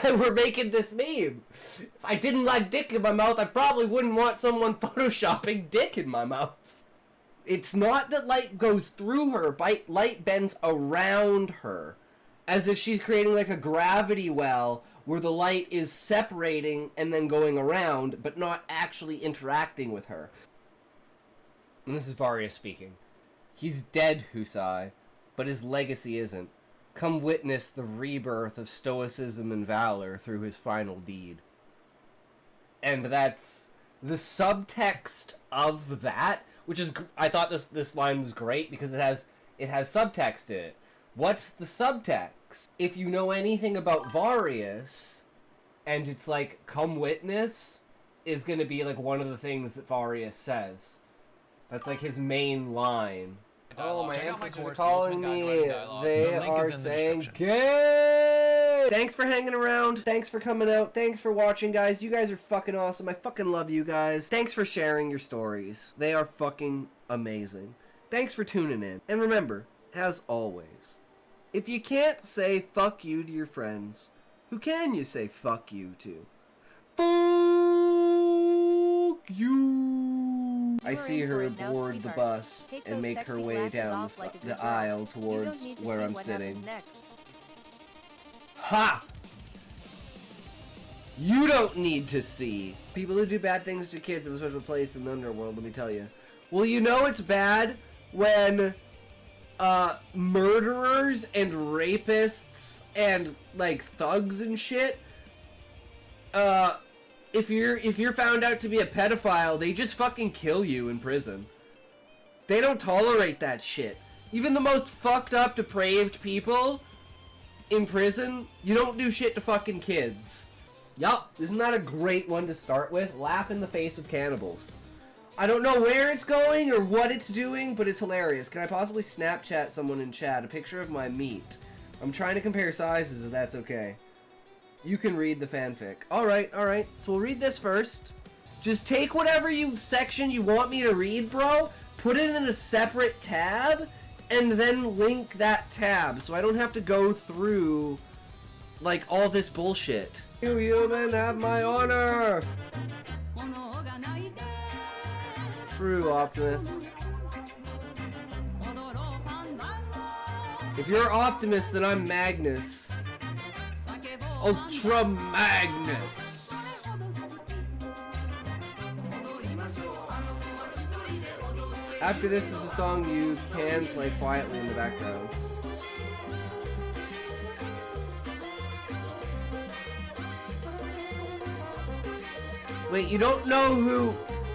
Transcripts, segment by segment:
why we're making this meme. If I didn't like dick in my mouth, I probably wouldn't want someone photoshopping dick in my mouth. It's not that light goes through her, light bends around her. As if she's creating like a gravity well where the light is separating and then going around, but not actually interacting with her. And this is Varya speaking. He's dead, Husai, but his legacy isn't. Come witness the rebirth of stoicism and valor through his final deed. And that's the subtext of that, which is, I thought this line was great because it has subtext in it. What's the subtext? If you know anything about Varius, and it's like, come witness, is going to be like one of the things that Varius says. That's like his main line. Oh, my ancestors are calling me. They are saying gay! Thanks for hanging around. Thanks for coming out. Thanks for watching, guys. You guys are fucking awesome. I fucking love you guys. Thanks for sharing your stories. They are fucking amazing. Thanks for tuning in. And remember, as always, if you can't say fuck you to your friends, who can you say fuck you to? Fuck you! I see her aboard the bus and make her way down the aisle towards where I'm sitting. Ha! You don't need to see. People who do bad things to kids have a special place in the underworld, let me tell you. Well, you know it's bad when murderers and rapists and like thugs and shit, if you're found out to be a pedophile, they just fucking kill you in prison. They don't tolerate that shit. Even the most fucked up, depraved people in prison, you don't do shit to fucking kids. Yup, isn't that a great one to start with? Laugh in the face of cannibals. I don't know where it's going or what it's doing, but it's hilarious. Can I possibly Snapchat someone in chat a picture of my meat? I'm trying to compare sizes, if that's okay. You can read the fanfic. Alright. So we'll read this first. Just take whatever section you want me to read, bro. Put it in a separate tab, and then link that tab, so I don't have to go through, like, all this bullshit. You human have my honor! True, Optimus. If you're Optimus, then I'm Magnus. Ultra Magnus. After this is a song you can play quietly in the background. Wait, you don't know who...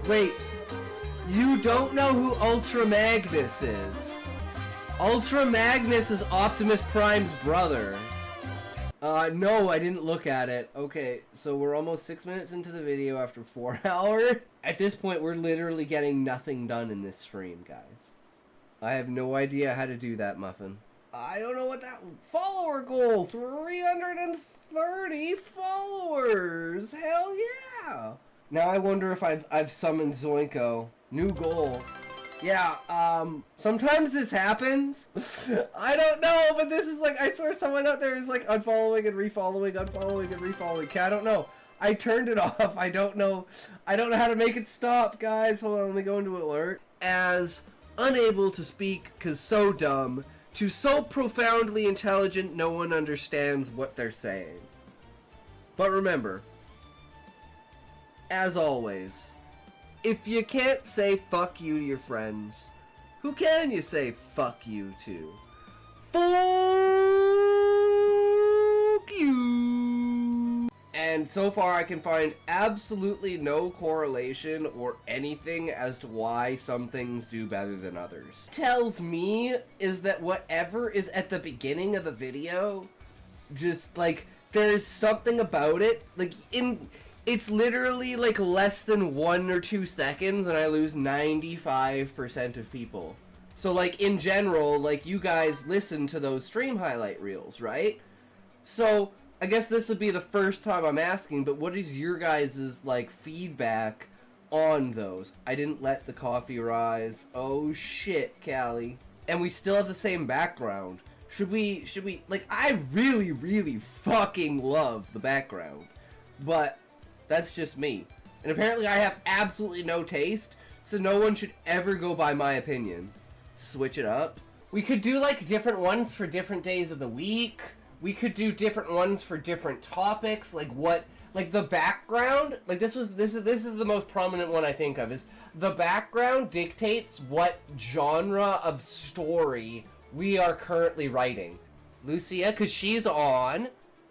Wait. You don't know who Ultra Magnus is. Ultra Magnus is Optimus Prime's brother. No, I didn't look at it. Okay, so we're almost 6 minutes into the video after 4 hours. At this point, we're literally getting nothing done in this stream, guys. I have no idea how to do that, Muffin. I don't know what that... Follower goal! 330 followers! Hell yeah! Now I wonder if I've summoned Zoinko. New goal. Yeah, sometimes this happens. I don't know, but this is like, I swear someone out there is like unfollowing and refollowing, unfollowing and refollowing. Okay, I don't know. I turned it off. I don't know how to make it stop, guys. Hold on, let me go into alert. As unable to speak, cause so dumb, to so profoundly intelligent no one understands what they're saying. But remember, as always, if you can't say fuck you to your friends, who can you say fuck you to? Fuck you! And so far I can find absolutely no correlation or anything as to why some things do better than others. What tells me is that whatever is at the beginning of the video, just like, there's something about it, like, it's literally like less than 1 or 2 seconds and I lose 95% of people. So like in general, like you guys listen to those stream highlight reels, right? So I guess this would be the first time I'm asking, but what is your guys' like feedback on those? I didn't let the coffee rise. Oh shit, Callie. And we still have the same background. Should we, like, I really, really fucking love the background, but that's just me. And apparently I have absolutely no taste, so no one should ever go by my opinion. Switch it up. We could do, like, different ones for different days of the week. We could do different ones for different topics, like what, like the background, like this is the most prominent one I think of, is the background dictates what genre of story we are currently writing. Lucia, because she's on,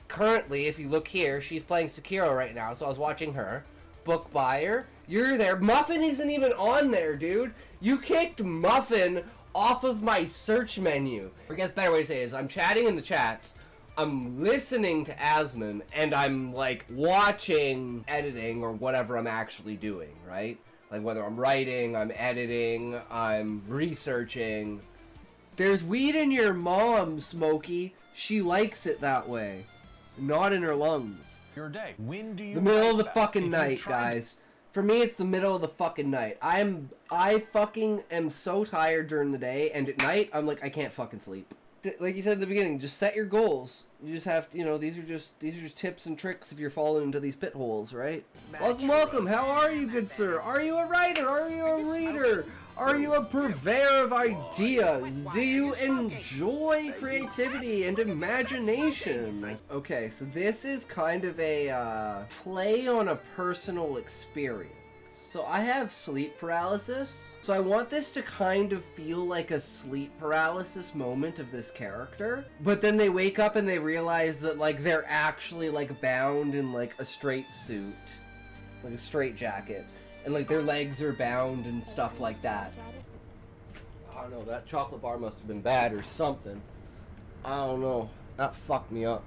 currently, if you look here, she's playing Sekiro right now, so I was watching her. Book buyer, you're there. Muffin isn't even on there, dude. You kicked Muffin off of my search menu. I guess better way to say it is I'm chatting in the chats, I'm listening to Asmon, and I'm like watching editing or whatever I'm actually doing, right? Like whether I'm writing, I'm editing, I'm researching. There's weed in your mom, Smokey. She likes it that way. Not in her lungs. Your day. When do you the middle of the best? fucking night, guys. For me, it's the middle of the fucking night. I fucking am so tired during the day, and at night, I'm like, I can't fucking sleep. Like you said in the beginning, just set your goals. You just have to, you know, these are just tips and tricks if you're falling into these pit holes, right? Welcome. How are you, good sir? Are you a writer? Are you a reader? Are you a purveyor of ideas? Do you enjoy creativity and imagination? Okay, so this is kind of a play on a personal experience. So I have sleep paralysis, so I want this to kind of feel like a sleep paralysis moment of this character. But then they wake up and they realize that, like, they're actually, like, bound in, like, a straight suit. Like a straight jacket. And, like, their legs are bound and stuff like that. I don't know, that chocolate bar must have been bad or something. I don't know. That fucked me up.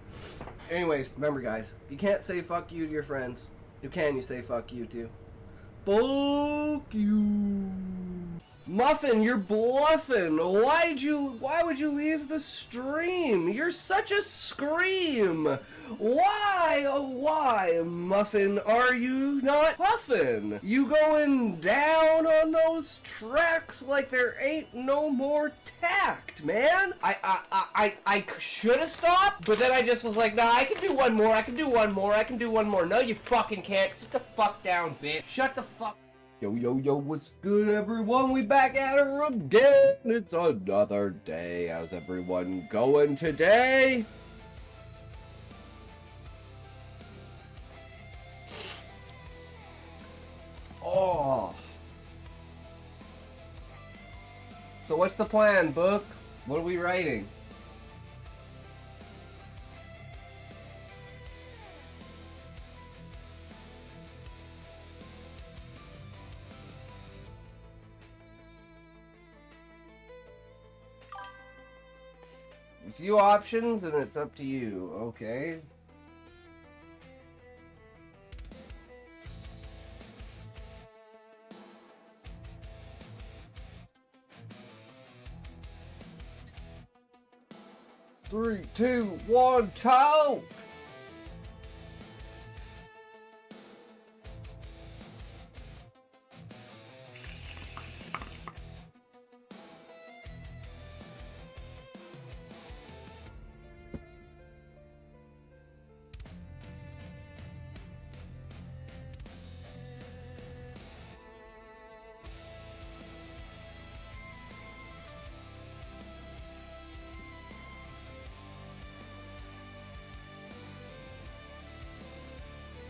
Anyways, remember, guys, you can't say fuck you to your friends. You can, you say fuck you to. Fuck you. Muffin, you're bluffing. Why would you leave the stream? You're such a scream. Why, oh why, Muffin, are you not puffin'? You going down on those tracks like there ain't no more tact, man. I should have stopped, but then I just was like, nah, I can do one more, I can do one more. No, you fucking can't. Sit the fuck down, bitch. Shut the fuck. Yo, what's good, everyone? We back at her again. It's another day. How's everyone going today? Oh. So what's the plan, book? What are we writing? A few options and it's up to you, okay? Three, two, one, talk!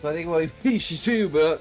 So I think I'm gonna piece you too, Buck.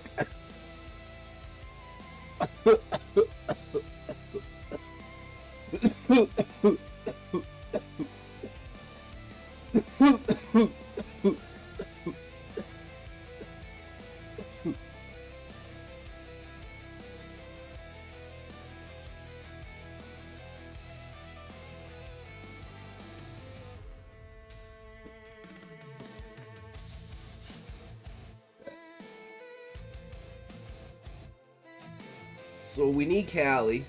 So we need Callie,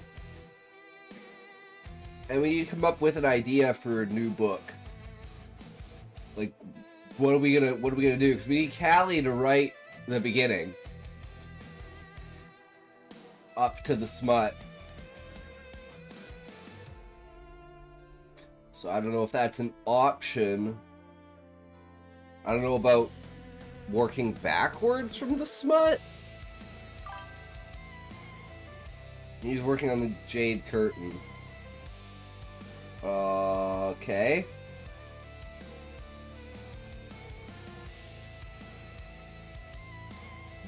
and we need to come up with an idea for a new book. Like, what are we gonna do? Because we need Callie to write the beginning up to the smut. So I don't know if that's an option. I don't know about working backwards from the smut. He's working on the jade curtain. Okay.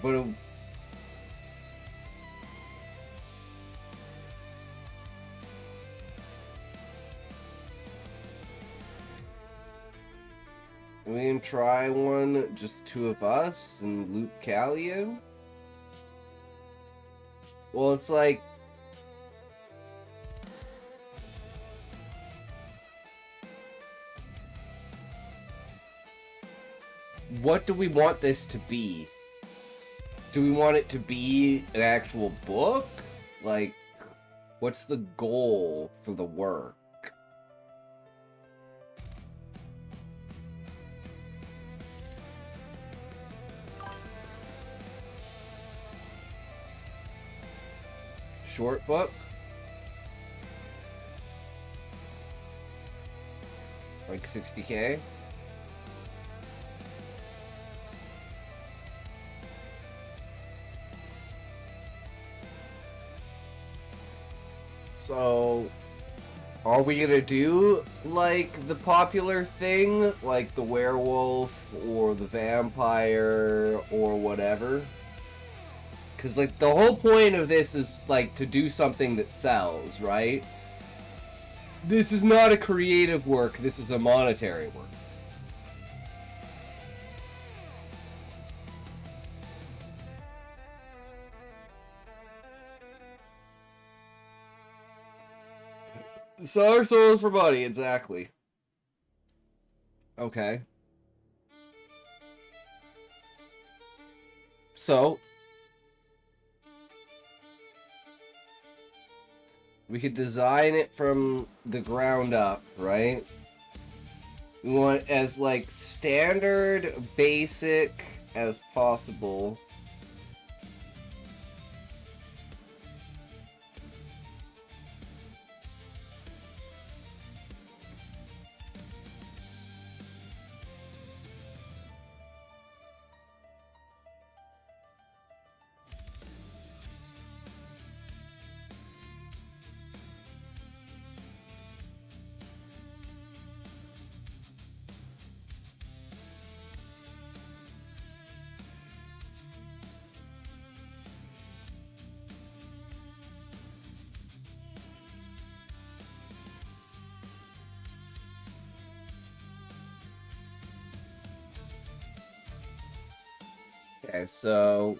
But we can try one, just two of us, and loop Callie in? Well, it's like... what do we want this to be? Do we want it to be an actual book? Like, what's the goal for the work? Short book? Like 60K? So, are we gonna do, like, the popular thing? Like the werewolf, or the vampire, or whatever? Because, like, the whole point of this is, like, to do something that sells, right? This is not a creative work, this is a monetary work. Sell our souls for money, exactly. Okay. So, we could design it from the ground up, right? We want it as, like, standard, basic as possible. Okay, so...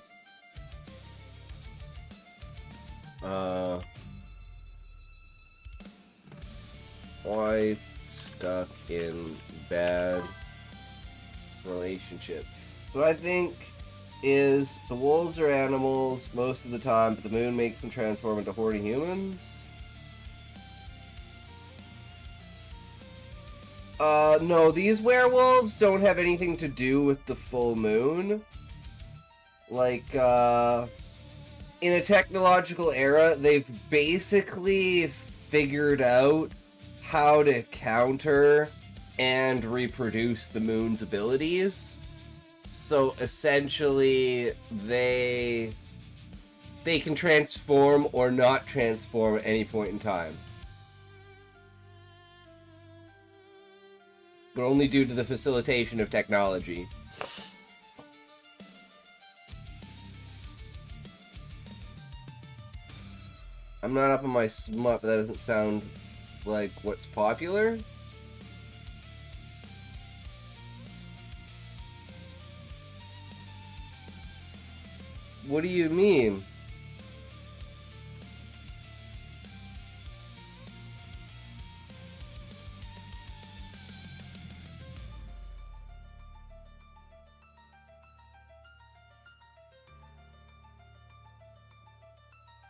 wife stuck in bad relationship. So what I think is the wolves are animals most of the time, but the moon makes them transform into horny humans. No, these werewolves don't have anything to do with the full moon. Like, in a technological era, they've basically figured out how to counter and reproduce the moon's abilities. So essentially, they can transform or not transform at any point in time. But only due to the facilitation of technology. I'm not up on my smut, but that doesn't sound like what's popular. What do you mean?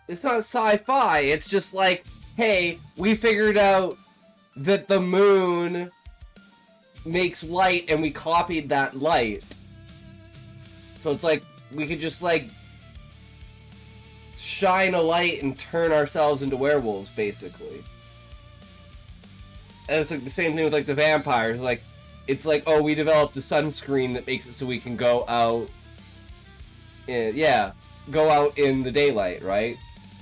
It's not sci-fi, it's just like, hey, we figured out that the moon makes light and we copied that light. So it's like, we could just, like, shine a light and turn ourselves into werewolves, basically. And it's like the same thing with like the vampires. Like, it's like, oh, we developed a sunscreen that makes it so we can go out. Go out in the daylight, right?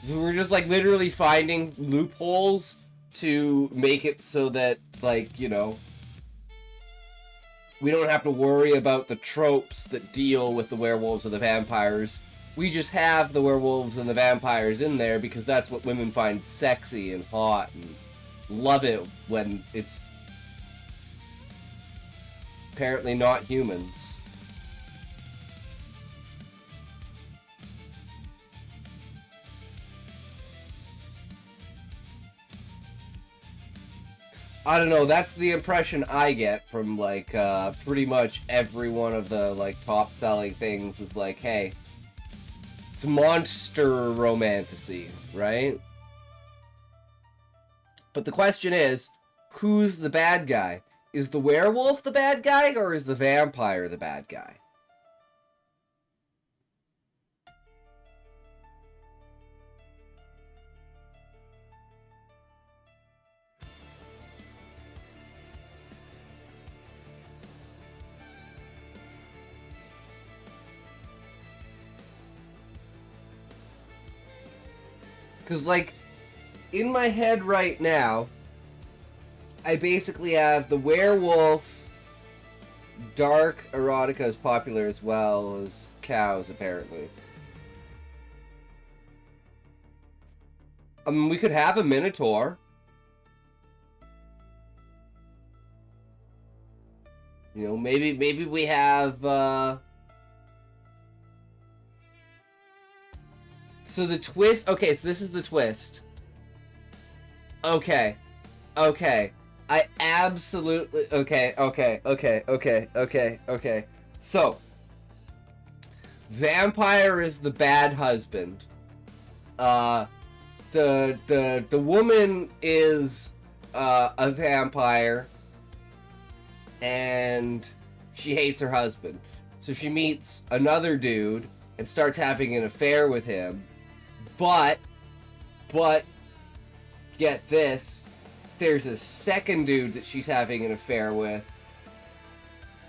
So we're just like literally finding loopholes to make it so that, like, you know, we don't have to worry about the tropes that deal with the werewolves or the vampires. We just have the werewolves and the vampires in there because that's what women find sexy and hot and love it when it's apparently not humans. I don't know, that's the impression I get from, like, pretty much every one of the, like, top-selling things is like, hey, it's monster romantasy, right? But the question is, who's the bad guy? Is the werewolf the bad guy, or is the vampire the bad guy? Because, like, in my head right now, I basically have the werewolf. Dark erotica is popular as well as cows, apparently. I mean, we could have a minotaur. You know, maybe we have, So the twist... Okay, so this is the twist. Okay. I absolutely... Okay. So, vampire is the bad husband. The woman is a vampire, and she hates her husband. So she meets another dude and starts having an affair with him. But, get this, there's a second dude that she's having an affair with,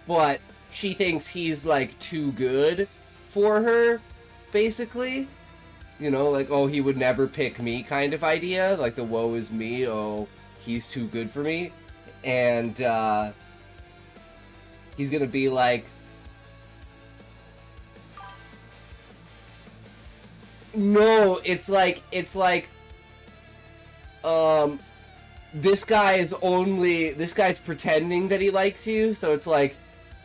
but she thinks he's, like, too good for her, basically. You know, like, oh, he would never pick me kind of idea, like the woe is me, oh, he's too good for me. And, he's gonna be like, no, it's like, this guy's pretending that he likes you, so it's like,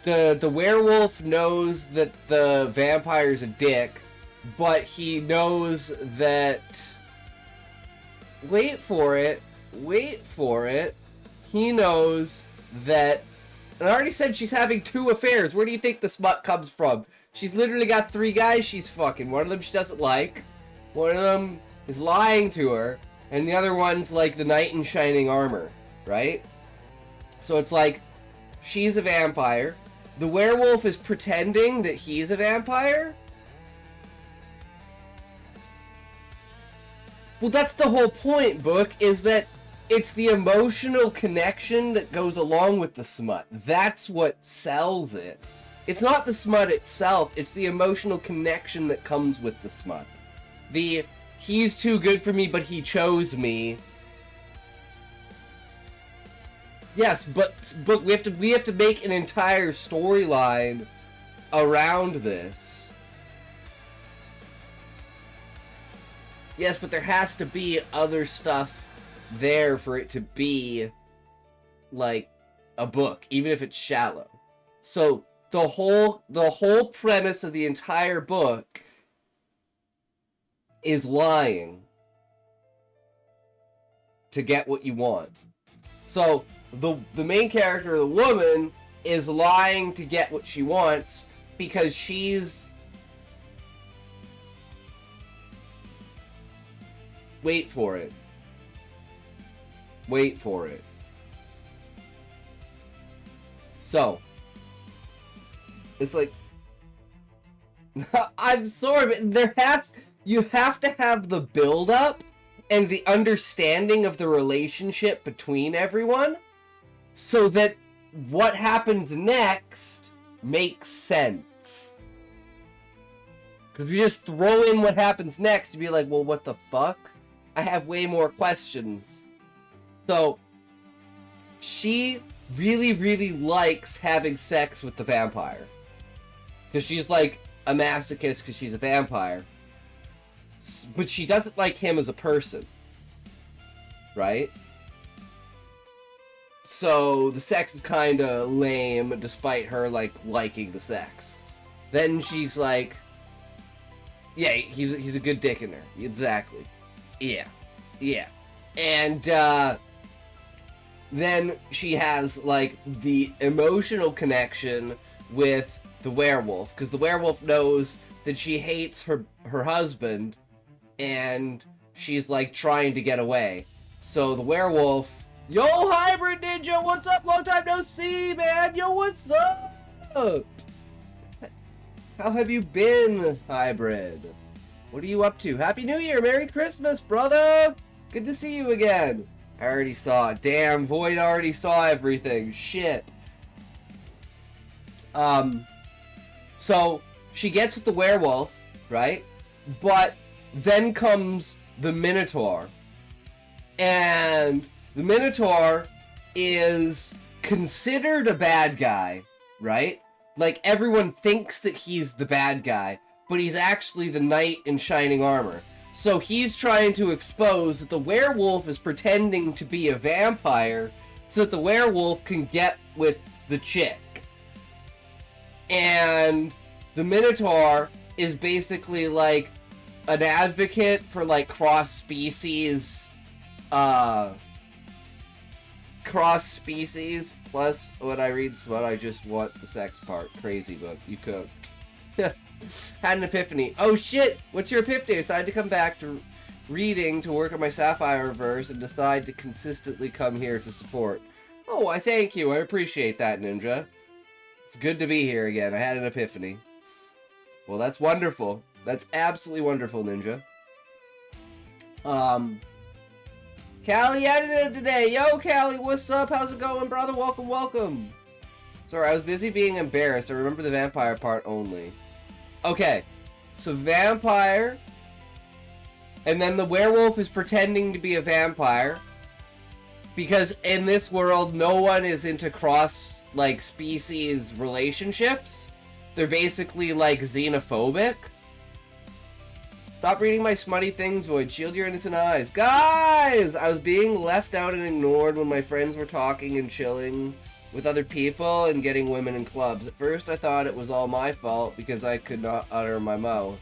the werewolf knows that the vampire's a dick, but he knows that, wait for it, he knows that, and I already said she's having 2 affairs. Where do you think the smut comes from? She's literally got 3 guys she's fucking. One of them she doesn't like. One of them is lying to her. And the other one's like the knight in shining armor, right? So it's like, she's a vampire. The werewolf is pretending that he's a vampire? Well, that's the whole point, Book, is that it's the emotional connection that goes along with the smut. That's what sells it. It's not the smut itself, it's the emotional connection that comes with the smut. The, he's too good for me, but he chose me. Yes, but we have to make an entire storyline around this. Yes, but there has to be other stuff there for it to be like a book, even if it's shallow. So the whole premise of the entire book is lying to get what you want. So the main character, the woman, is lying to get what she wants because she's... Wait for it. So, it's like, I'm sorry, but you have to have the build-up and the understanding of the relationship between everyone. so that what happens next makes sense. Because if you just throw in what happens next, you'd be like, well, what the fuck? I have way more questions. So, she really, really likes having sex with the vampire. Because she's like a masochist because she's a vampire. But she doesn't like him as a person. Right? So the sex is kind of lame despite her like liking the sex. Then she's like, yeah, he's a good dick in her. Exactly. Yeah. And then she has like the emotional connection with the werewolf, because the werewolf knows that she hates her husband and she's like trying to get away. So the werewolf, yo, Hybrid Ninja, what's up? Long time no see, man. Yo, what's up? How have you been, Hybrid? What are you up to? Happy New Year. Merry Christmas, brother. Good to see you again. I already saw it. Damn, Void already saw everything. Shit. So she gets with the werewolf, right? But then comes the Minotaur. And the Minotaur is considered a bad guy, right? Like, everyone thinks that he's the bad guy, but he's actually the knight in shining armor. So he's trying to expose that the werewolf is pretending to be a vampire so that the werewolf can get with the chick. And the Minotaur is basically like an advocate for like cross-species plus what I read, what I just want the sex part. Crazy book. You could. Had an epiphany. Oh shit! What's your epiphany? I decided to come back to reading to work on my Sapphire verse and decide to consistently come here to support. Oh, I thank you. I appreciate that, Ninja. It's good to be here again. I had an epiphany. Well, that's wonderful. That's absolutely wonderful, Ninja. Callie added it today. Yo, Callie, what's up? How's it going, brother? Welcome, welcome. Sorry, I was busy being embarrassed. I remember the vampire part only. Okay, so vampire, and then the werewolf is pretending to be a vampire, because in this world, no one is into cross, like, species relationships. They're basically, like, xenophobic. Stop reading my smutty things, Void. Shield your innocent eyes. Guys! I was being left out and ignored when my friends were talking and chilling with other people and getting women in clubs. At first I thought it was all my fault because I could not utter my mouth.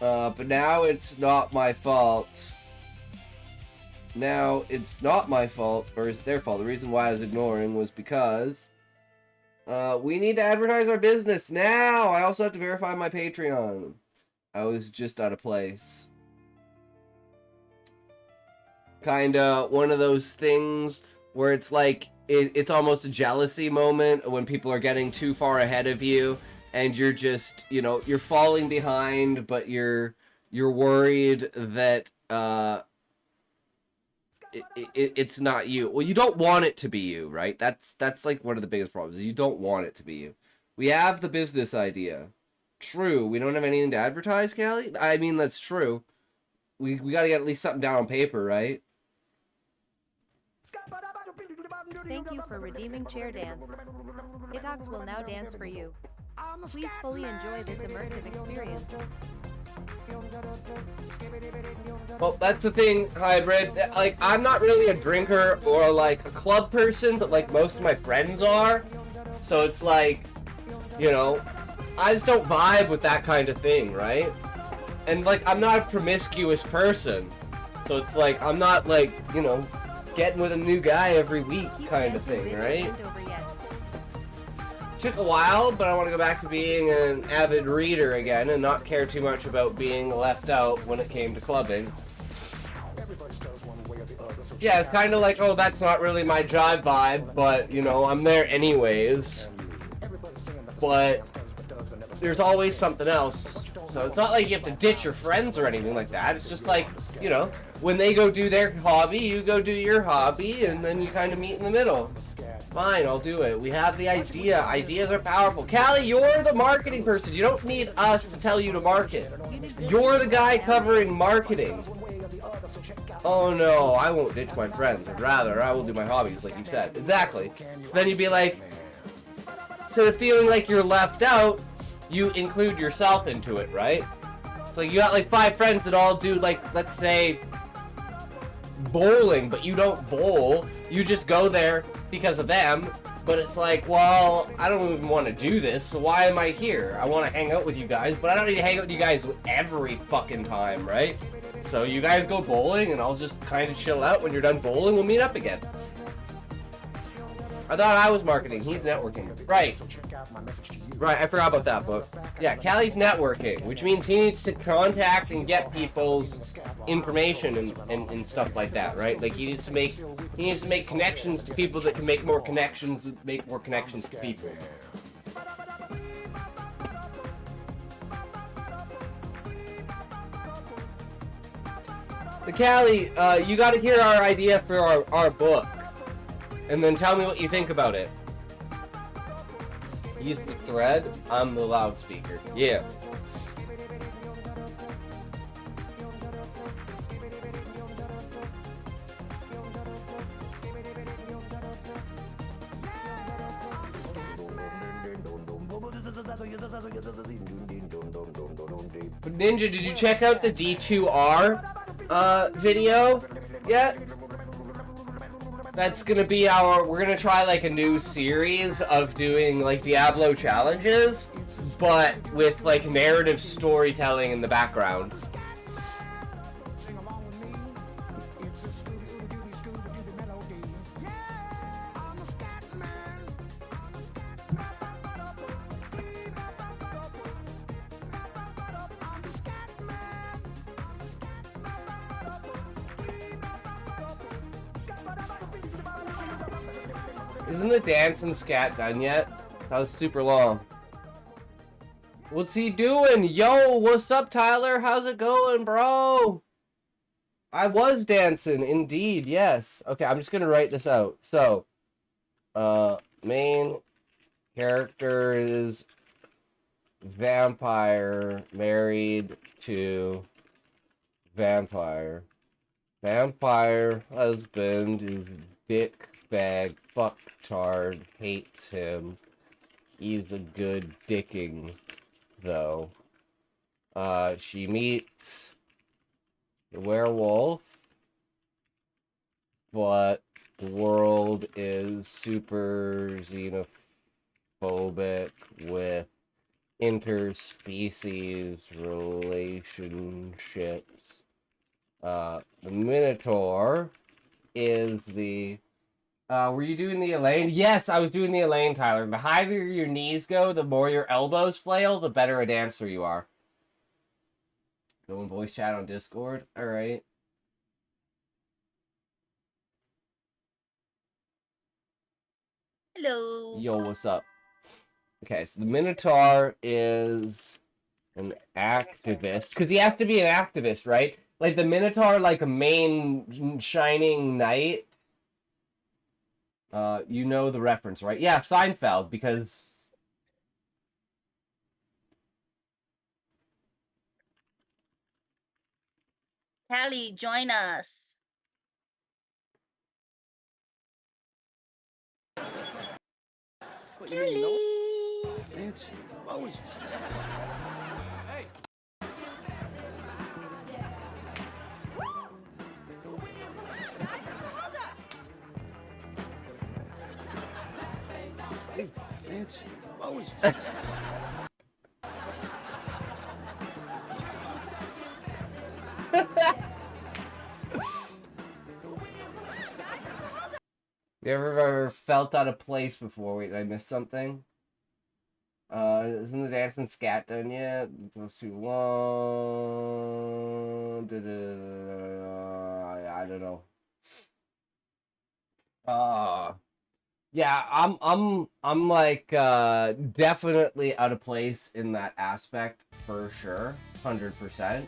But now it's not my fault. Now it's not my fault, or it's their fault. The reason why I was ignoring was because we need to advertise our business now. I also have to verify my Patreon. I was just out of place. Kinda one of those things where it's like, it's almost a jealousy moment when people are getting too far ahead of you and you're just, you know, you're falling behind, but you're worried that it's not you. Well, you don't want it to be you, right? That's like one of the biggest problems. You don't want it to be you. We have the business idea. True. We don't have anything to advertise, Callie? I mean, that's true. We got to get at least something down on paper, right? Thank you for redeeming Chair Dance. Itox will now dance for you. Please fully enjoy this immersive experience. Well, that's the thing, Hybrid. Like, I'm not really a drinker or, like, a club person, but, like, most of my friends are. So it's like, you know, I just don't vibe with that kind of thing, right? And, like, I'm not a promiscuous person. So it's like, I'm not, like, you know, getting with a new guy every week kind of thing, right? Took a while, but I want to go back to being an avid reader again and not care too much about being left out when it came to clubbing. Yeah, it's kind of like, oh, that's not really my jive vibe, but, you know, I'm there anyways. But there's always something else. So it's not like you have to ditch your friends or anything like that. It's just like, you know, when they go do their hobby, you go do your hobby, and then you kind of meet in the middle. Fine, I'll do it. We have the idea. Ideas are powerful. Callie, you're the marketing person. You don't need us to tell you to market. You're the guy covering marketing. Oh no, I won't ditch my friends. Rather, I will do my hobbies, like you said. Exactly. Then you'd be like, instead of feeling like you're left out, you include yourself into it, right? So you got like 5 friends that all do, like, let's say, bowling, but you don't bowl. You just go there because of them. But it's like, well, I don't even want to do this, so why am I here? I want to hang out with you guys, but I don't need to hang out with you guys every fucking time, right? So you guys go bowling, and I'll just kind of chill out. When you're done bowling, we'll meet up again. I thought I was marketing. He's networking. Right. Right, I forgot about that book. Yeah, Callie's networking, which means he needs to contact and get people's information and stuff like that, right? Like he needs to make connections to people that can make more connections to people. The Callie, you gotta hear our idea for our book. And then tell me what you think about it. Use the thread. I'm the loudspeaker. Yeah. Ninja, did you check out the D2R video yet? That's gonna be we're gonna try like a new series of doing like Diablo challenges, but with like narrative storytelling in the background. Isn't the dance and scat done yet? That was super long. What's he doing? Yo, what's up, Tyler? How's it going, bro? I was dancing, indeed, yes. Okay, I'm just gonna write this out. So, main character is vampire, married to vampire. Vampire husband is dick bag, fucktard, hates him. He's a good dicking, though. She meets the werewolf, but the world is super xenophobic with interspecies relationships. The Minotaur is the... were you doing the Elaine? Yes, I was doing the Elaine, Tyler. The higher your knees go, the more your elbows flail, the better a dancer you are. Go in voice chat on Discord. Alright. Hello. Yo, what's up? Okay, so the Minotaur is an activist. Because he has to be an activist, right? Like the Minotaur, like a main shining knight. You know the reference, right? Yeah, Seinfeld, because... Callie, join us. Callie. Nancy Moses. Hey. Nancy Moses. You ever felt out of place before? Wait, did I miss something? Isn't the dance and scat done yet? Those too long. I don't know. Yeah, I'm like definitely out of place in that aspect for sure, 100%.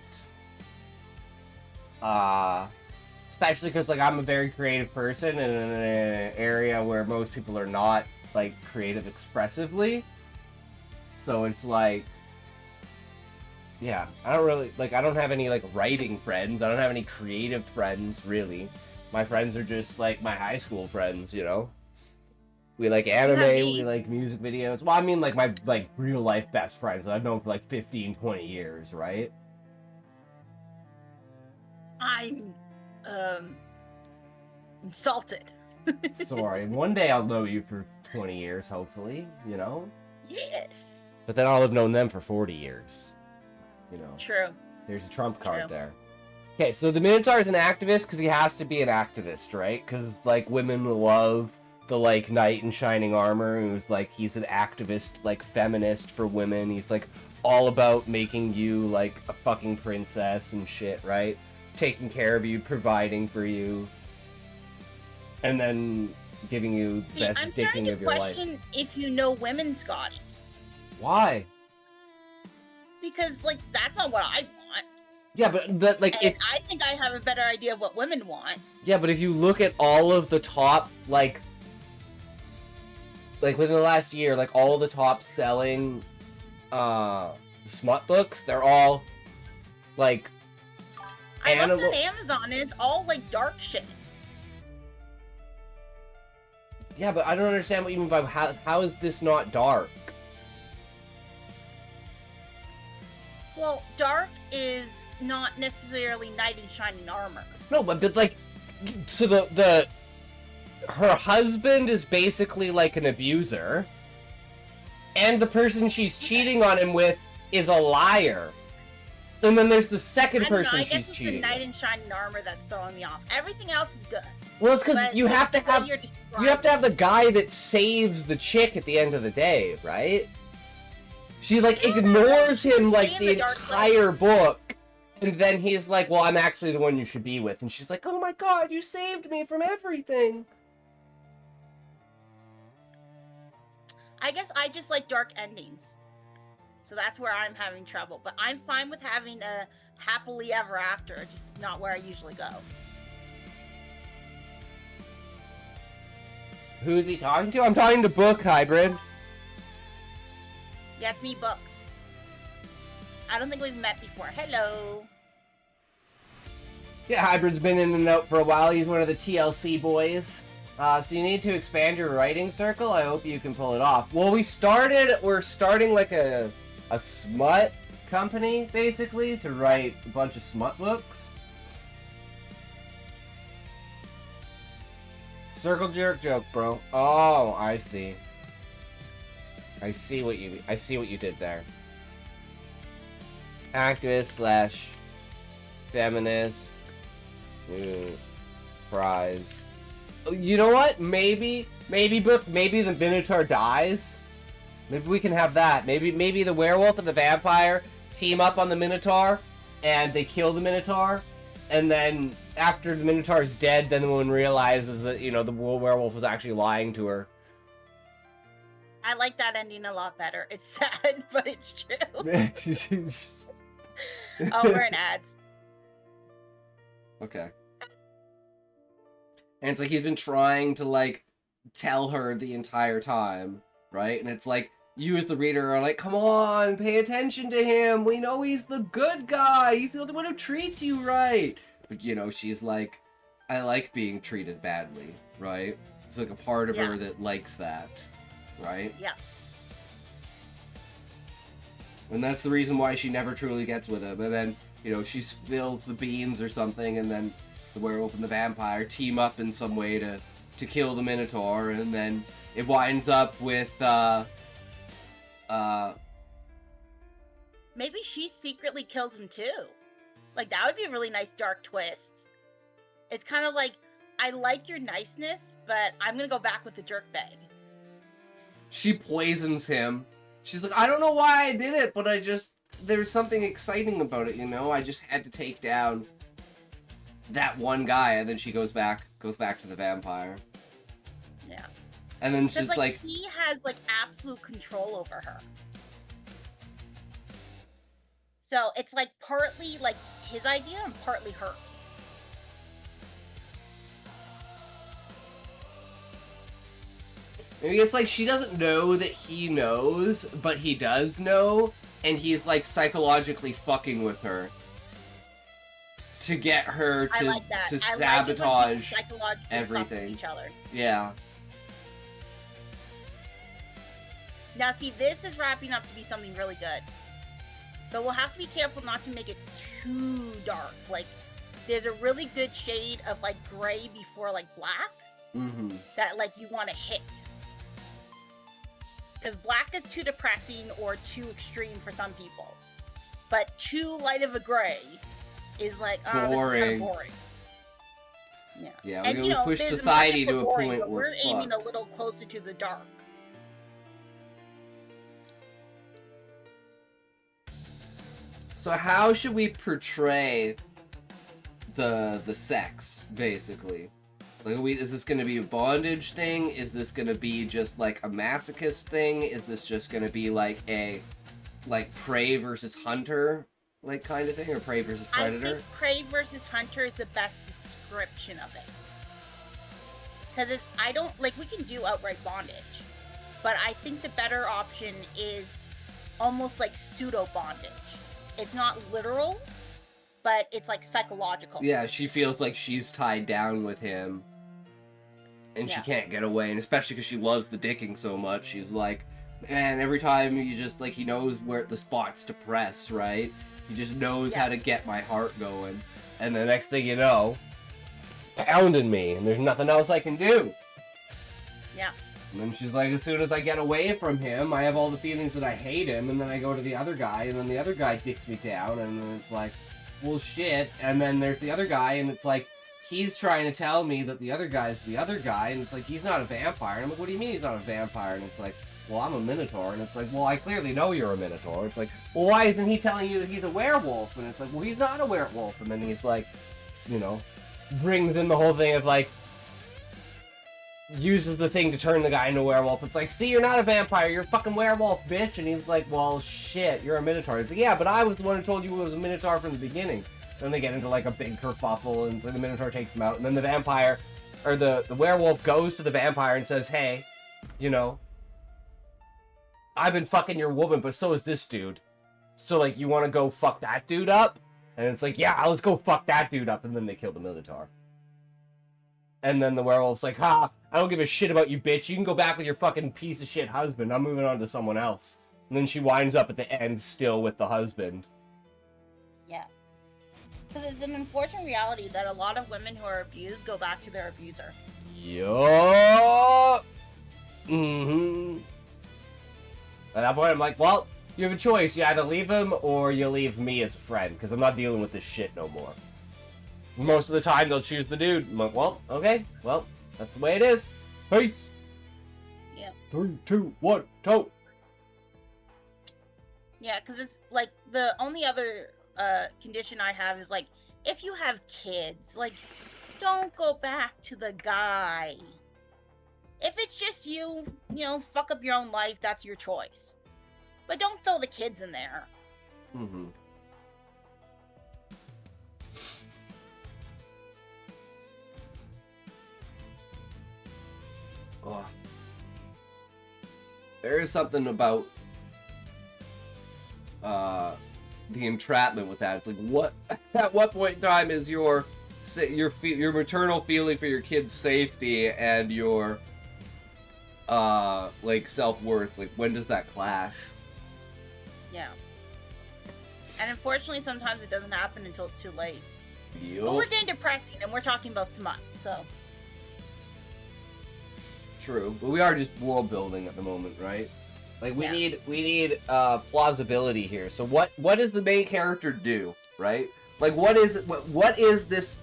especially because like I'm a very creative person and in an area where most people are not like creative expressively. So it's like, yeah, I don't have any like writing friends. I don't have any creative friends really. My friends are just like my high school friends, you know. We like anime, we like music videos. Well, I mean like my like real life best friends that I've known for like 15, 20 years, right? I'm insulted. Sorry, one day I'll know you for 20 years, hopefully, you know? Yes. But then I'll have known them for 40 years, you know? True. There's a trump card True. there. Okay, so the Minotaur is an activist because he has to be an activist, right? Because, like, women love the, like, knight in shining armor who's, like, he's an activist, like, feminist for women. He's, like, all about making you, like, a fucking princess and shit, right? Taking care of you, providing for you, and then giving you the best dicking of your life. I'm starting to question if you know women, Scotty. Why? Because, like, that's not what I want. Yeah, but that, like, and I think I have a better idea of what women want. Yeah, but if you look at all of the top, like within the last year, like, all the top selling, smut books, they're all, like, I looked at Amazon, and it's all, like, dark shit. Yeah, but I don't understand what you mean by how is this not dark? Well, dark is not necessarily knight in shining armor. No, but like, so her husband is basically like an abuser, and the person she's cheating on him with is a liar. And then there's the second person she's cheating. I guess it's the knight in shining armor that's throwing me off. Everything else is good. Well, it's because you have to have the guy that saves the chick at the end of the day, right? She like ignores him like the entire book, and then he's like, "Well, I'm actually the one you should be with," and she's like, "Oh my god, you saved me from everything." I guess I just like dark endings, so that's where I'm having trouble. But I'm fine with having a happily ever after, just not where I usually go. Who's he talking to? I'm talking to Book Hybrid. Yeah, it's me, Book. I don't think we've met before. Hello. Yeah, Hybrid's been in and out for a while. He's one of the TLC boys. So you need to expand your writing circle. I hope you can pull it off. Well, we're starting like a smut company, basically, to write a bunch of smut books. Circle jerk joke, bro. Oh, I see. I see what you did there. Activist / feminist. Prize. You know what? Maybe the Minotaur dies. Maybe we can have that. Maybe the werewolf and the vampire team up on the Minotaur, and they kill the Minotaur, and then after the Minotaur's dead, then the woman realizes that, you know, the werewolf was actually lying to her. I like that ending a lot better. It's sad, but it's true. Oh, we're in ads. Okay. And it's like he's been trying to, like, tell her the entire time, right? And it's like, you as the reader are like, come on, pay attention to him. We know he's the good guy. He's the only one who treats you right. But, you know, she's like, I like being treated badly, right? It's like a part of her that likes that, right? Yeah. And that's the reason why she never truly gets with him. And then, you know, she spills the beans or something, and then the werewolf and the vampire team up in some way to kill the Minotaur, and then it winds up with, maybe she secretly kills him too. Like, that would be a really nice dark twist. It's kind of like, I like your niceness, but I'm gonna go back with the jerk bag. She poisons him. She's like, I don't know why I did it, but there's something exciting about it, you know? I just had to take down that one guy, and then she goes back to the vampire. Yeah. And then she's like, he has, like, absolute control over her. So it's, like, partly, like, his idea and partly hers. Maybe it's like she doesn't know that he knows, but he does know, and he's like psychologically fucking with her to get her to sabotage everything. Each other. Yeah. Now, see, this is wrapping up to be something really good, but we'll have to be careful not to make it too dark. Like, there's a really good shade of like gray before like black that like you want to hit. Because black is too depressing or too extreme for some people. But too light of a gray is like, oh, this is kind of boring. Yeah. Yeah, and, we push society to a point where we're aiming a little closer to the dark. So how should we portray the sex, basically? Like, is this going to be a bondage thing? Is this going to be just, like, a masochist thing? Is this just going to be, like, a, like, prey versus hunter, like, kind of thing? Or prey versus predator? I think prey versus hunter is the best description of it. Because I don't, like, we can do outright bondage. But I think the better option is almost like pseudo-bondage. It's not literal, but it's, like, psychological. Yeah, she feels like she's tied down with him. And she can't get away, and especially because she loves the dicking so much, she's like, man, every time you just, like, he knows where the spots to press, right? He just knows how to get my heart going. And the next thing you know, pounding me, and there's nothing else I can do. Yeah. And then she's like, as soon as I get away from him, I have all the feelings that I hate him, and then I go to the other guy, and then the other guy dicks me down, and then it's like, well, shit. And then there's the other guy, and it's like, he's trying to tell me that the other guy's the other guy, and it's like, he's not a vampire. And I'm like, what do you mean he's not a vampire? And it's like, well, I'm a minotaur. And it's like, well, I clearly know you're a minotaur. It's like, well, why isn't he telling you that he's a werewolf? And it's like, well, he's not a werewolf. And then he's like, you know, brings in the whole thing of like, uses the thing to turn the guy into a werewolf. It's like, see, you're not a vampire, you're a fucking werewolf, bitch. And he's like, well, shit, you're a minotaur. He's like, yeah, but I was the one who told you it was a minotaur from the beginning. Then they get into like a big kerfuffle, and so the minotaur takes him out, and then the vampire, or the werewolf goes to the vampire and says, hey, you know, I've been fucking your woman, but so is this dude. So, like, you want to go fuck that dude up? And it's like, yeah, let's go fuck that dude up. And then they kill the minotaur. And then the werewolf's like, ha, I don't give a shit about you, bitch. You can go back with your fucking piece of shit husband. I'm moving on to someone else. And then she winds up at the end still with the husband. Yeah. Because it's an unfortunate reality that a lot of women who are abused go back to their abuser. Yup. Mm-hmm. At that point, I'm like, well, you have a choice. You either leave him or you leave me as a friend, because I'm not dealing with this shit no more. Most of the time, they'll choose the dude. I'm like, well, okay. Well, that's the way it is. Peace. Yeah. 3, 2, 1, toe. Yeah, because it's like the only other condition I have is like, if you have kids, like, don't go back to the guy. If it's just you, you know, fuck up your own life, that's your choice. But don't throw the kids in there. Mm-hmm. Oh. There is something about the entrapment with that. It's like, what? At what point in time is your maternal feeling for your kid's safety and your like self-worth, like, when does that clash? Yeah. And unfortunately, sometimes it doesn't happen until it's too late. Yep. But we're getting depressing, and we're talking about smut, so. True, but we are just world building at the moment, right? Like, we need plausibility here. So what does the main character do, right? Like, what is this?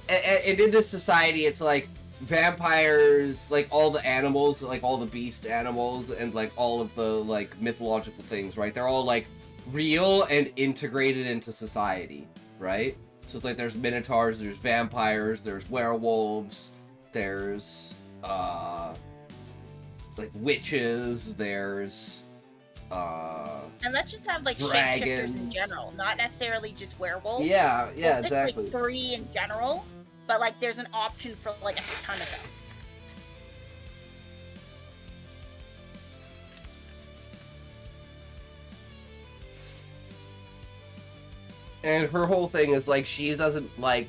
And in this society, it's like vampires, like all the animals, like all the beast animals, and like all of the like mythological things, right? They're all like real and integrated into society, right? So it's like there's minotaurs, there's vampires, there's werewolves, there's like witches, there's and let's just have like shapeshifters in general, not necessarily just werewolves. Yeah, We'll pick, exactly. like 3 in general, but like there's an option for like a ton of them. And her whole thing is, like, she doesn't, like...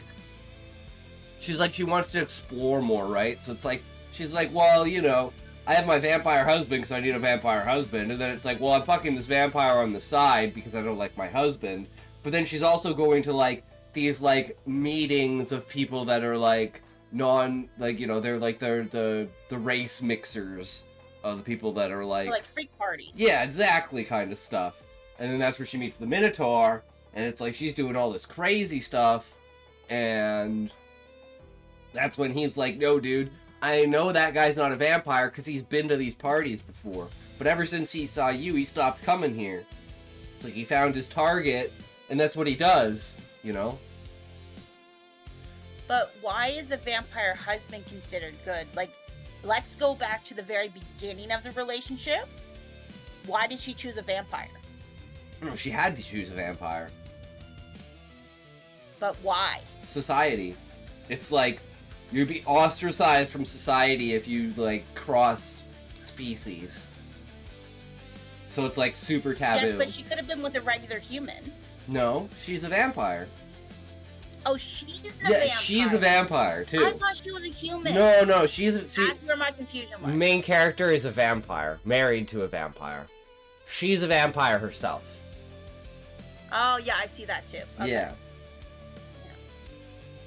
She's like, she wants to explore more, right? So it's like, she's like, well, you know, I have my vampire husband because I need a vampire husband. And then it's like, well, I'm fucking this vampire on the side because I don't like my husband. But then she's also going to, like, these, like, meetings of people that are, like, like, you know, they're, like, they're the race mixers of the people that are, like... freak parties. Yeah, exactly, kind of stuff. And then that's where she meets the Minotaur, and it's like, she's doing all this crazy stuff, and... That's when he's like, no, dude, I know that guy's not a vampire because he's been to these parties before. But ever since he saw you, he stopped coming here. It's like he found his target, and that's what he does, you know? But why is a vampire husband considered good? Like, let's go back to the very beginning of the relationship. Why did she choose a vampire? No, she had to choose a vampire. But why? Society. It's like... You'd be ostracized from society if you, like, cross species. So it's, like, super taboo. Yes, but she could have been with a regular human. No, she's a vampire. Oh, she's a vampire. Yeah, she's a vampire, too. I thought she was a human. No, she's... That's where my confusion was. Main character is a vampire, married to a vampire. She's a vampire herself. Oh, yeah, I see that, too. Okay. Yeah.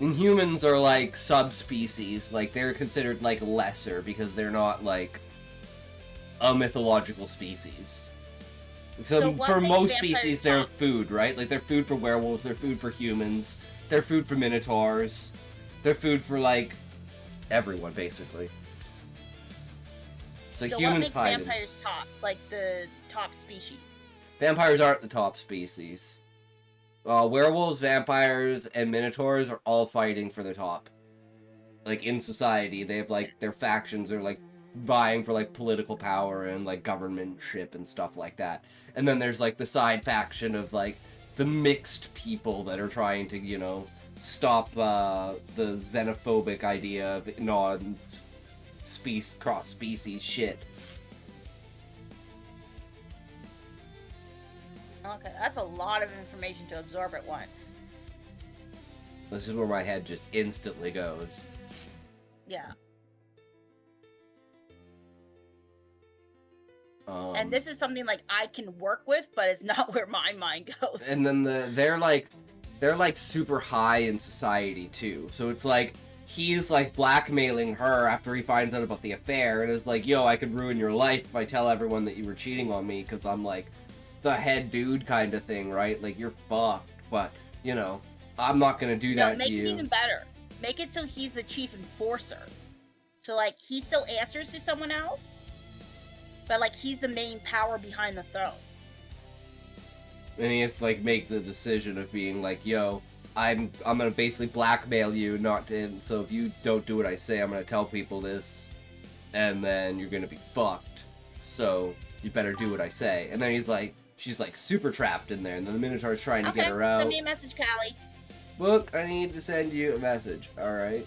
And humans are, like, subspecies. Like, they're considered, like, lesser because they're not, like, a mythological species. So for most species, they're food, right? Like, they're food for werewolves, they're food for humans, they're food for minotaurs, they're food for, like, everyone, basically. It's like so humans what makes vampires tops? Like, the top species? Vampires aren't the top species. Werewolves, vampires, and minotaurs are all fighting for the top. Like, in society, they have, like, their factions are, like, vying for, like, political power and, like, governmentship and stuff like that. And then there's, like, the side faction of, like, the mixed people that are trying to, you know, stop, the xenophobic idea of cross-species shit. Okay, that's a lot of information to absorb at once. This is where my head just instantly goes. Yeah. And this is something, like, I can work with, but it's not where my mind goes. And then they're like super high in society too. So it's like he's like blackmailing her after he finds out about the affair and is like, yo, I could ruin your life if I tell everyone that you were cheating on me because I'm like the head dude kind of thing, right? Like, you're fucked, but, you know, I'm not gonna do that to you. Make it even better. Make it so he's the chief enforcer. So, like, he still answers to someone else, but, like, he's the main power behind the throne. And he has to, like, make the decision of being like, yo, I'm gonna basically blackmail you, so if you don't do what I say, I'm gonna tell people this, and then you're gonna be fucked. So, you better do what I say. And then he's like, she's like super trapped in there, and then the Minotaur's trying to get her out. Send me a message, Callie. Look, I need to send you a message, alright?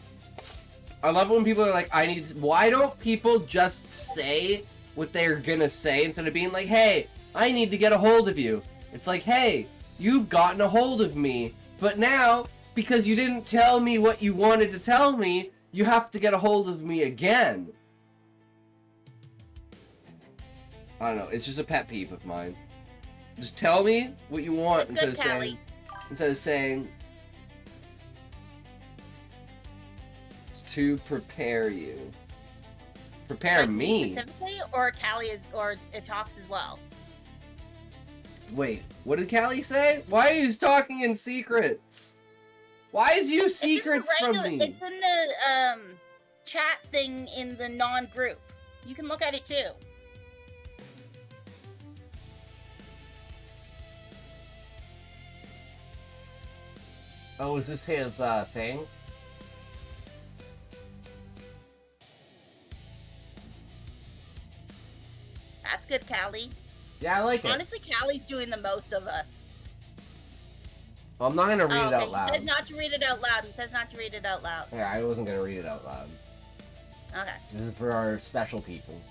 I love when people are like, why don't people just say what they're gonna say instead of being like, hey, I need to get a hold of you. It's like, hey, you've gotten a hold of me, but now, because you didn't tell me what you wanted to tell me, you have to get a hold of me again. I don't know, it's just a pet peeve of mine. Just tell me what you want instead of saying to prepare you. Prepare me specifically, or Callie or it talks as well. Wait, what did Callie say? Why are you talking in secrets? Why is you secrets from me? It's in the chat thing in the non-group. You can look at it too. Oh, is this his thing? That's good, Callie. Yeah, I like it. Honestly, Callie's doing the most of us. So I'm not gonna read it out loud. He says not to read it out loud. He says not to read it out loud. Yeah, I wasn't gonna read it out loud. Okay. This is for our special people.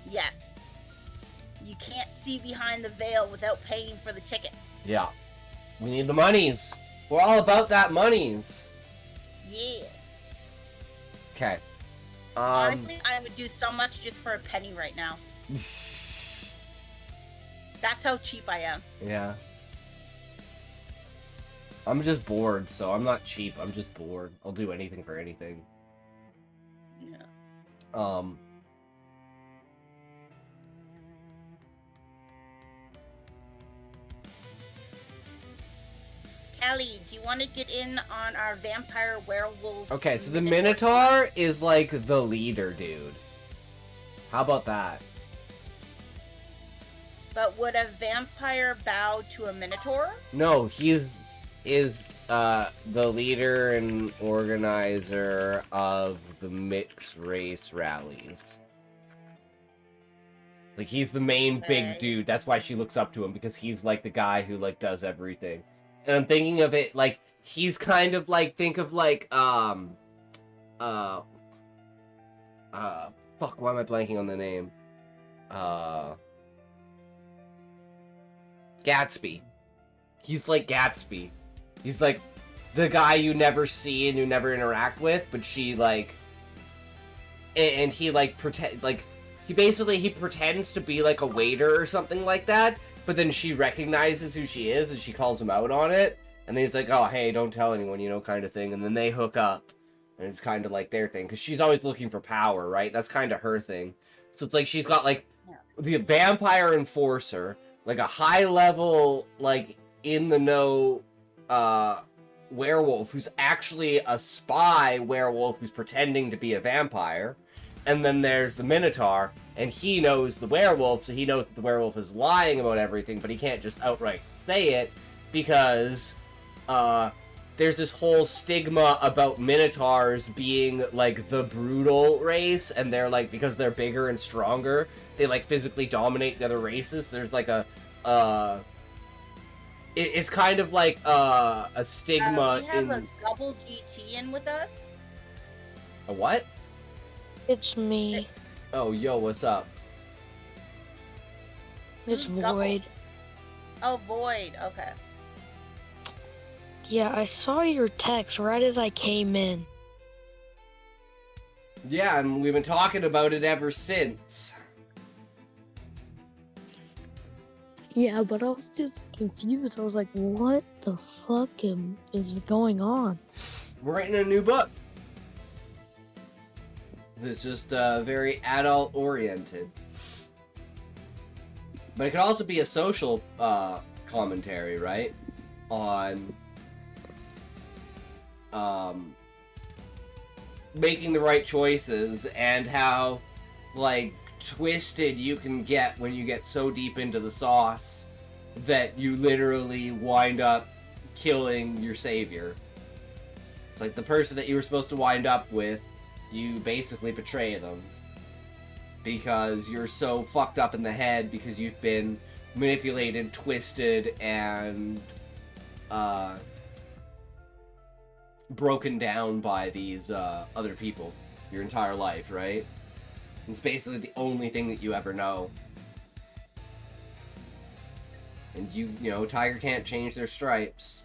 Yes. You can't see behind the veil without paying for the ticket. Yeah. We need the monies. We're all about that monies. Yes. Okay. Honestly, I would do so much just for a penny right now. That's how cheap I am. Yeah. I'm just bored, so I'm not cheap. I'm just bored. I'll do anything for anything. Yeah. Kelly, do you want to get in on our vampire werewolf? Okay, so the Minotaur is like the leader, dude. How about that? But would a vampire bow to a minotaur? No, is the leader and organizer of the mixed race rallies. Like, he's the main big dude. That's why she looks up to him, because he's like the guy who like does everything. And I'm thinking of it like he's kind of like, think of like fuck, why am I blanking on the name? Gatsby. He's like Gatsby. He's like the guy you never see and you never interact with, but she like, and he like he pretends to be like a waiter or something like that, but then she recognizes who she is and she calls him out on it, and then he's like, oh hey, don't tell anyone, you know, kind of thing, and then they hook up, and it's kind of like their thing, because she's always looking for power, right? That's kind of her thing. So it's like she's got like the vampire enforcer, like a high level, like in the know werewolf who's actually a spy werewolf who's pretending to be a vampire, and then there's the Minotaur, and he knows the werewolf, so he knows that the werewolf is lying about everything, but he can't just outright say it, because there's this whole stigma about Minotaurs being like the brutal race, and they're like, because they're bigger and stronger, they like physically dominate the other races. There's like a it's kind of like a stigma. We have a double GT in with us. A what? It's me. Oh, yo, what's up? It's Who's Gubble? Void. Oh, Void. Okay. Yeah, I saw your text right as I came in. Yeah, and we've been talking about it ever since. Yeah, but I was just confused. I was like, what the fuck is going on? We're writing a new book. It's just very adult-oriented. But it could also be a social commentary, right? On making the right choices and how, like, twisted you can get when you get so deep into the sauce that you literally wind up killing your savior. It's like the person that you were supposed to wind up with, you basically betray them because you're so fucked up in the head because you've been manipulated, twisted, and broken down by these other people your entire life, right? It's basically the only thing that you ever know. And you know, tiger can't change their stripes.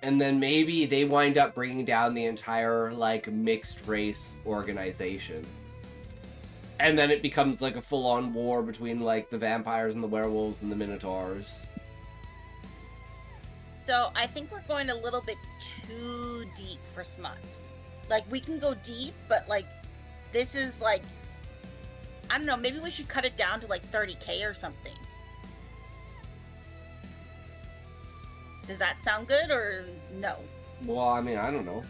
And then maybe they wind up bringing down the entire, like, mixed race organization. And then it becomes, like, a full-on war between, like, the vampires and the werewolves and the minotaurs. So I think we're going a little bit too deep for smut. Like, we can go deep, but, like, this is, like, I don't know, maybe we should cut it down to, like, 30K or something. Does that sound good, or no? Well, I mean, I don't know.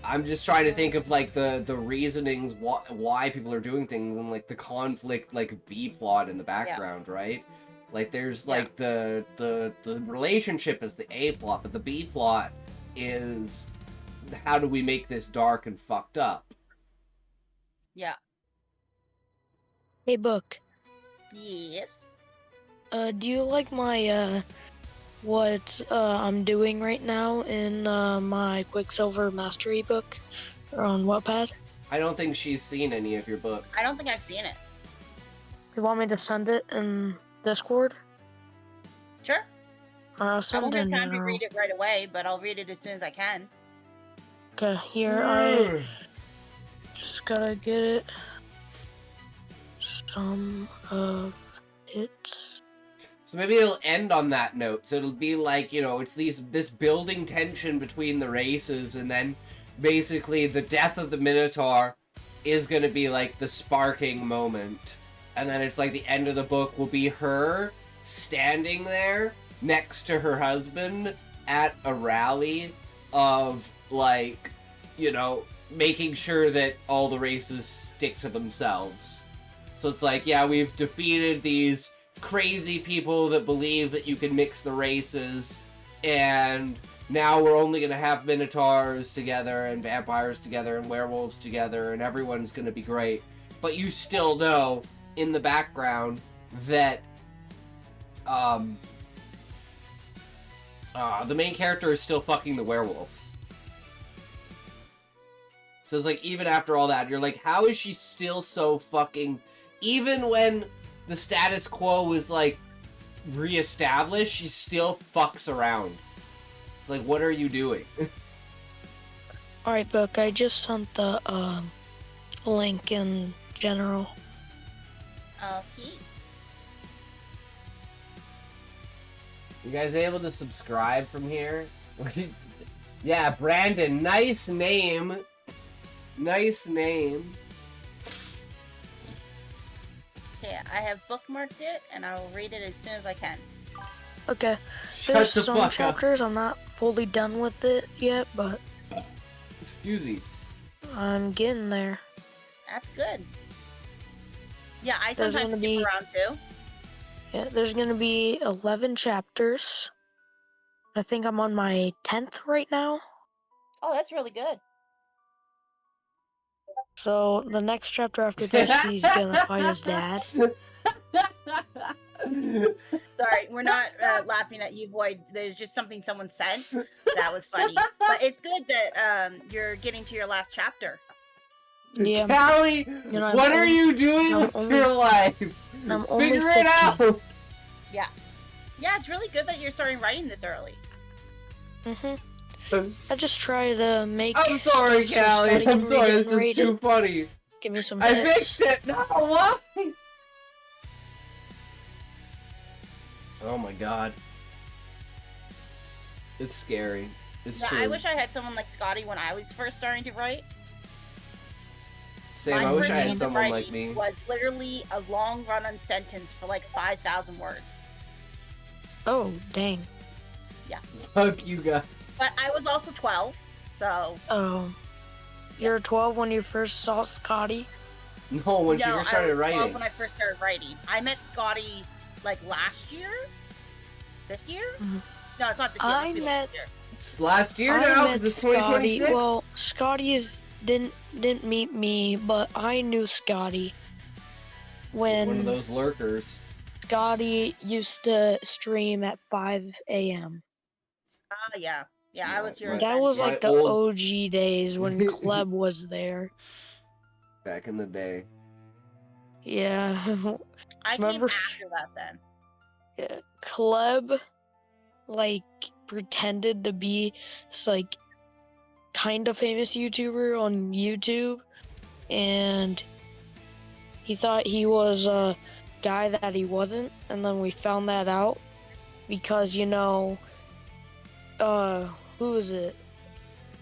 I'm just trying to think of, like, the reasonings why people are doing things, and, like, the conflict, like, B-plot in the background, right? Like, there's, like, the relationship is the A-plot, but the B-plot is how do we make this dark and fucked up? Yeah. Hey, Book. Yes. Do you like my, what I'm doing right now in my Quicksilver Mastery book on Wattpad? I don't think she's seen any of your book. I don't think I've seen it. You want me to send it in Discord? Sure. I'll I send won't it have in time to general. read it right away, but I'll read it as soon as I can. Okay, here I just gotta get it. Some of it. So maybe it'll end on that note. So it'll be like, it's this building tension between the races, and then basically the death of the Minotaur is going to be like the sparking moment. And then it's like the end of the book will be her standing there next to her husband at a rally of, like, making sure that all the races stick to themselves. So it's like, yeah, we've defeated these crazy people that believe that you can mix the races, and now we're only going to have minotaurs together and vampires together and werewolves together, and everyone's going to be great. But you still know in the background that the main character is still fucking the werewolf. So it's like, even after all that, you're like, how is she still so fucking... Even when the status quo was, like, reestablished, she still fucks around. It's like, what are you doing? Alright, Book, I just sent the link in general. Okay. You guys able to subscribe from here? Yeah, Brandon, nice name. Nice name. Okay, I have bookmarked it, and I will read it as soon as I can. Okay, Shut there's the some fuck up. chapters I'm not fully done with it yet, but Excuse me. I'm getting there. That's good. Yeah, I There's sometimes gonna skip be- around too. Yeah, there's gonna be 11 chapters. I think I'm on my 10th right now. Oh, that's really good. So the next chapter after this, he's gonna fight his dad. Sorry, we're not laughing at you, Boyd. There's just something someone said that was funny. But it's good that you're getting to your last chapter. Yeah. Callie, know, what I'm are only- you doing I'm with only- your life? I'm only Figure it 15. out! Yeah. Yeah, it's really good that you're starting writing this early. I just try to make. I'm sorry, stuff so Scotty Callie. can I'm read sorry, it it's and just rate too it. funny. Give me some I tips. fixed it! No, why? Oh my god. It's scary. It's Yeah, true. I wish I had someone like Scotty when I was first starting to write. Same, My I wish first I had piece of someone like writing me. was literally a long run-on sentence for like 5,000 words. Oh, dang. Fuck you guys. But I was also 12, so... Oh. You're 12 when you first saw Scotty? No, when she no, first I started was 12 writing. when I first started writing. I met Scotty like last year? This year? Mhm. No, it's not this year. it I must be met- last year. It's last year I now, met because it's Scotty. 2026. Well, Scotty's didn't meet me, but I knew Scotty One of when those lurkers. Scotty used to stream at 5 a.m. Ah, yeah. Yeah, I was here. My- That was my like the old- OG days when Kleb was there. Back in the day. Yeah. I remember- came after that then. Yeah, Kleb, like, pretended to be this, like, kind of famous YouTuber on YouTube, and he thought he was a guy that he wasn't, and then we found that out because, who is it?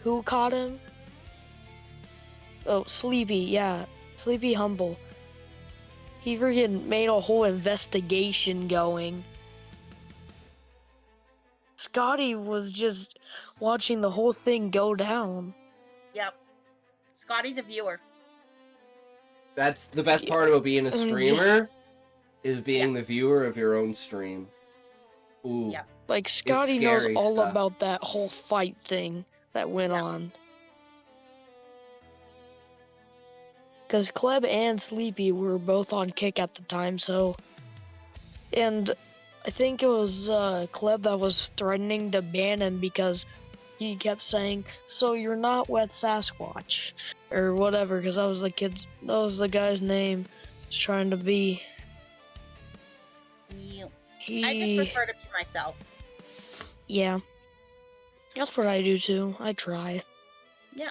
Who caught him? Oh, Sleepy, yeah. Sleepy Humble. He freaking made a whole investigation going. Scotty was just watching the whole thing go down. Yep. Scotty's a viewer. That's the best part about being a Mm, streamer, is being the viewer of your own stream. Ooh. Yep. Like, Scotty knows scary all stuff. about that whole fight thing that went Yeah. on. Because Kleb and Sleepy were both on Kick at the time, so... And I think it was Kleb that was threatening to ban him because he kept saying, "So you're not Wet Sasquatch." or whatever, because that was the guy's name. Was trying to be. Yep. He. I just prefer to be myself. Yeah. That's what I do too. I try. Yeah.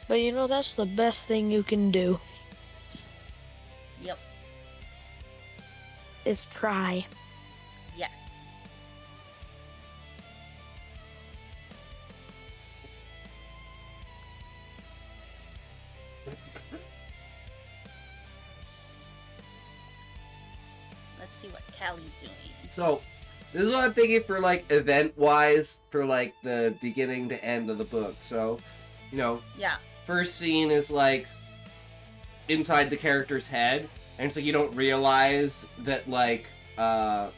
But that's the best thing you can do. Yep. Is try. Yes. Let's see what Callie's doing. So, this is what I'm thinking for, like, event-wise, for, like, the beginning to end of the book. So, Yeah. first scene is, like, inside the character's head, and so you don't realize that, like, So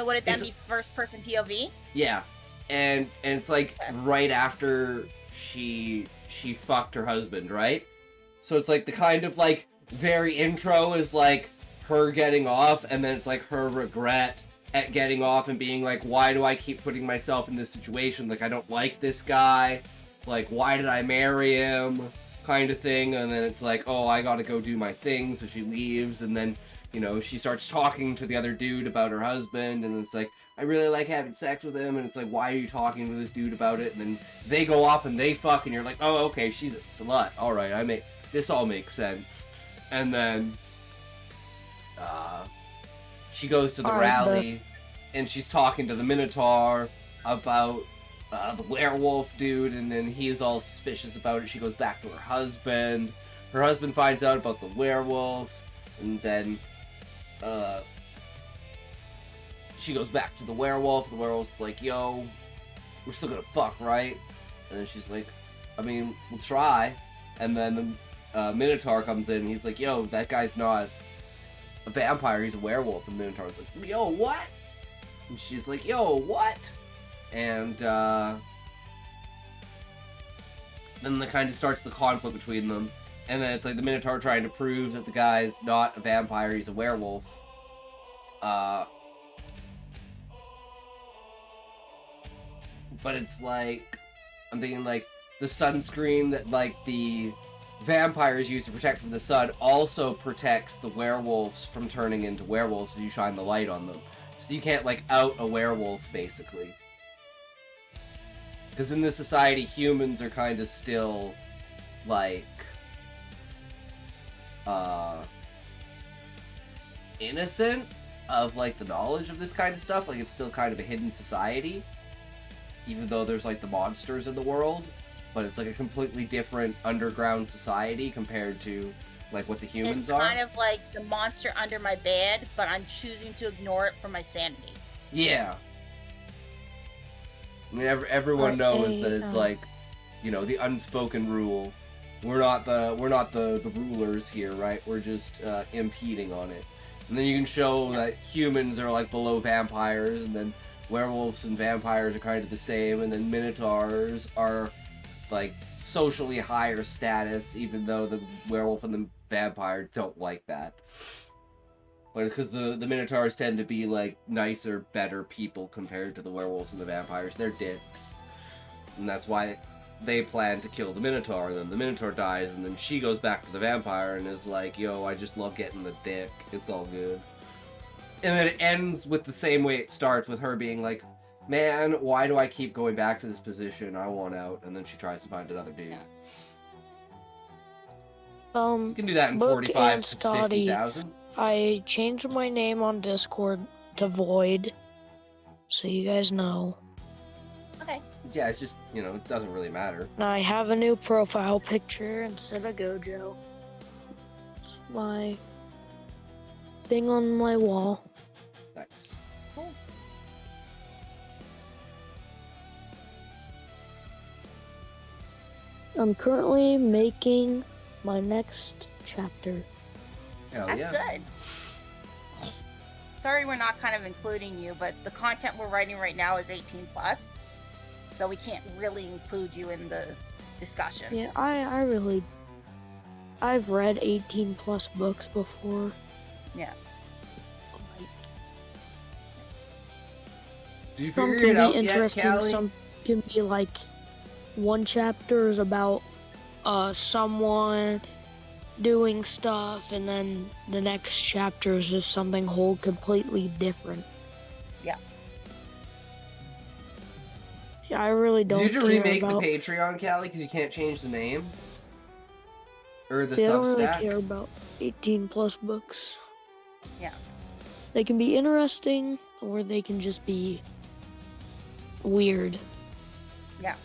would it then be first person POV? yeah. And it's, like, right after she fucked her husband, right? So it's, like, the kind of, like, very intro is, like, her getting off, and then it's like her regret at getting off and being like, why do I keep putting myself in this situation? Like, I don't like this guy. Like, why did I marry him? Kind of thing. And then it's like, oh, I gotta go do my thing. So she leaves, and then, she starts talking to the other dude about her husband, and it's like, I really like having sex with him, and it's like, why are you talking to this dude about it? And then they go off and they fuck, and you're like, oh, okay, she's a slut. Alright, this all makes sense. And then she goes to the rally, and she's talking to the Minotaur about the werewolf dude, and then he's all suspicious about it. She goes back to her husband. Her husband finds out about the werewolf, and then she goes back to the werewolf. The werewolf's like, yo, we're still gonna fuck, right? And then she's like, I mean, we'll try. And then the Minotaur comes in, and he's like, yo, that guy's not a vampire, he's a werewolf. And the Minotaur's like, yo, what? And she's like, yo, what? And then the kind of starts the conflict between them. And then it's like the Minotaur trying to prove that the guy's not a vampire, he's a werewolf. But it's like, I'm thinking like, the sunscreen that like the vampires use to protect from the sun also protects the werewolves from turning into werewolves if you shine the light on them. So you can't, like, out a werewolf, basically. Because in this society, humans are kind of still, like, innocent of, like, the knowledge of this kind of stuff. Like, it's still kind of a hidden society. Even though there's, like, the monsters in the world. But it's like a completely different underground society compared to like what the humans are. It's kind of like the monster under my bed, but I'm choosing to ignore it for my sanity. Yeah. I mean, everyone knows that it's like, the unspoken rule. We're not the rulers here, right? We're just impeding on it. And then you can show that humans are like below vampires, and then werewolves and vampires are kind of the same, and then minotaurs are like socially higher status, even though the werewolf and the vampire don't like that. But it's because the minotaurs tend to be like nicer, better people compared to the werewolves and the vampires. They're dicks. And that's why they plan to kill the minotaur, and then the minotaur dies, and then she goes back to the vampire and is like, yo, I just love getting the dick. It's all good. And then it ends with the same way it starts, with her being like, man, why do I keep going back to this position? I want out. And then she tries to find another dude. You can do that in Book 45 and to Scotty, 50,000. I changed my name on Discord to Void, so you guys know. Okay. Yeah, it's just, it doesn't really matter. And I have a new profile picture instead of Gojo. It's my thing on my wall. Nice. Cool. I'm currently making my next chapter. Hell That's yeah. good. Sorry we're not kind of including you, but the content we're writing right now is 18 plus. So we can't really include you in the discussion. Yeah, I've read 18 plus books before. Yeah. Do you Some figure it can out be yet, interesting, Callie? some can be like one chapter is about someone doing stuff, and then the next chapter is just something whole completely different. Yeah. Yeah, I really don't Did you care remake about... the Patreon, Callie, because you can't change the name? Or the See, I don't really Substack? care about 18 plus books. Yeah. They can be interesting, or they can just be weird. Yeah.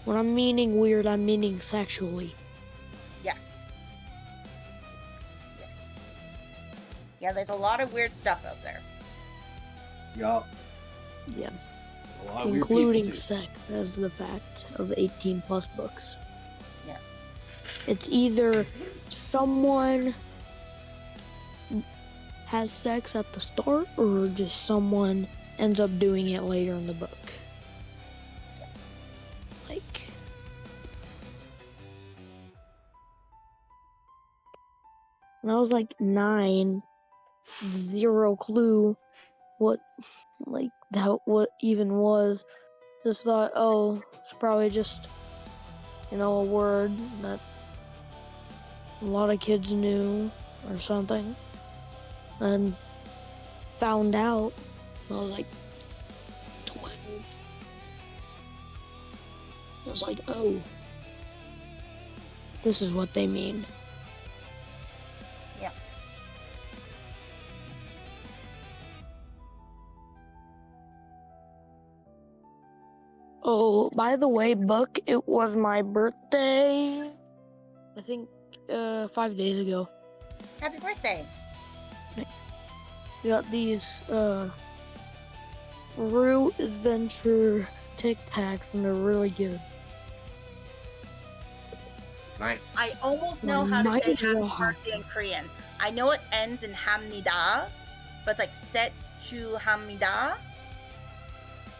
When I'm meaning weird, I'm meaning sexually. Yes. Yes. Yeah, there's a lot of weird stuff out there. Yup. Yeah. A lot of weird Including people, too. sex as the fact of 18 plus books. Yeah. It's either someone has sex at the start, or just someone ends up doing it later in the book. Like, when I was like 9, 0 clue what what even was. Just thought, oh, it's probably just, a word that a lot of kids knew or something. And found out when I was like 12. I was like, oh, this is what they mean. Yeah. Oh, by the way, Buck, it was my birthday, I think, 5 days ago. Happy birthday. We got these, Root Adventure Tic Tacs, and they're really good. Nice. I almost know Well, how to might say as happy well have birthday in Korean. I know it ends in hamnida, but it's like set chu hamnida.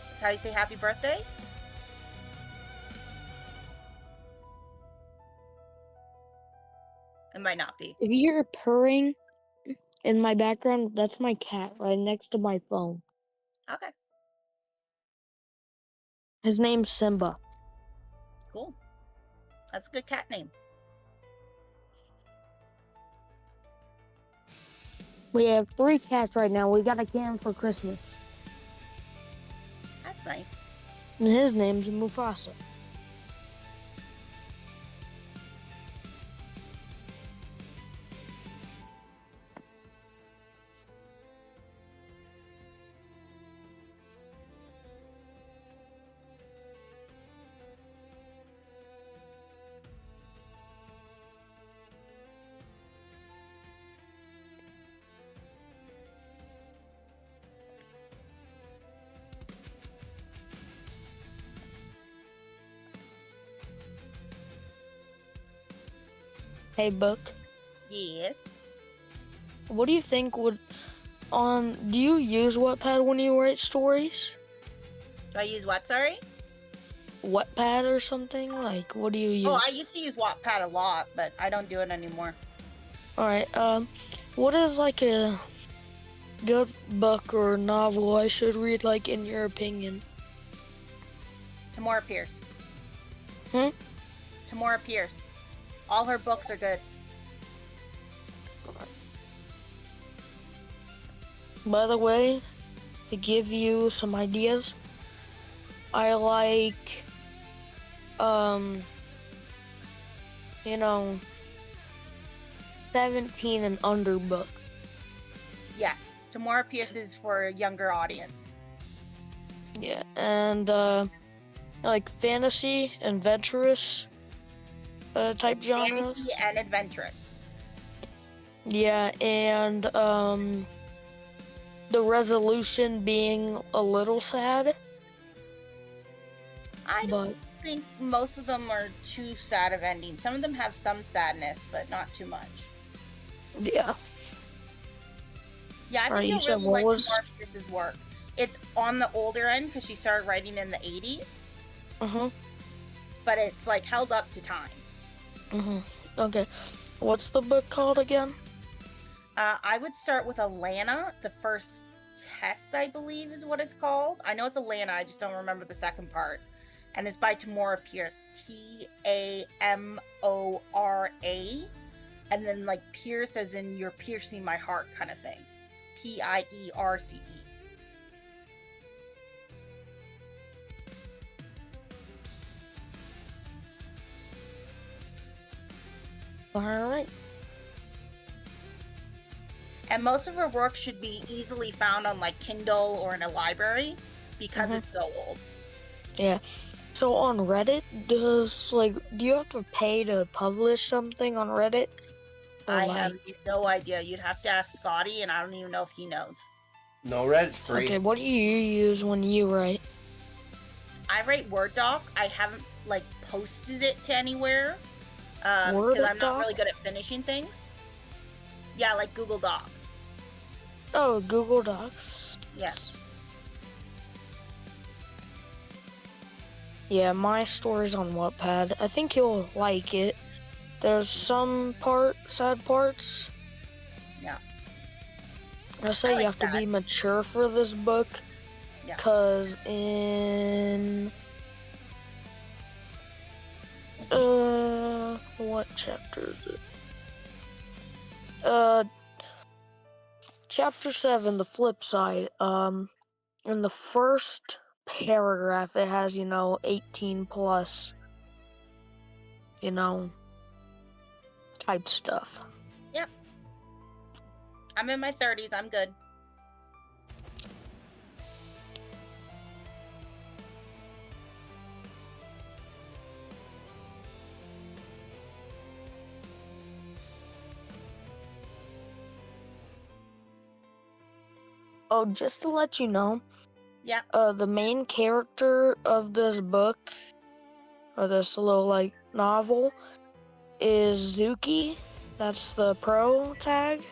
That's how you say happy birthday. It might not be. If you hear purring in my background, that's my cat right next to my phone. Okay, His name's Simba. cool. That's a good cat name. We have 3 cats right now. We got a cat for Christmas. That's nice. And his name's Mufasa. Hey, Buck. Yes. What do you think would... do you use Wattpad when you write stories? Do I use what, sorry? Wattpad or something? Like, what do you use? Oh, I used to use Wattpad a lot, but I don't do it anymore. Alright, what is like a good book or novel I should read, like, in your opinion? Tamora Pierce. Hmm? Tamora Pierce. All her books are good. By the way, to give you some ideas, I like, 17 and under book. Yes, Tamora Pierce is for a younger audience. Yeah, and, like fantasy, adventurous, type genres. Fantasy and adventurous. Yeah, and, the resolution being a little sad. I don't think most of them are too sad of endings. Some of them have some sadness, but not too much. Yeah. Yeah, I Alright, think you you'll said really what like was- Tamora Pierce's work. It's on the older end because she started writing in the 80s, Uh-huh. but it's like held up to time. Mm-hmm. Okay. What's the book called again? I would start with Alana, the first Test, I believe is what it's called. I know it's Atlanta, I just don't remember the second part. And it's by Tamora Pierce. Tamora. And then like Pierce as in you're piercing my heart kind of thing. Pierce. Alright. And most of her work should be easily found on like Kindle or in a library because it's so old. Yeah. So on Reddit, do you have to pay to publish something on Reddit? Or I have no idea. You'd have to ask Scotty, and I don't even know if he knows. No, Reddit's free. Okay, what do you use when you write? I write Word doc. I haven't like posted it to anywhere Word because I'm not doc? really good at finishing things. Yeah, like Google Doc. Oh, Google Docs. Yes. Yeah, my story's on Wattpad. I think you'll like it. There's some sad parts. Yeah. I say like you have to be mature for this book. Yeah. Cause in what chapter is it? Chapter 7, the flip side. In the first paragraph it has, 18 plus, type stuff. Yep. I'm in my 30s. I'm good. Oh, just to let you know, Yeah. the main character of this book, or this little, novel, is Zuki. That's the pro tag.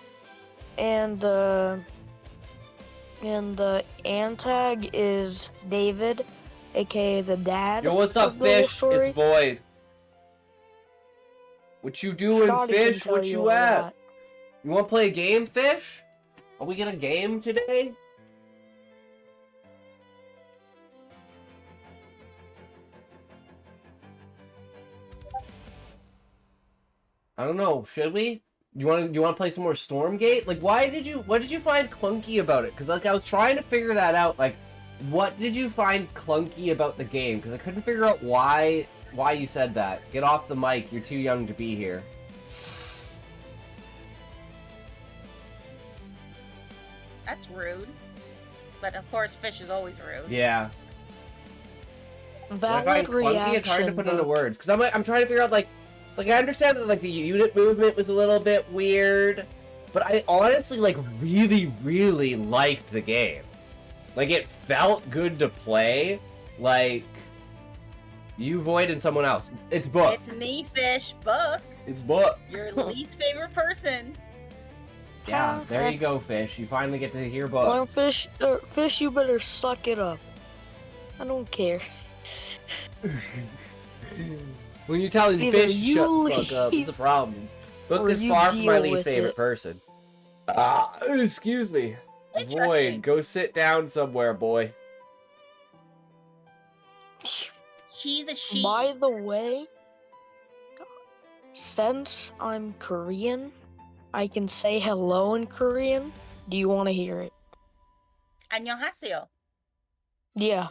And the antag is David, aka the dad. Yo, what's up, of the little Fish? story. It's Void. What you doing, Scotty can Fish? tell What you you a at? lot. You wanna play a game, Fish? Are we gonna game today? I don't know. Should we? You wanna play some more Stormgate? Like, what did you find clunky about it? Cause I was trying to figure that out. Like, what did you find clunky about the game? Cause I couldn't figure out why you said that. Get off the mic. You're too young to be here. That's rude. But of course, Fish is always rude. Yeah. Valid When I find clunky, reaction. it's hard to put into book. words. Because I'm trying to figure out, like I understand that, the unit movement was a little bit weird. But I honestly, really, really liked the game. It felt good to play. You, Void, and someone else. It's Book. It's me, Fish. Book. It's Book. Your least favorite person. Yeah, there you go, Fish. You finally get to hear Book. Well, Fish, you better suck it up. I don't care. When you're telling Either Fish to you shut the fuck up, it's a leave, problem. Book or is you far from my deal least with favorite it. person. Excuse me. Interesting. Void, go sit down somewhere, boy. She's a she. By the way, since I'm Korean, I can say hello in Korean. Do you want to hear it? 안녕하세요. Yeah.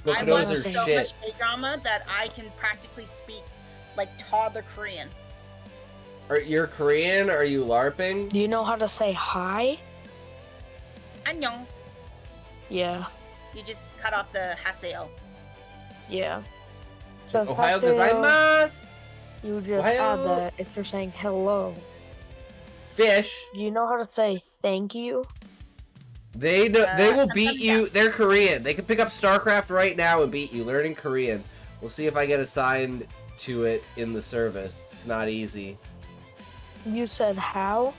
Book, I those watch are so shit. much K-drama that I can practically speak toddler Korean. You're Korean? Are you LARPing? Do you know how to say hi? 안녕. Yeah. You just cut off the haseo. Yeah. Ohio gozaimasu! You just Ohio. add that if you're saying hello. Fish. Do you know how to say thank you? They will beat sometimes, you. They're Korean. They can pick up StarCraft right now and beat you. Learning Korean. We'll see if I get assigned to it in the service. It's not easy. You said how?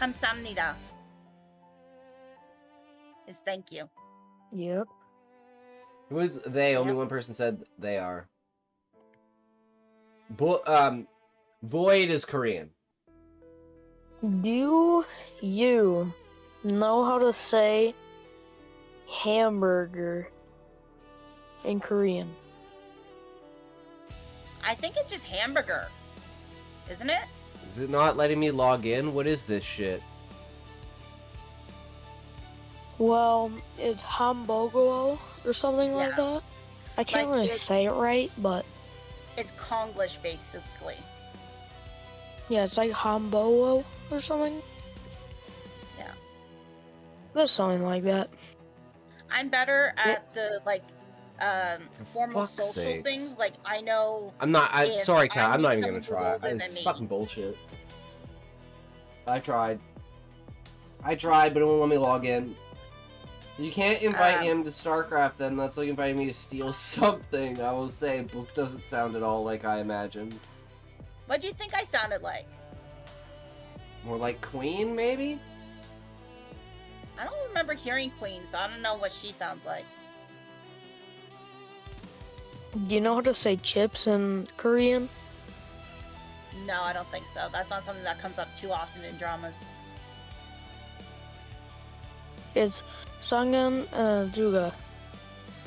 감사합니다. Is thank you. Yep. Who is they? Only Yep. one person said they are. Void is Korean. Do you know how to say hamburger in Korean? I think it's just hamburger, isn't it? Is it not letting me log in? What is this shit? Well, it's hamburger or something like Yeah. that. I can't Like, really it's- say it right, but It's Konglish, basically. yeah, it's like hamburger or something. Yeah. It's something like that. I'm better at the, like, formal fuck's social sakes. things. Like, I know... I'm not. If Sorry, Cal. I I'm not meet even gonna someone who's try. older It's than me- fucking bullshit. I tried, but it won't let me log in. You can't invite him to StarCraft. Then that's like inviting me to steal something. I will say, book doesn't sound at all like I imagined. What do you think I sounded like? More like Queen, maybe. I don't remember hearing Queen, so I don't know what she sounds like. Do you know how to say chips in Korean? No, I don't think so. That's not something that comes up too often in dramas. It's sangan juga.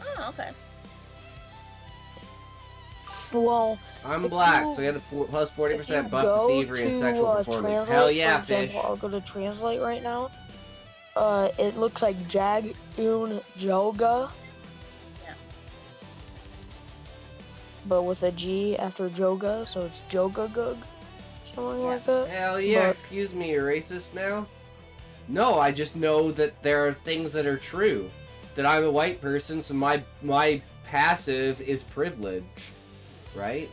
Oh, okay. Well, I'm if black, you- so I get a plus 40% if you buff to go thievery and to, sexual performance. Translate, Hell yeah, for example, fish. I'll go to translate right now. It looks like Jag Un Joga. Yeah. But with a G after Joga, so it's Joga Gug. Something like that. Hell yeah, But- excuse me, you're racist now? No, I just know that there are things that are true. That I'm a white person, so my passive is privilege. Right?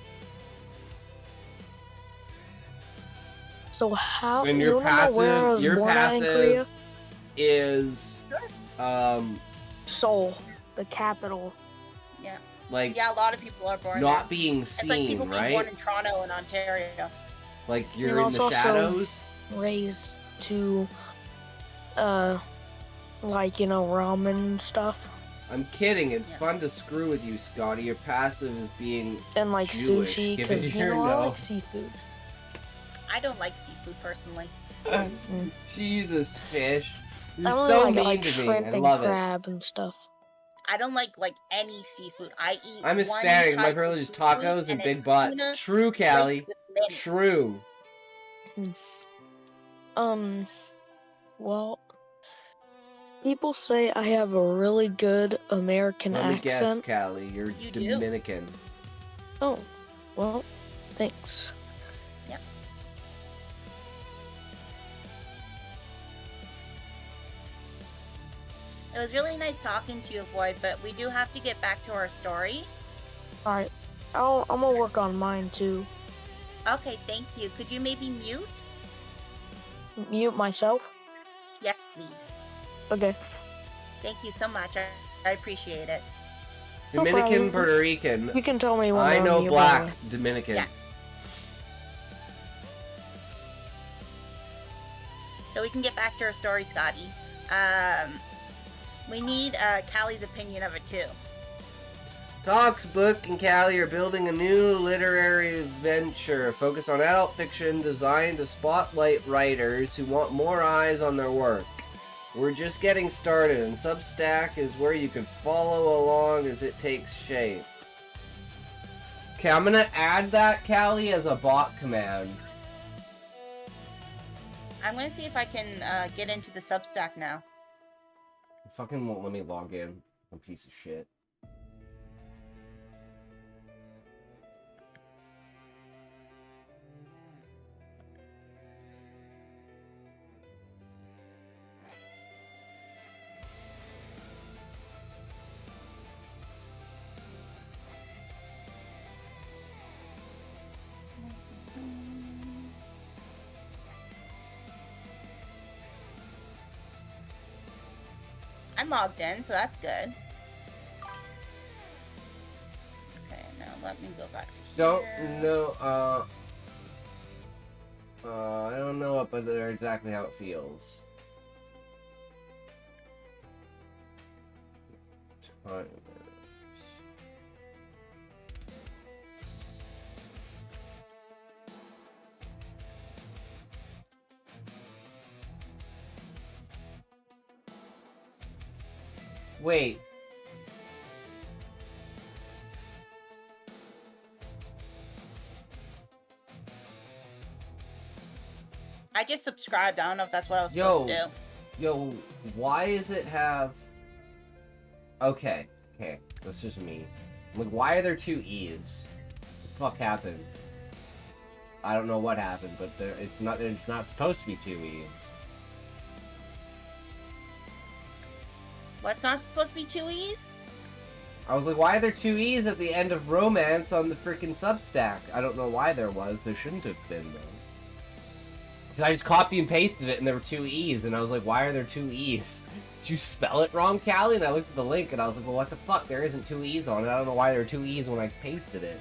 So how And you your wanna know where I was passive born at in Korea? is Seoul, the capital. Yeah. like Yeah, a lot of people are born not there. being It's like people seen, being born right? in Toronto and Ontario. Like And you're in it's the also- shadows. Raised to like, ramen and stuff. I'm kidding, it's Yeah. fun to screw with you, Scotty. Your passive is being And like Jewish, sushi, give it because your I no. like seafood. I don't like seafood personally. Jesus, fish. You're I really so like, mean like to me. shrimp I and love it. crab and stuff. I don't like any seafood. I eat I'm one Hispanic. My type of privilege is seafood, tacos and big it's butts. tuna True, Callie. flaked with mayonnaise. True. Well, people say I have a really good American Let me guess, accent. Callie. You're You do. Dominican. Oh, well, thanks. Yep. It was really nice talking to you, Void, but we do have to get back to our story. Alright, I'm gonna work on mine too. Okay, thank you. Could you maybe mute? Mute myself? Yes, please. Okay. Thank you so much. I appreciate it. No Dominican, problem. Puerto Rican. You can tell me when I I'm know mute, by the way. black. Dominican. Yes. So we can get back to our story, Scotty. We need Callie's opinion of it too. Talks, Book, and Callie are building a new literary venture focused on adult fiction designed to spotlight writers who want more eyes on their work. We're just getting started, and Substack is where you can follow along as it takes shape. Okay, I'm gonna add that, Callie, as a bot command. I'm going to see if I can get into the Substack now. It fucking won't let me log in. I'm a piece of shit. I'm logged in, so that's good. Okay, now let me go back to here. I don't know up there exactly how it feels. Timers. Wait. I just subscribed. I don't know if that's what I was supposed to do. Yo, why does it have... Okay, that's just me. Like, why are there 2 E's? What the fuck happened? I don't know what happened, but it's not supposed to be 2 E's. What's not supposed to be 2 E's? I was like, why are there 2 E's at the end of romance on the freaking Substack? I don't know why there was. There shouldn't have been, though. I just copy and pasted it, and there were 2 E's, and I was like, why are there 2 E's? Did you spell it wrong, Callie? And I looked at the link, and I was like, well, what the fuck? There isn't 2 E's on it. I don't know why there were 2 E's when I pasted it.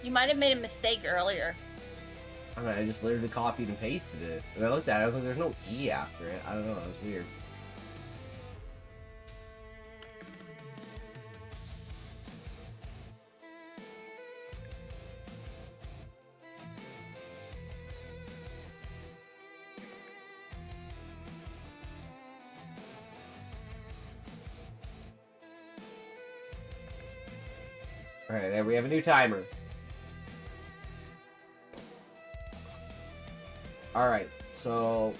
You might have made a mistake earlier. I mean, I just literally copied and pasted it. And I looked at it, I was like, there's no E after it. I don't know, it was weird. Alright, there we have a new timer. Alright, so...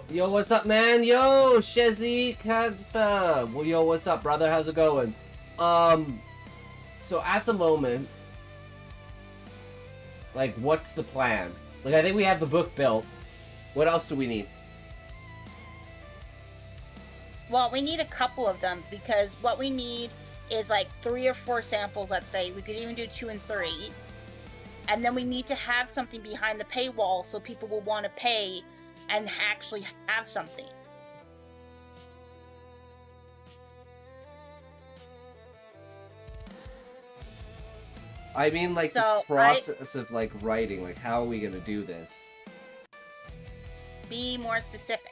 yo, what's up, man? Yo, Shezzy Kazba. Well, yo, what's up, brother? How's it going? So at the moment, like, what's the plan? Like, I think we have the book built. What else do we need? Well, we need a couple of them, because what we need is like 3 or 4 samples, let's say. We could even do 2 and 3. And then we need to have something behind the paywall so people will want to pay and actually have something. I mean, like, So, the process of, like, writing. Like, how are we gonna do this? Be more specific.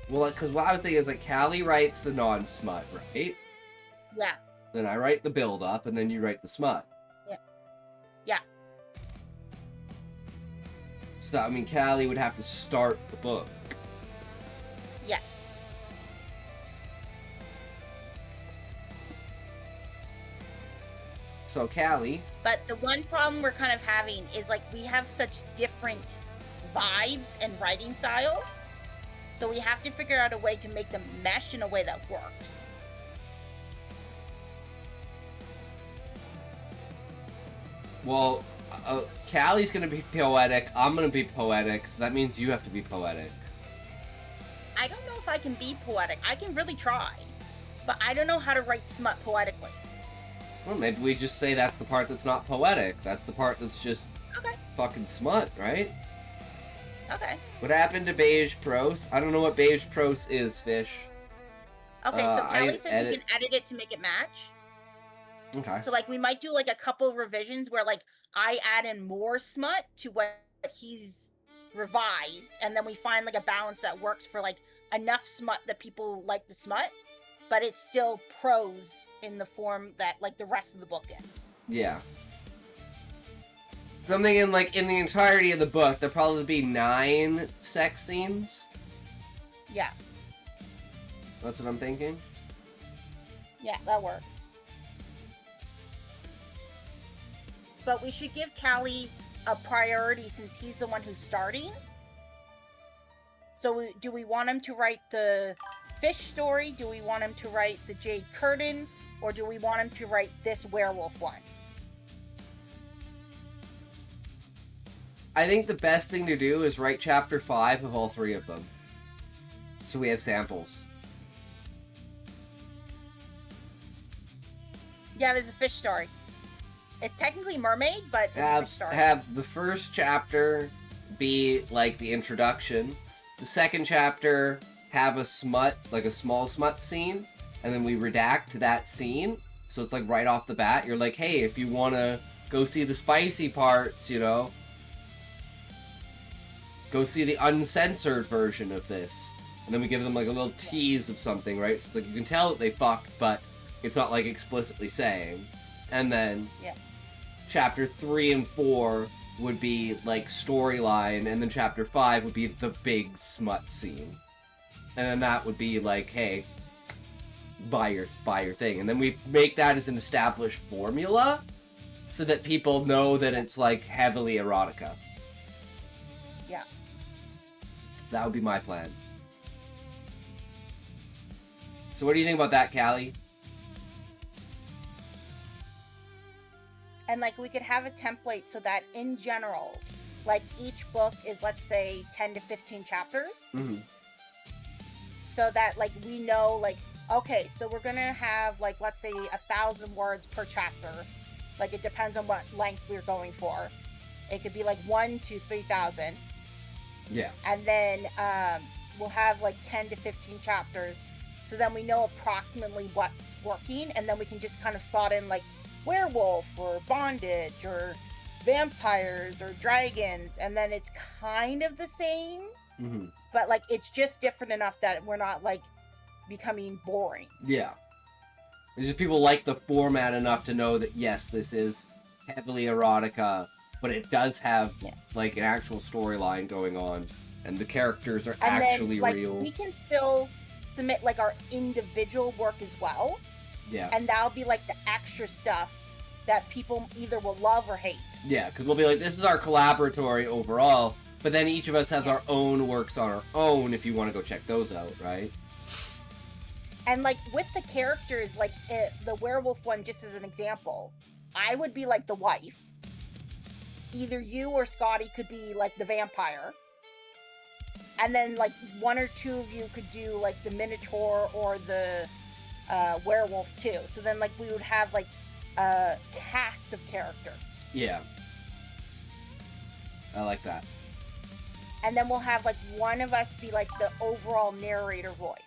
Well, because what I was thinking is, like, Callie writes the non-smut, right? Yeah. Then I write the build-up, and then you write the smut. Yeah. So, I mean, Callie would have to start the book. Yes. So, Callie... But the one problem we're kind of having is, like, we have such different vibes and writing styles. So we have to figure out a way to make them mesh in a way that works. Well, Callie's gonna be poetic, I'm gonna be poetic, so that means you have to be poetic. I don't know if I can be poetic. I can really try. But I don't know how to write smut poetically. Well, maybe we just say that's the part that's not poetic. That's the part that's just fucking smut, right? Okay. What happened to beige prose? I don't know what beige prose is, Fish. Okay, so Callie says you can edit it to make it match. Okay. So, like, we might do, like, a couple of revisions where, like, I add in more smut to what he's revised, and then we find, like, a balance that works for, like, enough smut that people like the smut, but it's still prose in the form that, like, the rest of the book is. Yeah. Something in, like, in the entirety of the book, there'll probably be 9 sex scenes. Yeah. That's what I'm thinking. Yeah, that works. But we should give Callie a priority since he's the one who's starting. So do we want him to write the fish story? Do we want him to write the Jade Curtain? Or do we want him to write this werewolf one? I think the best thing to do is write chapter 5 of all 3 of them. So we have samples. Yeah, there's a fish story. It's technically mermaid, but it's a fish story. Have the first chapter be like the introduction. The second chapter have a smut, like a small smut scene, and then we redact that scene. So it's like right off the bat, you're like, hey, if you want to go see the spicy parts, you know, go see the uncensored version of this. And then we give them like a little tease of something, right? So it's like you can tell that they fucked, but it's not like explicitly saying. And then chapter 3 and 4 would be like storyline, and then chapter 5 would be the big smut scene. And then that would be like, hey, buy your thing. And then we make that as an established formula so that people know that it's like heavily erotica. Yeah. That would be my plan. So what do you think about that, Callie? And like we could have a template so that in general, like each book is, let's say, 10 to 15 chapters. Mm-hmm. So that like we know, like, okay, so we're gonna have like, let's say 1,000 words per chapter. Like it depends on what length we're going for. It could be like 1 to 3,000. Yeah. And then we'll have like 10 to 15 chapters. So then we know approximately what's working, and then we can just kind of slot in like werewolf or bondage or vampires or dragons, and then it's kind of the same. Mm-hmm. But like it's just different enough that we're not like becoming boring. Yeah. It's just people like the format enough to know that yes, this is heavily erotica, but it does have like an actual storyline going on, and the characters are And actually then, like, real. we can still submit like our individual work as well. Yeah. And that'll be like the extra stuff that people either will love or hate. Yeah, because we'll be like, this is our collaboratory overall, but then each of us has our own works on our own if you want to go check those out, right? And like with the characters, like the werewolf one, just as an example, I would be like the wife. Either you or Scotty could be like the vampire. And then like one or two of you could do like the minotaur or the werewolf too. So then like we would have like a cast of characters. Yeah. I like that. And then we'll have like one of us be like the overall narrator voice.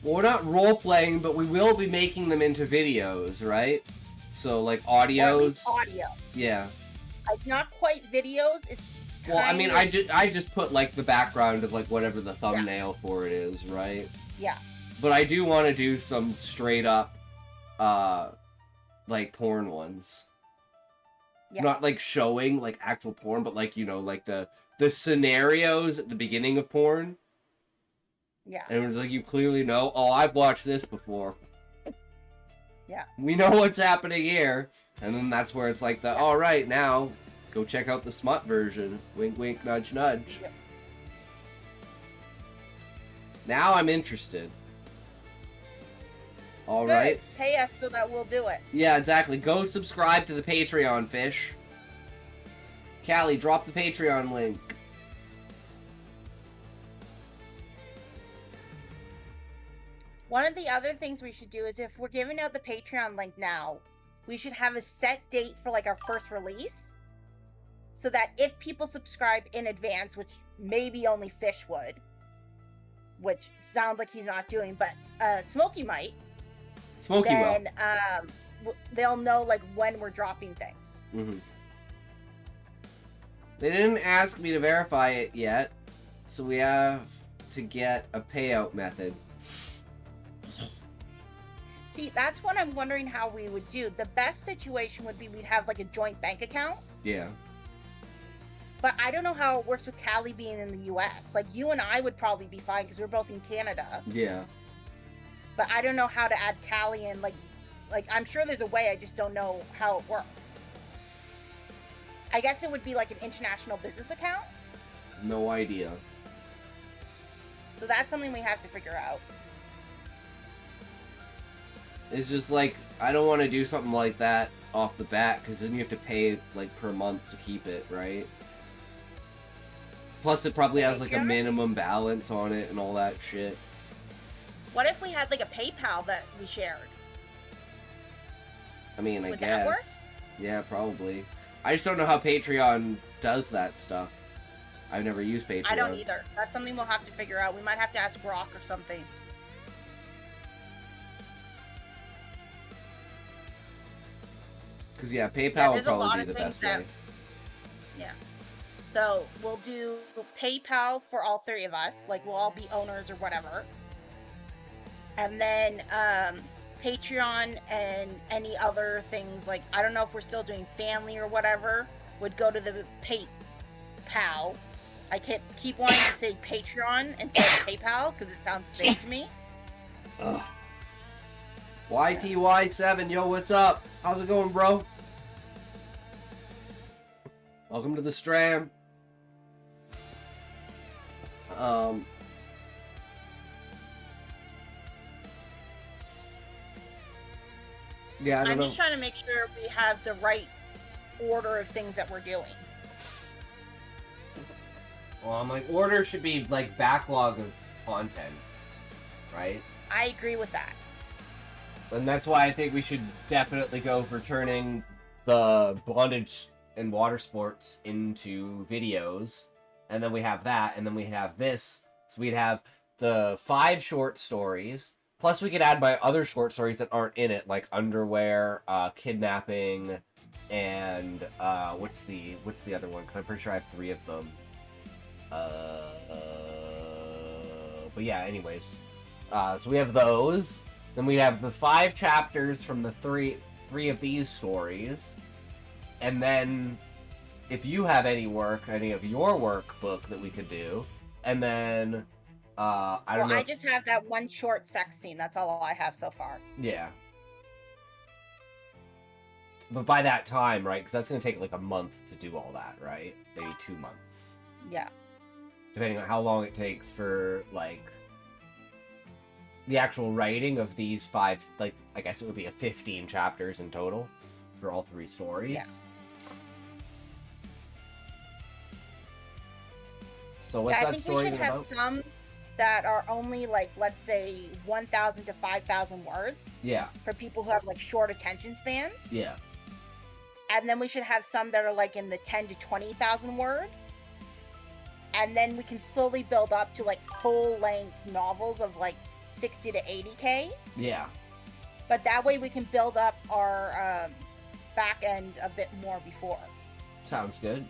Well, we're not role-playing, but we will be making them into videos, right? So, like, audios. Or at least audio. Yeah. It's not quite videos, it's Well, I mean, kind of... I just put, like, the background of, like, whatever the thumbnail for it is, right? Yeah. But I do want to do some straight-up, like, porn ones. Yeah. Not, like, showing, like, actual porn, but, like, you know, like, the scenarios at the beginning of porn. Yeah. And it was like, you clearly know, oh, I've watched this before. Yeah. We know what's happening here. And then that's where it's like the, all right, now, go check out the smut version. Wink, wink, nudge, nudge. Yep. Now I'm interested. All Good. right. Pay us so that we'll do it. Yeah, exactly. Go subscribe to the Patreon, fish. Callie, drop the Patreon link. One of the other things we should do is if we're giving out the Patreon link now, we should have a set date for like our first release. So that if people subscribe in advance, which maybe only Fish would, which sounds like he's not doing, but Smokey might. Smokey will. Then they'll know like when we're dropping things. Mm-hmm. They didn't ask me to verify it yet, so we have to get a payout method. See, that's what I'm wondering how we would do. The best situation would be we'd have like a joint bank account. Yeah. But I don't know how it works with Callie being in the US. Like, you and I would probably be fine because we're both in Canada. Yeah. But I don't know how to add Callie in. Like I'm sure there's a way, I just don't know how it works. I guess it would be like an international business account. No idea. So that's something we have to figure out. It's just like, I don't want to do something like that off the bat, because then you have to pay, like, per month to keep it, right? Plus, it probably has, like, a minimum balance on it and all that shit. What if we had, like, a PayPal that we shared? I mean, I Would guess. that work? Yeah, probably. I just don't know how Patreon does that stuff. I've never used Patreon. I don't either. That's something we'll have to figure out. We might have to ask Rock or something. Because, yeah, PayPal will probably be the best way. Yeah. So, we'll do PayPal for all three of us. Like, we'll all be owners or whatever. And then, Patreon and any other things. Like, I don't know if we're still doing family or whatever. would go to the PayPal. I keep wanting to say Patreon instead of PayPal because it sounds the same to me. Ugh. YTY7, yo, what's up? How's it going, bro? Welcome to the stream. Yeah, I'm just trying to make sure we have the right order of things that we're doing. Well, I'm like, order should be like backlog of content, right? I agree with that. And that's why I think we should definitely go for turning the bondage and water sports into videos. And then we have that, and then we have this. So we'd have the 5 short stories. Plus we could add my other short stories that aren't in it, like underwear, kidnapping, and what's the other one? Because I'm pretty sure I have 3 of them. But yeah, anyways. So we have those. Then we have the 5 chapters from the three of these stories. And then if you have any of your workbook that we could do. And then I don't know. I just have that one short sex scene. That's all I have so far. Yeah. But by that time, right? Because that's going to take like a month to do all that, right? Maybe 2 months. Yeah. Depending on how long it takes for, like, the actual writing of these 5, like, I guess it would be 15 chapters in total for all 3 stories. Yeah. So what's that story about? I think we should have some that are only, like, let's say 1,000 to 5,000 words. Yeah. For people who have, like, short attention spans. Yeah. And then we should have some that are, like, in the 10 to 20,000 word. And then we can slowly build up to, like, full-length novels of, like, 60 to 80K. Yeah. But that way we can build up our back end a bit more before. Sounds good.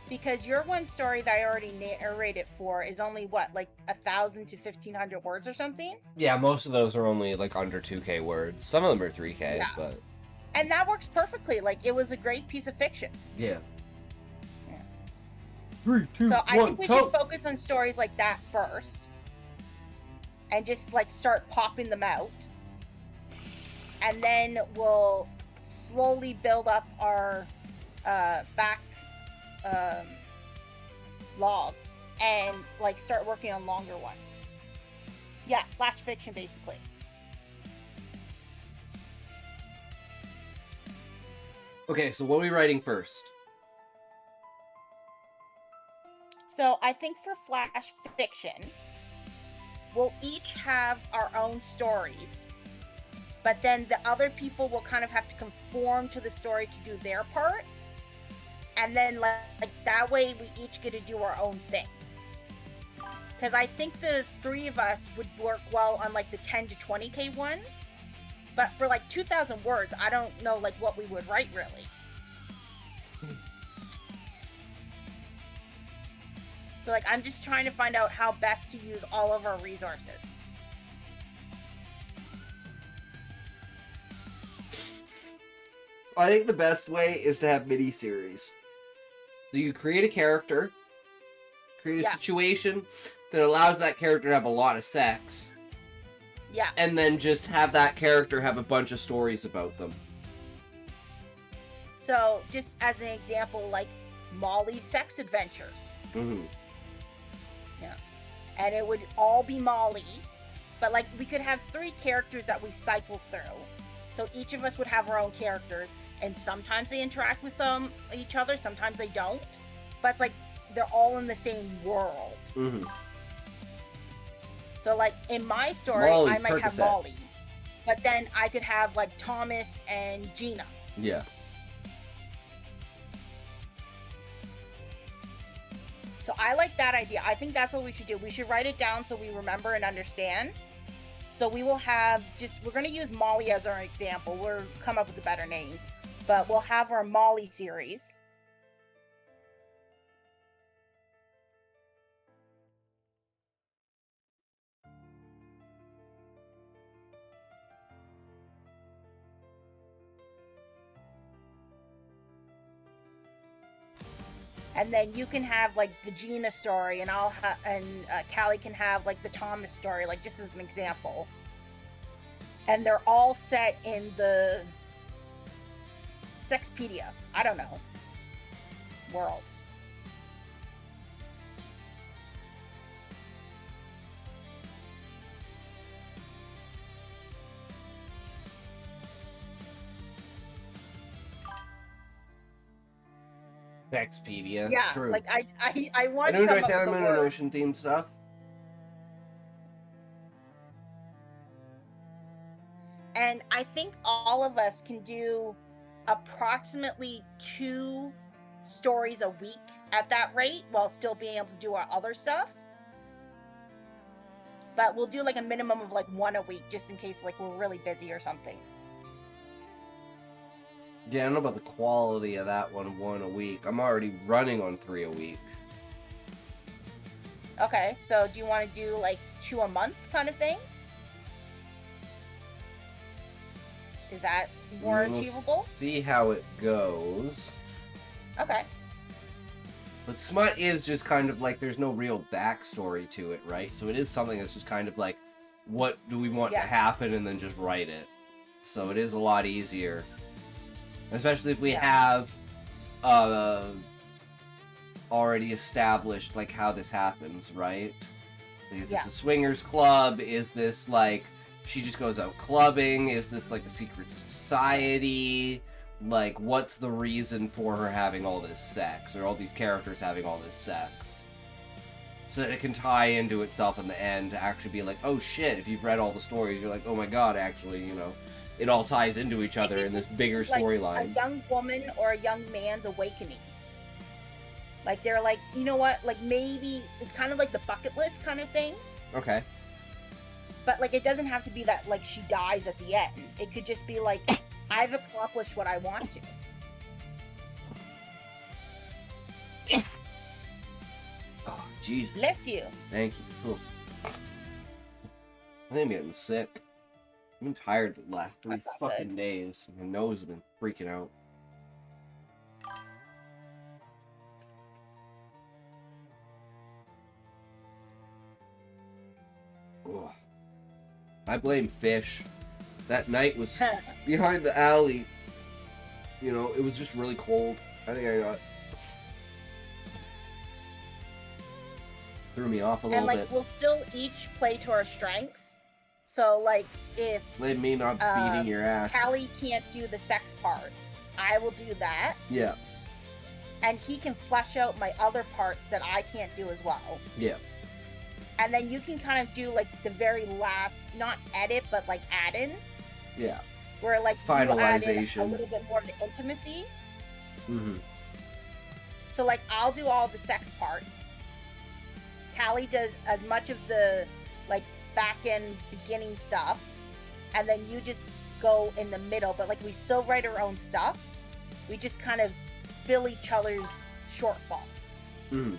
Because your one story that I already narrated for is only, what, like 1,000 to 1,500 words or something? Yeah, most of those are only, like, under 2K words. Some of them are 3K, yeah. But... And that works perfectly. Like, it was a great piece of fiction. Yeah. 3, 2, 1, I think we go. should focus on stories like that first. And just, like, start popping them out. And then we'll slowly build up our back log and, like, start working on longer ones. Yeah, flash fiction, basically. Okay, so what are we writing first? So I think for flash fiction, we'll each have our own stories, but then the other people will kind of have to conform to the story to do their part. And then, like that way, we each get to do our own thing. Because I think the 3 of us would work well on, like, the 10 to 20K ones. But for, like, 2,000 words, I don't know, like, what we would write, really. So, like, I'm just trying to find out how best to use all of our resources. I think the best way is to have mini-series. So you create a character, create a situation that allows that character to have a lot of sex. Yeah. And then just have that character have a bunch of stories about them. So, just as an example, like, Molly's Sex Adventures. Mm-hmm. Yeah. And it would all be Molly, but, like, we could have 3 characters that we cycle through. So each of us would have our own characters, and sometimes they interact with each other, sometimes they don't. But it's like they're all in the same world. Mm-hmm. So, like, in my story, Molly, I might have Percocet. Molly, but then I could have, like, Thomas and Gina. Yeah. So I like that idea. I think that's what we should do. We should write it down so we remember and understand. So we will have we're going to use Molly as our example. We'll come up with a better name. But we'll have our Molly series. and then you can have like the Gina story, and Callie can have like the Thomas story, like just as an example. And they're all set in the Sexpedia, I don't know, world. Expedia. Yeah, True. like I I want do to enjoy come up with Salmon a and word. Ocean themed stuff. And I think all of us can do approximately 2 stories a week at that rate while still being able to do our other stuff. But we'll do like a minimum of like 1 a week just in case like we're really busy or something. Yeah, I don't know about the quality of that one a week. I'm already running on 3 a week. Okay, so do you want to do like 2 a month kind of thing? Is that more achievable? See how it goes. Okay. But Smut is just kind of like, there's no real backstory to it, right? So it is something that's just kind of like, what do we want to happen, and then just write it. So it is a lot easier. Especially if we have already established like how this happens, right? Is this a swingers club? Is this like she just goes out clubbing? Is this like a secret society? Like, what's the reason for her having all this sex, or all these characters having all this sex? So that it can tie into itself in the end to actually be like, oh shit, if you've read all the stories, you're like, oh my god, actually, you know, it all ties into each other in this bigger storyline. Like a young woman or a young man's awakening. Like, they're like, you know what, like, maybe it's kind of like the bucket list kind of thing. Okay. But, like, it doesn't have to be that, like, she dies at the end. It could just be like, I've accomplished what I want to. Oh, Jesus. Bless you. Thank you. Oof. I think I'm getting sick. I've been tired the last 3 That's not fucking good. days. My nose has been freaking out. Ugh. I blame fish. That night was behind the alley. You know, it was just really cold. I think I got... threw me off a little And, like, bit. we'll still each play to our strengths. So, like, if Blame me not beating your ass. Callie can't do the sex part, I will do that. Yeah. And he can flesh out my other parts that I can't do as well. Yeah. And then you can kind of do, like, the very last, not edit, but, like, add in. Yeah. Where, like, you add in Finalization. a little bit more of the intimacy. Mm-hmm. So, like, I'll do all the sex parts. Callie does as much of the, like, back-end beginning stuff. And then you just go in the middle. But, like, we still write our own stuff. We just kind of fill each other's shortfalls. Mm-hmm.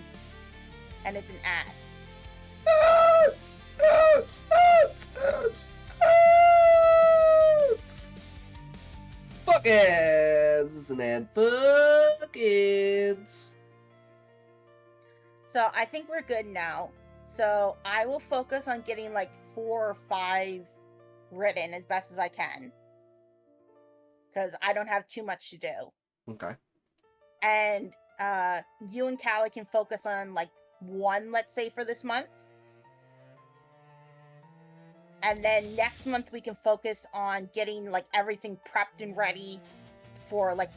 And it's an ad. Fuck ads! This is an ad. Fuck ads! So I think we're good now. So I will focus on getting like 4 or 5 written as best as I can. Because I don't have too much to do. Okay. And you and Callie can focus on like 1, let's say, for this month. And then next month we can focus on getting like everything prepped and ready for like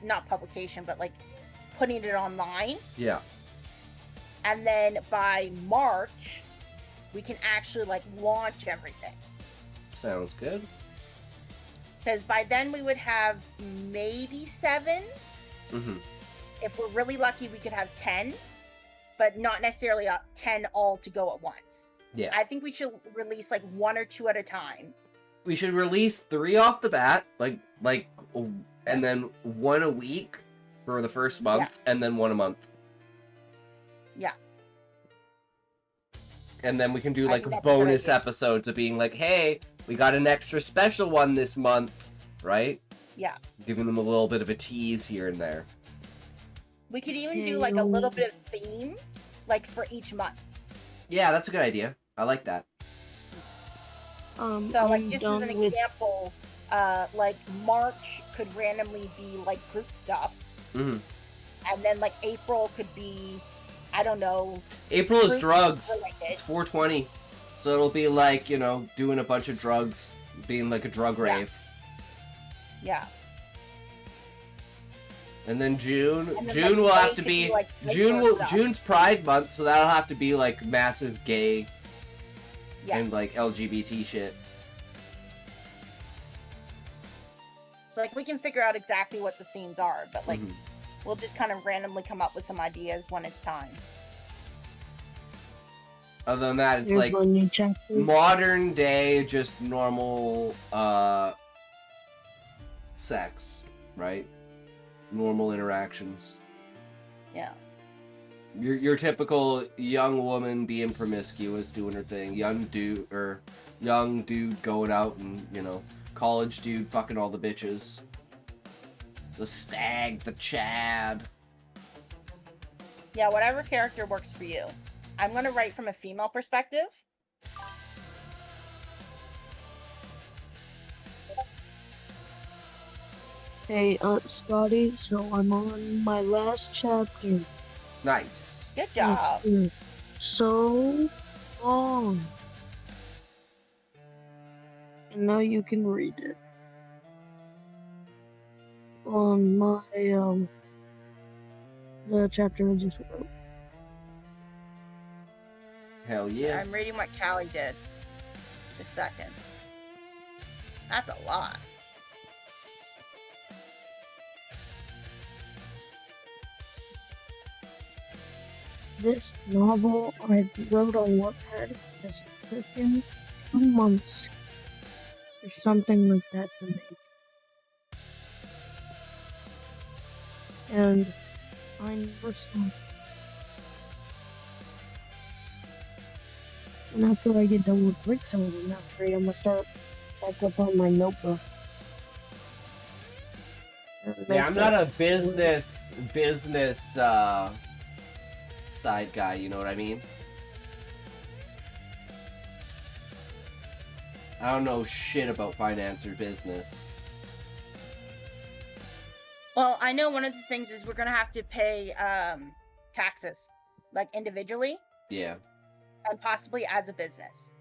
not publication, but like putting it online. Yeah. And then by March, we can actually like launch everything. Sounds good. Because by then we would have maybe 7. Mm-hmm. If we're really lucky, we could have 10, but not necessarily 10 all to go at once. Yeah. I think we should release like 1 or 2 at a time. We should release 3 off the bat, and then 1 a week for the first month, and then 1 a month. Yeah. And then we can do I like think that's a good bonus idea. episodes of being like, hey, we got an extra special one this month, right? Yeah. Giving them a little bit of a tease here and there. We could even do like a little bit of theme, like for each month. Yeah, that's a good idea. I like that. So like just as an example, like March could randomly be like group stuff. Mm-hmm. And then like April could be, I don't know. April is drugs. Related. It's 420. So it'll be like, you know, doing a bunch of drugs, being like a drug rave. Yeah. And then June like, will have to be like, June's Pride month, so that'll have to be like massive gay and like LGBT shit. So like we can figure out exactly what the themes are, but like we'll just kind of randomly come up with some ideas when it's time. Other than that, it's like modern day, just normal sex, right? Normal interactions. Yeah. Your typical young woman being promiscuous, doing her thing. Young dude going out and, you know, college dude fucking all the bitches. The stag, the Chad. Yeah, whatever character works for you. I'm gonna write from a female perspective. Hey, Scotty, so I'm on my last chapter. Nice. Good job. So long. And now you can read it. On my, the chapter I just wrote. Hell yeah. I'm reading what Callie did. Just a second. That's a lot. This novel I wrote on Wattpad has taken 2 months or something like that to make. And I never stopped. And after I get done with bricks over the map trade, I'm gonna start back up on my notebook. Yeah, I'm not a business side guy, you know what I mean? I don't know shit about finance or business. Well, I know one of the things is we're gonna have to pay taxes, like individually. Yeah. And possibly as a business.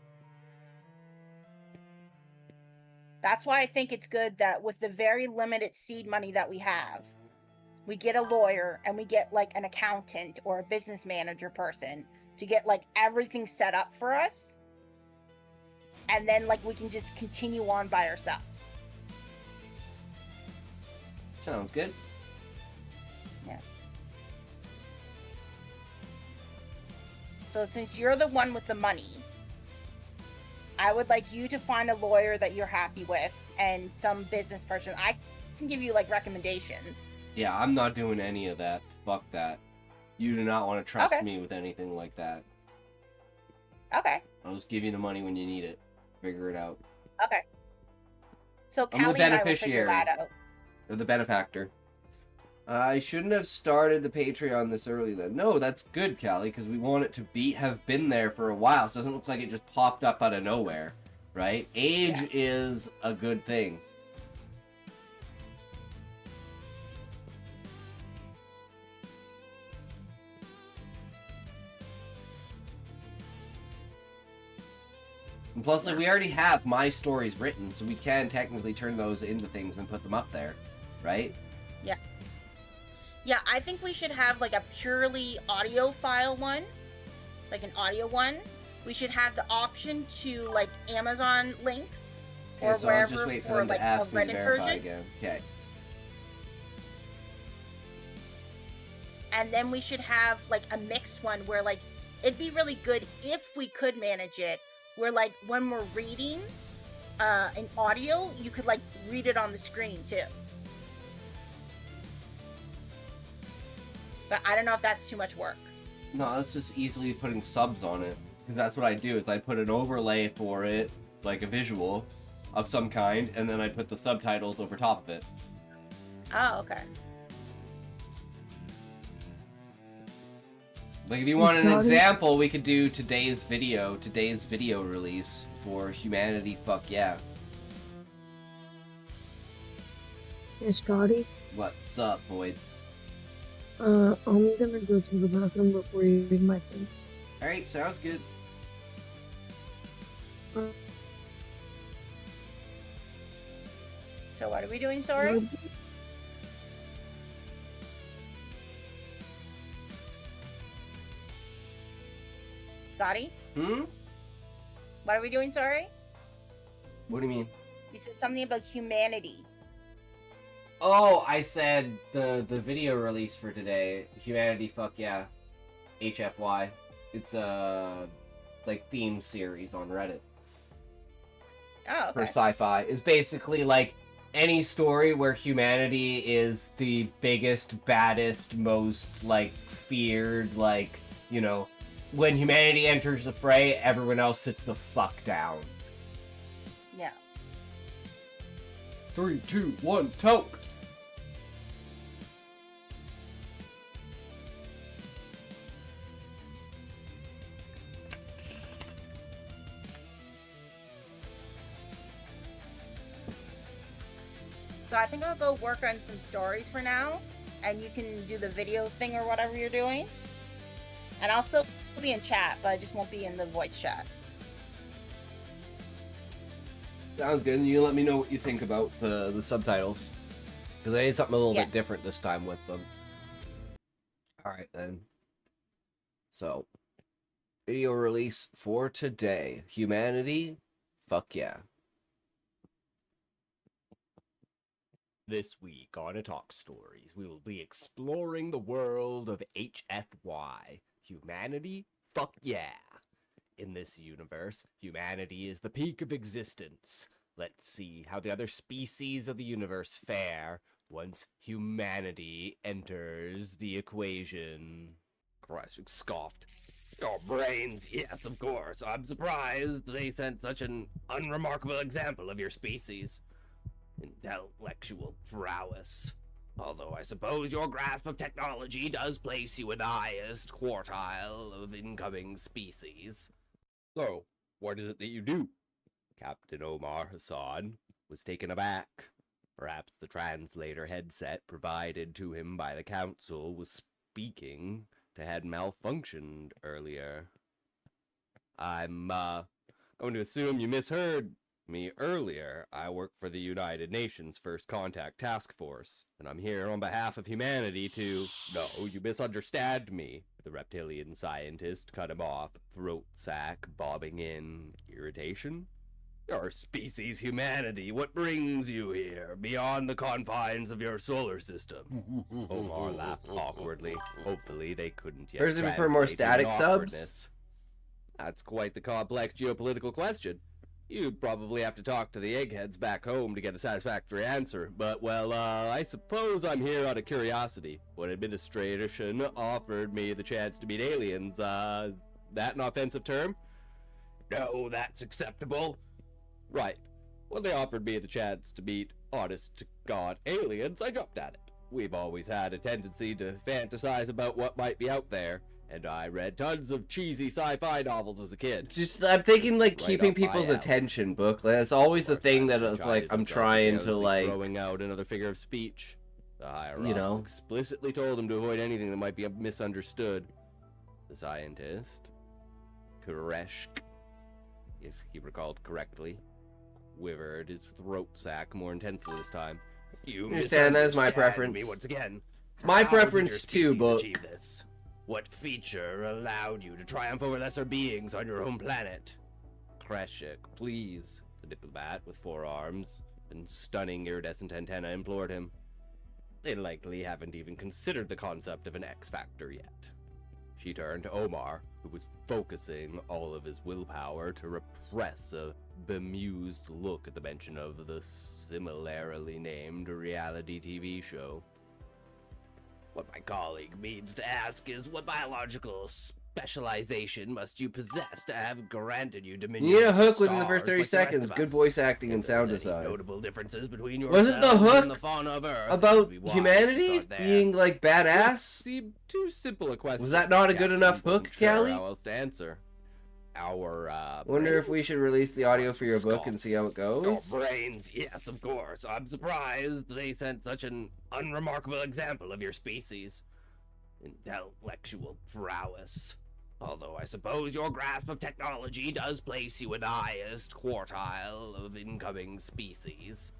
That's why I think it's good that with the very limited seed money that we have, we get a lawyer and we get like an accountant or a business manager person to get like everything set up for us. And then like we can just continue on by ourselves. Sounds good. Yeah. So since you're the one with the money, I would like you to find a lawyer that you're happy with and some business person. I can give you like recommendations. Yeah, I'm not doing any of that. Fuck that. You do not want to trust me with anything like that. Okay. I'll just give you the money when you need it. Figure it out. Okay. So I'm the Callie and I will beneficiary. figure that out. Or the benefactor. I shouldn't have started the Patreon this early then. No, that's good, Callie, because we want it to have been there for a while, so it doesn't look like it just popped up out of nowhere, right? Age is a good thing. And plus, like, we already have my stories written, so we can technically turn those into things and put them up there, right? Yeah. Yeah, I think we should have like a purely audio file one, like an audio one. We should have the option to like Amazon links or so wherever I'll just wait for for them like to ask a me to Reddit verify version. again. Okay. And then we should have like a mixed one where like it'd be really good if we could manage it. Where like when we're reading an audio, you could like read it on the screen too. But I don't know if that's too much work. No, that's just easily putting subs on it. Because that's what I do, is I put an overlay for it, like a visual of some kind, and then I put the subtitles over top of it. Oh, okay. Like, if you want an Scotty? example, we could do today's video release for Humanity Fuck Yeah. Hey, Scotty. What's up, Void? I'm gonna go to the bathroom before you read my thing. Alright, sounds good. So what are we doing, sorry? Scotty? Hmm? What are we doing, sorry? What do you mean? You said something about humanity. Oh, I said the video release for today, Humanity Fuck Yeah, HFY. It's a, like, theme series on Reddit. Oh, For okay. sci-fi. It's basically, like, any story where humanity is the biggest, baddest, most, like, feared, like, you know, when humanity enters the fray, everyone else sits the fuck down. Yeah. 3, 2, 1, toke! So I think I'll go work on some stories for now, and you can do the video thing or whatever you're doing. And I'll still be in chat, but I just won't be in the voice chat. Sounds good, and you let me know what you think about the subtitles. Because I did something a little bit Yes. different this time with them. Alright then. So, video release for today. Humanity, fuck yeah. This week on ShortStories, we will be exploring the world of HFY. Humanity, fuck yeah. In this universe, humanity is the peak of existence. Let's see how the other species of the universe fare once humanity enters the equation. Christ scoffed. Your brains, yes, of course. I'm surprised they sent such an unremarkable example of your species. Intellectual prowess. Although I suppose your grasp of technology does place you in the highest quartile of incoming species. So, what is it that you do? Captain Omar Hassan was taken aback. Perhaps the translator headset provided to him by the council was speaking to had malfunctioned earlier. I'm, going to assume you misheard me earlier. I work for the United Nations First Contact Task Force, and I'm here on behalf of humanity to... No, you misunderstand me. The reptilian scientist cut him off, throat sac bobbing in irritation. Your species, humanity, what brings you here, beyond the confines of your solar system? Omar laughed awkwardly. Hopefully they couldn't yet Or is it for more translate static human subs? awkwardness. That's quite the complex geopolitical question. You'd probably have to talk to the eggheads back home to get a satisfactory answer, but, well, I suppose I'm here out of curiosity. When administration offered me the chance to meet aliens, is that an offensive term? No, that's acceptable. Right. When they offered me the chance to meet honest-to-God aliens, I jumped at it. We've always had a tendency to fantasize about what might be out there, and I read tons of cheesy sci-fi novels as a kid. Just, I'm thinking, like, Right keeping up my people's alley. attention, Book. That's always the thing that it's like, I'm trying to, carelessly like, throwing out another figure of speech. The higher-ups you know. explicitly told him to avoid anything that might be misunderstood. The scientist, Koreshk, if he recalled correctly, quivered his throat sac more intensely this time. You Understand, that is my misunderstand preference. me once again. It's my How did your preference too, species Book. achieve this? What feature allowed you to triumph over lesser beings on your home planet? Kreshik, please, the diplomat with 4 arms and stunning iridescent antenna implored him. They likely haven't even considered the concept of an X-Factor yet. She turned to Omar, who was focusing all of his willpower to repress a bemused look at the mention of the similarly named reality TV show. What my colleague means to ask is what biological specialization must you possess to have granted you dominion? You need a over the hook within the first stars 30 like the rest seconds. of Good us? voice acting If and there's sound any design. notable differences between Wasn't the yourselves hook and the fauna of Earth, it about would be wise to humanity start there. being like This badass? seemed too simple a question. Was that not a good Captain enough wasn't hook, sure Callie? How else to answer? Our Wonder if we brains? should release the audio Watson for your book and scoffed. see how it Your goes. brains, yes, of course. I'm surprised they sent such an unremarkable example of your species. Intellectual prowess. Although I suppose your grasp of technology does place you in the highest quartile of incoming species,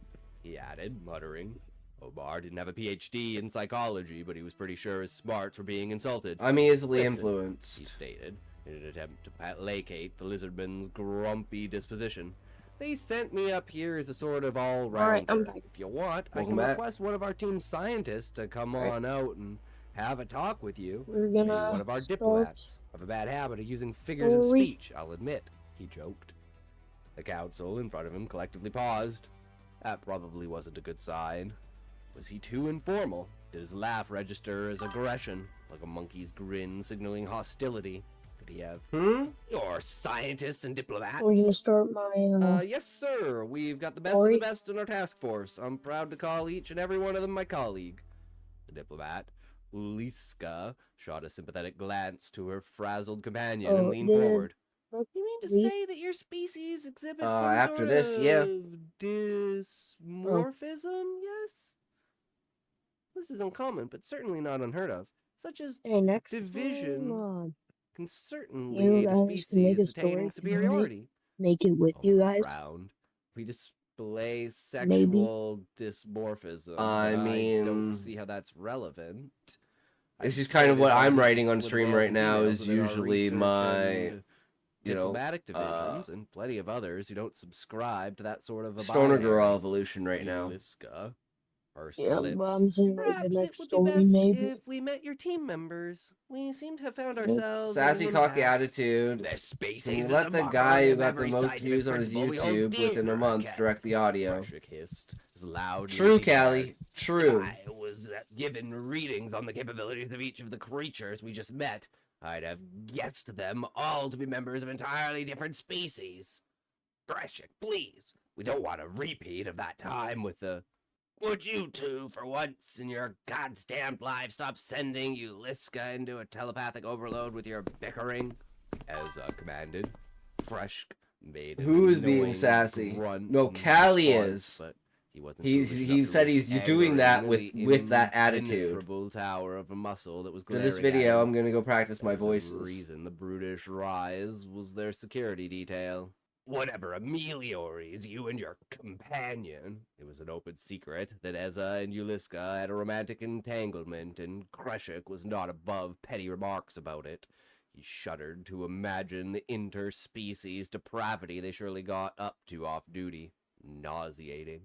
he added, muttering. Omar didn't have a PhD in psychology, but he was pretty sure his smarts were being insulted. I'm easily Listen, influenced. he stated, in an attempt to placate the lizardman's grumpy disposition. They sent me up here as a sort of all-rounder. Alright, I'm back. If you want, I Welcome can back. request one of our team scientists to come on out and have a talk with you. We're Maybe gonna one of our start diplomats. I have a bad habit of using figures of story. speech, I'll admit, he joked. The council in front of him collectively paused. That probably wasn't a good sign. Was he too informal? Did his laugh register as aggression, like a monkey's grin signaling hostility? Did he have your scientists and diplomats? We're gonna start my Yes, sir. We've got the best story. of the best in our task force. I'm proud to call each and every one of them my colleague. The diplomat, Uliska, shot a sympathetic glance to her frazzled companion and leaned forward. You mean to we- say that your species exhibits some after sort this, of yeah. dysmorphism, yes? This is uncommon, but certainly not unheard of. Such as Hey, next division time, can certainly you aid a guys can make species a story attaining tonight. superiority. make it with you Omar guys. frowned. We display sexual dysmorphism. I but I mean, don't see how that's relevant. This I'd is kind say of what there's I'm obvious writing on split stream males right and now females is within our usually research my, and you know, diplomatic divisions and plenty of others who don't subscribe to that sort of a Stoner binary. Girl evolution right now. Liska pursed Yeah, lips. but I'm saying like the Perhaps next it would story, be best maybe. if we met your team members. We seem to have found Nope. ourselves Sassy, in cocky impasse. attitude. The species Can you is let a the mockery guy who of got the every most scientific views on his principle we hold YouTube within a dear, month Captain. direct the audio? Kreshik hissed as loudly True, as he dared. Callie. True. I was given readings on the capabilities of each of the creatures we just met. I'd have guessed them all to be members of entirely different species. Kreshik, please. We don't want a repeat of that time with the... Would you two, for once in your goddamn lives, stop sending Uliska into a telepathic overload with your bickering? As commanded, Kreshk made an Who is being annoying sassy? grunt No, in Callie response, is. but he wasn't He foolish he enough to said risk he's doing that angering with the that attitude. impenetrable tower of a muscle that was For glaring this video, at I'm him. gonna go practice my There was a voices. reason the brutish rise was their security detail. Whatever ameliores you and your companion. It was an open secret that Eza and Uliska had a romantic entanglement, and Kreshik was not above petty remarks about it. He shuddered to imagine the interspecies depravity they surely got up to off duty. Nauseating.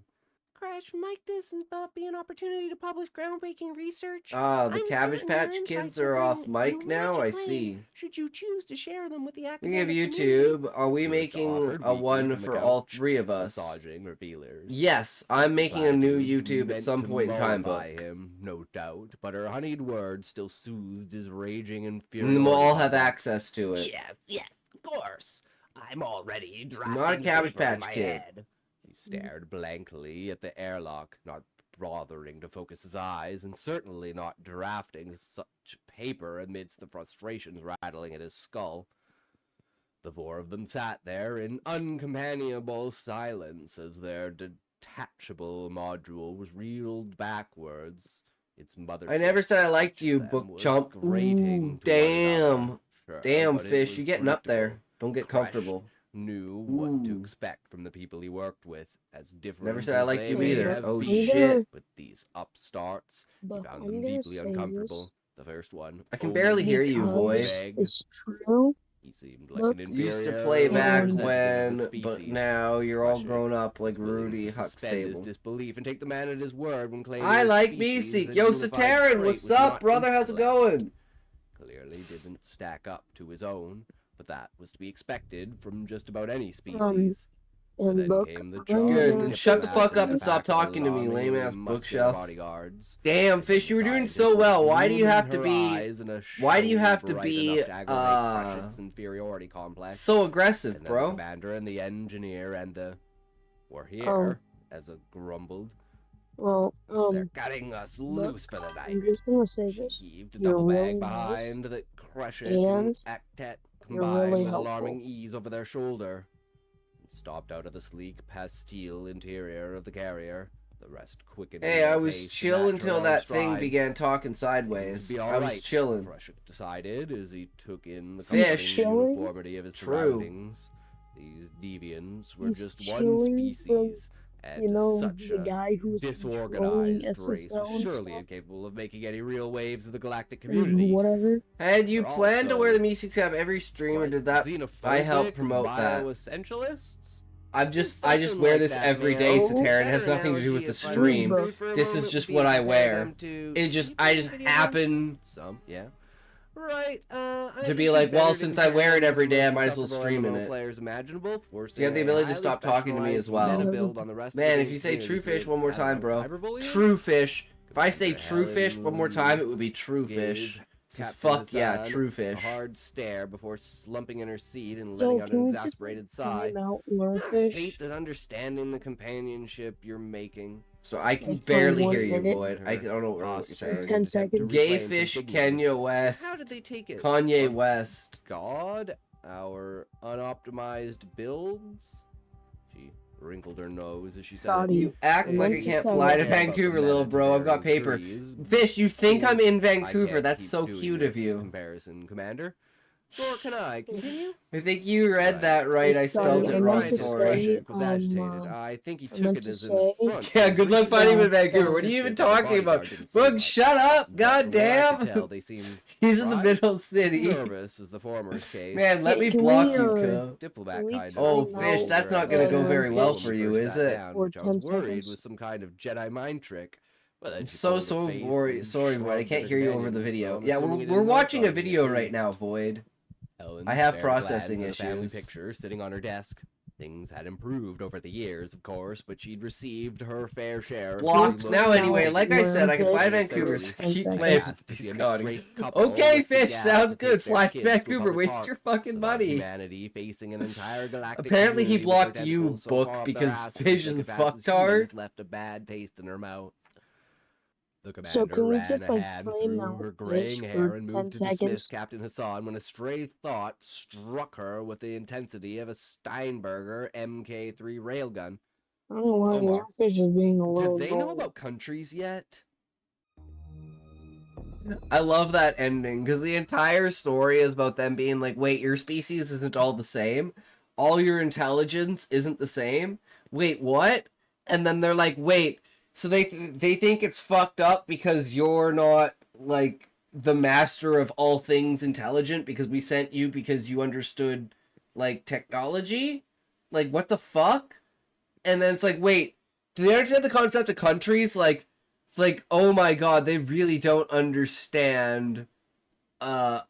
Crash, might this not be an opportunity to publish groundbreaking research? The I'm Cabbage certain Patch your Kids insights are will off bring mic now, I magic rain, see. Should you choose to share them with the Speaking of academic YouTube, are we Uliska making offered a weekly one from the for all couch, three of us? Massaging revealers. Yes, I'm making a new Platitudes YouTube at meant some to point in time, mollify book. him, no doubt, but her honeyed words still soothed his raging And infuriated then we'll all have complex. access to it. Yes, of course. I'm already drafting Not a Cabbage paper in Patch my Kid. head. He stared blankly at the airlock, not bothering to focus his eyes, and certainly not drafting such paper amidst the frustrations rattling at his skull. The four of them sat there in uncompanionable silence as their detachable module was reeled backwards. Its mother. I never said I liked you, them book was chump. grating Ooh, to one another. damn. Sure, Damn, but it fish, was you getting up there. predictable. Don't get Crash comfortable. Knew what to Ooh. expect from the people he worked with, as different Never said I as liked they you may either. have Oh, been. shit. But these upstarts, he But found I'm them gonna deeply say uncomfortable. The first one. I can barely hear you, because voice. it's true. He seemed like Look, an You used to inferior play back representative when, of the but species. now you're all Kreshik grown up like was willing Rudy to suspend his Huxtable. disbelief and take the man at his word when claiming I his like species Meeseek. as a Yo, unified Sataran, trait what's was up, not brother? How's it intellect. going? Clearly didn't stack up to his own, but that was to be expected from just about any species. And then book. came the I'm charge. Good, gonna then shut the say fuck up and that stop talking to me, lame ass bookshelf. Bodyguards. Damn, Fish, you were doing so well. Why do you have to be? Why do you have to be? Inferiority complex. So aggressive, And then the bro. commander and the engineer and the were here, as a grumbled. Well, They're cutting us loose for the night. I'm just gonna say She this. heaved a You're duffel really bag nice, behind that Kreshik and and Actet you're combined really with helpful. alarming ease over their shoulder, and stopped out of the sleek pastille interior of the carrier. The rest quickened. Hey, I was chill until that thing began talking sideways. I was chilling. Kreshik decided as he took in the Fish. comforting uniformity of his True. surroundings. These deviants were He's just one chilling species, and you know, such the a guy who's disorganized controlling race SSL was and surely stuff, incapable of making any real waves of the galactic and community. whatever. Had you We're planned to wear the also, music tab every stream, or What, did that? I helped xenophobic promote that. bioessentialists? I just Something wear like this that, every man. day, Oh, Satara. It has Better nothing to do with analogy the if I stream. remember for a This moment is just would be what I compare wear. them to It just, YouTube I just video happen Some, yeah. Right, to be like, well, since I wear it every day, I might as well stream in it. Players imaginable, You have the ability to stop talking to me as well. Man, if you say true fish one more time, bro. True fish. If I say true fish one more time, it would be true fish. So fuck yeah, true fish. A hard stare before slumping in her seat and So letting out can an we just exasperated sigh. time out Warfish? Hate that understanding the companionship you're making. So I can Like, for barely 1 hear you, minute? Void. I don't know what you're saying. 10 seconds. Gay fish, Kenya West. How did they take it? Kanye West. God, our unoptimized builds. She wrinkled her nose as she said Scotty. it. You act And like then I she can't said- fly to Yeah, Vancouver, but little bro. I've got paper. degrees. Fish, you think I'm in I Vancouver. can't That's keep so doing cute of this you. Comparison, Commander. Or can I continue? I think you read that right. I spelled Sorry, it I wrong. meant to Sorry. say, was agitated. I think he took it as an affront. Yeah, good luck fighting with Yeah. Vancouver. What are you even talking about? Bug, shut up! God damn! They seem He's in the middle city. nervous as the former's case. Man, let me Can block we, you, cuz. Diplomat Can we kind time Oh, of. Fish, that's not gonna go very well for you, is it? Which I was For 10 worried seconds. was some kind of Jedi mind trick. But then I'm she so pulled her face sorry, and Void. I shrugged can't at hear her you over the companions, video. so I'm Yeah, assuming we're it didn't watching work a on me, video at right now, least. Void. Ellen I have stared processing glance at the family issues. picture sitting on her desk. Things had improved over the years, of course, but she'd received her fair share. of Blocked. dirty Now looks. anyway, like I said, I can fly to Fish. Vancouver. Ten Keep seconds. playing Asked to see a Scotty. mixed-race couple Okay, lift the Fish, gas sounds to good. take their Fly to kids to a Vancouver. public Waste park. your fucking With money. Humanity facing an entire galactic Apparently he community with blocked their you, tentacles so Book, far up because their asses Fish that is the fastest fucktard. humans left a bad taste in her mouth. The So commander can we ran just, a like, hand time through out her Fish graying for hair and 10 moved to dismiss seconds? Captain Hassan when a stray thought struck her with the intensity of a Steinberger MK3 railgun. I don't know why Omar, Warfish is being a Do little they know dull. about countries yet? I love that ending because the entire story is about them being like, wait, your species isn't all the same. All your intelligence isn't the same. Wait, what? And then they're like, wait, so they think it's fucked up because you're not like the master of all things intelligent because we sent you because you understood like technology? Like what the fuck? And then it's like, wait, do they understand the concept of countries? Like, oh my god, they really don't understand how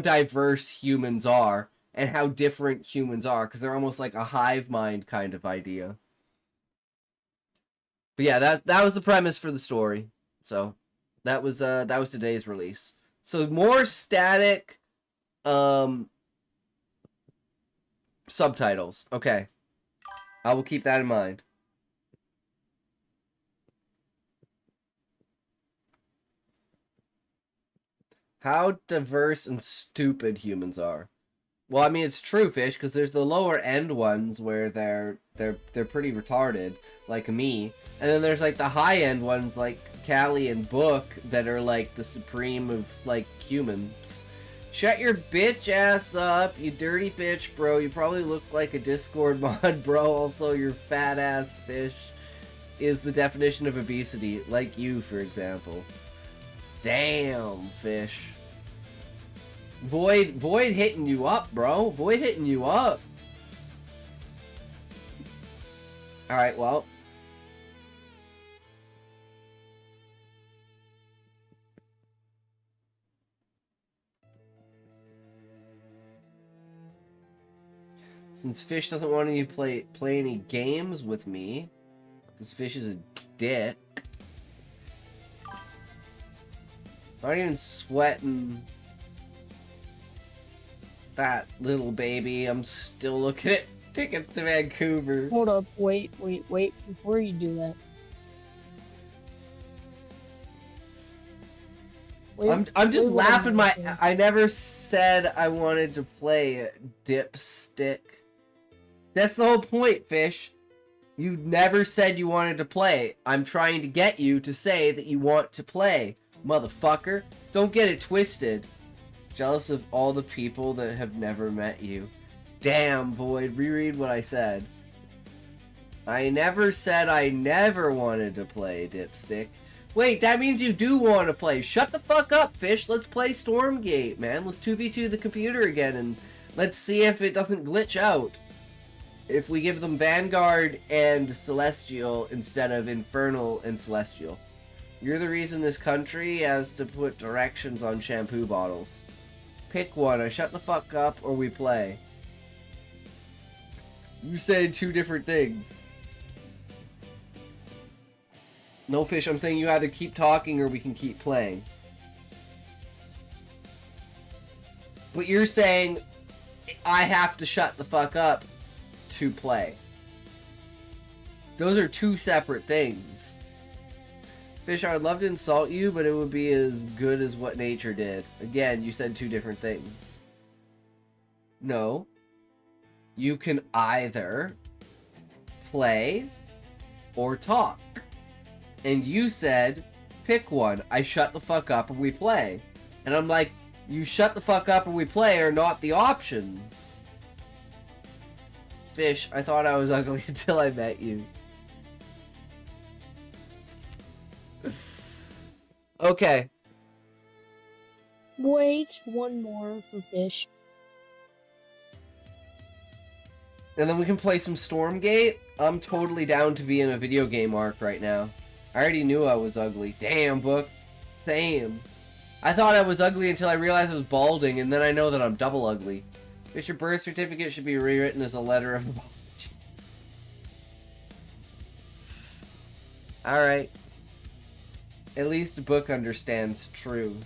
diverse humans are and how different humans are because they're almost like a hive mind kind of idea. But yeah, that was the premise for the story. So that was today's release. So more static subtitles. Okay. I will keep that in mind. How diverse and stupid humans are. Well, I mean, it's true, Fish, because there's the lower end ones where they're pretty retarded, like me, and then there's like the high end ones like Callie and Book that are like the supreme of like humans. Shut your bitch ass up, you dirty bitch, bro. You probably look like a Discord mod, bro. Also, your fat ass Fish is the definition of obesity, like you, for example. Damn, Fish. Void hitting you up, bro. Void hitting you up. Alright, well. Since Fish doesn't want you to play any games with me, because Fish is a dick. Not even sweating that little baby. I'm still looking at tickets to Vancouver. Hold up, wait, before you do that. I'm just laughing I never said I wanted to play Dipstick. That's the whole point, Fish. You never said you wanted to play. I'm trying to get you to say that you want to play. Motherfucker. Don't get it twisted. Jealous of all the people that have never met you. Damn, Void. Reread what I said. I never said I never wanted to play Dipstick. Wait, that means you do want to play. Shut the fuck up, Fish. Let's play Stormgate, man. Let's 2v2 the computer again, and let's see if it doesn't glitch out. If we give them Vanguard and Celestial instead of Infernal and Celestial. You're the reason this country has to put directions on shampoo bottles. Pick one. I shut the fuck up or we play. You said two different things. No, Fish, I'm saying you either keep talking or we can keep playing. But you're saying I have to shut the fuck up to play. Those are two separate things. Fish, I would love to insult you, but it would be as good as what nature did. Again, you said two different things. No. You can either play or talk. And you said, pick one. I shut the fuck up and we play. And I'm like, you shut the fuck up and we play are not the options. Fish, I thought I was ugly until I met you. Okay. Wait, one more for Fish. And then we can play some Stormgate. I'm totally down to be in a video game arc right now. I already knew I was ugly. Damn, book. Same. I thought I was ugly until I realized I was balding, and then I know that I'm double ugly. Fish, your birth certificate should be rewritten as a letter of apology. Alright. At least the book understands true.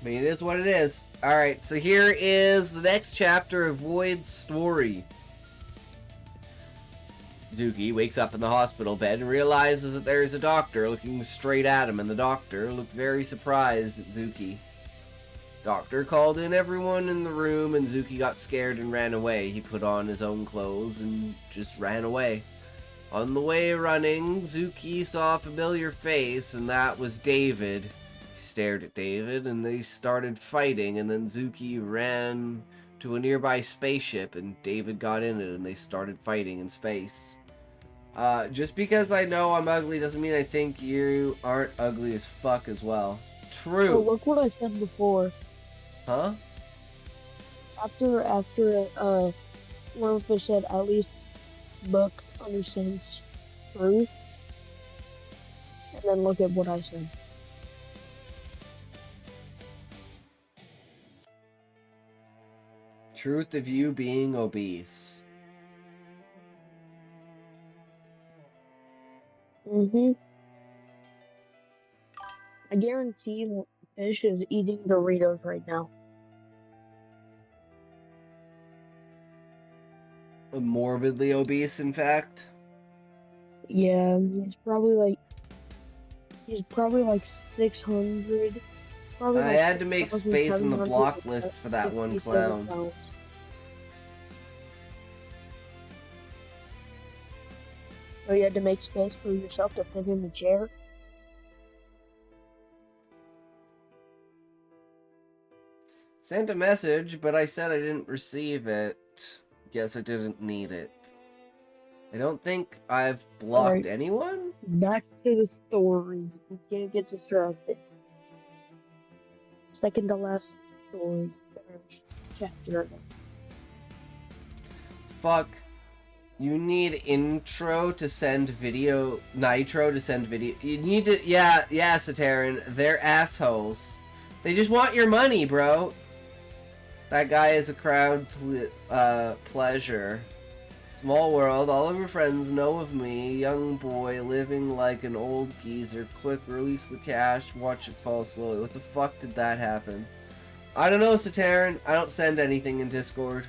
I mean, it is what it is. Alright, so here is the next chapter of Void's story. Zuki wakes up in the hospital bed and realizes that there is a doctor looking straight at him, and the doctor looked very surprised at Zuki. Doctor called in everyone in the room, and Zuki got scared and ran away. He put on his own clothes and just ran away. On the way running, Zuki saw a familiar face, and that was David. He stared at David, and they started fighting, and then Zuki ran to a nearby spaceship, and David got in it, and they started fighting in space. Just because I know I'm ugly doesn't mean I think you aren't ugly as fuck as well. True. Oh, look what I said before. Huh? After one of Fish said at least book understands truth. And then look at what I said. Truth of you being obese. I guarantee Fish is eating Doritos right now. Morbidly obese, in fact. Yeah, he's probably like 600. Probably I like had to make space in the 6,700 block list for that one 57 clown. pounds. So you had to make space for yourself to fit in the chair? Sent a message, but I said I didn't receive it. Guess I didn't need it. I don't think I've blocked Alright. anyone? Back to the story. We can't get distracted. Second to last story. Chapter. Fuck. You need intro to send video. Nitro to send video. You need to. Yeah, Sataran. They're assholes. They just want your money, bro. That guy is a crowd pleasure. Small world, all of her friends know of me. Young boy living like an old geezer. Quick, release the cash, watch it fall slowly. What the fuck did that happen? I don't know, Sataran. I don't send anything in Discord.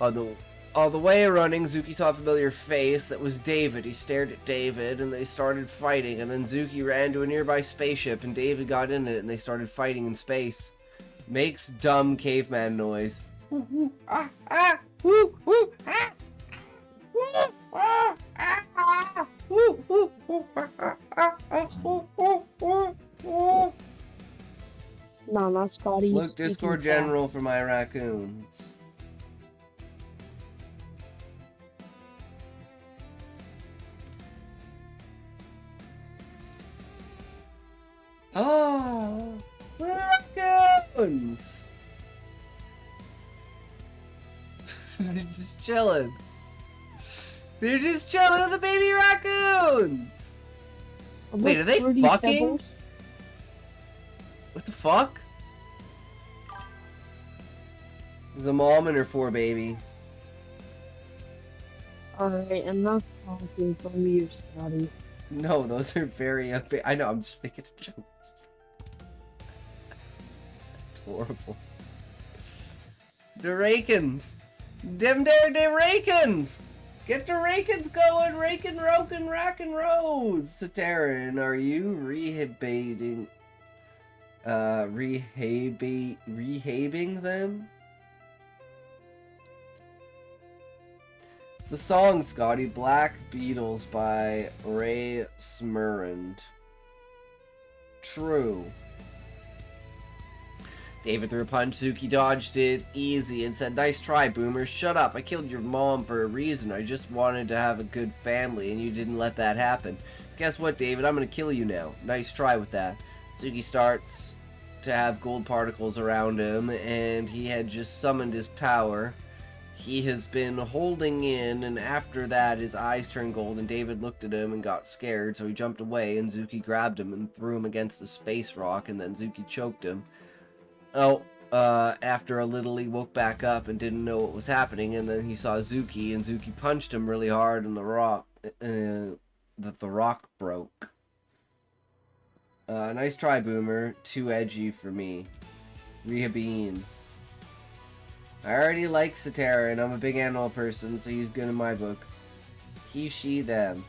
On the way running, Zuki saw a familiar face. That was David. He stared at David, and they started fighting. And then Zuki ran to a nearby spaceship, and David got in it, and they started fighting in space. Makes dumb caveman noise. Woo, woo, ah, ah, woo, woo, ah, woo, ah, ah, woo, woo, woo, ah, ah, ah, woo, woo, woo, woo. No, not Scotty. Look, Discord General for my raccoons. Oh, little raccoons! They're just chilling. They're just chilling, the baby raccoons! Wait, are they fucking? Pebbles? What the fuck? There's a mom and her 4 baby. Alright, enough talking from you, Scotty. No, those are very I know, I'm just making a joke. It's horrible. The Rakens! Them there, the Rakens! Get the Rakens going! Rakin', Rokin', Rackin' Rose! Sataran, are you rehabbing them? It's a song, Scotty. Black Beatles by Ray Smurrand. True. David threw a punch. Zuki dodged it easy and said, "Nice try, Boomer. Shut up. I killed your mom for a reason. I just wanted to have a good family, and you didn't let that happen. Guess what, David? I'm going to kill you now. Nice try with that." Zuki starts to have gold particles around him, and he had just summoned his power. He has been holding in, and after that his eyes turned gold, and David looked at him and got scared, so he jumped away, and Zuki grabbed him and threw him against a space rock, and then Zuki choked him. After a little he woke back up and didn't know what was happening, and then he saw Zuki, and Zuki punched him really hard, and the rock broke. Nice try, Boomer. Too edgy for me. Rehabeen. I already like Satara, and I'm a big animal person, so he's good in my book. He, she, them.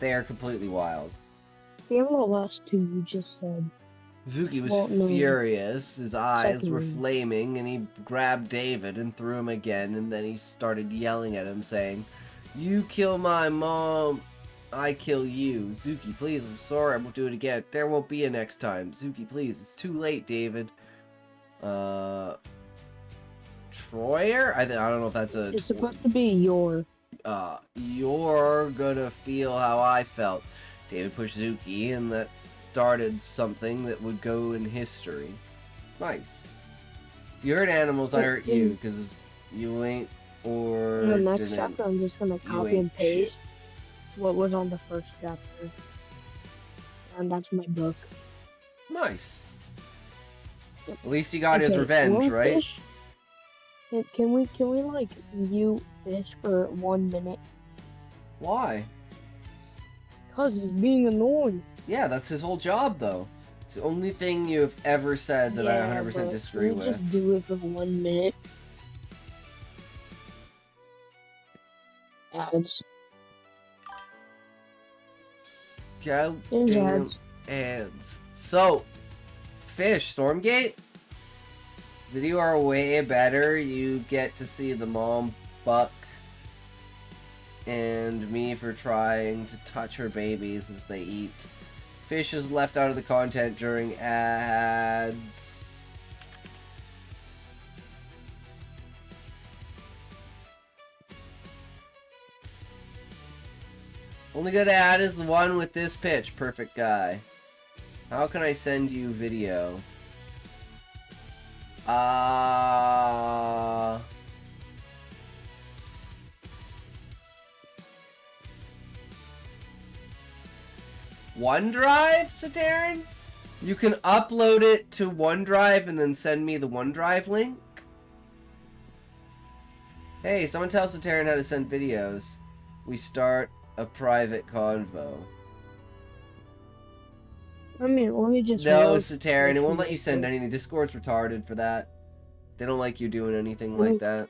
They are completely wild. The last two you just said. Zuki was furious, his eyes were flaming, and he grabbed David and threw him again, and then he started yelling at him, saying, "You kill my mom, I kill you. Zuki, please, I'm sorry, I won't do it again. There won't be a next time. Zuki, please, it's too late, David." Troyer? I don't know if that's a... It's supposed to be your... You're gonna feel how I felt. David pushed Zuki, and that started something that would go in history. Nice. If you hurt animals, I hurt you, because you ain't or in the next chapter, I'm just gonna copy and paste what was on the first chapter. And that's my book. Nice. At least he got his revenge, right? Fish? Can we like mute Fish for 1 minute? Why? Cause he's being annoying. Yeah, that's his whole job, though. It's the only thing you've ever said that I 100% disagree with. Just do it for 1 minute. Ads. Goddamn ads. So, Fish, Stormgate? Video are way better. You get to see the mom buck and me for trying to touch her babies as they eat. Fish is left out of the content during ads. Only good ad is the one with this pitch. Perfect guy. How can I send you video? OneDrive, Sataran? You can upload it to OneDrive and then send me the OneDrive link. Hey, someone tell Sateran how to send videos. We start a private convo. I mean, let me just No, roast Sateran, this it won't let you real send quick. anything. Discord's retarded for that. They don't like you doing anything Let like me, that.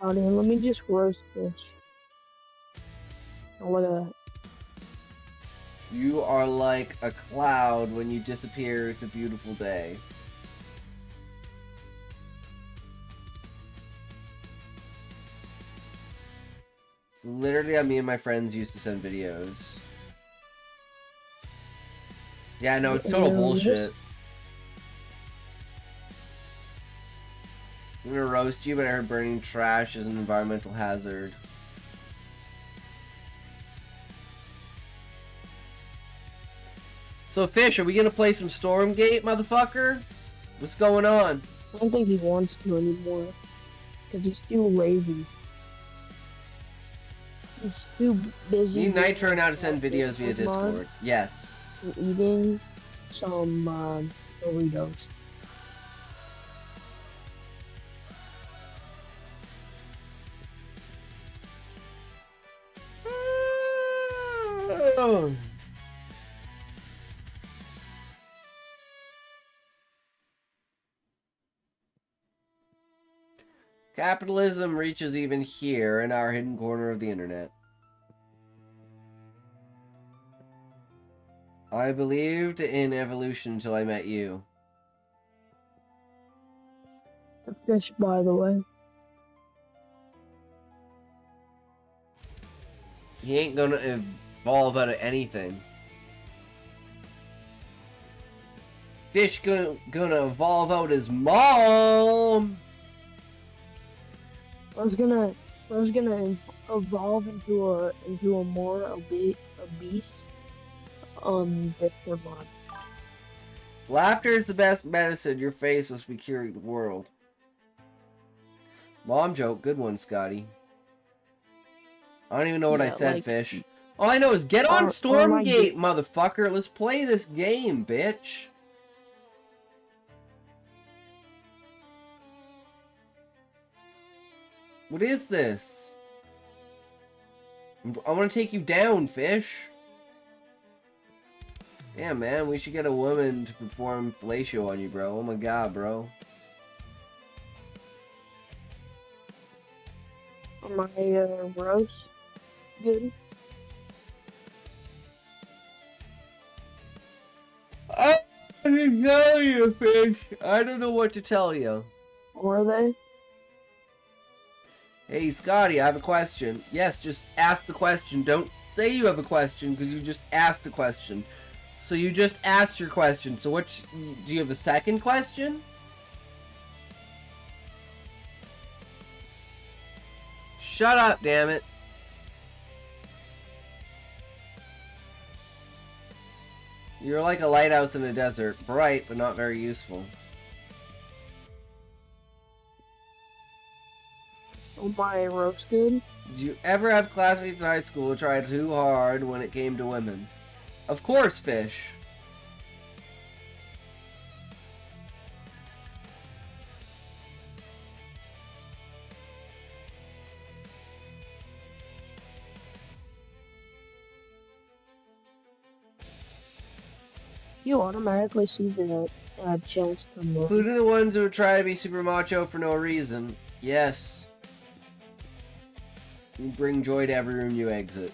let me just roast this. Oh, look at that. You are like a cloud. When you disappear, it's a beautiful day. It's literally how me and my friends used to send videos. Yeah, no, it's total bullshit. I'm gonna roast you, but I heard burning trash is an environmental hazard. So, Fish, are we gonna play some Stormgate, motherfucker? What's going on? I don't think he wants to anymore. Because he's too lazy. He's too busy. Need Nitro now to send videos via Discord. Yes. And eating some Doritos. Capitalism reaches even here in our hidden corner of the internet. I believed in evolution until I met you. A fish, by the way. He ain't gonna evolve out of anything. Fish gonna evolve out his mom. I was gonna evolve into a more obese Discord mod. Laughter is the best medicine. Your face must be curing the world. Mom joke, good one, Scotty. I don't even know what I said, Fish. All I know is get on Stormgate, motherfucker. Let's play this game, bitch. What is this? I want to take you down, Fish. Yeah, man, we should get a woman to perform fellatio on you, bro. Oh my god, bro. Are my roast good? I didn't tell you, Fish. I don't know what to tell you. Are they? Hey, Scotty, I have a question. Yes, just ask the question. Don't say you have a question, because you just asked a question. So you just asked your question. So what? Do you have a second question? Shut up, damn it. You're like a lighthouse in a desert. Bright, but not very useful. Oh, my roast good? Did you ever have classmates in high school who tried too hard when it came to women? Of course, Fish. You automatically see the chance come up. Including the ones who try to be super macho for no reason. Yes. You bring joy to every room you exit.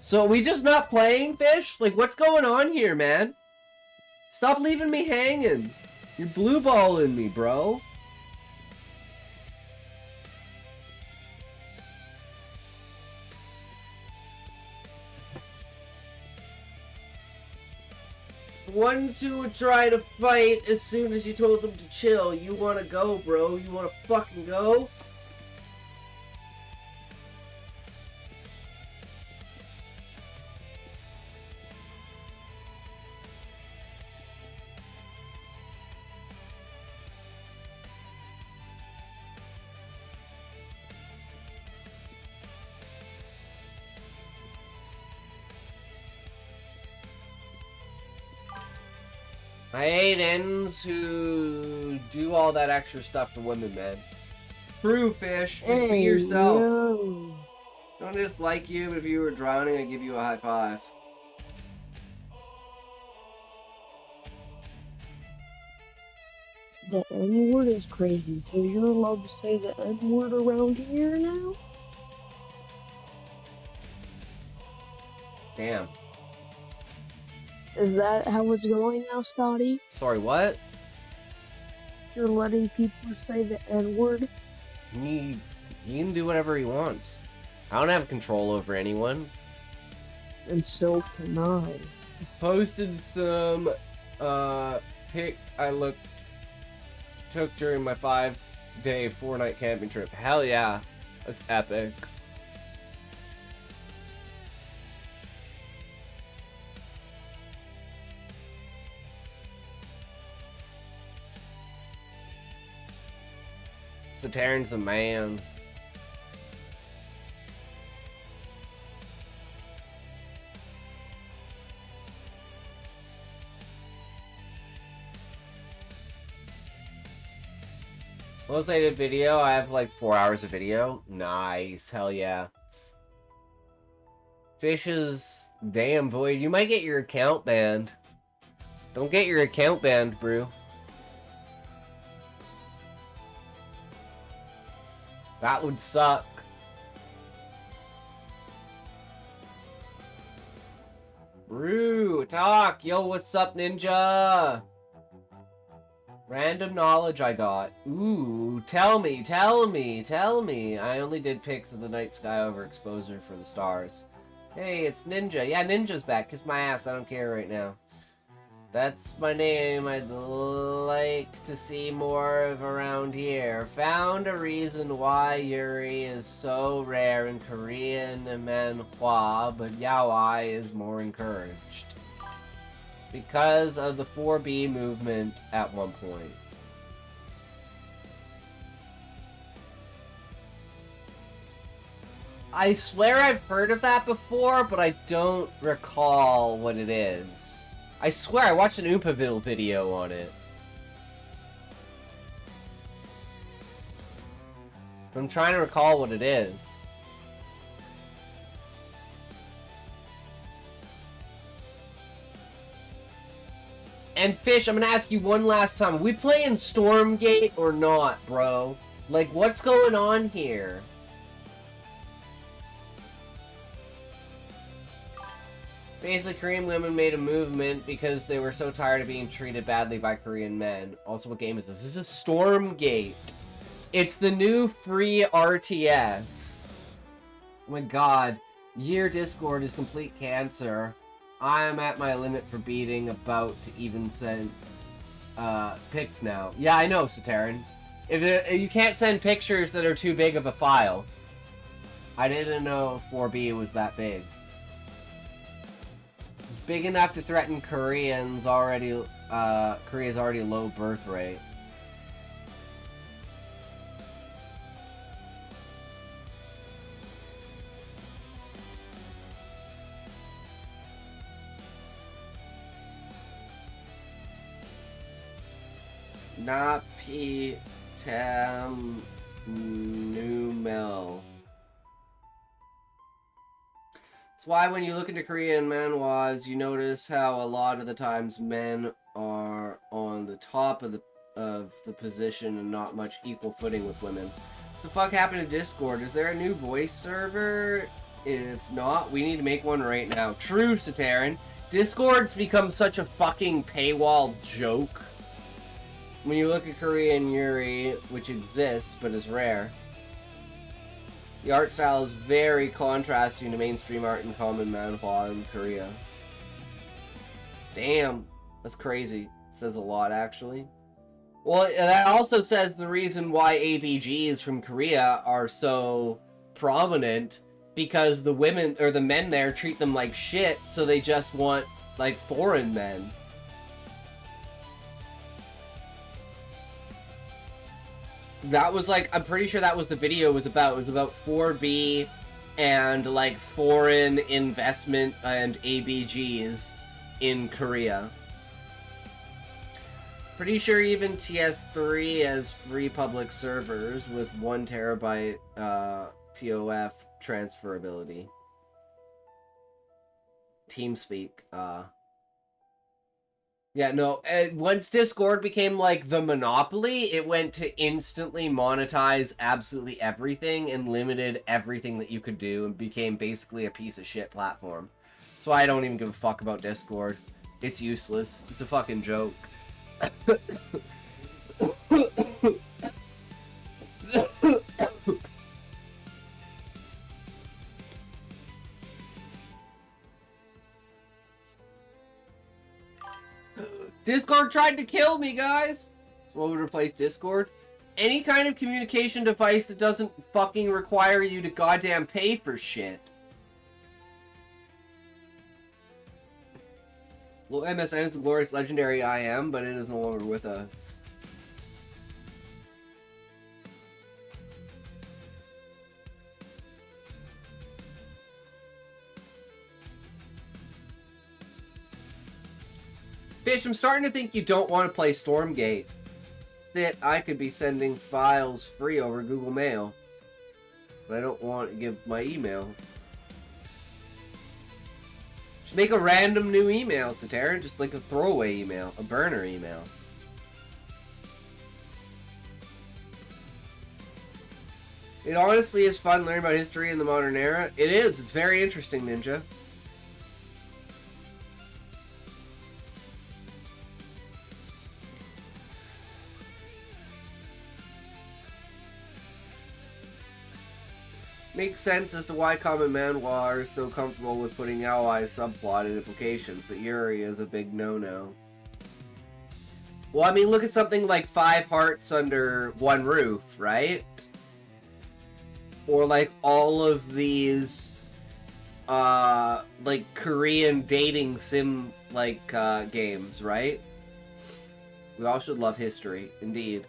So are we just not playing, Fish? Like, what's going on here, man? Stop leaving me hanging. You're blue balling me, bro. Ones who would try to fight as soon as you told them to chill. You wanna go, bro? You wanna fucking go? I hate ends who do all that extra stuff for women, man. True, Fish. Just be yourself. Yo. Don't dislike you, but if you were drowning, I'd give you a high five. The N-word is crazy, so you're allowed to say the N-word around here now? Damn. Is that how it's going now, Scotty? Sorry, what? You're letting people say the N-word? He can do whatever he wants. I don't have control over anyone. And so can I. Posted some pic I took during my 5-day 4-night camping trip. Hell yeah. That's epic. Satarn's the man. Most I did video, I have like 4 hours of video. Nice, hell yeah. Fishes, damn Void, you might get your account banned. Don't get your account banned, brew. That would suck. Brew, talk, yo, what's up, ninja? Random knowledge I got. Ooh, tell me. I only did pics of the night sky over exposure for the stars. Hey, it's Ninja. Yeah, Ninja's back. Kiss my ass. I don't care right now. That's my name. I'd like to see more of around here. Found a reason why Yuri is so rare in Korean manhwa, but yaoi is more encouraged. Because of the 4B movement at one point. I swear I've heard of that before, but I don't recall what it is. I swear I watched an Oopaville video on it. I'm trying to recall what it is. And Fish, I'm gonna ask you one last time. Are we playing Stormgate or not, bro? Like, what's going on here? Basically, Korean women made a movement because they were so tired of being treated badly by Korean men. Also, what game is this? This is Stormgate. It's the new free RTS. Oh my god. Year Discord is complete cancer. I am at my limit for beating about to even send pics now. Yeah, I know, Satarn. If you can't send pictures that are too big of a file. I didn't know 4B was that big. It's big enough to threaten Korea's already low birth rate. Napi Tam Numel. It's why when you look into Korean manhwas, you notice how a lot of the times men are on the top of the position and not much equal footing with women. What the fuck happened to Discord? Is there a new voice server? If not, we need to make one right now. True, Sataran. Discord's become such a fucking paywall joke. When you look at Korean Yuri, which exists but is rare, the art style is very contrasting to mainstream art and common manhwa in Korea. Damn, that's crazy. It says a lot, actually. Well, that also says the reason why ABGs from Korea are so prominent, because the women, or the men there, treat them like shit, so they just want, like, foreign men. That was like, I'm pretty sure that was the video was about. It was about 4B and like foreign investment and ABGs in Korea. Pretty sure even TS3 has free public servers with 1 terabyte POF transferability. TeamSpeak. Yeah, no, once Discord became like the monopoly, it went to instantly monetize absolutely everything and limited everything that you could do and became basically a piece of shit platform. That's why I don't even give a fuck about Discord. It's useless. It's a fucking joke. Discord tried to kill me, guys! So what would replace Discord? Any kind of communication device that doesn't fucking require you to goddamn pay for shit. Well, MSN is a glorious legendary I am, but it is no longer with us. Fish, I'm starting to think you don't want to play Stormgate. That I could be sending files free over Google Mail. But I don't want to give my email. Just make a random new email, Satara. Just like a throwaway email. A burner email. It honestly is fun learning about history in the modern era. It is. It's very interesting, Ninja. Makes sense as to why common manhwa are so comfortable with putting yaoi subplot and implications, but Yuri is a big no-no. Well, I mean, look at something like 5 Hearts Under One Roof, right? Or like all of these, like Korean dating sim, like, games, right? We all should love history, indeed.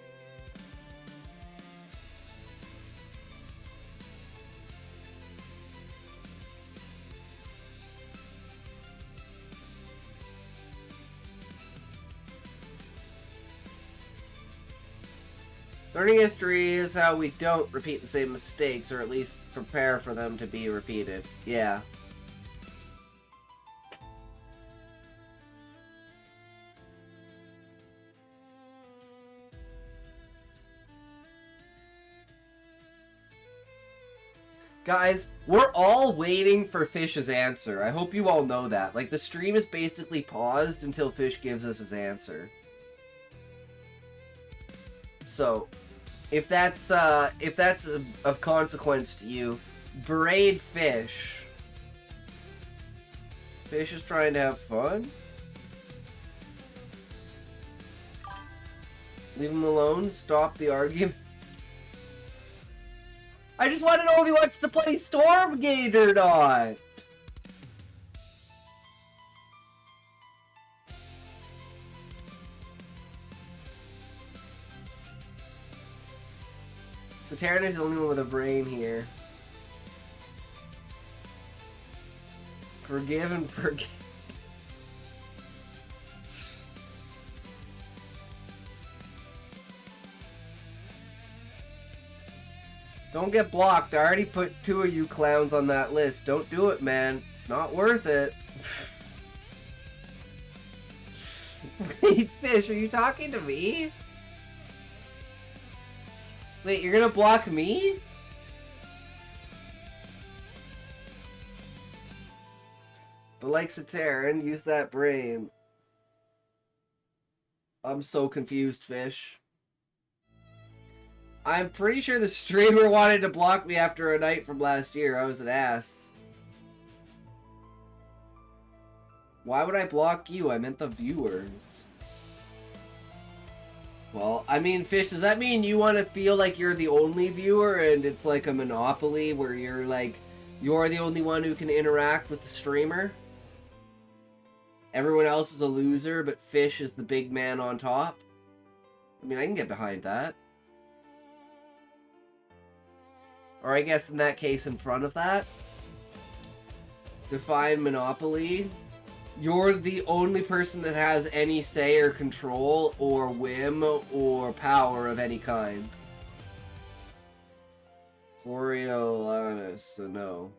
Learning history is how we don't repeat the same mistakes, or at least prepare for them to be repeated. Yeah. Guys, we're all waiting for Fish's answer. I hope you all know that. Like, the stream is basically paused until Fish gives us his answer. So, if that's of consequence to you, berate Fish. Fish is trying to have fun? Leave him alone, stop the argument. I just want to know if he wants to play Stormgate or not! Saturn is the only one with a brain here. Forgive and forget. Don't get blocked. I already put 2 of you clowns on that list. Don't do it, man. It's not worth it. Wait, Fish, are you talking to me? Wait, you're gonna block me? But like Sataran, use that brain. I'm so confused, Fish. I'm pretty sure the streamer wanted to block me after a night from last year. I was an ass. Why would I block you? I meant the viewers. Well, I mean, Fish, does that mean you want to feel like you're the only viewer and it's like a monopoly where you're like, you're the only one who can interact with the streamer? Everyone else is a loser, but Fish is the big man on top? I mean, I can get behind that. Or I guess in that case, in front of that. Define monopoly. You're the only person that has any say or control or whim or power of any kind. Coriolanus, no.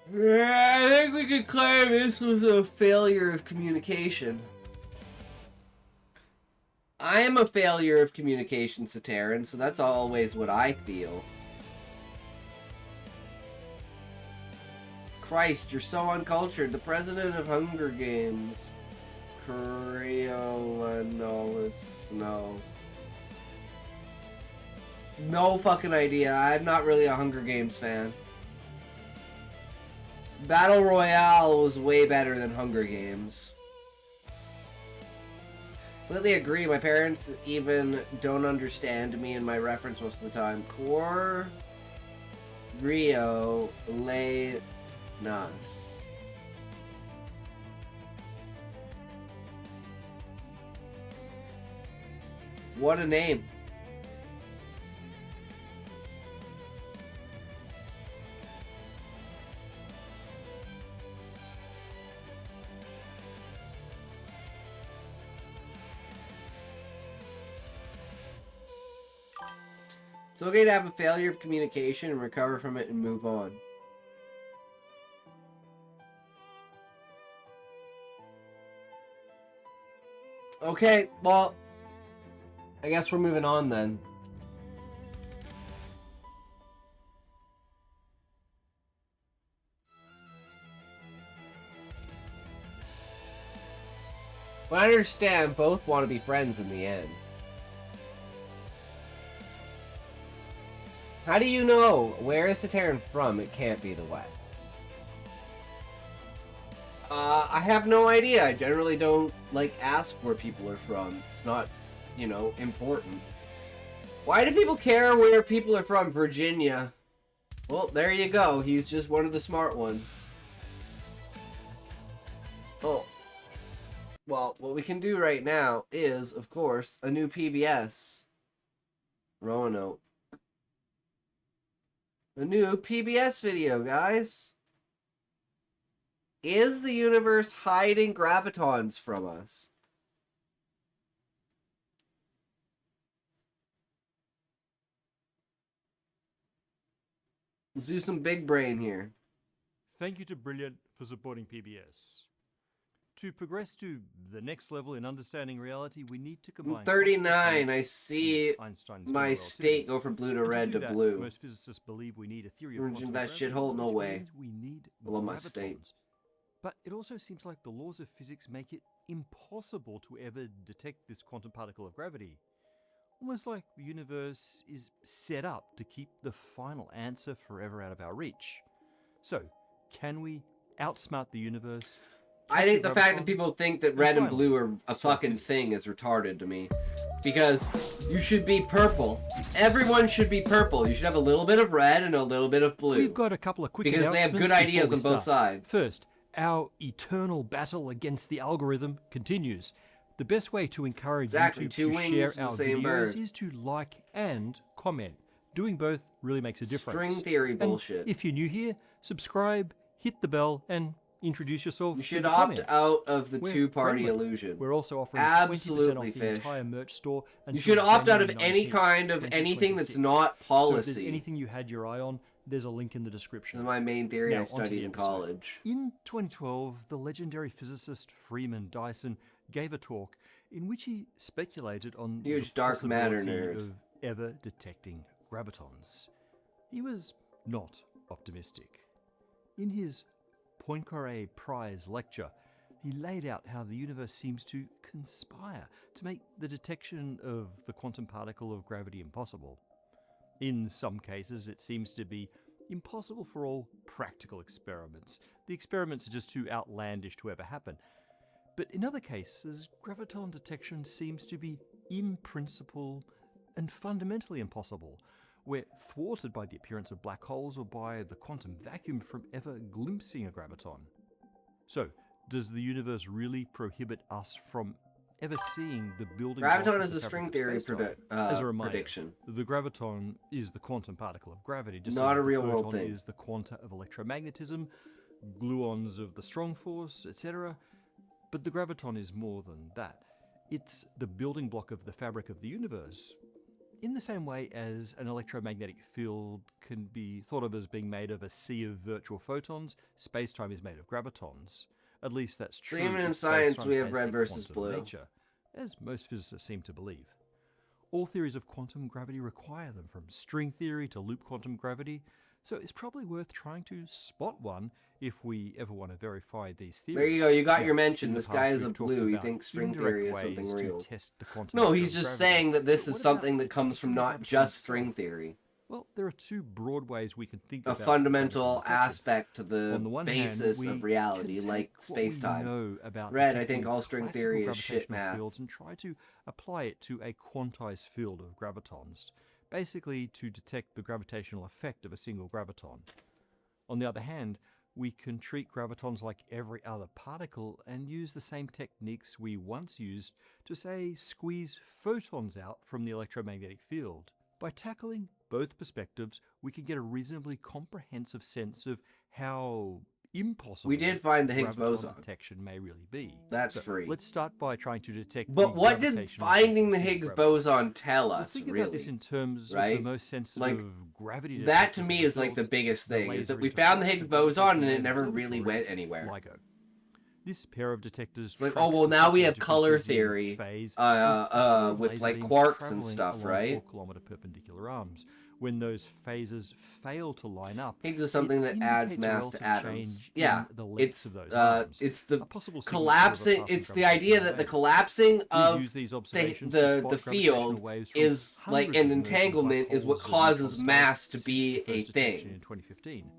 I think we could claim this was a failure of communication. I am a failure of communication, Sataran, so that's always what I feel. Christ, you're so uncultured. The president of Hunger Games. Coriolanus, no. No fucking idea. I'm not really a Hunger Games fan. Battle Royale was way better than Hunger Games. Completely agree. My parents even don't understand me and my reference most of the time. Cor Rio Le Nas. What a name. It's okay to have a failure of communication and recover from it and move on. Okay, well, I guess we're moving on then. But I understand both want to be friends in the end. How do you know? Where is Sataran from? It can't be the West. I have no idea. I generally don't, ask where people are from. It's not, important. Why do people care where people are from? Virginia. Well, there you go. He's just one of the smart ones. Oh. Well, what we can do right now is, of course, a new PBS. Roanoke. A new PBS video, guys. Is the universe hiding gravitons from us? Let's do some big brain here. Thank you to Brilliant for supporting PBS. To progress to the next level in understanding reality, we need to combine... 39, I see my state go from blue to red to blue. Most physicists believe we need a theory of quantum that gravity, shithole? No which way. means we need I love my state. gravitons. But it also seems like the laws of physics make it impossible to ever detect this quantum particle of gravity. Almost like the universe is set up to keep the final answer forever out of our reach. So, can we outsmart the universe? I think the fact that people think that red and blue are a fucking thing is retarded to me. Because you should be purple. Everyone should be purple. You should have a little bit of red and a little bit of blue. We've got a couple of quick because they have good ideas on both sides. First, our eternal battle against the algorithm continues. The best way to encourage YouTube to share our videos is to like and comment. Doing both really makes a difference. String theory bullshit. And if you're new here, subscribe, hit the bell, and introduce yourself. You should opt out of the two-party illusion. We're also offering 20% off the entire merch store. You should opt out of any kind of anything that's not policy. So if there's anything you had your eye on, there's a link in the description. This is my main theory I studied in college. In 2012, the legendary physicist Freeman Dyson gave a talk in which he speculated on huge the dark matter possibility nerd of ever detecting gravitons. He was not optimistic. In his Poincaré Prize lecture, he laid out how the universe seems to conspire to make the detection of the quantum particle of gravity impossible. In some cases, it seems to be impossible for all practical experiments. The experiments are just too outlandish to ever happen. But in other cases, graviton detection seems to be in principle and fundamentally impossible. We're thwarted by the appearance of black holes or by the quantum vacuum from ever glimpsing a graviton. So, does the universe really prohibit us from ever seeing the building Graviton block of is the a string fabric of theory space-time. As a reminder, prediction. the graviton is the quantum particle of gravity, just Not as a the real-world photon thing. is the quanta of electromagnetism, gluons of the strong force, etc. But the graviton is more than that. It's the building block of the fabric of the universe, in the same way as an electromagnetic field can be thought of as being made of a sea of virtual photons. Space-time is made of gravitons. At least that's true. So even in if science, space-time we have has red a versus quantum blue. nature, as most physicists seem to believe. All theories of quantum gravity require them, from string theory to loop quantum gravity, so it's probably worth trying to spot one if we ever want to verify these theories. There you go. You got Now, your mention. in the The sky past, is a we've talked blue. You about think string indirect theory is something ways to real. test the quantum No, nature he's of just gravity. saying that this But is what something about that comes from detecting not graviton just string itself? theory. Well, there are two broad ways we can think A about fundamental graviton detection. aspect to the On the one basis hand, of we reality, can like take what we space-time. know about Red, I detecting think all string classical theory is shit gravitational math. fields and try to apply it to a quantized field of gravitons, basically to detect the gravitational effect of a single graviton. On the other hand, we can treat gravitons like every other particle and use the same techniques we once used to, say, squeeze photons out from the electromagnetic field. By tackling both perspectives, we can get a reasonably comprehensive sense of how impossible We did find the Higgs graviton boson. detection may really be. That's So free. Let's start by trying to detect But the what did gravitational finding the frequency of Higgs graviton. boson tell Well, us, think really? about this in terms of right? the most sensitive Like, gravity That detectors to of me the is like the fields, biggest the thing, is laser that we found the interferometer Higgs boson and it and never really observatory went anywhere. LIGO. This pair of detectors It's like, tracks oh, well, the now we subtle have color differences in theory, phase with, laser like, beams quarks and traveling stuff, along right? 4-kilometer perpendicular arms. When those phases fail to line up, Higgs is something it that adds indicates a mass to relative atoms. change Yeah, in the lengths it's of those arms. it's A the possible signal collapsing. of a passing It's the idea that the gravitational wave. collapsing We've of used these the observations to spot the gravitational field waves from is like hundreds an of emerging black entanglement is what holes and causes neutron stars mass to since be the a first detection thing. in 2015.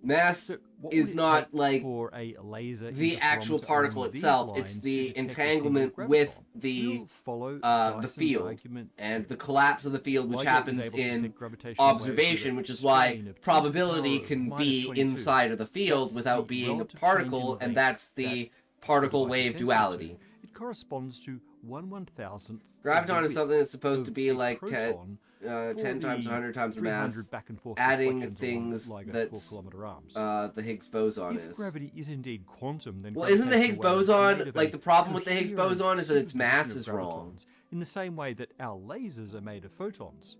Mass So what is would it not take like for a laser the actual interferometer particle along these itself. It's lines to the detect a single entanglement graviton? with the We'll follow the Dyson's field argument and here. the collapse of the field, which LIGO is happens able to in detect gravitational waves with observation, a which is why strain of 10 to the probability power of can minus be 22. inside of the field That's without the being a relative change in particle, and length that's that the the particle device is wave sensitive duality. to. It corresponds to 1/1000th. Graviton is something that's supposed of to be a like 10 proton for 10 times, the 100 times the 300 mass, back and forth adding deflections things along LIGO's that's 4-kilometer arms. the Higgs boson If is. gravity is indeed quantum, then Well, isn't the Higgs gravitational waves are made boson, of like a the problem with the Higgs coherent boson is that its superposition mass of is wrong. gravitons, in the same way that our lasers are made of photons.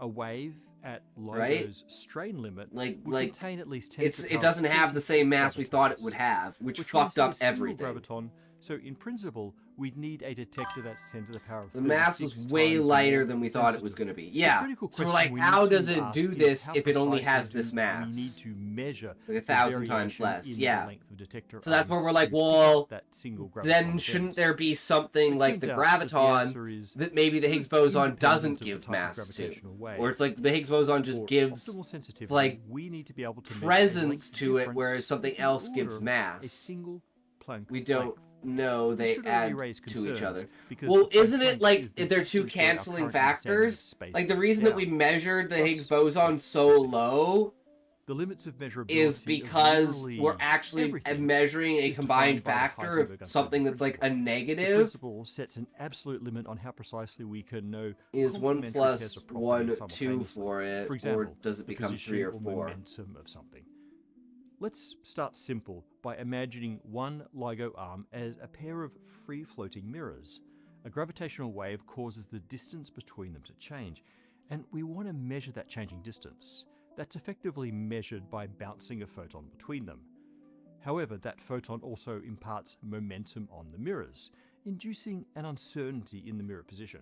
A wave at Right? LIGO's strain limit Like would contain at least 10 to the it power doesn't have the same 36 mass we thought it gravitons, would have, which means fucked that up a single everything. graviton, so in principle, we'd need a detector that's 10 to the power of The mass 36 was way times lighter more than we thought it was sensitive. going to be. The Yeah. critical So question like, we how need to does it ask do is this how if it only precisely has this do mass? We need to measure Like the 1,000 times variation less. in Yeah. the length of detector So that's where arms we're like, to pick well, up that single graviton then event. shouldn't there be something It like turns the out that the graviton answer is that maybe the Higgs boson independent doesn't of the give type of mass to? gravitational wave. Or it's like the Higgs boson just For gives optimal sensitivity, like, we need to be able to measure a presence length to it, difference whereas something of the else order gives of a mass. single Planck We don't length. know This they should already add raise to each concerns, other. because Well, the Planck isn't it length like is the they're two distance where our canceling current understanding of factors? space Like the breaks reason that we down. measured the Thus, Higgs boson so low the limits of measurability is of because literally we're actually everything measuring a is combined defined by the factor Heisenberg of something that's like a principle. The negative principle sets an absolute limit on how precisely we can know is 1 complementary plus pairs of 1, properties 2 simultaneously. for it, For example, or does it the become position 3 or or 4? momentum of something. Let's start simple by imagining one LIGO arm as a pair of free-floating mirrors. A gravitational wave causes the distance between them to change, and we want to measure that changing distance. That's effectively measured by bouncing a photon between them. However, that photon also imparts momentum on the mirrors, inducing an uncertainty in the mirror position.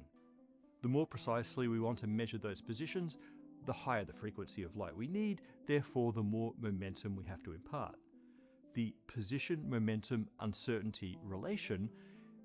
The more precisely we want to measure those positions, the higher the frequency of light we need, therefore the more momentum we have to impart. The position-momentum uncertainty relation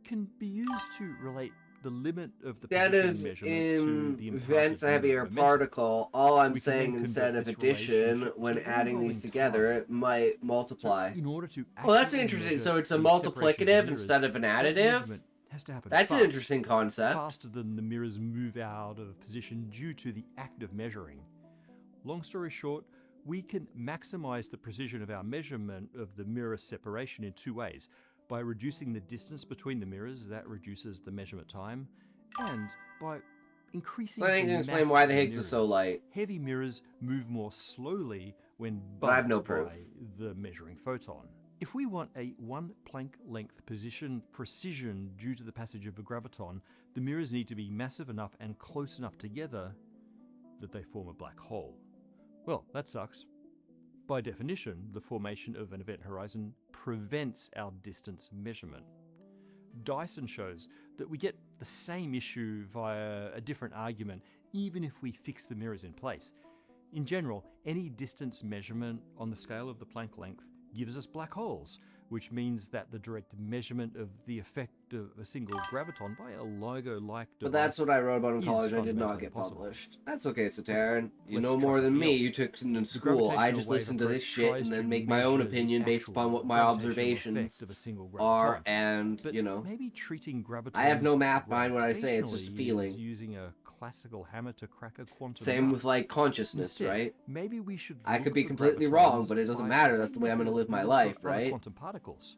can be used to relate the limit of the Instead position of measurement to the invents a imparted heavier moment. particle, all I'm We can saying then instead convert of this addition, relationship when to an adding involving these together, time. it might So multiply. in order to Well, that's accurately interesting. measure So it's a the separation of the multiplicative mirrors, instead of an that additive? measurement has to happen That's an fast, interesting concept. faster than the mirrors move out of position due to the act of measuring. Long story short, we can maximize the precision of our measurement of the mirror separation in two ways. By reducing the distance between the mirrors, that reduces the measurement time, and by increasing So I think the you can explain mass why of the Higgs is so mirrors, light. heavy mirrors move more slowly when But I have bumped no proof. by the measuring photon. If we want a 1 Planck length position precision due to the passage of a graviton, the mirrors need to be massive enough and close enough together that they form a black hole. Well, that sucks. By definition, the formation of an event horizon prevents our distance measurement. Dyson shows that we get the same issue via a different argument even if we fix the mirrors in place. In general, any distance measurement on the scale of the Planck length gives us black holes, which means that the direct measurement of the effect of a single graviton by a LIGO-like device. But that's what I wrote about in is college and I did not fundamentally get impossible. published. That's okay, Sataran. You Let's know try more than something me. else. You took it in The school. I gravitational just wave listen to this approach shit tries and to then make my own measure the opinion based actual upon what my gravitational observations effect of a single are, graviton. and, But you know. maybe treating gravitons I have no math behind what I say, it's just gravitationally feeling. is using a classical hammer to crack a quantum Same nut. with, like, consciousness, Instead, right? Maybe we should I look could be for completely wrong, gravitons but it doesn't by matter. the That's the same way I'm going to method live my we look life, for other right? quantum particles.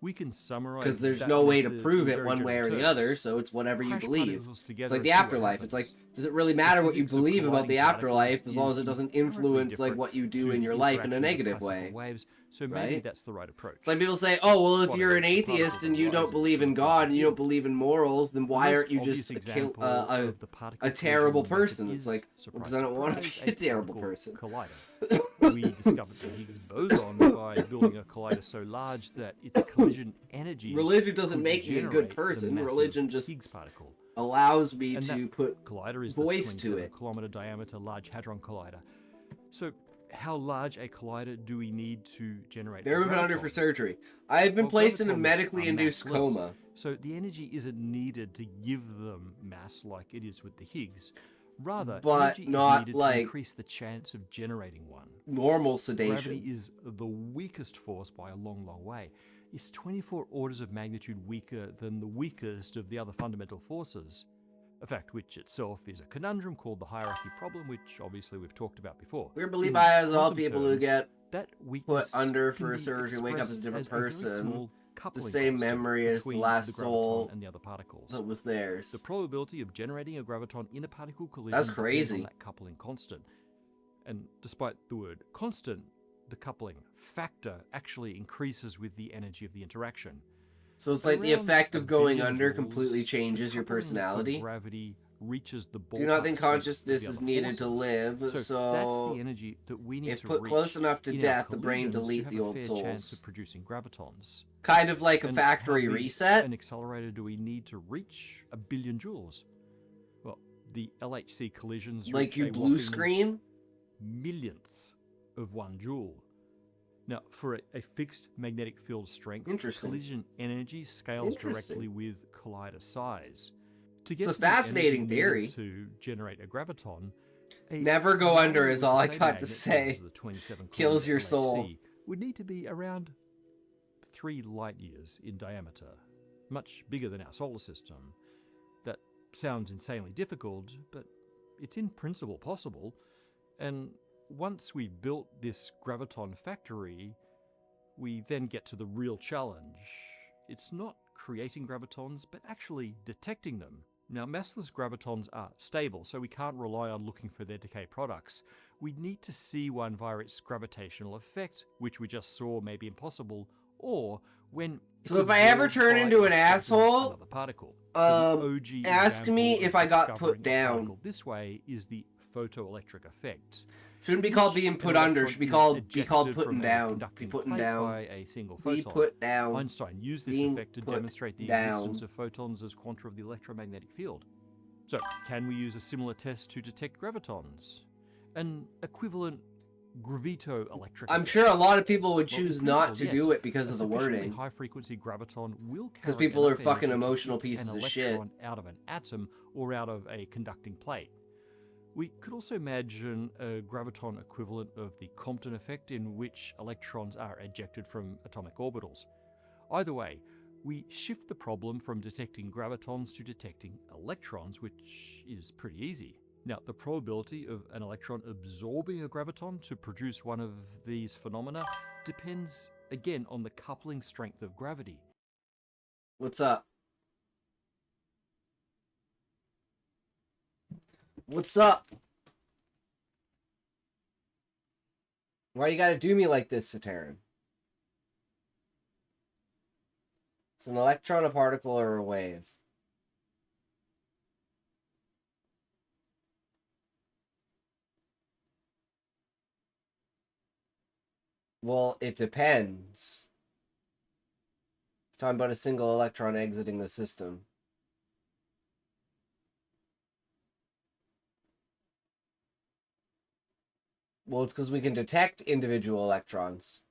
We can summarize Because there's that no way to method prove in it very one way or general the terms. other, so it's whatever you Crash believe. particles It's together like and the see what afterlife. It's like, happens. does it really matter what you physics of believe about the colliding afterlife particles as long as it is doesn't inherently influence like different what you to do in the your life in a interaction of negative classical way? waves, so maybe right? that's the right approach. It's like people say, oh, well, if Spotting you're an the atheist particles and you don't arises believe from in a God quantum and you don't field. believe in morals, then why The aren't you most just obvious a, example of the particle a terrible collision method person? It's is, like, surprise, because I don't want to surprise, be a a terrible particle person. collider. We discovered the Higgs boson by building a collider so large that its collision energies Religion doesn't could make me a good generate the person. massive Religion just Higgs particle. allows me And to that put collider is voice the to 27 it. kilometer diameter Large Hadron Collider. So how large a collider do we need to generate? Never a been under graviton? for surgery. I have been Well, placed in a gravitons medically are induced massless, coma. So the energy isn't needed to give them mass like it is with the Higgs. Rather, But energy not, is needed like, to increase the chance of generating one. Normal Gravity sedation. is the weakest force by a long, long way. It's 24 orders of magnitude weaker than the weakest of the other fundamental forces. A fact which itself is a conundrum called the hierarchy problem, which obviously we've talked about before. We believe In I as all quantum people who terms, get that weakness put under can for be surgery and wake up as a expressed different as a very person. small The coupling same constant memory as the between last the graviton soul and the other particles. that was theirs. The probability of generating a graviton in a particle collision That's depends on crazy. that coupling constant. And despite the word constant, the coupling factor actually increases with the energy of the interaction. So it's like the Around effect a of going billion under joules, completely the changes your coupling for personality. Gravity reaches the Do you not think ballpark state of consciousness the is other needed to forces. live? So that's So the energy that we need if to put reach close enough to in our death, the brain collisions to delete have the a old fair souls. chance of producing gravitons. Kind of like a And factory how big reset. An accelerator do we need to reach 1 billion joules? Well, the LHC collisions Like reach you a blue whopping screen? millionth of 1 joule. Now, for a fixed magnetic field strength, Interesting. collision energy scales Interesting. directly with collider size. To get It's a to the energy fascinating needed theory. To generate a graviton, a Never go under collider is with all the I same got to magnet say. as the 27 Kills your kilometer soul. LHC would need to be around 3 light years in diameter, much bigger than our solar system. That sounds insanely difficult, but it's in principle possible. And once we built this graviton factory, we then get to the real challenge. It's not creating gravitons, but actually detecting them. Now, massless gravitons are stable, so we can't rely on looking for their decay products. We need to see one via its gravitational effect, which we just saw may be impossible, or when So if I ever absorbed turn by into or an scattered asshole, another particle. So the OG ask me example if of I got discovering put a down. particle this way is the photoelectric effect. Shouldn't be called being An put under. electron Should be is called ejected putting from a down. Be conducting putting plate down. by a single Be photon. put down. Einstein used this Being effect to put demonstrate the down. existence of photons as quanta of the electromagnetic field. So, can we use a similar test to detect gravitons? An equivalent gravitoelectric I'm effect. sure a lot of people would Well, choose in not to principle, do yes. it because A of the sufficiently wording. high-frequency graviton will 'Cause carry people are enough fucking energy to emotional keep pieces an of shit. electron out of an atom or out of a conducting plate. We could also imagine a graviton equivalent of the Compton effect in which electrons are ejected from atomic orbitals. Either way, we shift the problem from detecting gravitons to detecting electrons, which is pretty easy. Now, the probability of an electron absorbing a graviton to produce one of these phenomena depends again on the coupling strength of gravity. What's up? What's up? Why you gotta do me like this, Sataran? It's an electron, a particle, or a wave. Well, it depends. Talking about a single electron exiting the system. Well, it's because we can detect individual electrons.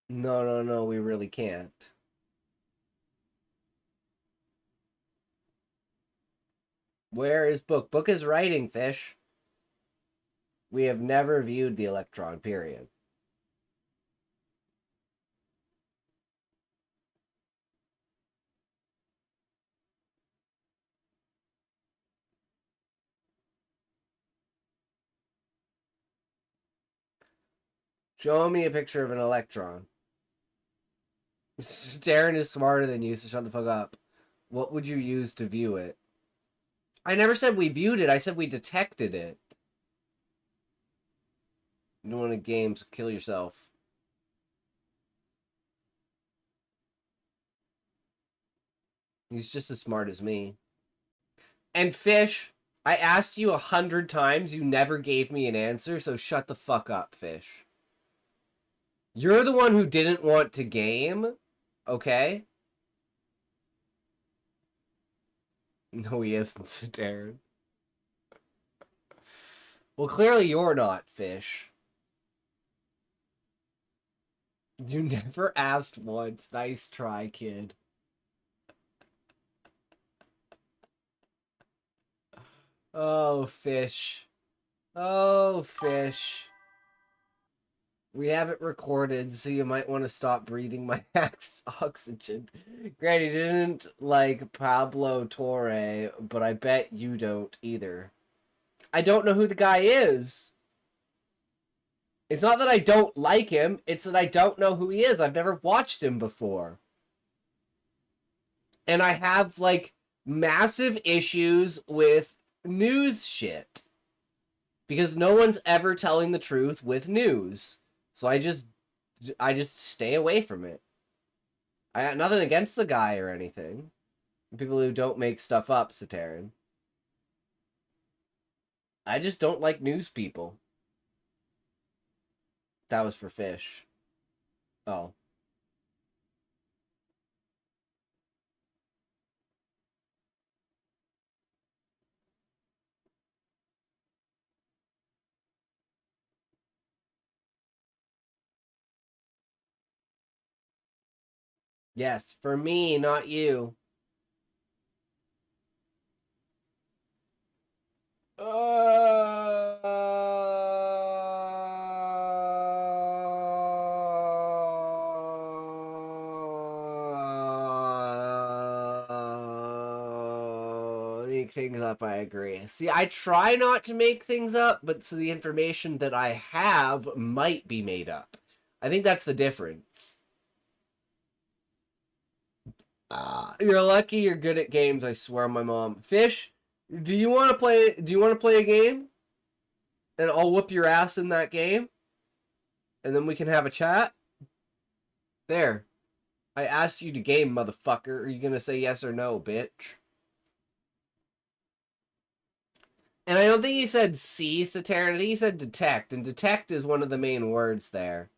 No, we really can't. Where is Book? Book is writing, Fish. We have never viewed the electron, period. Show me a picture of an electron. Darren is smarter than you, so shut the fuck up. What would you use to view it? I never said we viewed it. I said we detected it. You don't want to game, so kill yourself. He's just as smart as me. And Fish, I asked you 100 times. You never gave me an answer, so shut the fuck up, Fish. You're the one who didn't want to game, okay? No, he isn't, Darren. Well, clearly you're not, Fish. You never asked once. Nice try, kid. Oh, Fish. Oh, Fish. We have it recorded, so you might want to stop breathing my oxygen. Granny didn't like Pablo Torre, but I bet you don't either. I don't know who the guy is. It's not that I don't like him, it's that I don't know who he is. I've never watched him before. And I have, like, massive issues with news shit. Because no one's ever telling the truth with news. So I just stay away from it. I got nothing against the guy or anything. People who don't make stuff up, Sataran. I just don't like news people. That was for Fish. Oh. Yes, for me, not you. Make things up, I agree. See, I try not to make things up, but so the information that I have might be made up. I think that's the difference. You're lucky you're good at games, I swear on my mom. Fish, do you want to play a game? And I'll whoop your ass in that game? And then we can have a chat? There. I asked you to game, motherfucker. Are you gonna say yes or no, bitch? And I don't think he said see, Sataran. I think he said detect. And detect is one of the main words there.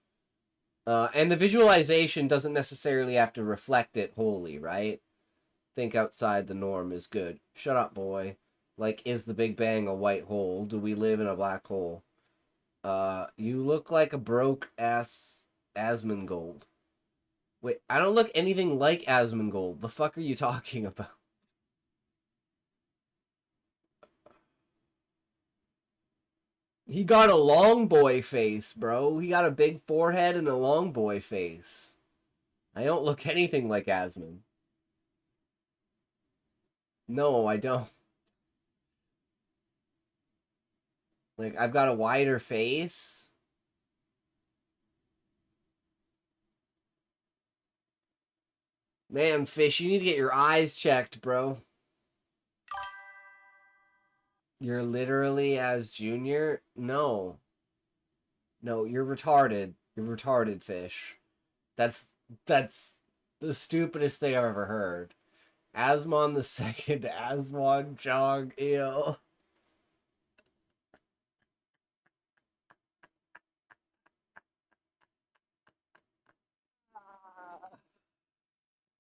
And the visualization doesn't necessarily have to reflect it wholly, right? Think outside the norm is good. Shut up, boy. Like, is the Big Bang a white hole? Do we live in a black hole? You look like a broke-ass Asmongold. Wait, I don't look anything like Asmongold. The fuck are you talking about? He got a long boy face, bro. He got a big forehead and a long boy face. I don't look anything like Asmon. No, I don't. Like, I've got a wider face. Man, Fish, you need to get your eyes checked, bro. You're literally as Junior? No. No, you're retarded. You're retarded, Fish. That's the stupidest thing I've ever heard. Asmon the second, Asmon Jong Il.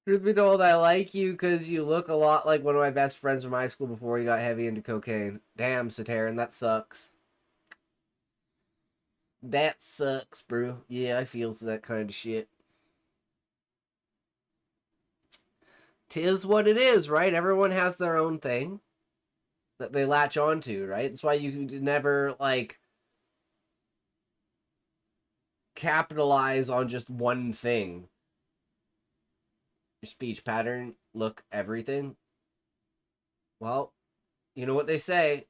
Truth be told, I like you because you look a lot like one of my best friends from high school before he got heavy into cocaine. Damn, Sataran, that sucks. That sucks, bro. Yeah, I feels that kind of shit. Tis what it is, right? Everyone has their own thing that they latch onto, right? That's why you never, like, capitalize on just one thing. Your speech pattern, look, everything. Well, you know what they say.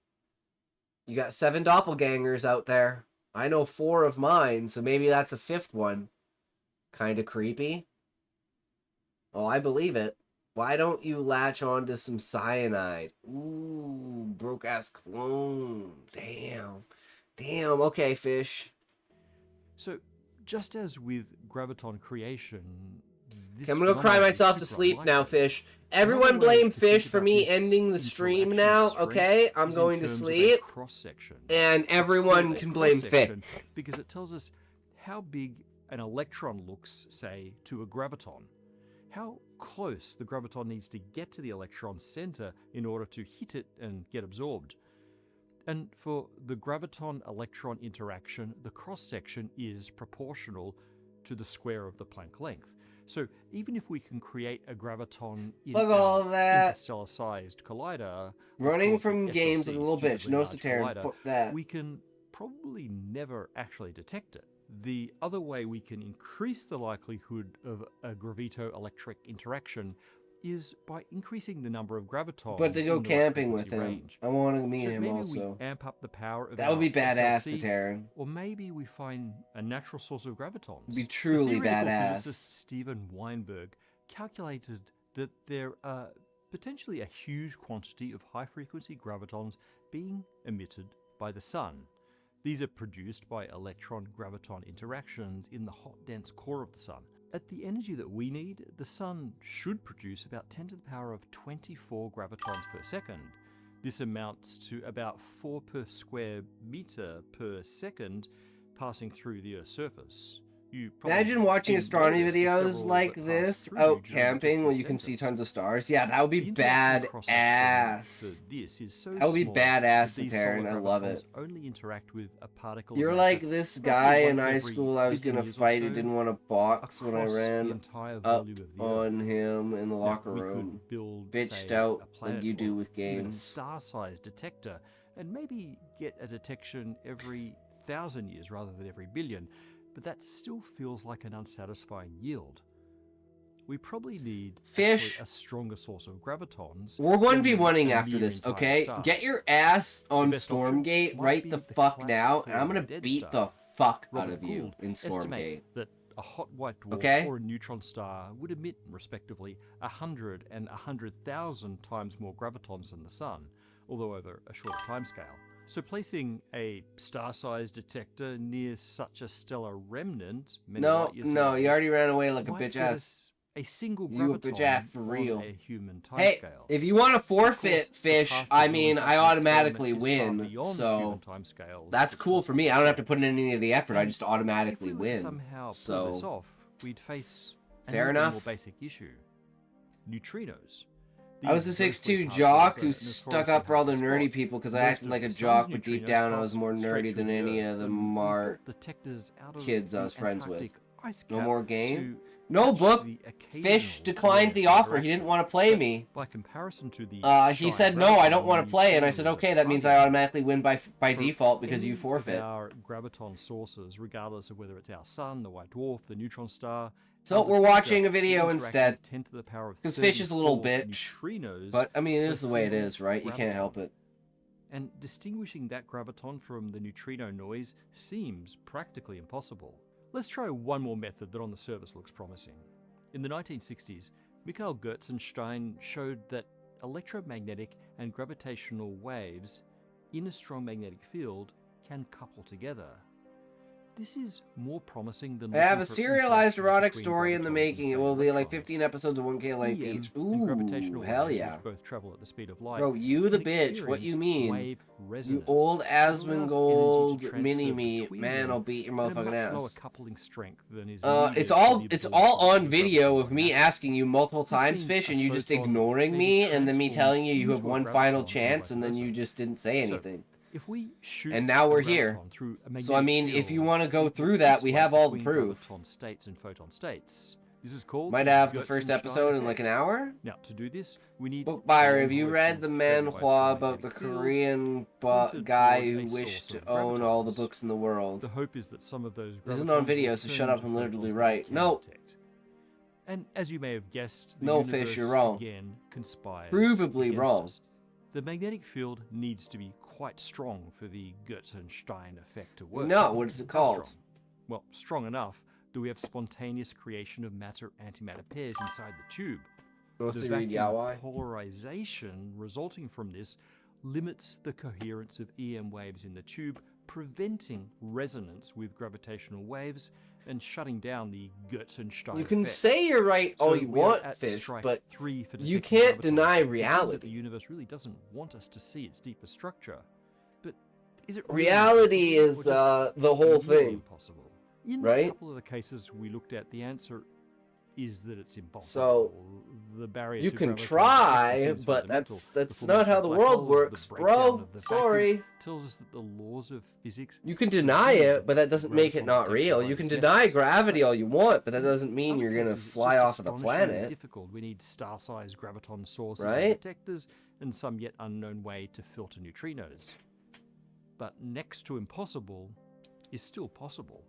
You got 7 doppelgangers out there. I know 4 of mine, so maybe that's a 5th one. Kinda creepy. Oh, I believe it. Why don't you latch on to some cyanide? Ooh, broke-ass clone. Damn. Damn, okay, Fish. So, just as with graviton creation, this Okay, I'm gonna go cry phenomenon is myself to super sleep now, unlikely. Fish. Everyone Another way blame to think Fish for about me this ending the stream interaction now, strength okay? I'm is in going to terms of a sleep. cross-section. And It's everyone called a can blame Fish. cross-section because it tells us how big an electron looks, say, to a graviton. How close the graviton needs to get to the electron's center in order to hit it and get absorbed. And for the graviton-electron interaction, the cross-section is proportional to the square of the Planck length. So even if we can create a graviton in Look at all an that. interstellar-sized collider, Running what's called from the games like a SLC, little bitch. stupidly No large Sataran. collider, Fuck that. we can probably never actually detect it. The other way we can increase the likelihood of a gravito-electric interaction is by increasing the number of gravitons. But to go in the camping with frequency him. range. I want to meet So him maybe also. we amp up the power of That would be our badass, SLC, Sataran. or maybe we find a natural source of gravitons. It'd be truly The theoretical badass. physicist Steven Weinberg calculated that there are potentially a huge quantity of high-frequency gravitons being emitted by the sun. These are produced by electron-graviton interactions in the hot, dense core of the sun. At the energy that we need, the sun should produce about 10 to the power of 24 gravitons per second. This amounts to about 4 per square meter per second passing through the Earth's surface. You probably Imagine watching didn't astronomy notice the videos several like that pass this through out during camping just where this you can see sentence. tons of stars. Yeah, that would be The intellectual cross-section badass. for this is so That would be small badass, that these Sataran. solar I love gravitons it. only interact with a particle You're of like matter this roughly guy in once high every school I was billion gonna years or fight who so didn't want to box when I across the ran entire up volume of the on Earth. him in the Now, locker we room. could build, Bitched say, out a planet like you do or with even a games. star-sized detector, and maybe get a detection every 1,000 years rather than every billion, but that still feels like an unsatisfying yield. We probably need Fish. actually a stronger source of gravitons. We're than 1v1ing a after mere this, entire okay? star. Get your ass on best option Stormgate might right be the the fuck collapse now, of and I'm gonna a dead beat star. the fuck out Robert of you Gould in estimates Stormgate. that a hot white dwarf Okay? or a neutron star would emit, respectively, 100 and 100,000 times more gravitons than the Sun, although over a shorter timescale. So placing a star-sized detector near such a stellar remnant, many No, light years no, away, you already ran away like a might bitch give ass. us a single You a graviton bitch ass for on real. a human Hey, timescale. if you want to forfeit, the Fish, path to I building mean, such I an automatically experiment is far win, beyond so human timescales that's that cool for me. I don't have to put in any of the effort. I And just automatically if we were to win. somehow pull this So, off, we'd face fair an even more enough. basic issue: neutrinos. I was the These 6'2" ghostly jock particles who are stuck notoriously up for all the hard to nerdy spot. people because I Most acted of like a the sun's jock, but deep neutrinos down I pass was more straight nerdy through than the any Earth, of the and we Mart built detectors out of kids I the was friends with. Antarctic ice No cap more game? to No catch book. the Fish occasional declined the weird offer. He didn't interaction. want to play But me. by comparison to the He shy said, no, I don't graviton, want to play. And I neutrinos said, are okay, that means I plug-in. automatically win by For default because you any of forfeit. our graviton sources, regardless of whether it's our sun, the white dwarf, the neutron star, So Our we're detector watching a will video interact instead. with 10 to the power of Because Fish is a little 34 bitch. neutrinos But, I mean, it is a the way it single is, right? You can't help graviton. it. And distinguishing that graviton from the neutrino noise seems practically impossible. Let's try one more method that on the surface looks promising. In the 1960s, Mikhail Gertzenstein showed that electromagnetic and gravitational waves in a strong magnetic field can couple together. This is more promising than I have looking a for serialized interactions erotic between story in the gravitons and, making. It say, will be like electrons. 15 episodes of 1K length EM each. and gravitational Ooh, hell waves, yeah. which both travel at the speed of light, Bro, you the can bitch. What you experience mean? wave You resonance. old It allows Asmongold energy to mini transfer me. between Man, them I'll beat your at a much motherfucking lower ass. coupling strength than is It's needed for all the it's absorbed all force on of video gravitational of me matter. asking you multiple This times, means Fish, a and you just photon ignoring may be me, and then me transformed telling you you have into a one final graviton and chance, vice and then versa. you just didn't say So, anything. if we shoot And now a we're here. graviton through a So I magnetic mean, if you field, want to go it will through that, we oscillate have all the between proof. graviton states and photon states. This is called Might the have the first Gertzenstein episode in like effect. an hour. Now, to do this, we need Book buyer, have you one read the molecule created by a manhwa strong about the magnetic field Korean pointed guy towards who a wished source to of own all the gravitons. books in the world? The hope is that some of those This isn't gravitons on video, will so turn shut up into and literally photons that write. we can Nope. detect. And as you may have guessed, the No, universe Fish, you're wrong. again conspires Provably against wrong. us. The magnetic field needs to be quite strong for the Gertzenstein effect to work. No, what is it How called? strong? Well, strong enough that we have spontaneous creation of matter-antimatter pairs inside the tube. Mostly The read vacuum yaoi. polarization resulting from this limits the coherence of EM waves in the tube, preventing resonance with gravitational waves and shutting down the Gertzenstein You can effect. say you're right all So you we are want, at Fish, strike but 3 for you detecting can't gravitons. deny It seems that reality. the universe really doesn't want us to see its deeper structure. But is it really Reality impossible, or is just the whole nearly thing. impossible? In a right? couple of the cases we looked at, the answer is that it's impossible. So, the barrier you to can graviton try, effect seems but fundamental. that's The not how formation the of black world holes, works, the breakdown bro. of the vacuum Sorry. tells us that the laws of physics You can deny it, but that doesn't make it graviton not detected real. by You can these deny methods. gravity all you want, but that In doesn't mean other you're gonna cases, it's fly just off of the astonishingly planet. difficult. We need star-sized graviton sources Right? and detectors, and some yet unknown way to filter neutrinos. But next to impossible is still possible.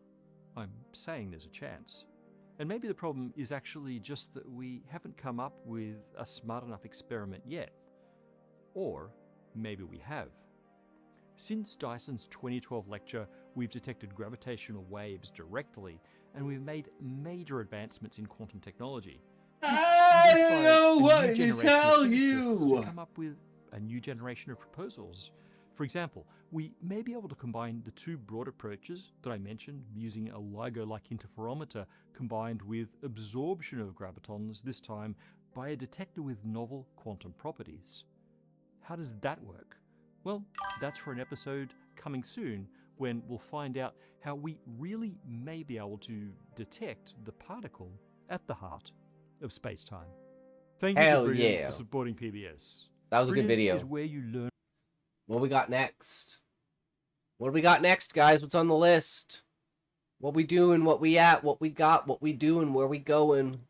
I'm saying there's a chance. And maybe the problem is actually just that we haven't come up with a smart enough experiment yet. Or maybe we have. Since Dyson's 2012 lecture, we've detected gravitational waves directly, and we've made major advancements in quantum technology. This I has don't inspired know a new what to generation of tell physicists you. to come up with a new generation of proposals. For example, we may be able to combine the two broad approaches that I mentioned, using a LIGO-like interferometer combined with absorption of gravitons, this time by a detector with novel quantum properties. How does that work? Well, that's for an episode coming soon, when we'll find out how we really may be able to detect the particle at the heart of space-time. Thank you Hell to Brilliant yeah. for supporting PBS. That was a good Brilliant video. is where you learn. What we got next? What do we got next, guys? What's on the list? What we doing? What we at? What we got? What we doing? Where we going?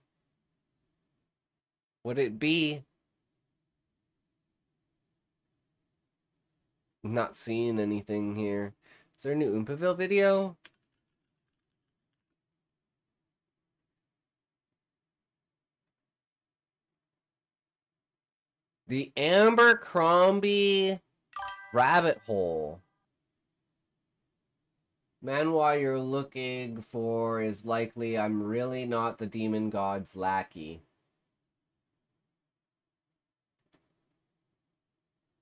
Would it be? I'm not seeing anything here. Is there a new Oompaville video? The Abercrombie rabbit hole. Manhwa you're looking for is likely I'm really not the demon god's lackey.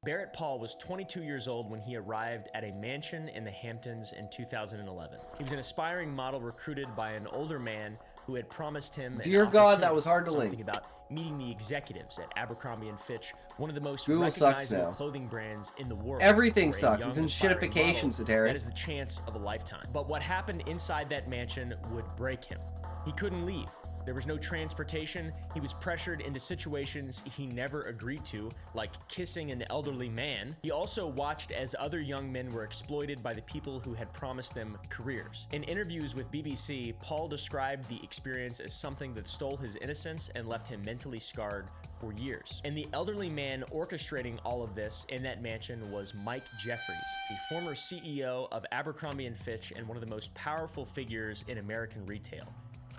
Barrett Paul was 22 years old when he arrived at a mansion in the Hamptons in 2011. He was an aspiring model recruited by an older man who had promised him an Dear God, that opportunity, was hard to something link. about meeting the executives at Abercrombie & Fitch, one of the most Google sucks recognizable now. clothing brands in the world. Everything For a sucks. young, It's in aspiring shitification, model, Sateri. that is the chance of a lifetime. But what happened inside that mansion would break him. He couldn't leave. There was no transportation. He was pressured into situations he never agreed to, like kissing an elderly man. He also watched as other young men were exploited by the people who had promised them careers. In interviews with BBC, Paul described the experience as something that stole his innocence and left him mentally scarred for years. And the elderly man orchestrating all of this in that mansion was Mike Jeffries, the former CEO of Abercrombie & Fitch and one of the most powerful figures in American retail.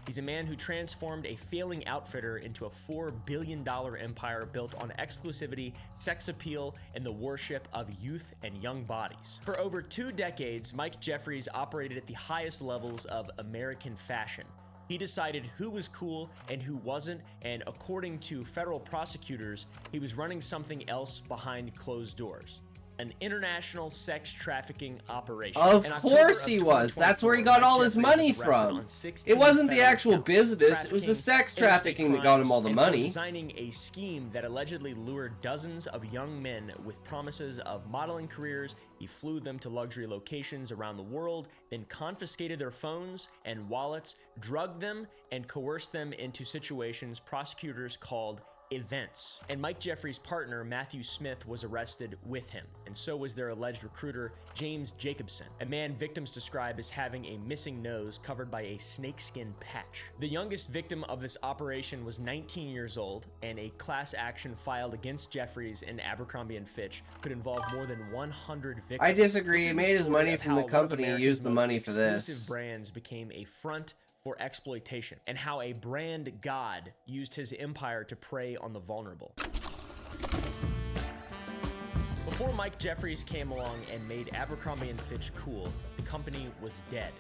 He's a man who transformed a failing outfitter into a $4 billion empire built on exclusivity, sex appeal, and the worship of youth and young bodies. For over 2 decades, Mike Jeffries operated at the highest levels of American fashion. He decided who was cool and who wasn't, and according to federal prosecutors, he was running something else behind closed doors. An international sex trafficking operation. Of course he was. That's where he got all his money from. It wasn't the actual business, it was the sex trafficking that got him all the money. Designing a scheme that allegedly lured dozens of young men with promises of modeling careers, he flew them to luxury locations around the world, then confiscated their phones and wallets, drugged them, and coerced them into situations prosecutors called events. And Mike Jeffries' partner, Matthew Smith, was arrested with him, and so was their alleged recruiter, James Jacobson, a man victims describe as having a missing nose covered by a snakeskin patch. The youngest victim of this operation was 19 years old, and a class action filed against Jeffries and Abercrombie & Fitch could involve more than 100 victims. I disagree. He made his money from the company. He used the money for this. Exclusive brands became a front for exploitation, and how a brand god used his empire to prey on the vulnerable. Before Mike Jeffries came along and made Abercrombie & Fitch cool, the company was dead.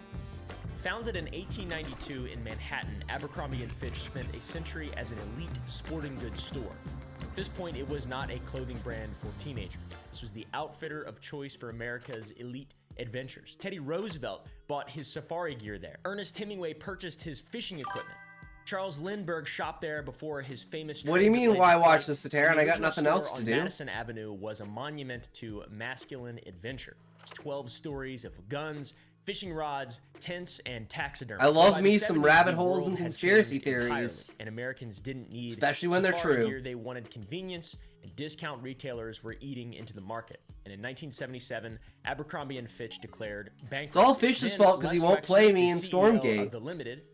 Founded in 1892 in Manhattan, Abercrombie & Fitch spent a century as an elite sporting goods store. At this point, it was not a clothing brand for teenagers. This was the outfitter of choice for America's elite adventures. Teddy Roosevelt bought his safari gear there. Ernest Hemingway purchased his fishing equipment. Charles Lindbergh shopped there before his famous. What do you mean, why watch this, Sateran? I got nothing else to do. Madison Avenue was a monument to masculine adventure. 12 stories of guns, fishing rods, tents, and taxidermy. I love me some rabbit holes and conspiracy theories. And Americans didn't need, especially when they're true. Gear. They wanted convenience, and discount retailers were eating into the market. And in 1977, Abercrombie & Fitch declared bankruptcy. It's all Fish's fault because he won't play me in Stormgate.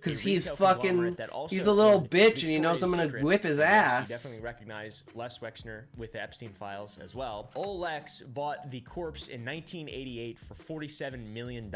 Because he's fucking, he's a little bitch and he knows I'm gonna whip his ass. You definitely recognize Les Wexner with the Epstein files as well. Olex bought the corpse in 1988 for $47 million.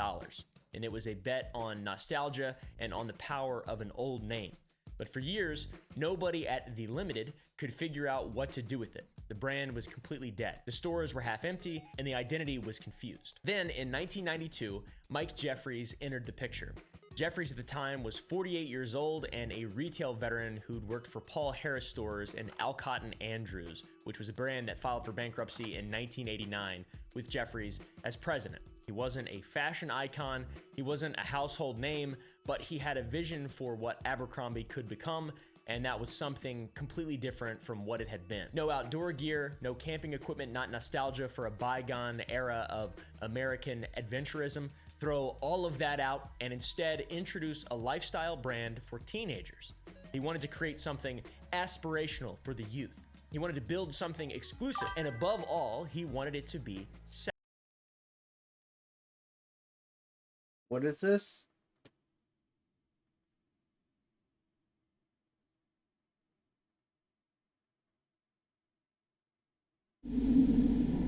And it was a bet on nostalgia and on the power of an old name. But for years, nobody at The Limited could figure out what to do with it. The brand was completely dead. The stores were half empty, and the identity was confused. Then, in 1992, Mike Jeffries entered the picture. Jeffries at the time was 48 years old and a retail veteran who'd worked for Paul Harris Stores and Alcott & Andrews, which was a brand that filed for bankruptcy in 1989 with Jeffries as president. He wasn't a fashion icon, he wasn't a household name, but he had a vision for what Abercrombie could become, and that was something completely different from what it had been. No outdoor gear, no camping equipment, not nostalgia for a bygone era of American adventurism. Throw all of that out and instead introduce a lifestyle brand for teenagers. He wanted to create something aspirational for the youth. He wanted to build something exclusive, and above all, he wanted it to be sexy. What is this?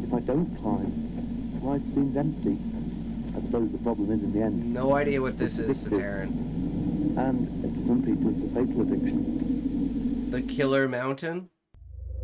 If I don't climb, life seems empty. I suppose the problem is in the end. No idea what this is, Sateran. And for some people, it's a fatal addiction. The Killer Mountain?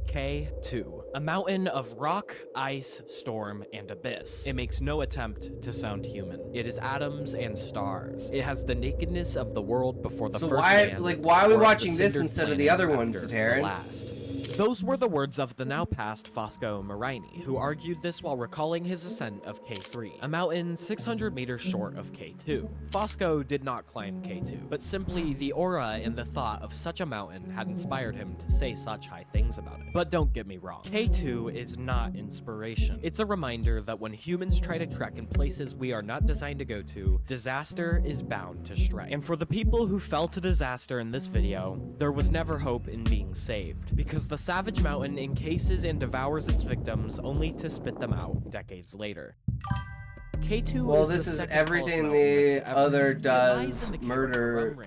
K2, a mountain of rock, ice, storm, and abyss. It makes no attempt to sound human. It is atoms and stars. It has the nakedness of the world before the first man. Why are we watching this instead of the other ones, Sateran? Last. Those were the words of the now-passed Fosco Marini, who argued this while recalling his ascent of K3, a mountain 600 meters short of K2. Fosco did not climb K2, but simply the aura and the thought of such a mountain had inspired him to say such high things about it. But don't get me wrong, K2 is not inspiration. It's a reminder that when humans try to trek in places we are not designed to go to, disaster is bound to strike. And for the people who fell to disaster in this video, there was never hope in being saved, because the savage mountain encases and devours its victims only to spit them out decades later. K2 well, is this is everything the other does murder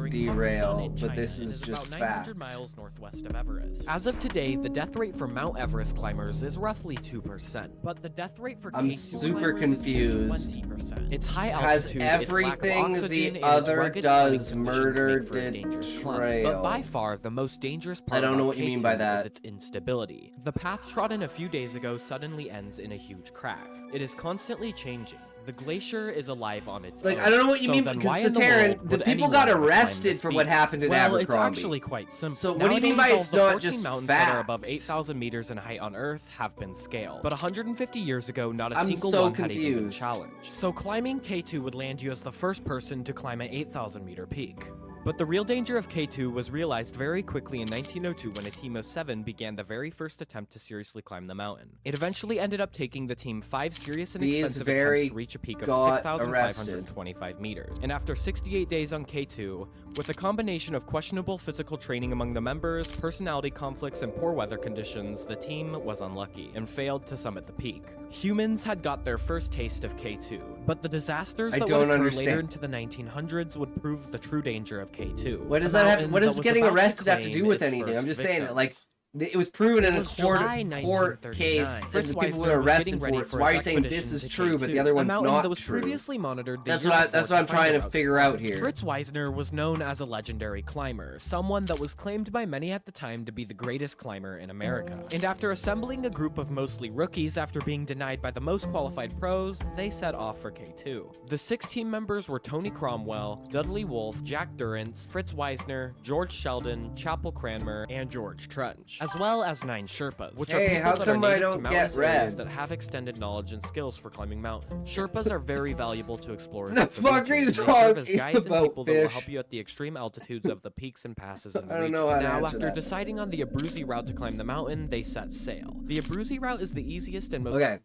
derail, but this is just fact. Miles northwest of Everest. As of today, the death rate for Mount Everest climbers is roughly 2%, but the death rate for I'm K2 super climbers confused. is 20%. 50%. Its high Has altitude, its lack of everything oxygen, the and its other rugged does climbing conditions murder make for a dangerous climb. trail. But by far, the most dangerous part I don't know about what you mean K2 by that. is its instability. The path trodden a few days ago suddenly ends in a huge crack. It is constantly changing. The glacier is alive on its Like, own. I don't know what you So mean, then because why in the Sataran, world the would people anyone got ever climb arrested this for what beast? happened in Well, it's Abercrombie. actually quite simple. So what do you mean by Nowadays, it's all the not 14 just mountains that are fact? above 8,000 meters in height on Earth have been scaled. But 150 years ago, not a I'm single so one had even been confused. challenged. So climbing K2 would land you as the first person to climb an 8,000 meter peak. But the real danger of K2 was realized very quickly in 1902 when a team of 7 began the very first attempt to seriously climb the mountain. It eventually ended up taking the team 5 serious and These expensive very attempts to reach a peak of got 6,525 meters. And after 68 days on K2, with a combination of questionable physical training among the members, personality conflicts, and poor weather conditions, the team was unlucky and failed to summit the peak. Humans had got their first taste of K2, but the disasters that would don't occur understand. later into the 1900s would prove the true danger of K2. What does A that have? mountain What does that was getting about to arrested have to claim do with its anything? I'm first just saying that, like, victims. it was proven in It a was July court case 1939. that Fritz the people Weisner were was arrested getting for ready it. So for why are his you saying this expedition is to true, but K2, the other a one's mountain not that was true? previously monitored the That's year what before I'm to trying find to out figure the out climb. here. Fritz Weisner was known as a legendary climber, someone that was claimed by many at the time to be the greatest climber in America. And after assembling a group of mostly rookies after being denied by the most qualified pros, they set off for K2. The 6 team members were Tony Cromwell, Dudley Wolfe, Jack Durrance, Fritz Weisner, George Sheldon, Chapel Cranmer, and George Trench, as well as 9 Sherpas, which are Hey, people how that are come I native to don't mountainous get areas red? that have extended knowledge and skills for climbing mountains. Sherpas are very valuable to explorers The of the fuck are region. you They serve as talking guides and about, people that will fish? help you at the extreme altitudes of the peaks and passes in the I don't region. know how to Now, answer after that. deciding on the Abruzzi route to climb the mountain, they set sail. The Abruzzi route is the easiest and most Okay.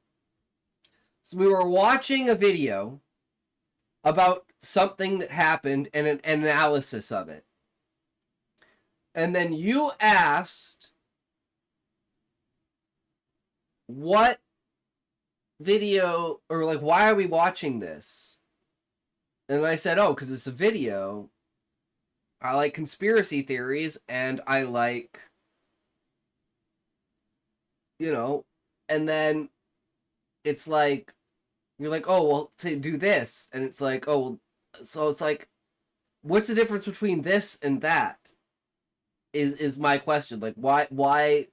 So we were watching a video about something that happened and an analysis of it. And then you asked what video, or like, why are we watching this? And I said, oh, because it's a video. I like conspiracy theories, and I like, you know, and then it's like, you're like, oh, well, to do this. And it's like, oh, so it's like, what's the difference between this and that? Is my question. Like, why?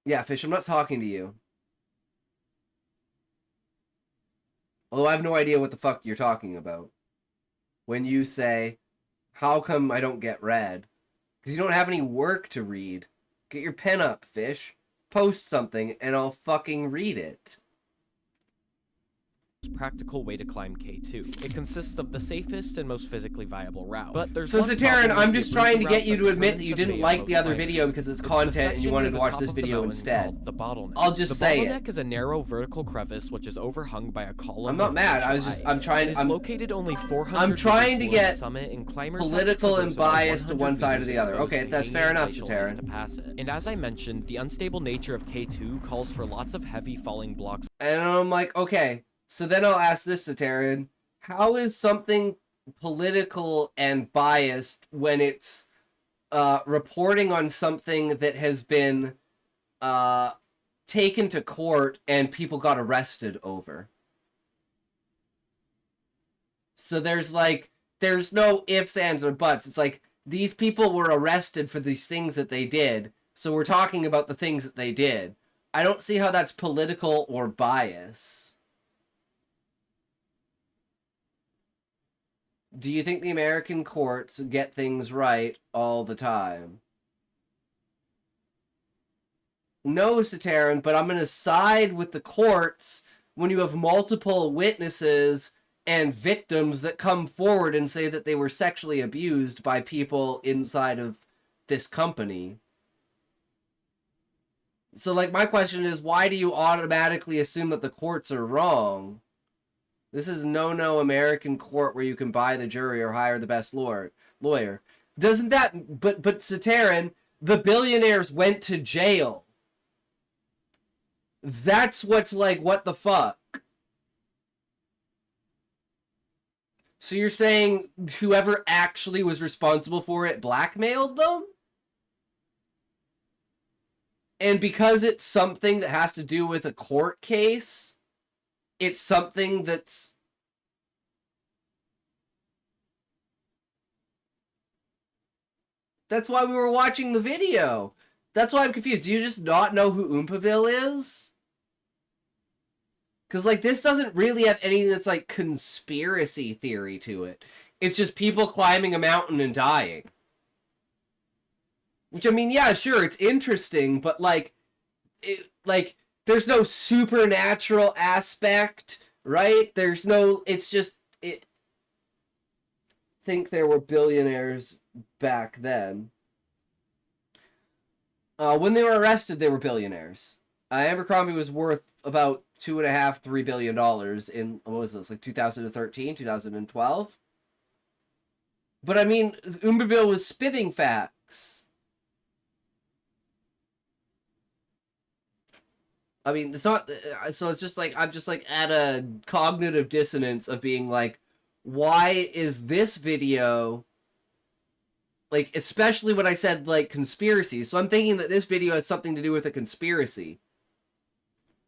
Yeah, Fish, I'm not talking to you. Although I have no idea what the fuck you're talking about. When you say, how come I don't get read? Because you don't have any work to read. Get your pen up, Fish. Post something, and I'll fucking read it. practical way to climb K2. It consists of the safest and most physically viable route. But there's So, one Sataran, problem I'm with just the trying to Abruzzi get route you to admit that determines you the didn't fate like of the most other climbers. video because it's It's the content and you section wanted near to the watch top this of the video mountain instead. called the bottleneck. I'll just the say it. bottleneck is a narrow vertical crevice which is overhung by a column. I'm not of mad. I glacial was just, ice. I'm trying. It is I'm located only 400 I'm trying to meters below the get summit, and climbers have to political and traverse about biased to 100 one side or meters the other. exposed Okay, to that's hanging fair enough, glacial ice Sataran. to pass it. And as I mentioned, the unstable nature of K2 calls for lots of heavy falling blocks. And I'm like, okay. So then I'll ask this, Sataran. How is something political and biased when it's reporting on something that has been taken to court and people got arrested over? So there's no ifs, ands, or buts. It's like, these people were arrested for these things that they did, so we're talking about the things that they did. I don't see how that's political or bias. Do you think the American courts get things right all the time? No, Sataran, but I'm going to side with the courts when you have multiple witnesses and victims that come forward and say that they were sexually abused by people inside of this company. So, like, my question is, why do you automatically assume that the courts are wrong? This is no American court where you can buy the jury or hire the best lawyer. Doesn't that... But Sataran, the billionaires went to jail. That's what's like, what the fuck? So you're saying whoever actually was responsible for it blackmailed them? And because it's something that has to do with a court case, it's something that's... That's why we were watching the video. That's why I'm confused. Do you just not know who Oompaville is? Because, like, this doesn't really have anything that's, like, conspiracy theory to it. It's just people climbing a mountain and dying. Which, I mean, yeah, sure, it's interesting, but, like, there's no supernatural aspect, right? There's no, it's just, think there were billionaires back then. When they were arrested, they were billionaires. Abercrombie was worth about $2.5–3 billion in, what was this, like 2013, 2012? But I mean, Oompaville was spitting facts. I mean, it's not, so it's just like, I'm just like at a cognitive dissonance of being like, why is this video, like, especially when I said, like, conspiracy. So I'm thinking that this video has something to do with a conspiracy.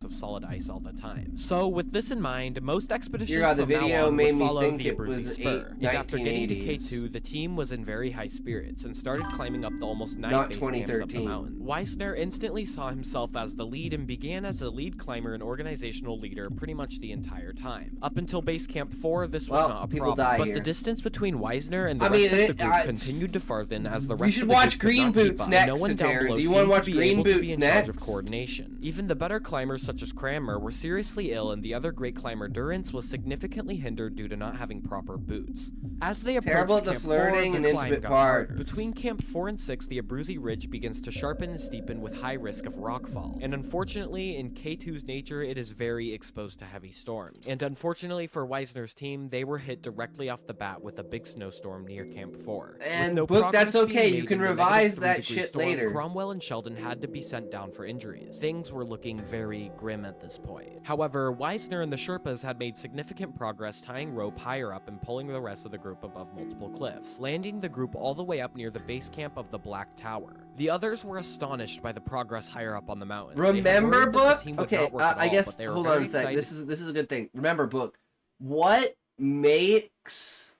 Of solid ice all the time. So with this in mind, most expeditions the from now video on made would me follow think the it Abruzzi was Spur. And after getting to 1980s. K2, the team was in very high spirits and started climbing up the almost 9 Not base camps up the 2013. mountain. Weisner instantly saw himself as the lead and began as a lead climber and organizational leader pretty much the entire time. Up until base camp 4, this was not a people problem, die but here. the distance between Weisner and the I rest mean, of the group continued to farthen as the we rest should of the watch group could Green not keep Boots up. next, No one down Sater. below Do you seemed wanna to watch be Green able to be Boots in charge of next? coordination. Even the better climbers such as Cranmer were seriously ill, and the other great climber Durrance was significantly hindered due to not having proper boots. As they approached Terrible at the Camp flirting 4, and the climb intimate got harder. parts. Between Camp 4 and 6, the Abruzzi Ridge begins to sharpen and steepen with high risk of rockfall. And unfortunately, in K2's nature, it is very exposed to heavy storms. And unfortunately for Weisner's team, they were hit directly off the bat with a big snowstorm near Camp 4. And with no Book, that's progress being okay, you made can in the revise -3 that degree shit storm, later. Cromwell and Sheldon had to be sent down for injuries. Things were looking very grim at this point. However, Weisner and the Sherpas had made significant progress tying rope higher up and pulling the rest of the group above multiple cliffs, landing the group all the way up near the base camp of the Black Tower. The others were astonished by the progress higher up on the mountain. Remember, Book? Okay, I guess, hold on a sec. This is a good thing. Remember, Book, what makes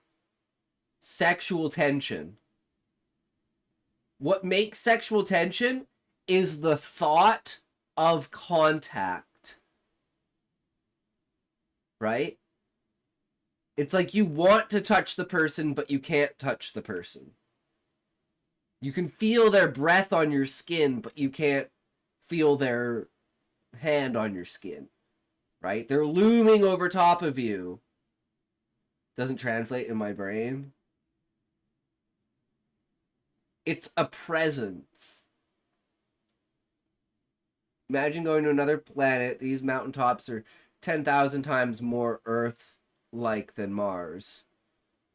sexual tension? What makes sexual tension is the thought of contact. Right? It's like you want to touch the person, but you can't touch the person. You can feel their breath on your skin, but you can't feel their hand on your skin. Right? They're looming over top of you. Doesn't translate in my brain. It's a presence. Imagine going to another planet. These mountaintops are 10,000 times more Earth-like than Mars.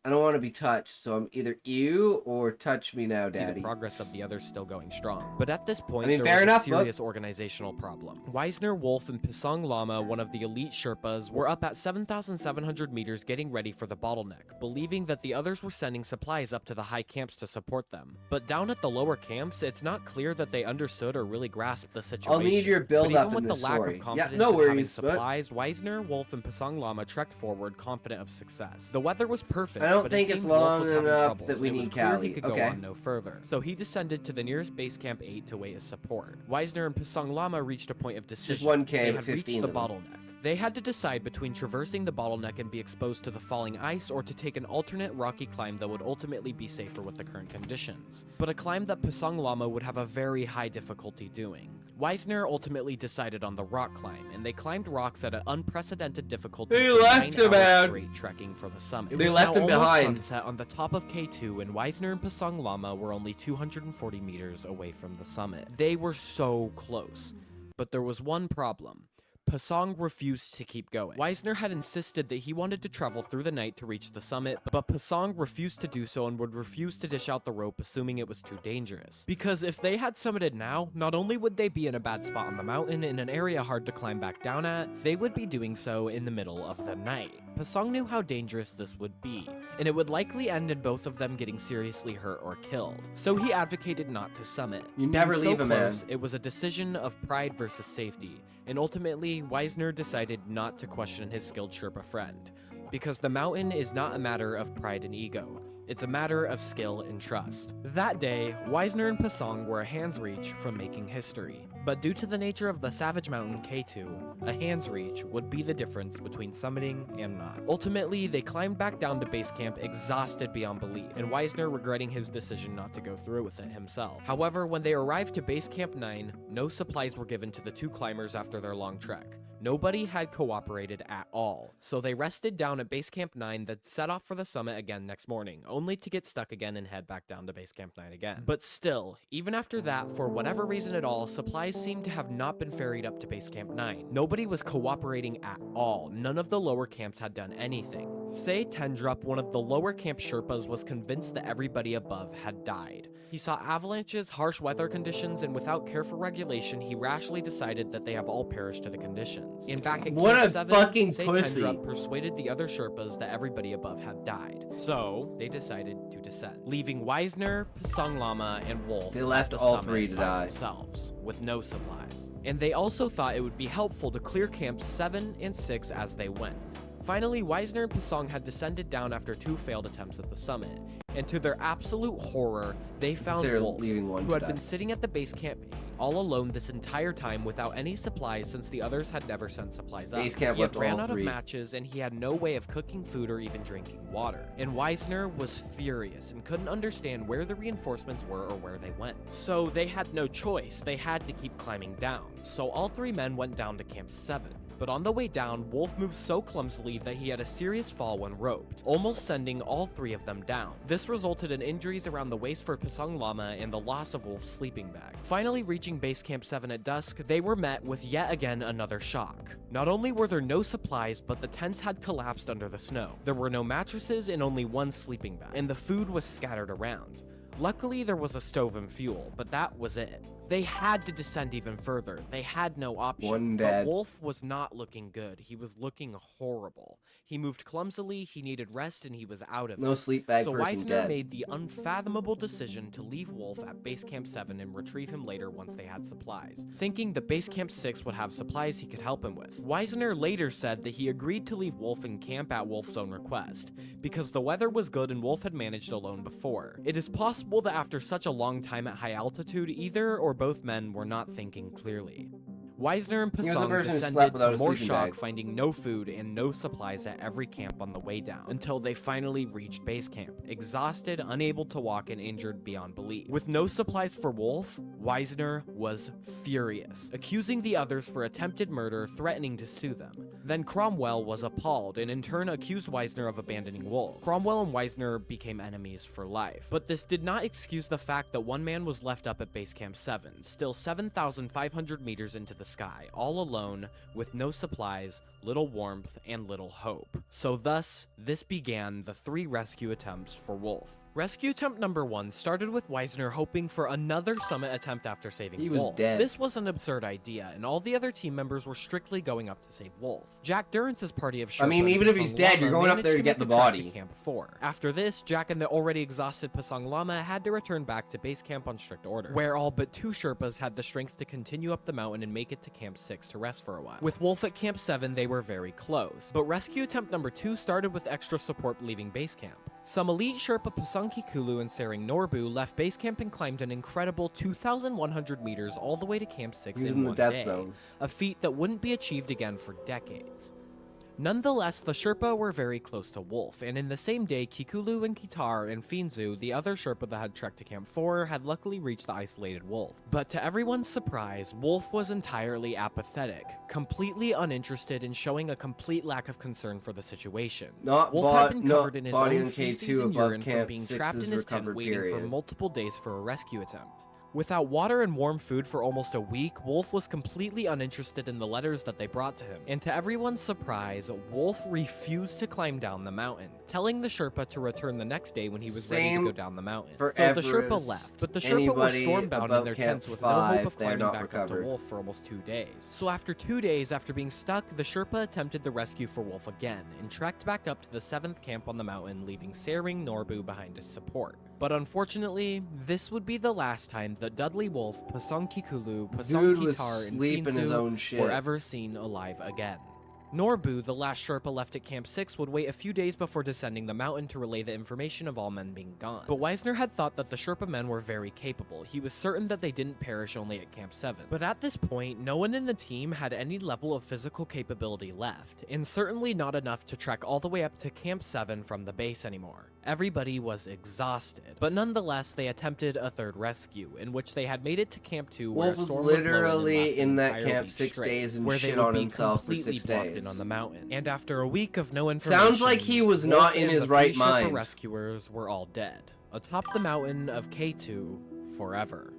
I don't want to be touched, so I'm either you or touch me now, Daddy. See the progress of the others still going strong. But at this point, I mean, there fair was enough, a serious organizational problem. Weisner, Wolf, and Pisang Lama, one of the elite Sherpas, were up at 7,700 meters getting ready for the bottleneck, believing that the others were sending supplies up to the high camps to support them. But down at the lower camps, it's not clear that they understood or really grasped the situation. I'll need your But build-up even with in the this lack story. of confidence No in having worries, but supplies, Weisner, Wolf, and Pisang Lama trekked forward, confident of success. The weather was perfect, I don't but think it it's seemed Wolf long was having enough troubles, that we and it was need clear Callie. he could go Okay. on no further. So he descended to the nearest base camp 8 to wait his support. Weisner and Pisang Lama reached a point of decision. 1K They with had reached 15 the of them. bottleneck. They had to decide between traversing the bottleneck and be exposed to the falling ice or to take an alternate rocky climb that would ultimately be safer with the current conditions. But a climb that Pisang Lama would have a very high difficulty doing. Weisner ultimately decided on the rock climb, and they climbed rocks at an unprecedented difficulty They for left 9 him hours out. straight trekking for the summit. It They was left now him almost behind. sunset on the top of K2, and Weisner and Pisang Lama were only 240 meters away from the summit. They were so close. But there was one problem. Pasong refused to keep going. Wisner had insisted that he wanted to travel through the night to reach the summit, but Pasong refused to do so and would refuse to dish out the rope, assuming it was too dangerous. Because if they had summited now, not only would they be in a bad spot on the mountain in an area hard to climb back down at, they would be doing so in the middle of the night. Pasong knew how dangerous this would be, and it would likely end in both of them getting seriously hurt or killed. So he advocated not to summit. You never Being leave so a man. close, it was a decision of pride versus safety, and ultimately, Wisner decided not to question his skilled Sherpa friend, because the mountain is not a matter of pride and ego. It's a matter of skill and trust. That day, Wisner and Pasong were a hand's reach from making history. But due to the nature of the Savage Mountain K2, a hand's reach would be the difference between summiting and not. Ultimately, they climbed back down to base camp exhausted beyond belief, and Wisner regretting his decision not to go through with it himself. However, when they arrived to base camp 9, no supplies were given to the two climbers after their long trek. Nobody had cooperated at all, so they rested down at base camp 9, then set off for the summit again next morning, only to get stuck again and head back down to base camp 9 again. But still, even after that, for whatever reason at all, supplies seemed to have not been ferried up to base camp 9. Nobody was cooperating at all. None of the lower camps had done anything. Say Tendrup, one of the lower camp Sherpas, was convinced that everybody above had died. He saw avalanches, harsh weather conditions, and without careful regulation, he rashly decided that they have all perished to the conditions. And back at What Camp a 7, fucking Say pussy. Tendrup persuaded the other Sherpas that everybody above had died. So, they decided to descend, leaving Wisner, Pasong Lama, and Wolf They left at the all summit three to by die. themselves, with no supplies. And they also thought it would be helpful to clear camps 7 and 6 as they went. Finally, Wisner and Pasong had descended down after 2 failed attempts at the summit, and to their absolute horror, they found Consider Wolf, leaving one who to had die. been sitting at the base camp all alone this entire time without any supplies since the others had never sent supplies up. Base camp He had left ran all out three. of matches, and he had no way of cooking food or even drinking water. And Wisner was furious and couldn't understand where the reinforcements were or where they went. So they had no choice, they had to keep climbing down. So all 3 men went down to Camp 7. But on the way down, Wolf moved so clumsily that he had a serious fall when roped, almost sending all 3 of them down. This resulted in injuries around the waist for Pasong Lama and the loss of Wolf's sleeping bag. Finally reaching base camp 7 at dusk, they were met with yet again another shock. Not only were there no supplies, but the tents had collapsed under the snow. There were no mattresses and only 1 sleeping bag, and the food was scattered around. Luckily, there was a stove and fuel, but that was it. They had to descend even further. They had no option. One But dead. Wolf was not looking good. He was looking horrible. He moved clumsily, he needed rest, and he was out of it. No sleep bag So person Wisner dead. made the unfathomable decision to leave Wolf at Base Camp 7 and retrieve him later once they had supplies, thinking that Base Camp 6 would have supplies he could help him with. Wisner later said that he agreed to leave Wolf in camp at Wolf's own request, because the weather was good and Wolf had managed alone before. It is possible that after such a long time at high altitude, either or both men were not thinking clearly. Wisner and He was the Pasong person who descended slept without to a more sleeping shock, bag. finding no food and no supplies at every camp on the way down, until they finally reached base camp, exhausted, unable to walk, and injured beyond belief. With no supplies for Wolf, Wisner was furious, accusing the others for attempted murder, threatening to sue them. Then Cromwell was appalled, and in turn accused Wisner of abandoning Wolf. Cromwell and Wisner became enemies for life. But this did not excuse the fact that one man was left up at Base Camp 7, still 7,500 meters into the sky, all alone, with no supplies, little warmth, and little hope. So thus, this began the 3 rescue attempts for Wolf. Rescue attempt number 1 started with Wisner hoping for another summit attempt after saving He was Wolf. dead. This was an absurd idea, and all the other team members were strictly going up to save Wolf. Jack Durance's party of Sherpas I mean, even if he's Pasong dead, you're Lama going up managed there to get make the trek body. Camp 4. After this, Jack and the already exhausted Pasong Lama had to return back to base camp on strict orders, where all but 2 Sherpas had the strength to continue up the mountain and make it to Camp 6 to rest for a while. With Wolf at Camp 7, they were very close, but rescue attempt number 2 started with extra support leaving base camp. Some elite Sherpa Pasong Kikulu and Sering Norbu left base camp and climbed an incredible 2,100 meters all the way to Camp 6 He was in in the one death day, zone. a feat that wouldn't be achieved again for decades. Nonetheless, the Sherpa were very close to Wolf, and in the same day, Kikulu and Kitar and Finzu, the other Sherpa that had trekked to Camp 4, had luckily reached the isolated Wolf. But to everyone's surprise, Wolf was entirely apathetic, completely uninterested and showing a complete lack of concern for the situation. Not Wolf had been covered in his body own in feces K2 and above urine from Camp being trapped in 6's his tent recovered waiting for period. multiple days for a rescue attempt. Without water and warm food for almost a week, Wolf was completely uninterested in the letters that they brought to him. And to everyone's surprise, Wolf refused to climb down the mountain, telling the Sherpa to return the next day when he was ready to go down the mountain. So the Sherpa left, but the Sherpa were stormbound in their tents with no hope of climbing back up to Wolf for almost 2 days. So after 2 days after being stuck, the Sherpa attempted the rescue for Wolf again, and trekked back up to the 7th camp on the mountain, leaving Sering Norbu behind as support. But unfortunately, this would be the last time that Dudley Wolf, Pasong Kikulu, Pasong Kitar, and Finsu were ever seen alive again. Norbu, the last Sherpa left at Camp 6, would wait a few days before descending the mountain to relay the information of all men being gone. But Wisner had thought that the Sherpa men were very capable. He was certain that they didn't perish only at Camp 7. But at this point, no one in the team had any level of physical capability left, and certainly not enough to trek all the way up to Camp 7 from the base anymore. Everybody was exhausted, but nonetheless they attempted a third rescue, in which they had made it to Camp 2 where Wolf was literally in that camp 6 days and shit on himself for 6 days. On the mountain. And after a week of no information, sounds like he was not in his right mind. The rescuers were all dead, atop the mountain of K2 forever.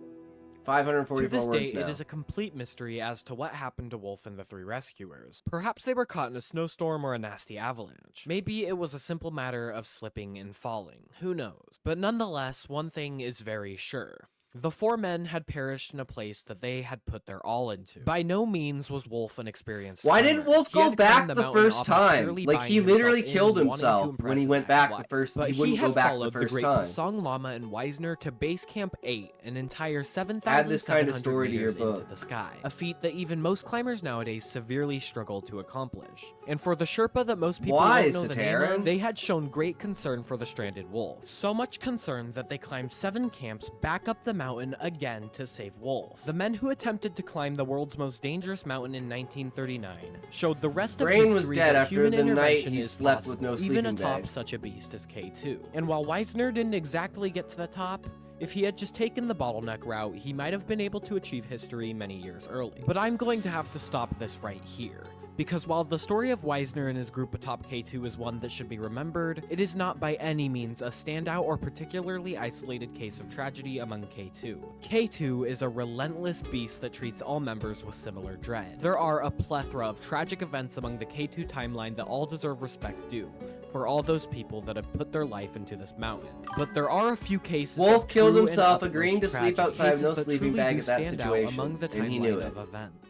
544 to this words day, now. It is a complete mystery as to what happened to Wolf and the 3 rescuers. Perhaps they were caught in a snowstorm or a nasty avalanche. Maybe it was a simple matter of slipping and falling. Who knows? But nonetheless, one thing is very sure. The 4 men had perished in a place that they had put their all into. By no means was Wolf an experienced Why climber. didn't Wolf He had go back climbed the mountain first off of time? purely Like, buying he literally himself killed in, wanting to himself impress when he his went back the ex-wife. first. But He wouldn't had go back the followed first great time. Pasong Lama and Wisner to base camp 8, an entire Add 7,700 this kind of story to your meters into book. the sky. A feat that even most climbers nowadays severely struggle to accomplish. And for the Sherpa that most people Why, don't know the name Sataran? of, they had shown great concern for the stranded wolf. So much concern that they climbed 7 camps back up the mountain again to save Wolf. The men who attempted to climb the world's most dangerous mountain in 1939 showed the rest of Brain was history dead that after human the night intervention he is slept possible, with no even sleeping atop bag. such a beast as K2. And while Wisner didn't exactly get to the top, if he had just taken the bottleneck route, he might have been able to achieve history many years early. But I'm going to have to stop this right here. Because while the story of Wisner and his group atop K2 is one that should be remembered, it is not by any means a standout or particularly isolated case of tragedy among K2. K2 is a relentless beast that treats all members with similar dread. There are a plethora of tragic events among the K2 timeline that all deserve respect due, for all those people that have put their life into this mountain. But there are a few cases Wolf of killed true and himself, utmost agreeing to sleep tragedy, outside with no cases that sleeping truly bag do at that stand out situation, among the and he knew timeline it. of events.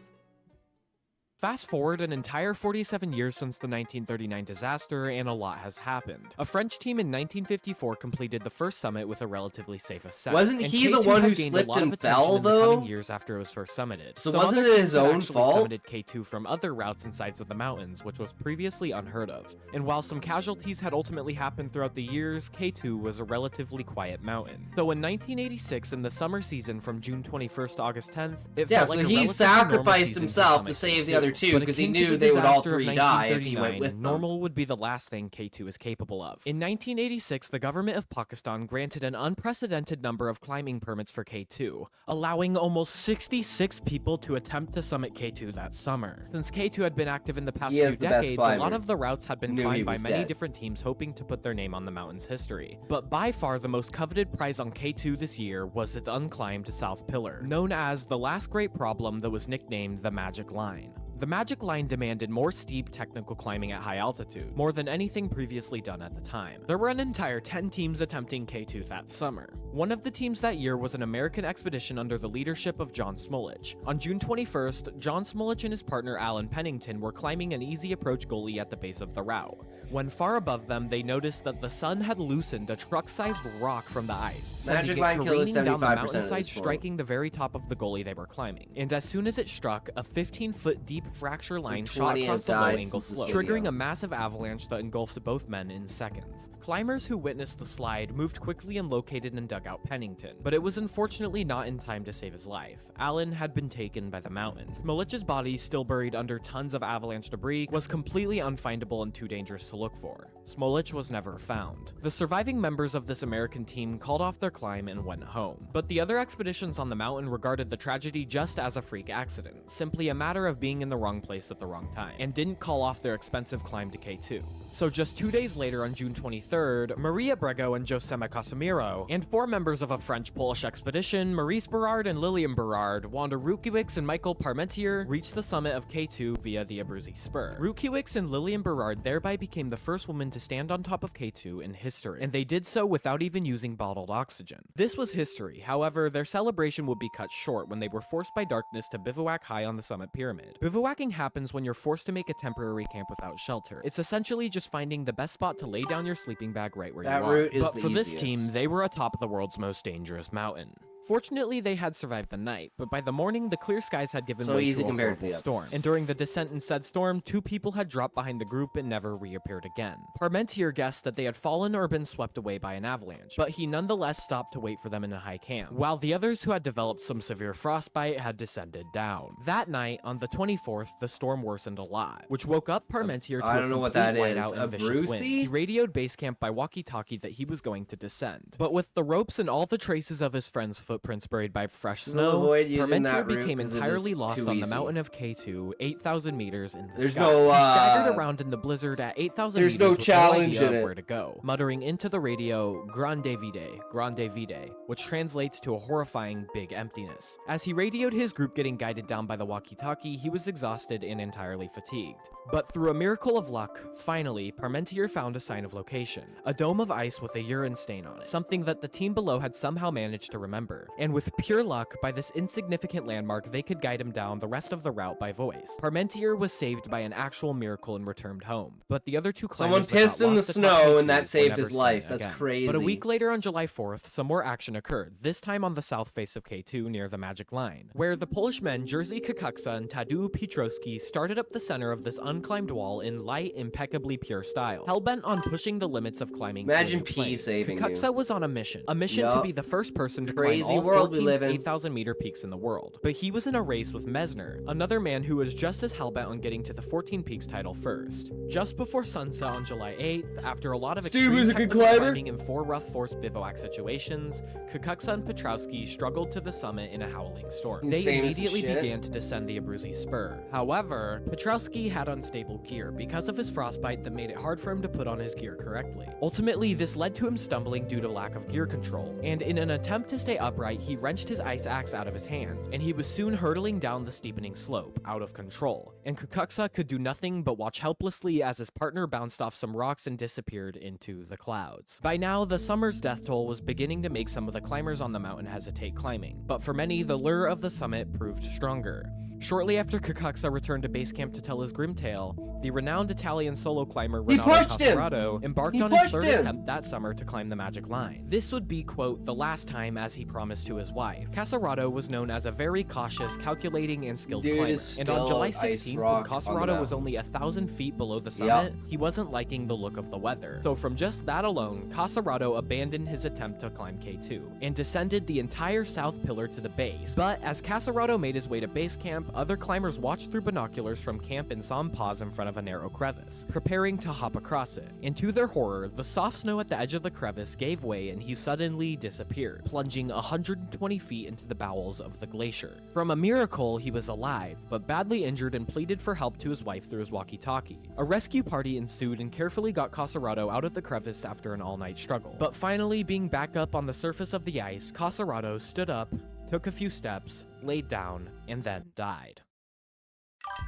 Fast forward an entire 47 years since the 1939 disaster, and a lot has happened. A French team in 1954 completed the first summit with a relatively safe ascent. Wasn't and he the K2 one had who gained slipped a lot and of attention fell, in the though? coming years after it was first summited. So Some wasn't other it teams his had own actually fault? summited K2 from other routes and sides of the mountains, which was previously unheard of. And while some casualties had ultimately happened throughout the years, K2 was a relatively quiet mountain. So in 1986, in the summer season from June 21st to August 10th, it Yeah, felt so like a he relatively normal sacrificed season himself summit to save the K2. other two, But it 'cause he came to knew the they would all disaster of 3 die if he went 1939, with them. normal would be the last thing K2 is capable of. In 1986, the government of Pakistan granted an unprecedented number of climbing permits for K2, allowing almost 66 people to attempt to summit K2 that summer. Since K2 had been active in the past He is few the best decades, a climber. lot of the routes had been Knew he climbed by was many dead. different teams hoping to put their name on the mountain's history. But by far the most coveted prize on K2 this year was its unclimbed South Pillar, known as the last great problem that was nicknamed the Magic Line. The Magic Line demanded more steep technical climbing at high altitude, more than anything previously done at the time. There were an entire 10 teams attempting K2 that summer. One of the teams that year was an American expedition under the leadership of John Smolich. On June 21st, John Smolich and his partner Alan Pennington were climbing an easy approach gully at the base of the route. When far above them, they noticed that the sun had loosened a truck-sized rock from the ice, sending Magic it Line killed careening down the 75% of mountainside, this form. striking the very top of the gully they were climbing. And as soon as it struck, a 15-foot deep fracture line shot 20 across the have died low-angle since this slope, triggering video. a massive avalanche that engulfed both men in seconds. Climbers who witnessed the slide moved quickly and located and dug out Pennington, but it was unfortunately not in time to save his life. Alan had been taken by the mountain. Smolich's body, still buried under tons of avalanche debris, was completely unfindable and too dangerous to look for. Smolich was never found. The surviving members of this American team called off their climb and went home. But the other expeditions on the mountain regarded the tragedy just as a freak accident, simply a matter of being in the the wrong place at the wrong time, and didn't call off their expensive climb to K2. So just 2 days later on June 23rd, Maria Brego and Josema Casimiro, and 4 members of a French-Polish expedition, Maurice Berard and Lillian Berard, Wanda Rukiewicz and Michael Parmentier, reached the summit of K2 via the Abruzzi Spur. Rukiewicz and Lillian Berard thereby became the first women to stand on top of K2 in history, and they did so without even using bottled oxygen. This was history, however, their celebration would be cut short when they were forced by darkness to bivouac high on the summit pyramid. Bivouacking happens when you're forced to make a temporary camp without shelter. It's essentially just finding the best spot to lay down your sleeping bag right where you are. But for this team, they were atop the world's most dangerous mountain. Fortunately, they had survived the night, but by the morning, the clear skies had given way to a horrible storm. And during the descent in said storm, 2 people had dropped behind the group and never reappeared again. Parmentier guessed that they had fallen or been swept away by an avalanche, but he nonetheless stopped to wait for them in a high camp, while the others who had developed some severe frostbite had descended down. That night, on the 24th, the storm worsened a lot, which woke up Parmentier to a complete whiteout and vicious wind. He radioed base camp by walkie-talkie that he was going to descend. But with the ropes and all the traces of his friend's footprints buried by fresh snow, Parmentier became entirely lost on the mountain of K2, 8,000 meters in the sky. He staggered around in the blizzard at 8,000 meters with no idea of where to go, muttering into the radio, grande vide, which translates to a horrifying big emptiness. As he radioed his group getting guided down by the walkie-talkie, he was exhausted and entirely fatigued. But through a miracle of luck, finally, Parmentier found a sign of location, a dome of ice with a urine stain on it, something that the team below had somehow managed to remember. And with pure luck, by this insignificant landmark, they could guide him down the rest of the route by voice. Parmentier was saved by an actual miracle and returned home, but the other 2 climbers someone pissed in the snow and that saved his life. That's crazy. But a week later on July 4th, some more action occurred, this time on the south face of K2 near the Magic Line, where the Polish men Jerzy Kukuksa and Tadeusz Piotrowski started up the center of this unclimbed wall in light, impeccably pure style, hell-bent on pushing the limits of climbing. Imagine P saving you. Kukuksa was on a mission to be the first person to climb all 14 8,000-meter peaks in the world. But he was in a race with Messner, another man who was just as hell-bent on getting to the 14 Peaks title first. Just before sunset on July 8th, after a lot of extreme technical climbing in 4 rough forced bivouac situations, Kukuksa and Piotrowski struggled to the summit in a howling storm. They immediately began to descend the Abruzzi Spur. However, Piotrowski had unstable gear because of his frostbite that made it hard for him to put on his gear correctly. Ultimately, this led to him stumbling due to lack of gear control, and in an attempt to stay upright, he wrenched his ice axe out of his hands, and he was soon hurtling down the steepening slope, out of control. And Kukuksa could do nothing but watch helplessly as his partner bounced off some rocks and disappeared into the clouds. By now, the summer's death toll was beginning to make some of the climbers on the mountain hesitate climbing, but for many, the lure of the summit proved stronger. Shortly after Kukuksa returned to base camp to tell his grim tale, the renowned Italian solo climber Renato Casarado embarked on his 3rd attempt that summer to climb the Magic Line. This would be, quote, the last time as he promised to his wife. Casarado was known as a very cautious, calculating, and skilled climber, and on July 16th, when Casarado was only 1,000 feet below the summit, he wasn't liking the look of the weather. So from just that alone, Casarado abandoned his attempt to climb K2, and descended the entire south pillar to the base. But as Casarado made his way to base camp, other climbers watched through binoculars from camp and saw him pause in front of a narrow crevice, preparing to hop across it. And to their horror, the soft snow at the edge of the crevice gave way and he suddenly disappeared, plunging 120 feet into the bowels of the glacier. From a miracle, he was alive, but badly injured and pleaded for help to his wife through his walkie-talkie. A rescue party ensued and carefully got Casarado out of the crevice after an all-night struggle. But finally, being back up on the surface of the ice, Casarado stood up, took a few steps, laid down, and then died.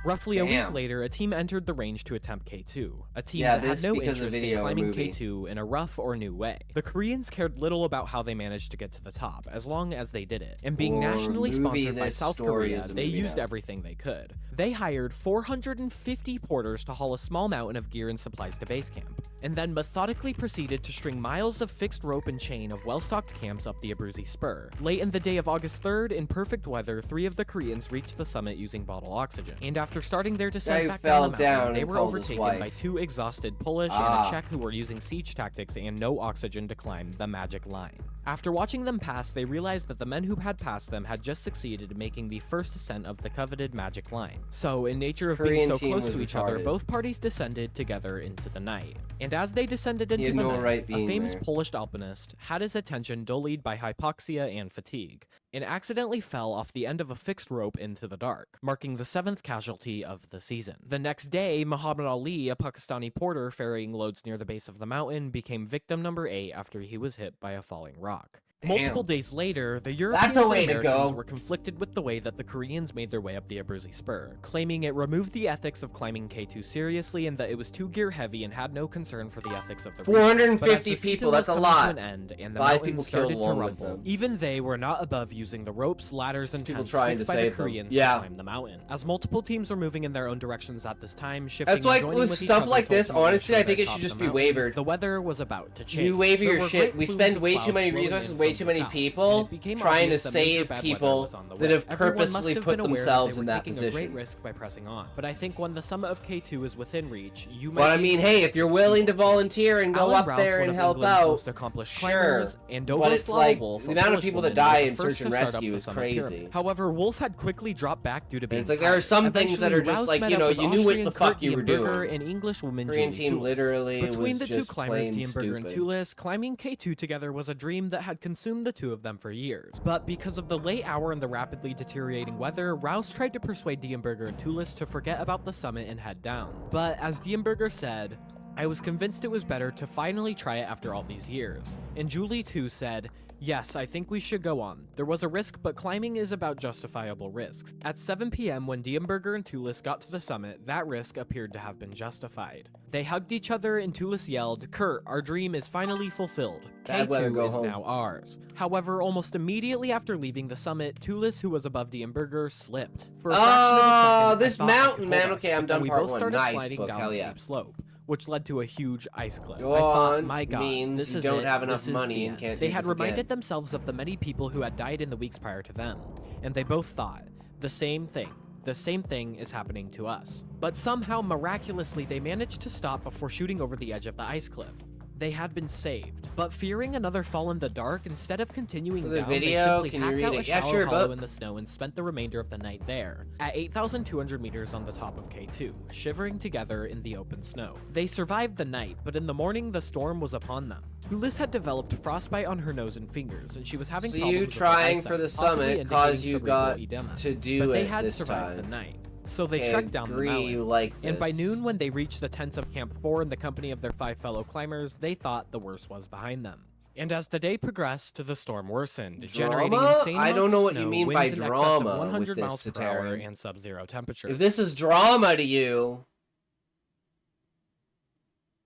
Roughly a week later, a team entered the range to attempt K2, a team that had no interest in climbing K2 in a rough or new way. The Koreans cared little about how they managed to get to the top, as long as they did it. And being nationally sponsored by South Korea, they used everything they could. They hired 450 porters to haul a small mountain of gear and supplies to base camp, and then methodically proceeded to string miles of fixed rope and chain of well-stocked camps up the Abruzzi Spur. Late in the day of August 3rd, in perfect weather, 3 of the Koreans reached the summit using bottle oxygen. And after starting their descent back down the mountain, they were overtaken by 2 exhausted Polish and a Czech who were using siege tactics and no oxygen to climb the Magic Line. After watching them pass, they realized that the men who had passed them had just succeeded in making the first ascent of the coveted Magic Line. So, in nature of being so close to each other, both parties descended together into the night. And as they descended into the night, a famous Polish alpinist had his attention dullied by hypoxia and fatigue. and accidentally fell off the end of a fixed rope into the dark, marking the 7th casualty of the season. The next day, Muhammad Ali, a Pakistani porter ferrying loads near the base of the mountain, became victim number 8 after he was hit by a falling rock. Damn. Multiple days later, the Europeans That's a and way to Americans go. were conflicted with the way that the Koreans made their way up the Abruzzi Spur, claiming it removed the ethics of climbing K2 seriously and that it was too gear heavy and had no concern for the ethics of the region. 450 But as the season people, was that's a coming lot. to an end, and the 5 mountains people started killed to along with rumble. them. Even they were not above using the ropes, ladders, and People tents trying fixed to by the save them. Koreans Yeah. to climb the mountain. As multiple teams were moving in their own directions at this time, shifting That's like and joining with with each stuff other like to this, ultimately honestly, ensure I think they it should topped just the be mountain. wavered. The weather was about to change. You waiver There your were shit. great We plumes spend of way too cloud many blowing resources, in way from too the many south, people and it became trying to obvious that major save bad people weather was on the that way. have Everyone must purposely have put been aware themselves they in were that taking a great position. risk by pressing on. But I think when the summit of K2 is within reach, you might But I be mean, able hey, to if you're take willing to more chances. volunteer and go Alan up Rouse, there one and of help England's out, most accomplished sure. climbers, and But Douglas it's like, Wolf, the a amount of Polish people that woman, were die the in first search and to start up rescue the is summit crazy. pyramid. However, Wolf had quickly dropped back due to being it's like there are tired. some things that are Eventually, just like, Rouse you met know, up you with knew what the Austrian fuck Kurt you were Diemberger doing. and English woman Korean Julie team Tulis. literally Between was the two just climbers, plain Diemberger and stupid. Tulis, climbing K2 together was a dream that had consumed the two of them for years. But because of the late hour and the rapidly deteriorating weather, Rouse tried to persuade Diemberger and Tulis to forget about the summit and head down. But as Diemberger said, "I was convinced it was better to finally try it after all these years." And Julie too said, "Yes, I think we should go on. There was a risk, but climbing is about justifiable risks." At 7 p.m. when Diemberger and Tulis got to the summit, that risk appeared to have been justified. They hugged each other and Tulis yelled, "Kurt, our dream is finally fulfilled. Bad weather, K2 go is home." now ours." However, almost immediately after leaving the summit, Tulis, who was above Diemberger, slipped. For a fraction of a second, this I thought I mountain, could man. hold us, Okay, I'm but then done we part both one. started Nice sliding book, down hell the yeah. steep slope, which led to a huge ice cliff. Go I thought, on my god, means this you is don't it. have enough This is money the and end. can't They take had this reminded again. themselves of the many people who had died in the weeks prior to them, and they both thought, the same thing. The same thing is happening to us. But somehow, miraculously, they managed to stop before shooting over the edge of the ice cliff. They had been saved, but fearing another fall in the dark, instead of continuing For the down, video, they simply can you hacked read out it? a Yeah, shallow sure, hollow book. in the snow and spent the remainder of the night there, at 8,200 meters on the top of K2, shivering together in the open snow. They survived the night, but in the morning the storm was upon them. Tulis had developed frostbite on her nose and fingers, and she was having So problems you with her trying eyesight, for the possibly summit indicating caused you cerebral got edema. to do But they it had this survived time. the night. So they Okay, trekked down the agree mountain. you like And by this. noon, when they reached the tents of Camp 4 in the company of their 5 fellow climbers, they thought the worst was behind them. And as the day progressed, the storm worsened, generating Drama? insane I amounts don't know of what you snow, mean winds by in excess drama of with 100 this, miles per hour, Sataran. and sub-zero temperature. If this is drama to you,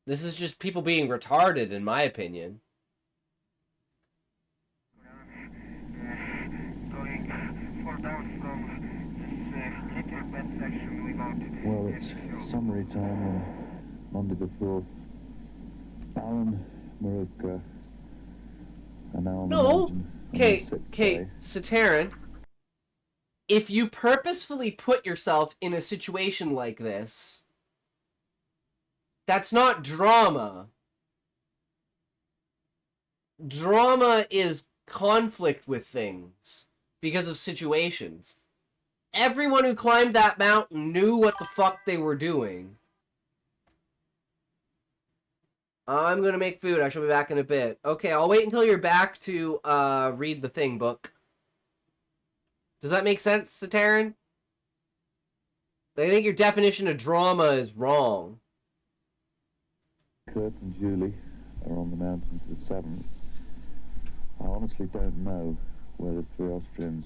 this is just people being retarded, in my opinion. Well, it's summary time on Monday the 4th. Alan, Maruk, are now on the No. mountain. Okay, Sataran. If you purposefully put yourself in a situation like this, that's not drama. Drama is conflict with things because of situations. Everyone who climbed that mountain knew what the fuck they were doing. I'm gonna make food. I shall be back in a bit. Okay, I'll wait until you're back to read the thing book. Does that make sense, Sataran? I think your definition of drama is wrong. Kurt and Julie are on the mountain to the 7th. I honestly don't know where the 3 Austrians,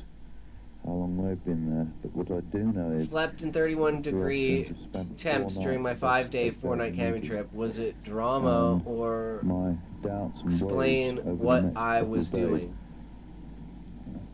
how long they've been there, but what I do know is... Slept in 31-degree Austrians have spent temps 4 during my nights 5-day, at 4-night Belgium camping Meeting. trip. Was it drama or My doubts and explain worries over the what next I couple was of days, doing?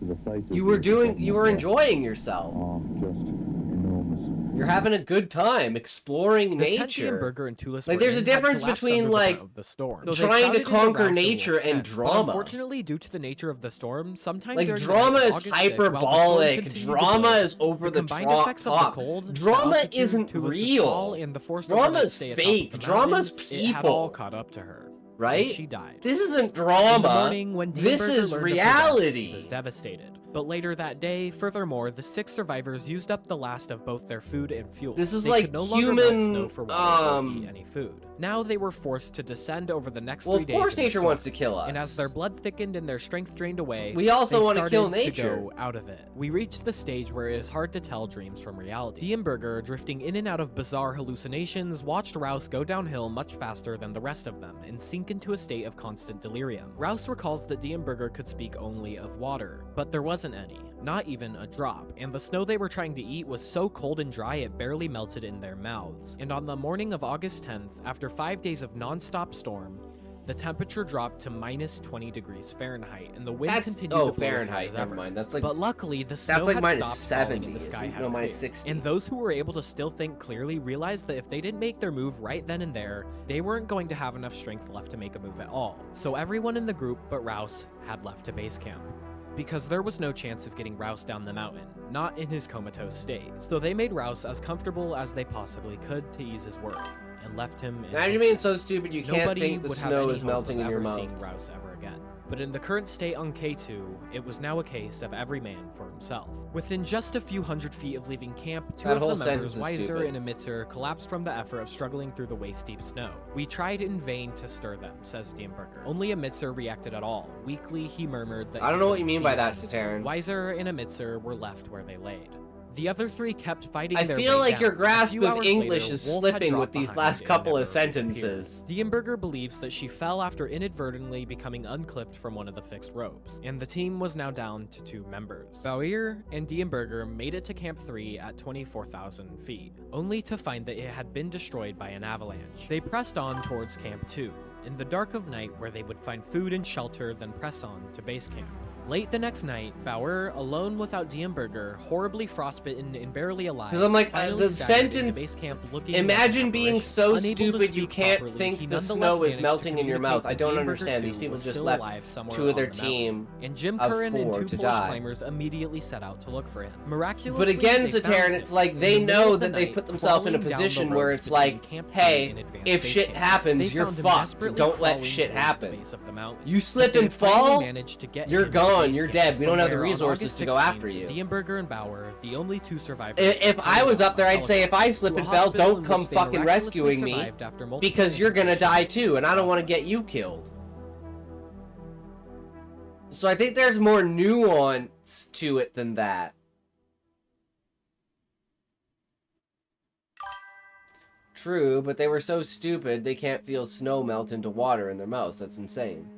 for the fate of You were the enjoying yourself. are just enormous. You're having a good time exploring The tent nature. Diemberger and Tulis Like, were there's a in had difference collapsed between, under the like, brunt of the storm. So they trying to crowded into conquer Rouse nature Wolf's and tent. drama. But unfortunately, due to the nature of the storm, sometime Like, during drama the night, is August 6th, while the storm hyperbolic. continued to Drama build, is over the combined top. effects of the cold, the Drama altitude, isn't Tulis's real. fall, and the forced Drama overnight is stay atop fake. the Drama's mountain, it had all people. caught up to her. right? and she died. This isn't drama. In the morning, when This Dean is Berger learned of her death, reality. he was devastated. But later that day, furthermore, the 6 survivors used up the last of both their food and fuel. This is they like could no longer melt human, snow for water or eat any food. Now they were forced to descend over the next 3 days. Well, of course in the nature storm. wants to kill us. And as their blood thickened and their strength drained away, we also they want to kill started nature. to go out of it. We reached the stage where it is hard to tell dreams from reality. Dean Berger, drifting in and out of bizarre hallucinations, watched Rouse go downhill much faster than the rest of them and sink into a state of constant delirium. Rouse recalls that Dean Berger could speak only of water, but there wasn't any, not even a drop, and the snow they were trying to eat was so cold and dry it barely melted in their mouths. And on the morning of August 10th, after 5 days of non-stop storm, the temperature dropped to minus 20 degrees Fahrenheit, and the wind continued to blow Fahrenheit. as never ever. mind. That's like. But luckily, the snow That's like had minus stopped 70. falling and the sky had No, minus cleared. 60. And those who were able to still think clearly realized that if they didn't make their move right then and there, they weren't going to have enough strength left to make a move at all. So everyone in the group but Rouse had left to base camp, because there was no chance of getting Rouse down the mountain, not in his comatose state. So they made Rouse as comfortable as they possibly could to ease his work, and left him in Now you're his being sleep. so stupid you can't Nobody think the would have snow any is hope melting of in your ever mouth. seeing Rouse ever again. But in the current state on K2, it was now a case of every man for himself. Within just a few hundred feet of leaving camp, two That of whole the members, sentence is Weiser stupid. and Amitzer, collapsed from the effort of struggling through the waist-deep snow. We tried in vain to stir them, says Diemberger. Only Amitzer reacted at all. Weakly, he murmured that I don't he know what you couldn't mean see by that, them. Sataran. Weiser and Amitzer were left where they laid. The other 3 kept fighting I their feel way like down. your A grasp few of hours English later, is Wolf had slipping with dropped these behind last and couple of never appeared. sentences. Diemberger believes that she fell after inadvertently becoming unclipped from one of the fixed ropes, and the team was now down to 2 members. Bauer and Diemberger made it to Camp 3 at 24,000 feet, only to find that it had been destroyed by an avalanche. They pressed on towards Camp 2, in the dark of night where they would find food and shelter, then press on to base camp. Late the next night, Bauer, alone without Diemberger, horribly frostbitten and barely alive, Because I'm like, finally the staggered into sentence. base camp looking Imagine like an being apparition. so Unable to stupid you speak can't properly, think he the nonetheless snow is managed to melting in your mouth. communicate I don't that understand. Diemberger These too people was just still left alive somewhere 2 of their on the mountain. team And Jim of Curran and 4 2 to Polish die. climbers immediately set out to look for him. Miraculously, But again, they found Sataran, him. it's like In they the middle know of the that they night, put themselves in a crawling down the position where ropes it's between like, Camp 3 hey, and Advanced if Base shit Camp. happens, They you're found him fucked. desperately Don't let crawling shit towards the happen. base of the mountain. You slip But they and finally fall, managed to get you're him to gone. base You're camp, dead. We don't from have the where on resources August to go 16th, after you. Diemberger and Bauer, the only 2 survivors. If were I carried was off up there, by I'd say if I helicopter slip to a and fell, hospital don't in come which they fucking miraculously rescuing me, survived after multiple because you're gonna die amputations too, and I don't want to frostbite. get you killed. So I think there's more nuance to it than that. True, but they were so stupid they can't feel snow melt into water in their mouths. That's insane.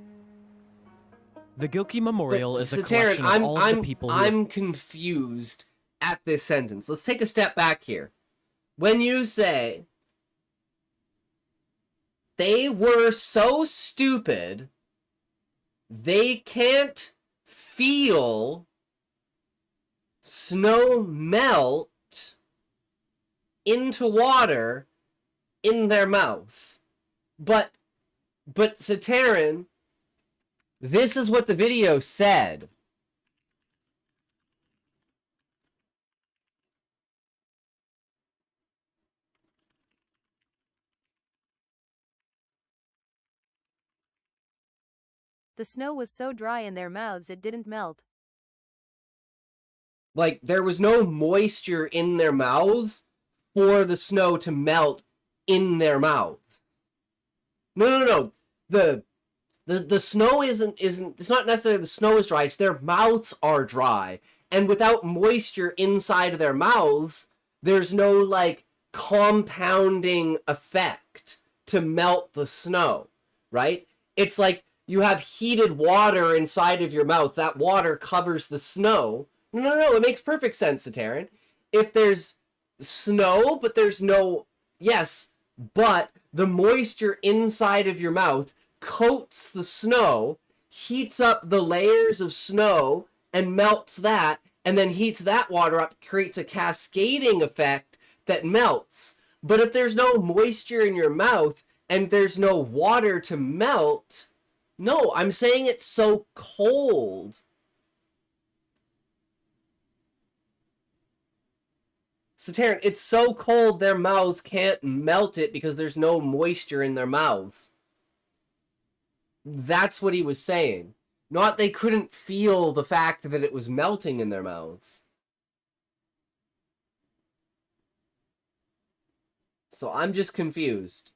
The Gilkey Memorial is a Sataran, collection of all of the people who I'm confused at this sentence. Let's take a step back here. When you say they were so stupid they can't feel snow melt into water in their mouth. But Sataran, this is what the video said. The snow was so dry in their mouths it didn't melt. Like, there was no moisture in their mouths for the snow to melt in their mouths. No. The snow isn't, it's not necessarily the snow is dry, it's their mouths are dry. And without moisture inside of their mouths, there's no, like, compounding effect to melt the snow, right? It's like you have heated water inside of your mouth. That water covers the snow. No, it makes perfect sense, Sataran. If there's snow, but there's no... Yes, but the moisture inside of your mouth coats the snow, heats up the layers of snow, and melts that, and then heats that water up, creates a cascading effect that melts. But if there's no moisture in your mouth, and there's no water to melt... No, I'm saying it's so cold. Sataran, it's so cold their mouths can't melt it because there's no moisture in their mouths. That's what he was saying. Not they couldn't feel the fact that it was melting in their mouths. So I'm just confused.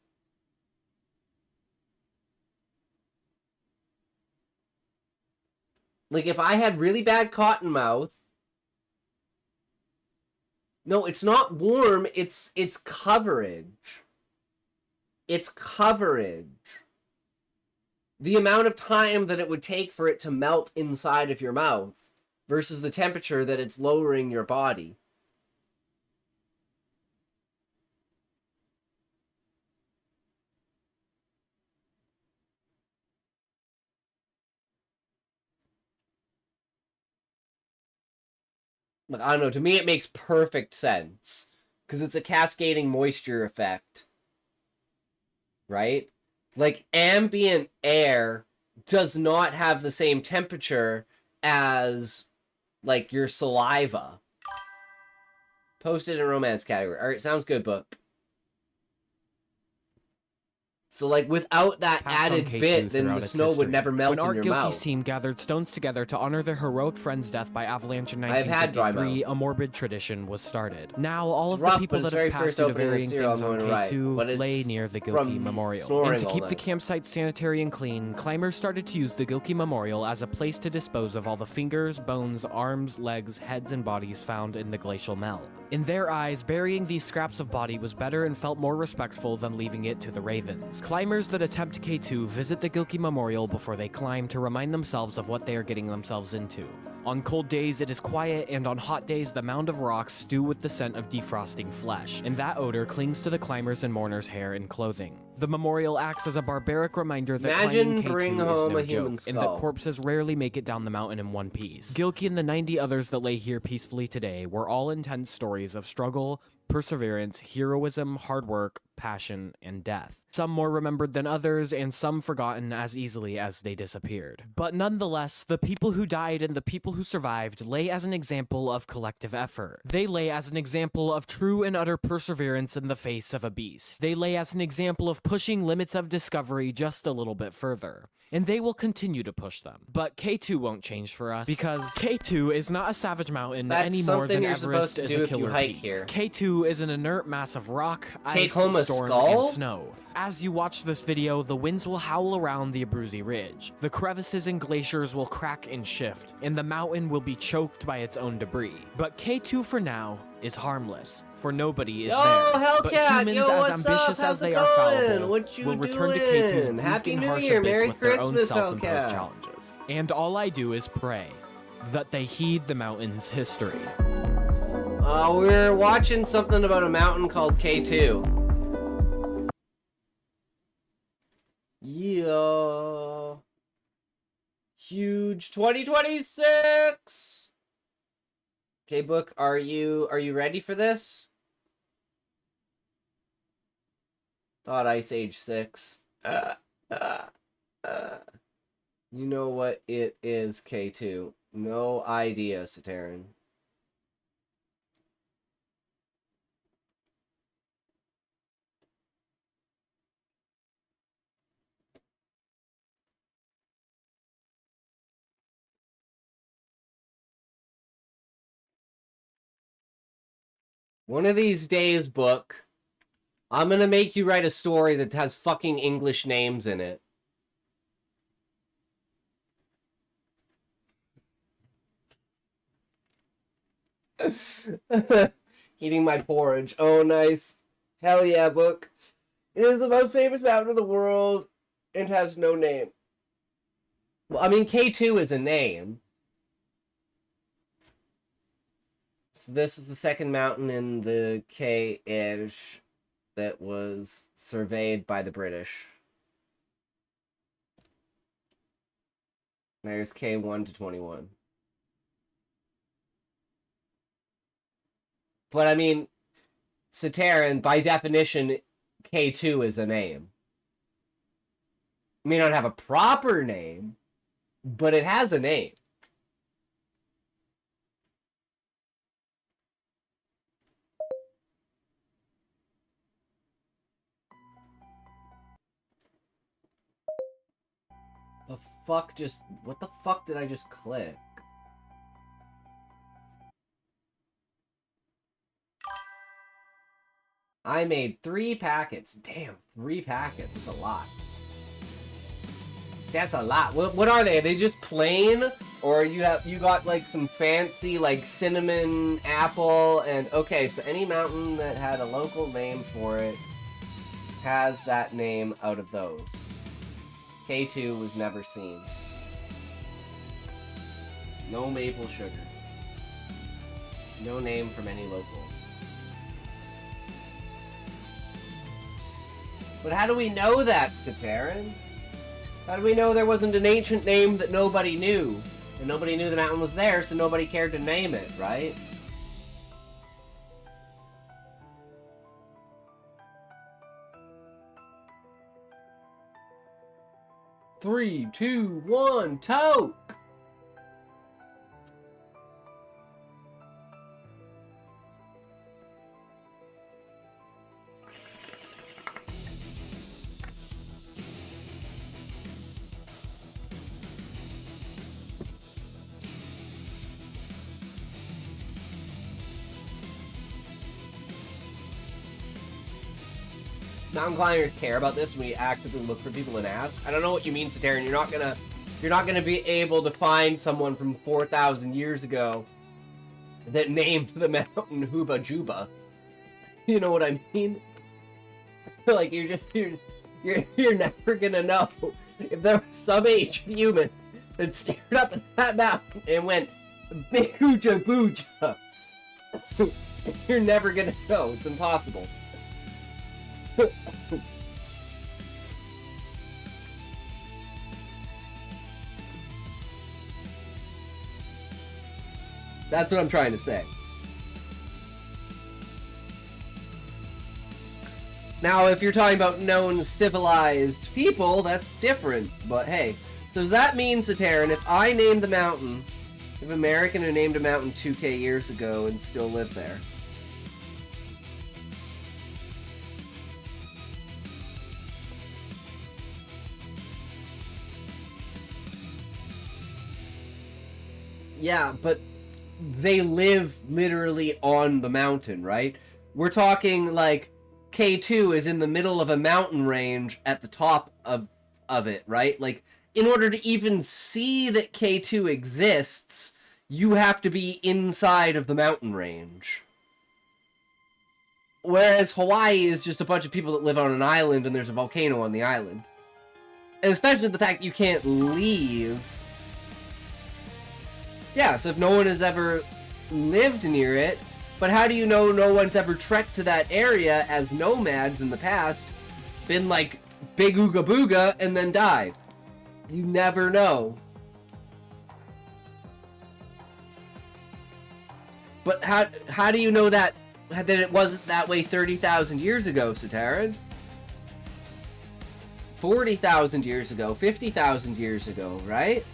Like, if I had really bad cotton mouth... No, it's not warm, it's coverage. It's coverage. The amount of time that it would take for it to melt inside of your mouth versus the temperature that it's lowering your body. Like, I don't know, to me it makes perfect sense. Because it's a cascading moisture effect. Right? Like, ambient air does not have the same temperature as, like, your saliva. Posted in romance category. Alright, sounds good, book. So, like, without that added bit, then the snow would never melt in your mouth. When Art Gilkey's team gathered stones together to honor their heroic friend's death by avalanche in I've had dry 1953, mouth. a morbid tradition was started. Now, all It's of rough, the people but that it's have very passed first through the opening varying cereal things I'm on going to write, but K2 it's lay near the from Gilkey Memorial. And to snoring keep all the night. campsite sanitary and clean, climbers started to use the Gilkey Memorial as a place to dispose of all the fingers, bones, arms, legs, heads, and bodies found in the glacial melt. In their eyes, burying these scraps of body was better and felt more respectful than leaving it to the ravens. Climbers that attempt K2 visit the Gilkey Memorial before they climb to remind themselves of what they are getting themselves into. On cold days, it is quiet, and on hot days, the mound of rocks stew with the scent of defrosting flesh, and that odor clings to the climbers' and mourners' hair and clothing. The memorial acts as a barbaric reminder that Imagine climbing bring K2 is home no a human joke, and that skull. corpses rarely make it down the mountain in one piece. Gilkey and the 90 others that lay here peacefully today were all intense stories of struggle, perseverance, heroism, hard work, passion, and death. Some more remembered than others, and some forgotten as easily as they disappeared. But nonetheless, the people who died and the people who survived lay as an example of collective effort. They lay as an example of true and utter perseverance in the face of a beast. They lay as an example of pushing limits of discovery just a little bit further. And they will continue to push them. But K2 won't change for us, because K2 is not a savage mountain That's any more something than you're Everest supposed to is do a if you killer hike peak. here. K2 is an inert mass of rock, Take ice, home a storm, skull? and snow. As you watch this video, the winds will howl around the Abruzzi Ridge. The crevices and glaciers will crack and shift, and the mountain will be choked by its own debris. But K2 for now is harmless, for nobody is Yo, there. Hellcat, But humans, yo, as what's ambitious up? How's as they it are going? fallible, What you will return to doing? K2's weak Happy and New harsh Year, abyss Merry with their own Christmas, self-imposed Hellcat. challenges. And all I do is pray that they heed the mountain's history. We're watching something about a mountain called K2. Yeah. Huge 2026. Okay, book, are you ready for this? Thought Ice Age 6. You know what it is, K2. No idea, Sataran. One of these days, book, I'm gonna make you write a story that has fucking English names in it. Eating my porridge. Oh, nice. Hell yeah, book. It is the most famous mountain in the world and has no name. Well, I mean, K2 is a name. So this is the second mountain in the K Edge that was surveyed by the British. There's K1 to 21. But I mean, Sataran, by definition, K2 is a name. It may not have a proper name, but it has a name. The fuck just... What the fuck did I just click? I made 3 packets. Damn, 3 packets. That's a lot. That's a lot. What are they? Are they just plain? Or you got like some fancy like cinnamon, apple, and... Okay, so any mountain that had a local name for it has that name out of those. K2 was never seen. No maple sugar. No name from any locals. But how do we know that, Sataran? How do we know there wasn't an ancient name that nobody knew? And nobody knew the mountain was there, so nobody cared to name it, right? Three, two, one, toke! Mountain climbers care about this, and we actively look for people and ask. I don't know what you mean, Sataran. You're not gonna be able to find someone from 4,000 years ago that named the mountain Huba Juba. You know what I mean? Like you're never gonna know if there was some ancient human that stared up at that mountain and went Big Hooja Booja. You're never gonna know. It's impossible. That's what I'm trying to say. Now, if you're talking about known civilized people, that's different. But hey, so does that mean, Sataran, if I named the mountain, if American who named a mountain 2K years ago and still live there, yeah, but they live literally on the mountain, right? We're talking like K2 is in the middle of a mountain range at the top of it, right? Like, in order to even see that K2 exists, you have to be inside of the mountain range. Whereas Hawaii is just a bunch of people that live on an island and there's a volcano on the island. And especially the fact that you can't leave. Yeah, so if no one has ever lived near it, but how do you know no one's ever trekked to that area as nomads in the past, been like big ooga booga, and then died? You never know. But how do you know that it wasn't that way 30,000 years ago, Sataran? 40,000 years ago, 50,000 years ago, right?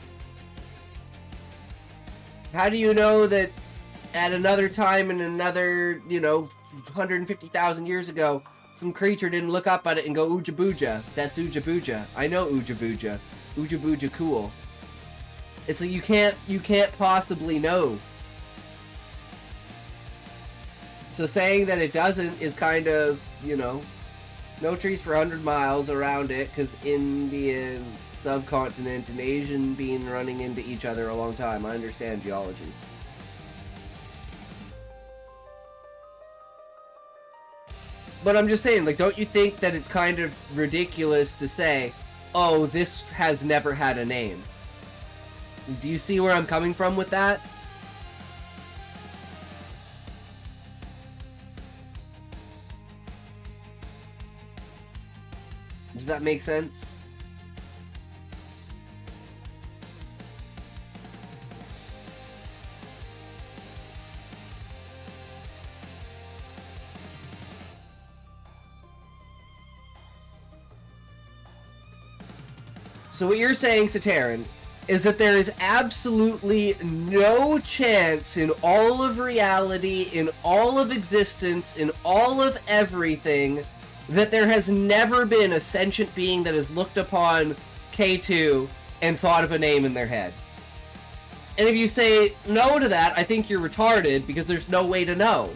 How do you know that at another time in another, 150,000 years ago, some creature didn't look up at it and go, Ooja Booja, that's Ooja Booja. I know Ooja Booja. Ooja Booja cool. It's like you can't possibly know. So saying that it doesn't is kind of, no trees for 100 miles around it, because Indian subcontinent and Asian been running into each other a long time. I understand geology. But I'm just saying, like, don't you think that it's kind of ridiculous to say, oh, this has never had a name? Do you see where I'm coming from with that? Does that make sense? So what you're saying, Sataran, is that there is absolutely no chance in all of reality, in all of existence, in all of everything, that there has never been a sentient being that has looked upon K2 and thought of a name in their head. And if you say no to that, I think you're retarded because there's no way to know.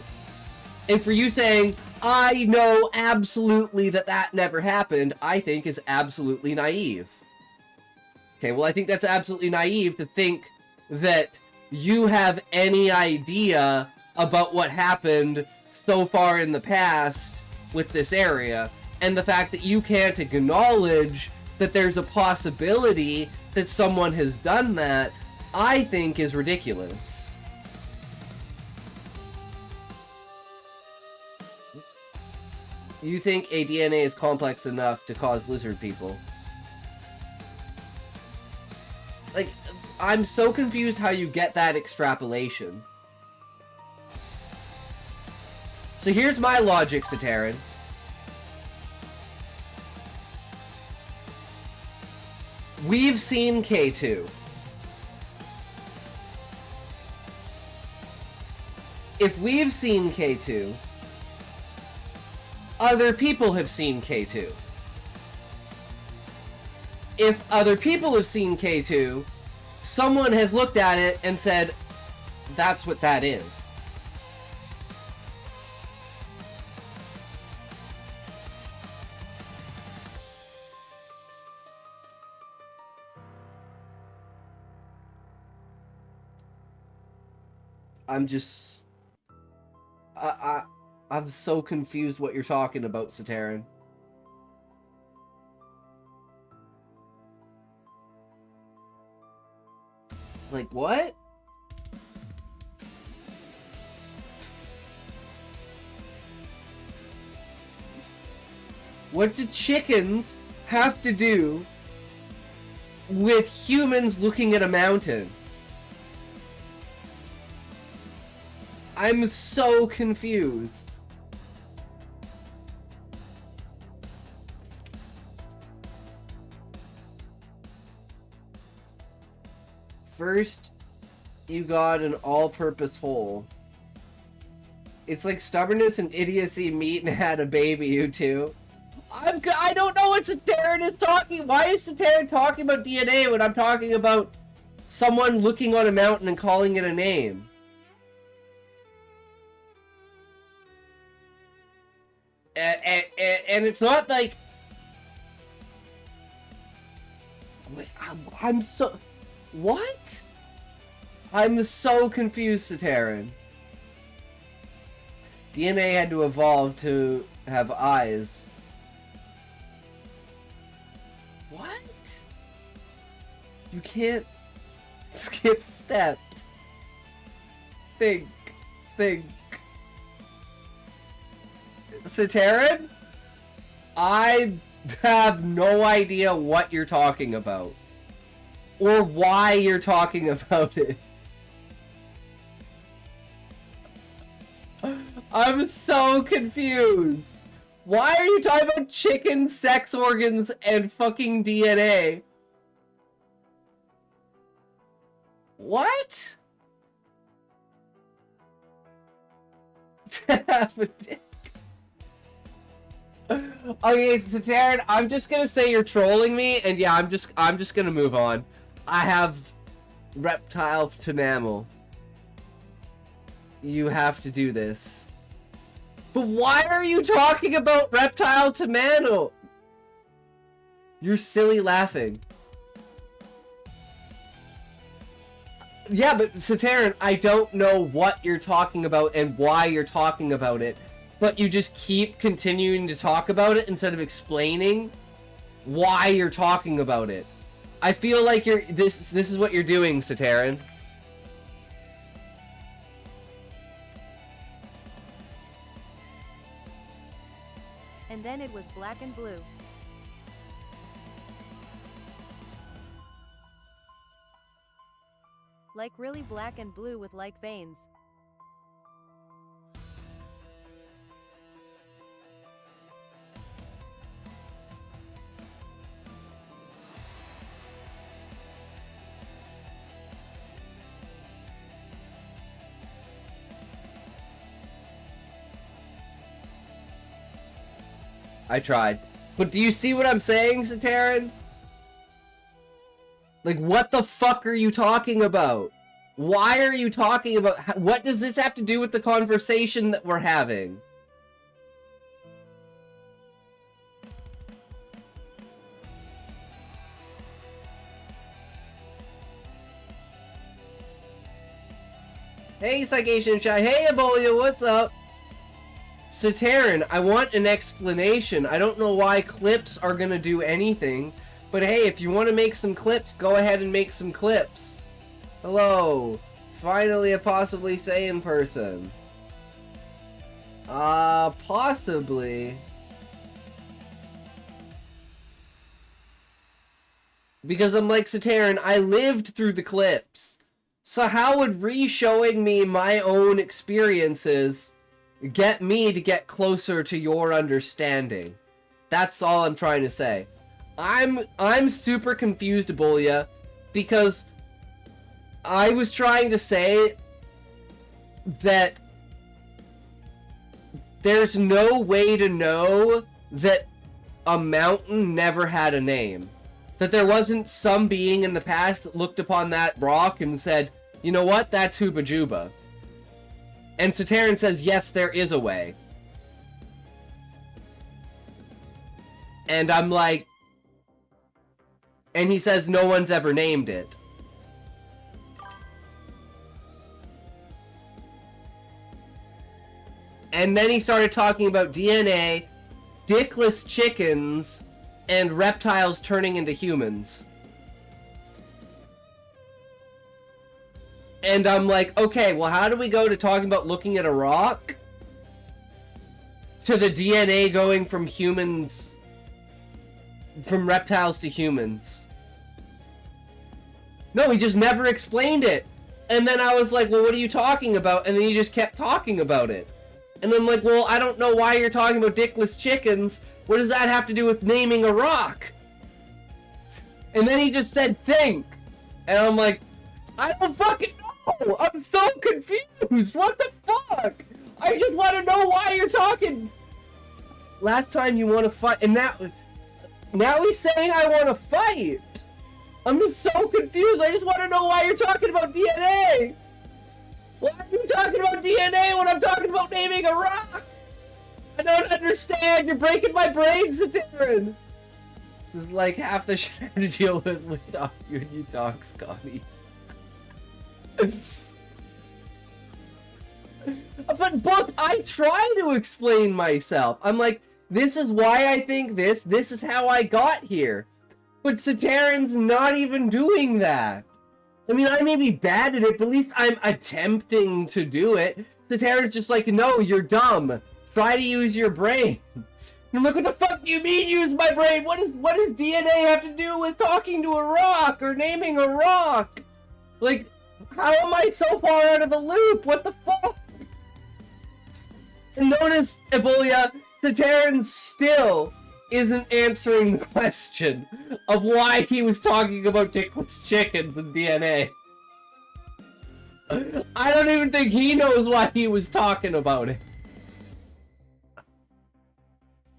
And for you saying, I know absolutely that that never happened, I think is absolutely naive. Okay, well, I think that's absolutely naive to think that you have any idea about what happened so far in the past with this area, and the fact that you can't acknowledge that there's a possibility that someone has done that, I think is ridiculous. You think a DNA is complex enough to cause lizard people? Like, I'm so confused how you get that extrapolation. So here's my logic, Sataran. We've seen K2. If we've seen K2, other people have seen K2. If other people have seen K2, someone has looked at it and said, that's what that is. I'm just... I'm so confused what you're talking about, Sataran. Like, what? What do chickens have to do with humans looking at a mountain? I'm so confused. First, you got an all-purpose hole. It's like stubbornness and idiocy meet and had a baby, you two. I don't know what Sataran is talking. Why is Sataran talking about DNA when I'm talking about someone looking on a mountain and calling it a name? And it's not like... Wait, I'm so... What? I'm so confused, Sataran. DNA had to evolve to have eyes. What? You can't skip steps. Think. Sataran? I have no idea what you're talking about. Or why you're talking about it. I'm so confused. Why are you talking about chicken sex organs and fucking DNA? What? To have a dick. Okay, so Taryn, I'm just gonna say you're trolling me, and yeah, I'm just gonna move on. I have reptile to mammal. You have to do this. But why are you talking about reptile to mammal? You're silly laughing. Yeah, but Sataran, I don't know what you're talking about and why you're talking about it, but you just keep continuing to talk about it instead of explaining why you're talking about it. I feel like this is what you're doing, Sataran. And then it was black and blue. Like really black and blue with like veins. I tried. But do you see what I'm saying, Sataran? Like, what the fuck are you talking about? Why are you talking about... What does this have to do with the conversation that we're having? Hey, Psychation Shy. Hey, Ebola, what's up? Saterin, I want an explanation. I don't know why clips are gonna do anything, but hey, if you want to make some clips, go ahead and make some clips. Hello. Finally a possibly sane person. Possibly. Because I'm like, Saterin, I lived through the clips. So how would re-showing me my own experiences get me to get closer to your understanding? That's all I'm trying to say. I'm super confused, Ebola, because I was trying to say that there's no way to know that a mountain never had a name. That there wasn't some being in the past that looked upon that rock and said, you know what, that's Hooba Juba. And Saterin says, yes, there is a way. And I'm like... And he says no one's ever named it. And then he started talking about DNA, dickless chickens, and reptiles turning into humans. And I'm like, okay, well, how do we go to talking about looking at a rock? To the DNA going from humans... From reptiles to humans. No, he just never explained it. And then I was like, well, what are you talking about? And then he just kept talking about it. And I'm like, well, I don't know why you're talking about dickless chickens. What does that have to do with naming a rock? And then he just said, think. And I'm like, I don't fucking know. I'm so confused. What the fuck? I just want to know why you're talking. Last time you want to fight, and now he's saying I want to fight. I'm just so confused. I just want to know why you're talking about DNA. Why are you talking about DNA when I'm talking about naming a rock? I don't understand. You're breaking my brain, Saterin. This is like half the shit I have to deal with you and you talk, Scotty. But I try to explain myself. I'm like, this is why I think this. This is how I got here. But Saterin's not even doing that. I mean, I may be bad at it, but at least I'm attempting to do it. Saterin's just like, no, you're dumb. Try to use your brain. And look, what the fuck do you mean use my brain? What does DNA have to do with talking to a rock or naming a rock? Like, how am I so far out of the loop? What the fuck? And notice, Ebola, Saterin still isn't answering the question of why he was talking about dickless chickens and DNA. I don't even think he knows why he was talking about it.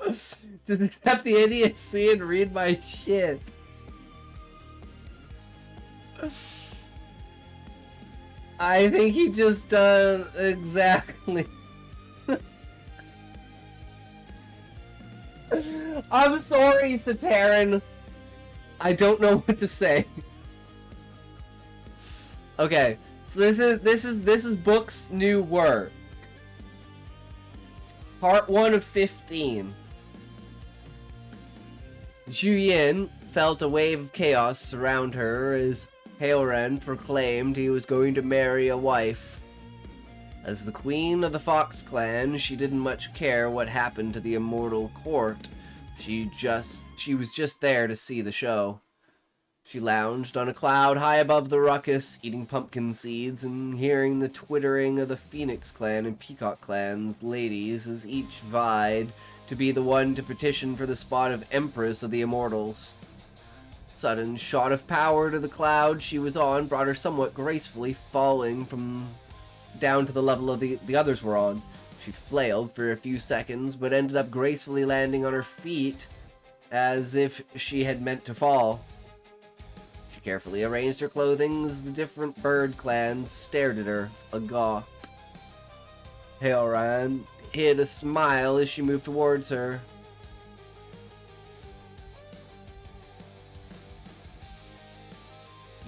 Just accept the idiocy and read my shit. I think he just does exactly. I'm sorry, Saterin. I don't know what to say. Okay, so this is Book's new work. Part 1 of 15. Juyin felt a wave of chaos surround her as Hailren proclaimed he was going to marry a wife. As the queen of the Fox clan, she didn't much care what happened to the immortal court. She was just there to see the show. She lounged on a cloud high above the ruckus, eating pumpkin seeds and hearing the twittering of the Phoenix clan and Peacock clan's ladies as each vied to be the one to petition for the spot of Empress of the Immortals. Sudden shot of power to the cloud she was on brought her somewhat gracefully falling from down to the level of the others were on. She flailed for a few seconds, but ended up gracefully landing on her feet as if she had meant to fall. She carefully arranged her clothing as the different bird clans stared at her, agog. Haoran hid a smile as she moved towards her.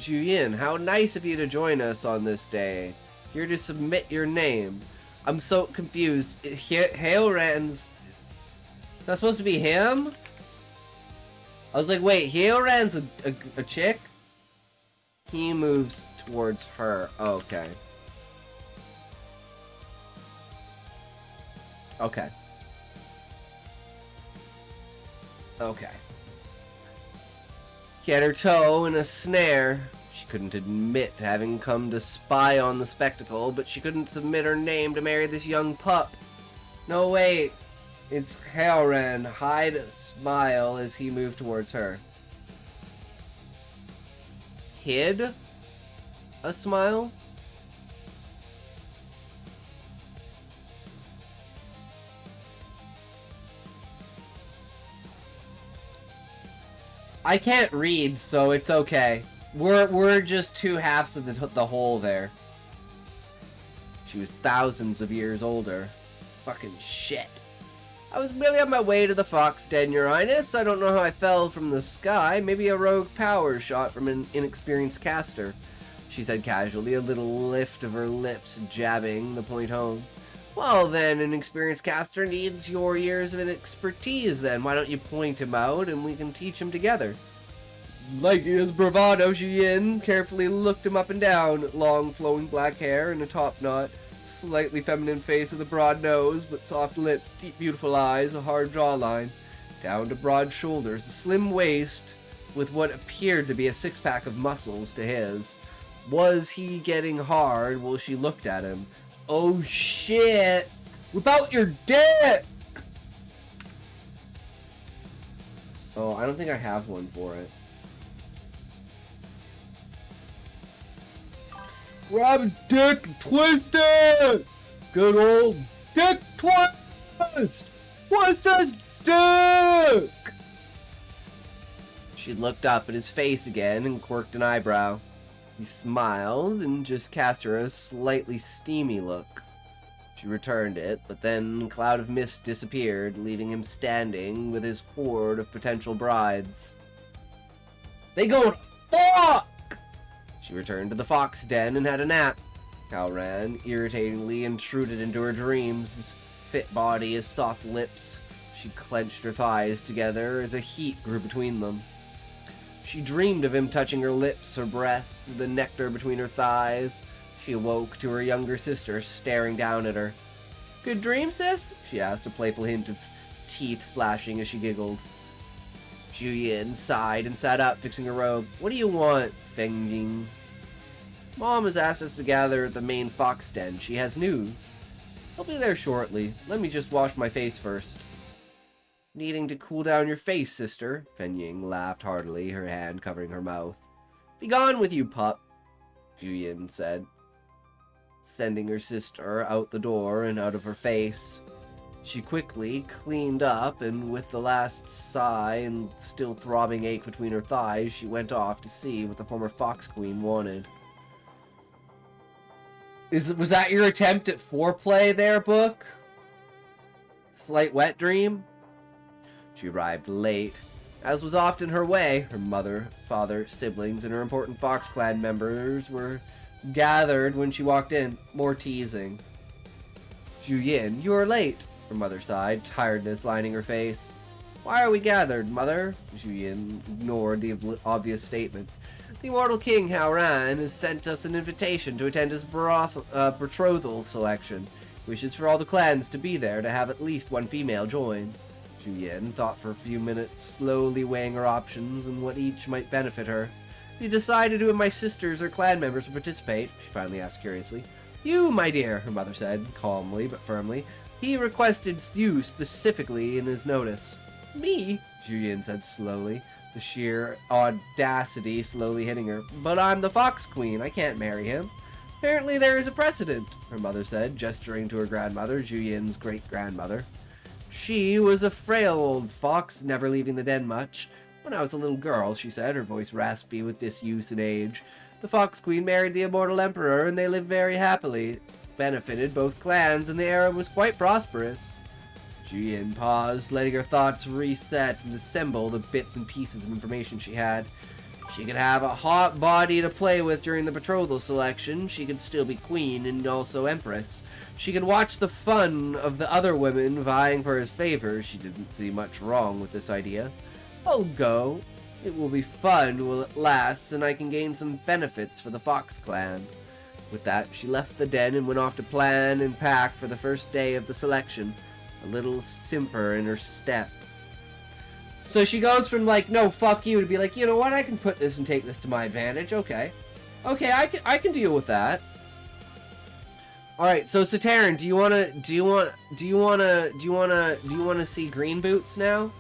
Juyin, how nice of you to join us on this day. Here to submit your name. I'm so confused. Haoran's... Is that supposed to be him? I was like, wait, Haoran's a chick? He moves towards her. Oh, okay. Okay. Okay. He had her toe in a snare. She couldn't admit having come to spy on the spectacle, but she couldn't submit her name to marry this young pup. No, wait. It's Haoran. Hide a smile as he moved towards her. Hid a smile? I can't read, so it's okay. We're just two halves of the whole there. She was thousands of years older. Fucking shit. I was merely on my way to the Fox Den, Your Highness. I don't know how I fell from the sky. Maybe a rogue power shot from an inexperienced caster, she said casually, a little lift of her lips jabbing the point home. Well then, an experienced caster needs your years of expertise then. Why don't you point him out and we can teach him together? Like his bravado, Juyin carefully looked him up and down. Long flowing black hair and a top knot. Slightly feminine face with a broad nose, but soft lips, deep beautiful eyes, a hard jawline. Down to broad shoulders, a slim waist with what appeared to be a six-pack of muscles to his. Was he getting hard while she looked at him? Oh shit! Whip out your dick! Oh, I don't think I have one for it. Grab his dick and twist it! Good old dick twist! Twist his dick! She looked up at his face again and quirked an eyebrow. He smiled and just cast her a slightly steamy look. She returned it, but then a cloud of mist disappeared, leaving him standing with his horde of potential brides. They going fuck! She returned to the Fox Den and had a nap. Haoran irritatingly intruded into her dreams, his fit body, his soft lips. She clenched her thighs together as a heat grew between them. She dreamed of him touching her lips, her breasts, the nectar between her thighs. She awoke to her younger sister staring down at her. Good dream, sis? She asked, a playful hint of teeth flashing as she giggled. Juyin sighed and sat up, fixing her robe. What do you want, Fengying? Mom has asked us to gather at the main Fox Den. She has news. I'll be there shortly. Let me just wash my face first. Needing to cool down your face, sister, Fengying laughed heartily, her hand covering her mouth. Be gone with you, pup, Juyin said, sending her sister out the door and out of her face. She quickly cleaned up, and with the last sigh and still throbbing ache between her thighs, she went off to see what the former Fox Queen wanted. Was that your attempt at foreplay there, book? Slight wet dream? She arrived late, as was often her way. Her mother, father, siblings, and her important Fox Clan members were gathered when she walked in. More teasing. Juyin, you are late, her mother sighed, tiredness lining her face. Why are we gathered, mother? Juyin ignored the obvious statement. The immortal king, Haoran, has sent us an invitation to attend his betrothal selection. Wishes for all the clans to be there to have at least one female join. Juyin thought for a few minutes, slowly weighing her options and what each might benefit her. You decided who of my sisters or clan members would participate? She finally asked curiously. You, my dear, her mother said, calmly but firmly. He requested you specifically in his notice. Me? Juyin said slowly, the sheer audacity slowly hitting her. But I'm the Fox Queen. I can't marry him. Apparently there is a precedent, her mother said, gesturing to her grandmother, Juyin's great-grandmother. She was a frail old fox, never leaving the den much. When I was a little girl, she said, her voice raspy with disuse and age, the Fox Queen married the immortal emperor and they lived very happily. Benefited both clans and the era was quite prosperous. Jian paused, letting her thoughts reset and assemble the bits and pieces of information she had. She could have a hot body to play with during the betrothal selection. She could still be queen and also empress. She could watch the fun of the other women vying for his favor. She didn't see much wrong with this idea. I'll go. It will be fun while it lasts, and I can gain some benefits for the Fox clan. With that, she left the den and went off to plan and pack for the first day of the selection, a little simper in her step. So she goes from like, no, fuck you, to be like, you know what, I can put this and take this to my advantage. Okay. Okay, I can deal with that. Alright, so Sateran, do you wanna see Green Boots now?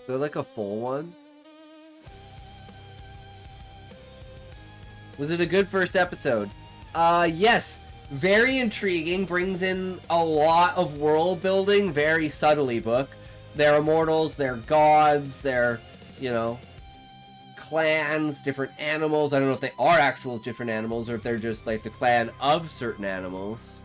They're like a full one. Was it a good first episode? Yes. Very intriguing, brings in a lot of world building, very subtly, book. They're immortals, they're gods, they're, you know, clans, different animals. I don't know if they are actual different animals or if they're just like the clan of certain animals.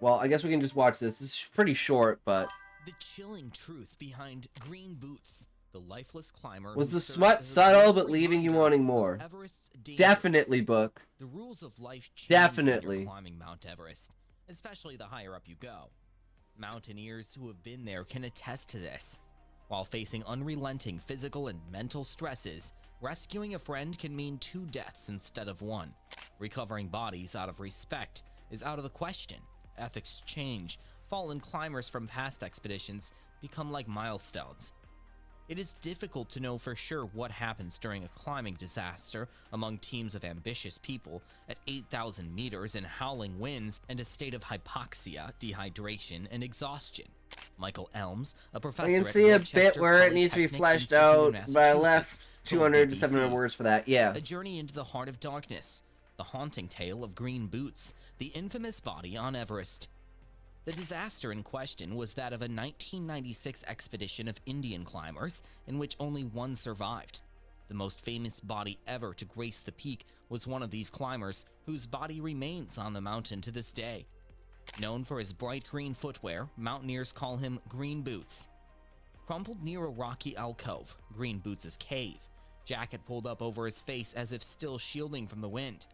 Well, I guess we can just watch this. This is pretty short, but... The chilling truth behind Green Boots, the lifeless climber... Was the smut subtle but leaving you wanting more? Definitely, book. The rules of life change Definitely. when you're climbing Mount Everest, especially the higher up you go. Mountaineers who have been there can attest to this. While facing unrelenting physical and mental stresses, rescuing a friend can mean 2 deaths instead of 1. Recovering bodies out of respect is out of the question. Ethics change. Fallen climbers from past expeditions become like milestones. It is difficult to know for sure what happens during a climbing disaster among teams of ambitious people at 8,000 meters in howling winds and a state of hypoxia, dehydration, and exhaustion. Michael Elms, a professor I can at see a Worcester bit where it needs to be Polytechnic fleshed Institute in out, but I left Massachusetts, 200 to told 700 BBC, words for that. Yeah. A journey into the heart of darkness. The haunting tale of Green Boots, the infamous body on Everest. The disaster in question was that of a 1996 expedition of Indian climbers, in which only 1 survived. The most famous body ever to grace the peak was one of these climbers, whose body remains on the mountain to this day. Known for his bright green footwear, mountaineers call him Green Boots. Crumpled near a rocky alcove, Green Boots' cave, jacket pulled up over his face as if still shielding from the wind.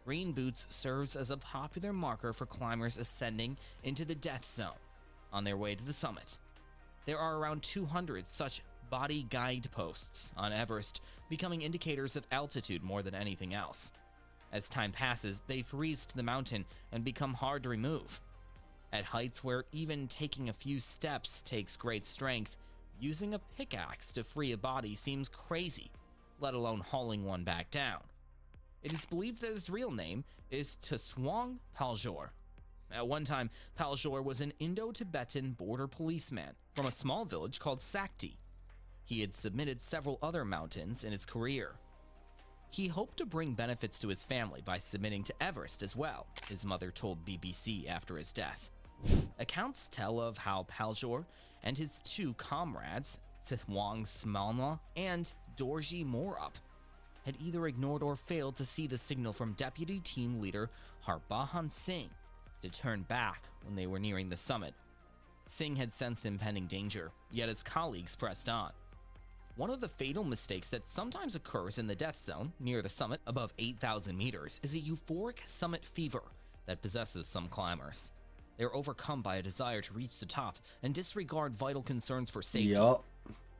Green Boots serves as a popular marker for climbers ascending into the death zone on their way to the summit. There are around 200 such body guideposts on Everest, becoming indicators of altitude more than anything else. As time passes, they freeze to the mountain and become hard to remove. At heights where even taking a few steps takes great strength, using a pickaxe to free a body seems crazy, let alone hauling one back down. It is believed that his real name is Tsewang Paljor. At one time, Paljor was an Indo-Tibetan border policeman from a small village called Sakti. He had submitted several other mountains in his career. He hoped to bring benefits to his family by submitting to Everest as well, his mother told BBC after his death. Accounts tell of how Paljor and his 2 comrades, Tsewang Smalna and Dorji Morup, had either ignored or failed to see the signal from Deputy Team Leader Harbhajan Singh to turn back when they were nearing the summit. Singh had sensed impending danger, yet his colleagues pressed on. One of the fatal mistakes that sometimes occurs in the death zone near the summit above 8,000 meters is a euphoric summit fever that possesses some climbers. They are overcome by a desire to reach the top and disregard vital concerns for safety. Yup.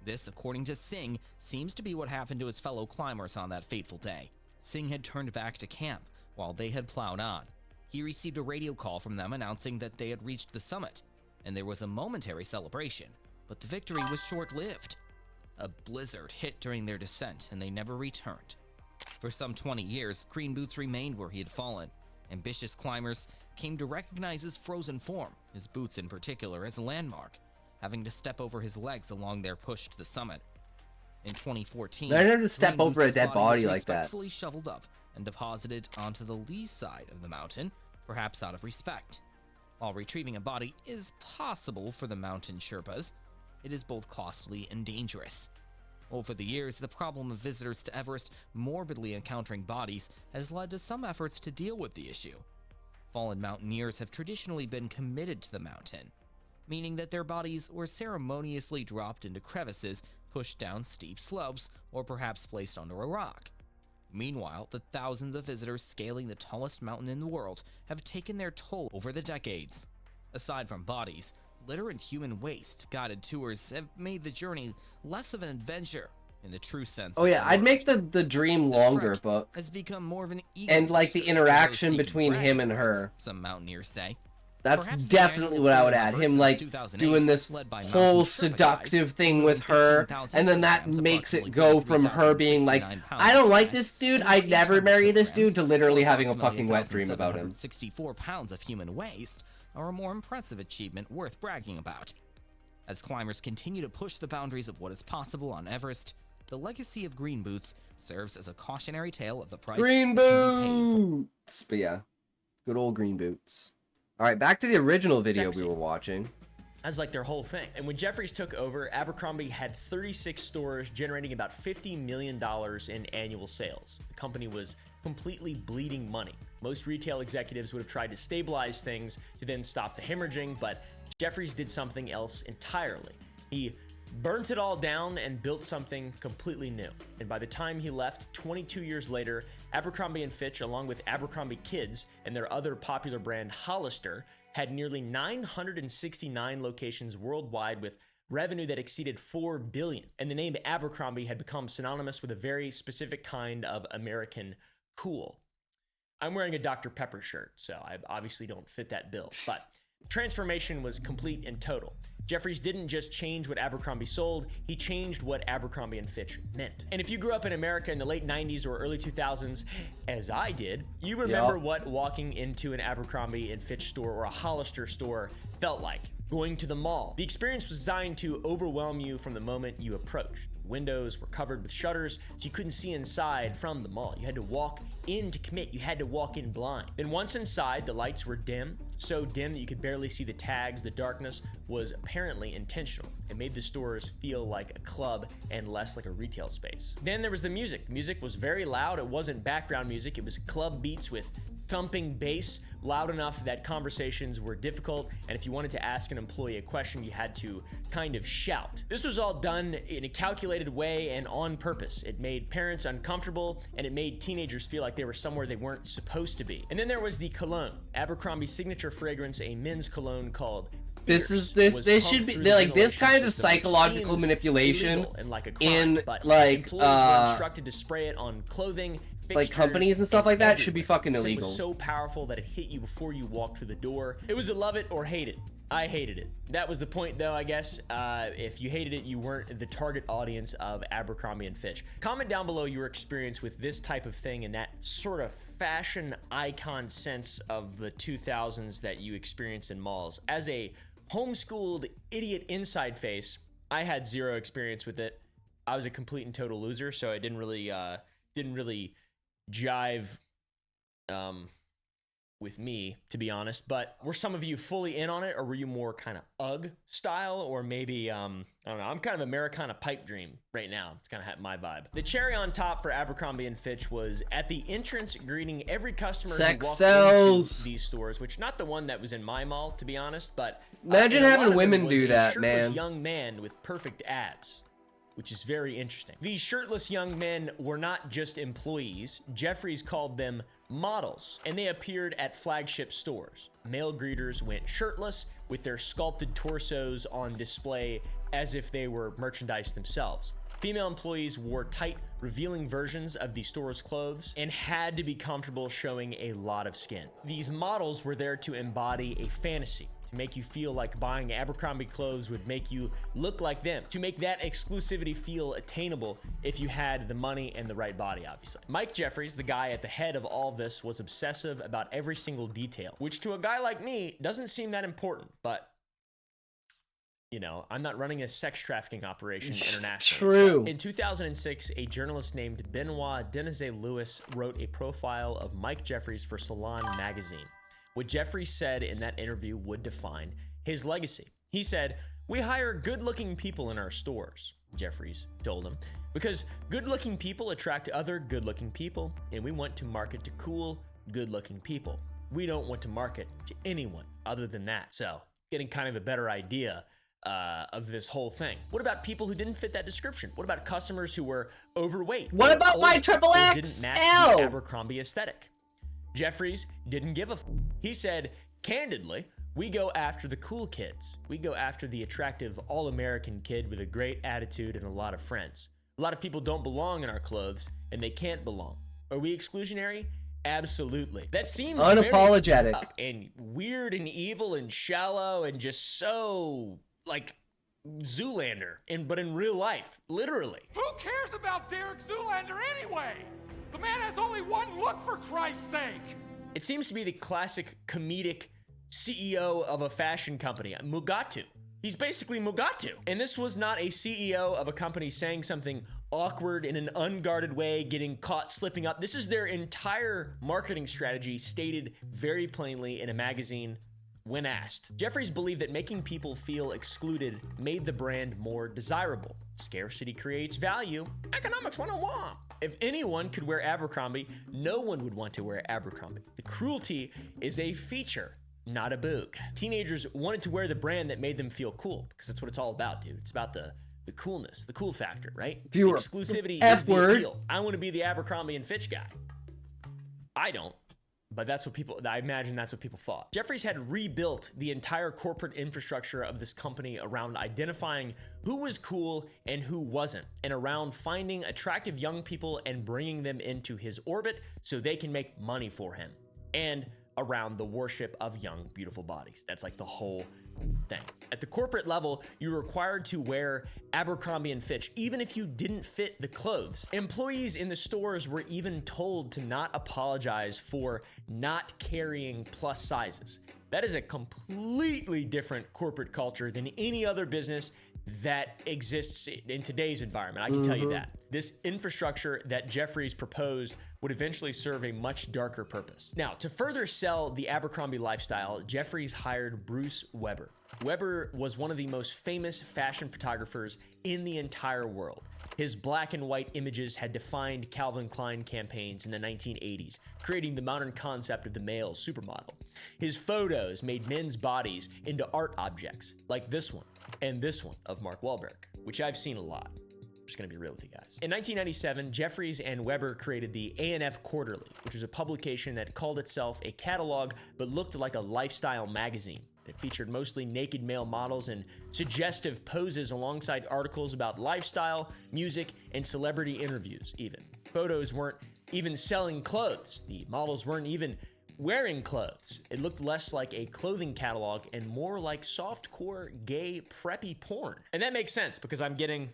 This, according to Singh, seems to be what happened to his fellow climbers on that fateful day. Singh had turned back to camp while they had plowed on. He received a radio call from them announcing that they had reached the summit, and there was a momentary celebration, but the victory was short-lived. A blizzard hit during their descent, and they never returned. For some 20 years, Green Boots remained where he had fallen. Ambitious climbers came to recognize his frozen form, his boots in particular, as a landmark, having to step over his legs along their push to the summit. In 2014, I never to step Green over a Boots' dead body was like that. respectfully shoveled up and deposited onto the lee side of the mountain, perhaps out of respect. While retrieving a body is possible for the mountain Sherpas, it is both costly and dangerous. Over the years, the problem of visitors to Everest morbidly encountering bodies has led to some efforts to deal with the issue. Fallen mountaineers have traditionally been committed to the mountain, meaning that their bodies were ceremoniously dropped into crevices, pushed down steep slopes, or perhaps placed onto a rock. Meanwhile, the thousands of visitors scaling the tallest mountain in the world have taken their toll over the decades. Aside from bodies, litter and human waste guided tours have made the journey less of an adventure in the true sense. Oh yeah, I'd make the dream longer, but has become more of an and like the interaction between him and her. Some mountaineers say. That's definitely what I would add. Him like doing this whole seductive thing with her, and then that makes it go from her being like, I don't like this dude, I'd never marry this dude, to literally having a fucking wet dream about him. 64 pounds of human waste are a more impressive achievement worth bragging about. As climbers continue to push the boundaries of what is possible on Everest, the legacy of Green Boots serves as a cautionary tale of the price Green Boots! But yeah, good old Green Boots. Alright, back to the original video we were watching. That's like their whole thing. And when Jeffries took over, Abercrombie had 36 stores generating about $50 million in annual sales. The company was completely bleeding money. Most retail executives would have tried to stabilize things to then stop the hemorrhaging, but Jeffries did something else entirely. He burnt it all down and built something completely new. And by the time he left, 22 years later, Abercrombie & Fitch, along with Abercrombie Kids and their other popular brand Hollister, had nearly 969 locations worldwide with revenue that exceeded $4 billion. And the name Abercrombie had become synonymous with a very specific kind of American cool. I'm wearing a Dr. Pepper shirt, so I obviously don't fit that bill, but transformation was complete and total. Jeffries didn't just change what Abercrombie sold, he changed what Abercrombie & Fitch meant. And if you grew up in America in the late 90s or early 2000s, as I did, you remember what walking into an Abercrombie & Fitch store or a Hollister store felt like. Going to the mall. The experience was designed to overwhelm you from the moment you approached. Windows were covered with shutters, so you couldn't see inside from the mall. You had to walk in to commit. You had to walk in blind. Then once inside, the lights were dim, so dim that you could barely see the tags. The darkness was apparently intentional. It made the stores feel like a club and less like a retail space. Then there was the music. The music was very loud. It wasn't background music. It was club beats with thumping bass, loud enough that conversations were difficult, and if you wanted to ask an employee a question, you had to kind of shout. This was all done in a calculated way and on purpose. It made parents uncomfortable, and it made teenagers feel like they were somewhere they weren't supposed to be. And then there was the cologne. Abercrombie's signature fragrance, a men's cologne called this should be like this kind of psychological manipulation in like employees were instructed to spray it on clothing, like companies and stuff like that should be fucking illegal. It was so powerful that it hit you before you walked through the door. It was a love it or hate it. I hated it. That was the point though, I guess. If you hated it, you weren't the target audience of Abercrombie & Fitch. Comment down below your experience with this type of thing and that sort of fashion icon sense of the 2000s that you experience in malls. As a homeschooled idiot inside face, I had zero experience with it. I was a complete and total loser, so I didn't really jive with me, to be honest. But were some of you fully in on it, or were you more kind of UGG style, or maybe I don't know, I'm kind of Americana pipe dream right now. It's kind of my vibe. The cherry on top for Abercrombie & Fitch was at the entrance greeting every customer who walked into these stores, which not the one that was in my mall, to be honest, but imagine having women do that, man. Young man with perfect abs, which is very interesting. These shirtless young men were not just employees. Jeffries called them models, and they appeared at flagship stores. Male greeters went shirtless with their sculpted torsos on display as if they were merchandise themselves. Female employees wore tight, revealing versions of the store's clothes and had to be comfortable showing a lot of skin. These models were there to embody a fantasy, to make you feel like buying Abercrombie clothes would make you look like them, to make that exclusivity feel attainable if you had the money and the right body, obviously. Mike Jeffries, the guy at the head of all this, was obsessive about every single detail, which to a guy like me doesn't seem that important, but you know, I'm not running a sex trafficking operation internationally. True. So in 2006, a journalist named Benoit Denizet-Lewis wrote a profile of Mike Jeffries for Salon magazine. What Jeffries said in that interview would define his legacy. He said, "We hire good-looking people in our stores," Jeffries told him, "because good-looking people attract other good-looking people, and we want to market to cool, good-looking people. We don't want to market to anyone other than that." So, getting kind of a better idea of this whole thing. What about people who didn't fit that description? What about customers who were overweight? What about my triple X? Didn't match the Abercrombie aesthetic? Jeffries didn't give a f. He said, "Candidly, we go after the cool kids. We go after the attractive all-American kid with a great attitude and a lot of friends. A lot of people don't belong in our clothes, and they can't belong. Are we exclusionary? Absolutely." That seems unapologetic very and weird and evil and shallow and just so like Zoolander, but in real life, literally. Who cares about Derek Zoolander anyway? The man has only one look, for Christ's sake. It seems to be the classic comedic CEO of a fashion company, Mugatu. He's basically Mugatu. And this was not a CEO of a company saying something awkward in an unguarded way, getting caught slipping up. This is their entire marketing strategy stated very plainly in a magazine when asked. Jeffries believed that making people feel excluded made the brand more desirable. Scarcity creates value. Economics 101. If anyone could wear Abercrombie, no one would want to wear Abercrombie. The cruelty is a feature, not a boog. Teenagers wanted to wear the brand that made them feel cool, because that's what it's all about, dude. It's about the coolness, the cool factor, right? Viewer, exclusivity F is the word. appeal. I want to be the Abercrombie and Fitch guy. I don't. But that's what people, I imagine that's what people thought. Jeffries had rebuilt the entire corporate infrastructure of this company around identifying who was cool and who wasn't, and around finding attractive young people and bringing them into his orbit so they can make money for him, and around the worship of young, beautiful bodies. That's like the whole thing. At the corporate level, you're required to wear Abercrombie and Fitch, even if you didn't fit the clothes. Employees in the stores were even told to not apologize for not carrying plus sizes. That is a completely different corporate culture than any other business that exists in today's environment. I can tell you that. This infrastructure that Jeffries proposed would eventually serve a much darker purpose. Now, to further sell the Abercrombie lifestyle, Jeffries hired Bruce Weber. Weber was one of the most famous fashion photographers in the entire world. His black and white images had defined Calvin Klein campaigns in the 1980s, creating the modern concept of the male supermodel. His photos made men's bodies into art objects, like this one and this one of Mark Wahlberg, which I've seen a lot. I'm just gonna be real with you guys. In 1997, Jeffries and Weber created the A&F Quarterly, which was a publication that called itself a catalog but looked like a lifestyle magazine. It featured mostly naked male models and suggestive poses alongside articles about lifestyle, music, and celebrity interviews even. Photos weren't even selling clothes. The models weren't even wearing clothes. It looked less like a clothing catalog and more like softcore gay preppy porn. And that makes sense because I'm getting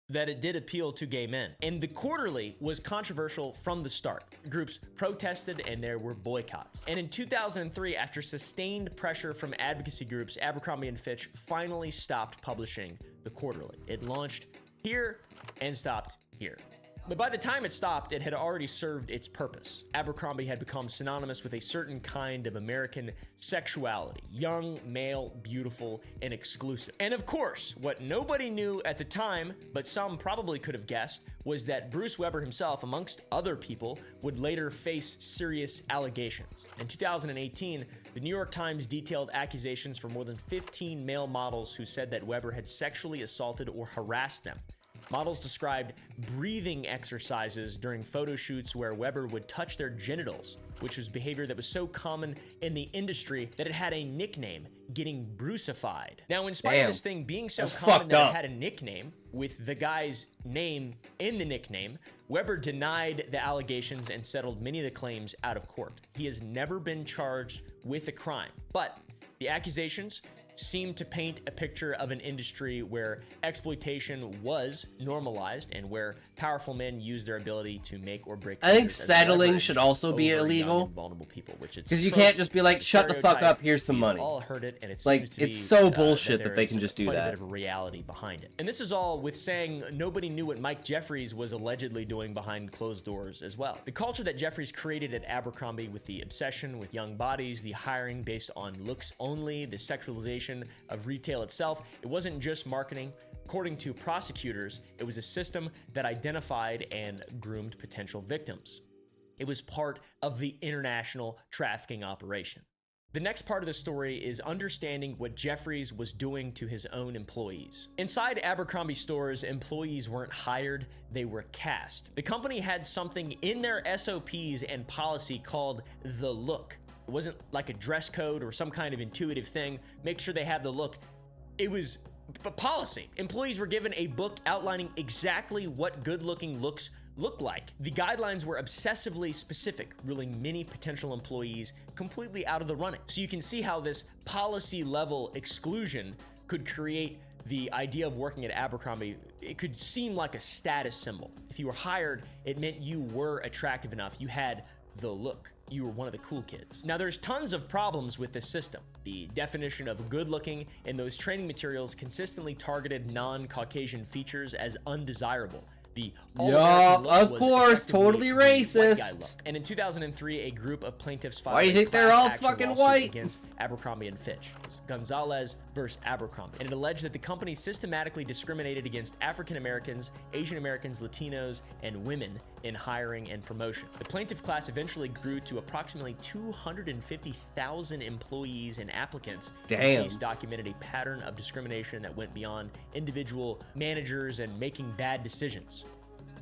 that it did appeal to gay men. And the Quarterly was controversial from the start. Groups protested and there were boycotts. And in 2003, after sustained pressure from advocacy groups, Abercrombie & Fitch finally stopped publishing the Quarterly. It launched here and stopped here. But by the time it stopped, it had already served its purpose. Abercrombie had become synonymous with a certain kind of American sexuality: young, male, beautiful, and exclusive. And of course, what nobody knew at the time, but some probably could have guessed, was that Bruce Weber himself, amongst other people, would later face serious allegations. In 2018, the New York Times detailed accusations from more than 15 male models who said that Weber had sexually assaulted or harassed them. Models described breathing exercises during photo shoots where Weber would touch their genitals, which was behavior that was so common in the industry that it had a nickname, getting Brucified. Now, in spite of this thing being so common that it had a nickname, with the guy's name in the nickname, Weber denied the allegations and settled many of the claims out of court. He has never been charged with a crime, but The accusations seem to paint a picture of an industry where exploitation was normalized and where powerful men use their ability to make or break. I think others as settling leverage should also be over young illegal. and vulnerable people, which it's Because you trope, can't just be like, it's a shut the fuck stereotype. up, here's some We've money. all heard it, and it Like, seems to it's be, so bullshit that there they is can just do quite that. a bit of a reality behind it. And this is all with saying nobody knew what Mike Jeffries was allegedly doing behind closed doors as well. The culture that Jeffries created at Abercrombie, with the obsession with young bodies, the hiring based on looks only, the sexualization of retail itself, it wasn't just marketing. According to prosecutors, it was a system that identified and groomed potential victims. It was part of the international trafficking operation. The next part of the story is understanding what Jeffries was doing to his own employees. Inside Abercrombie stores, employees weren't hired, they were cast. The company had something in their SOPs and policy called the look. It wasn't like a dress code or some kind of intuitive thing. Make sure they have the look. It was policy. Employees were given a book outlining exactly what good-looking looks look like. The guidelines were obsessively specific, ruling many potential employees completely out of the running. So you can see how this policy level exclusion could create the idea of working at Abercrombie. It could seem like a status symbol. If you were hired, it meant you were attractive enough. You had the look. You were one of the cool kids. Now, there's tons of problems with this system. The definition of good looking in those training materials consistently targeted non-Caucasian features as undesirable. The yup, of course, totally racist. And in 2003, a group of plaintiffs filed Why do you think they're all fucking white? against Abercrombie and Fitch. It was Gonzalez versus Abercrombie. And it alleged that the company systematically discriminated against African Americans, Asian Americans, Latinos, and women in hiring and promotion. The plaintiff class eventually grew to approximately 250,000 employees and applicants. Damn. The case documented a pattern of discrimination that went beyond individual managers and making bad decisions.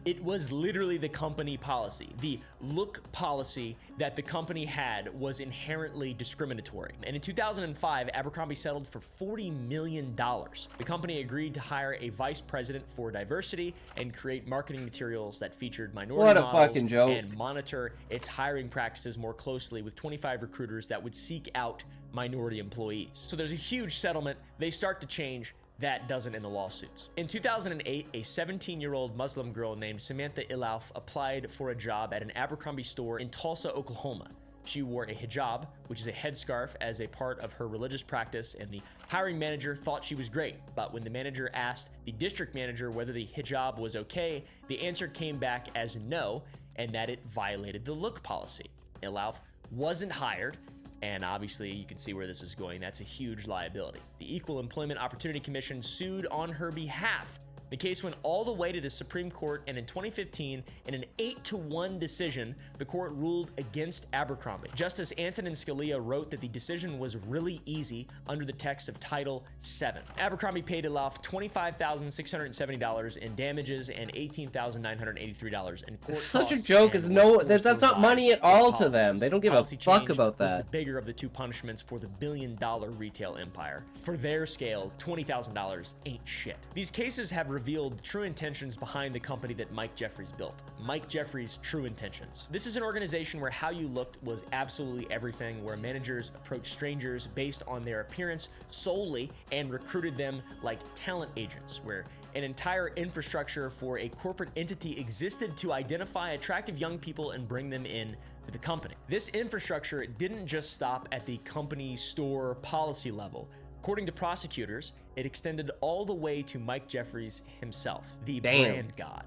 It was literally the company policy. The look policy that the company had was inherently discriminatory. And in 2005, Abercrombie settled for $40 million. The company agreed to hire a vice president for diversity and create marketing materials that featured minority models fucking joke. and monitor its hiring practices more closely with 25 recruiters that would seek out minority employees. So there's a huge settlement. They start to change. That doesn't in the lawsuits. In 2008, a 17-year-old Muslim girl named Samantha Ilauf applied for a job at an Abercrombie store in Tulsa, Oklahoma. She wore a hijab, which is a headscarf, as a part of her religious practice, and the hiring manager thought she was great. But when the manager asked the district manager whether the hijab was okay, the answer came back as no, and that it violated the look policy. Ilauf wasn't hired, and obviously you can see where this is going. That's a huge liability. The Equal Employment Opportunity Commission sued on her behalf. The case went all the way to the Supreme Court, and in 2015, in an 8-1 decision, the court ruled against Abercrombie. Justice Antonin Scalia wrote that the decision was really easy under the text of Title VII. Abercrombie paid Ilauf $25,670 in damages and $18,983 in court It's such a costs, joke. and Is was no, forced that's to not money revise at all its to them. policies. They don't give a Policy fuck change about was that. the bigger of the two punishments for the billion-dollar retail empire. For their scale, $20,000 ain't shit. These cases have revealed true intentions behind the company that Mike Jeffries built. Mike Jeffries' True Intentions. This is an organization where how you looked was absolutely everything, where managers approached strangers based on their appearance solely and recruited them like talent agents, where an entire infrastructure for a corporate entity existed to identify attractive young people and bring them in to the company. This infrastructure didn't just stop at the company store policy level. According to prosecutors, it extended all the way to Mike Jeffries himself, the brand god.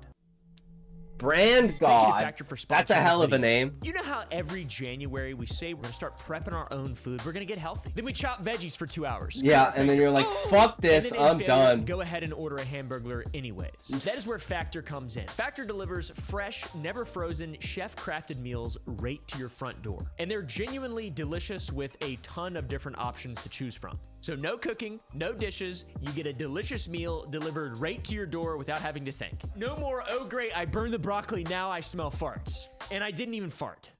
Brand God. That's a hell of a name. You know how every January we say we're gonna start prepping our own food, we're gonna get healthy. Then we chop veggies for 2 hours. Yeah, and then you're like, fuck this, And then in I'm failure, done. Go ahead and order a hamburger anyways. That is where Factor comes in. Factor delivers fresh, never frozen, chef-crafted meals right to your front door. And they're genuinely delicious with a ton of different options to choose from. So no cooking, no dishes, you get a delicious meal delivered right to your door without having to think. No more, oh great, I burned the broccoli, now I smell farts. And I didn't even fart.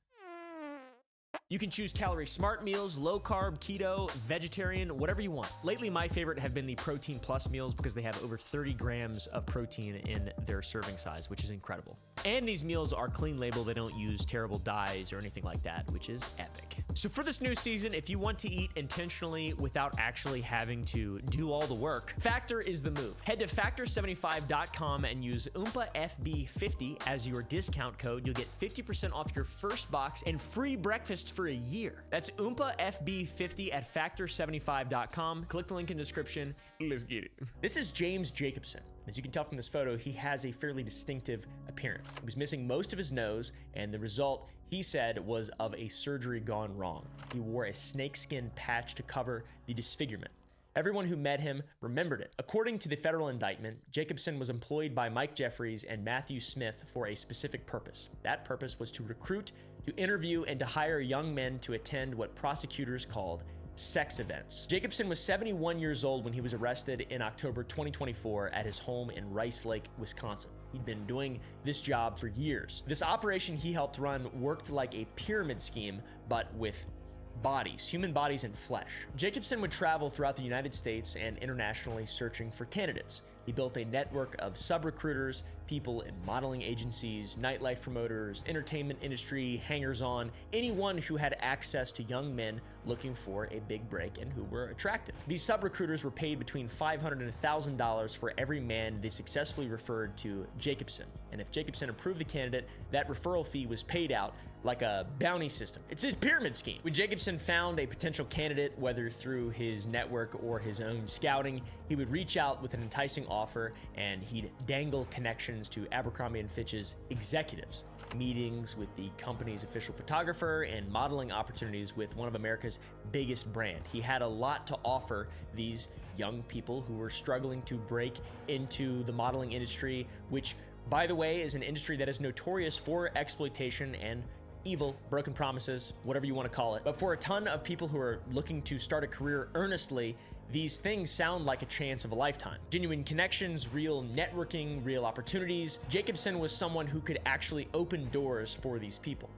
You can choose calorie smart meals, low carb, keto, vegetarian, whatever you want. Lately, my favorite have been the Protein Plus meals because they have over 30 grams of protein in their serving size, which is incredible. And these meals are clean label. They don't use terrible dyes or anything like that, which is epic. So for this new season, if you want to eat intentionally without actually having to do all the work, Factor is the move. Head to factor75.com and use OOMPAFB50 as your discount code. You'll get 50% off your first box and free breakfast for a year. That's OOMPAFB50 at factor75.com. Click the link in the description. Let's get it. This is James Jacobson. As you can tell from this photo, he has a fairly distinctive appearance. He was missing most of his nose, and the result, he said, was of a surgery gone wrong. He wore a snakeskin patch to cover the disfigurement. Everyone who met him remembered it. According to the federal indictment, Jacobson was employed by Mike Jeffries and Matthew Smith for a specific purpose. That purpose was to recruit, to interview, and to hire young men to attend what prosecutors called sex events. Jacobson was 71 years old when he was arrested in October 2024 at his home in Rice Lake, Wisconsin. He'd been doing this job for years. This operation he helped run worked like a pyramid scheme, but with bodies, human bodies and flesh. Jacobson would travel throughout the United States and internationally searching for candidates. He built a network of sub-recruiters, people in modeling agencies, nightlife promoters, entertainment industry, hangers-on, anyone who had access to young men looking for a big break and who were attractive. These sub-recruiters were paid between $500 and $1,000 for every man they successfully referred to Jacobson. And if Jacobson approved the candidate, that referral fee was paid out like a bounty system. It's a pyramid scheme. When Jacobson found a potential candidate, whether through his network or his own scouting, he would reach out with an enticing offer and he'd dangle connections to Abercrombie & Fitch's executives, meetings with the company's official photographer, and modeling opportunities with one of America's biggest brand. He had a lot to offer these young people who were struggling to break into the modeling industry, which, by the way, is an industry that is notorious for exploitation and evil, broken promises, whatever you want to call it. But for a ton of people who are looking to start a career earnestly, these things sound like a chance of a lifetime. Genuine connections, real networking, real opportunities. Jacobson was someone who could actually open doors for these people.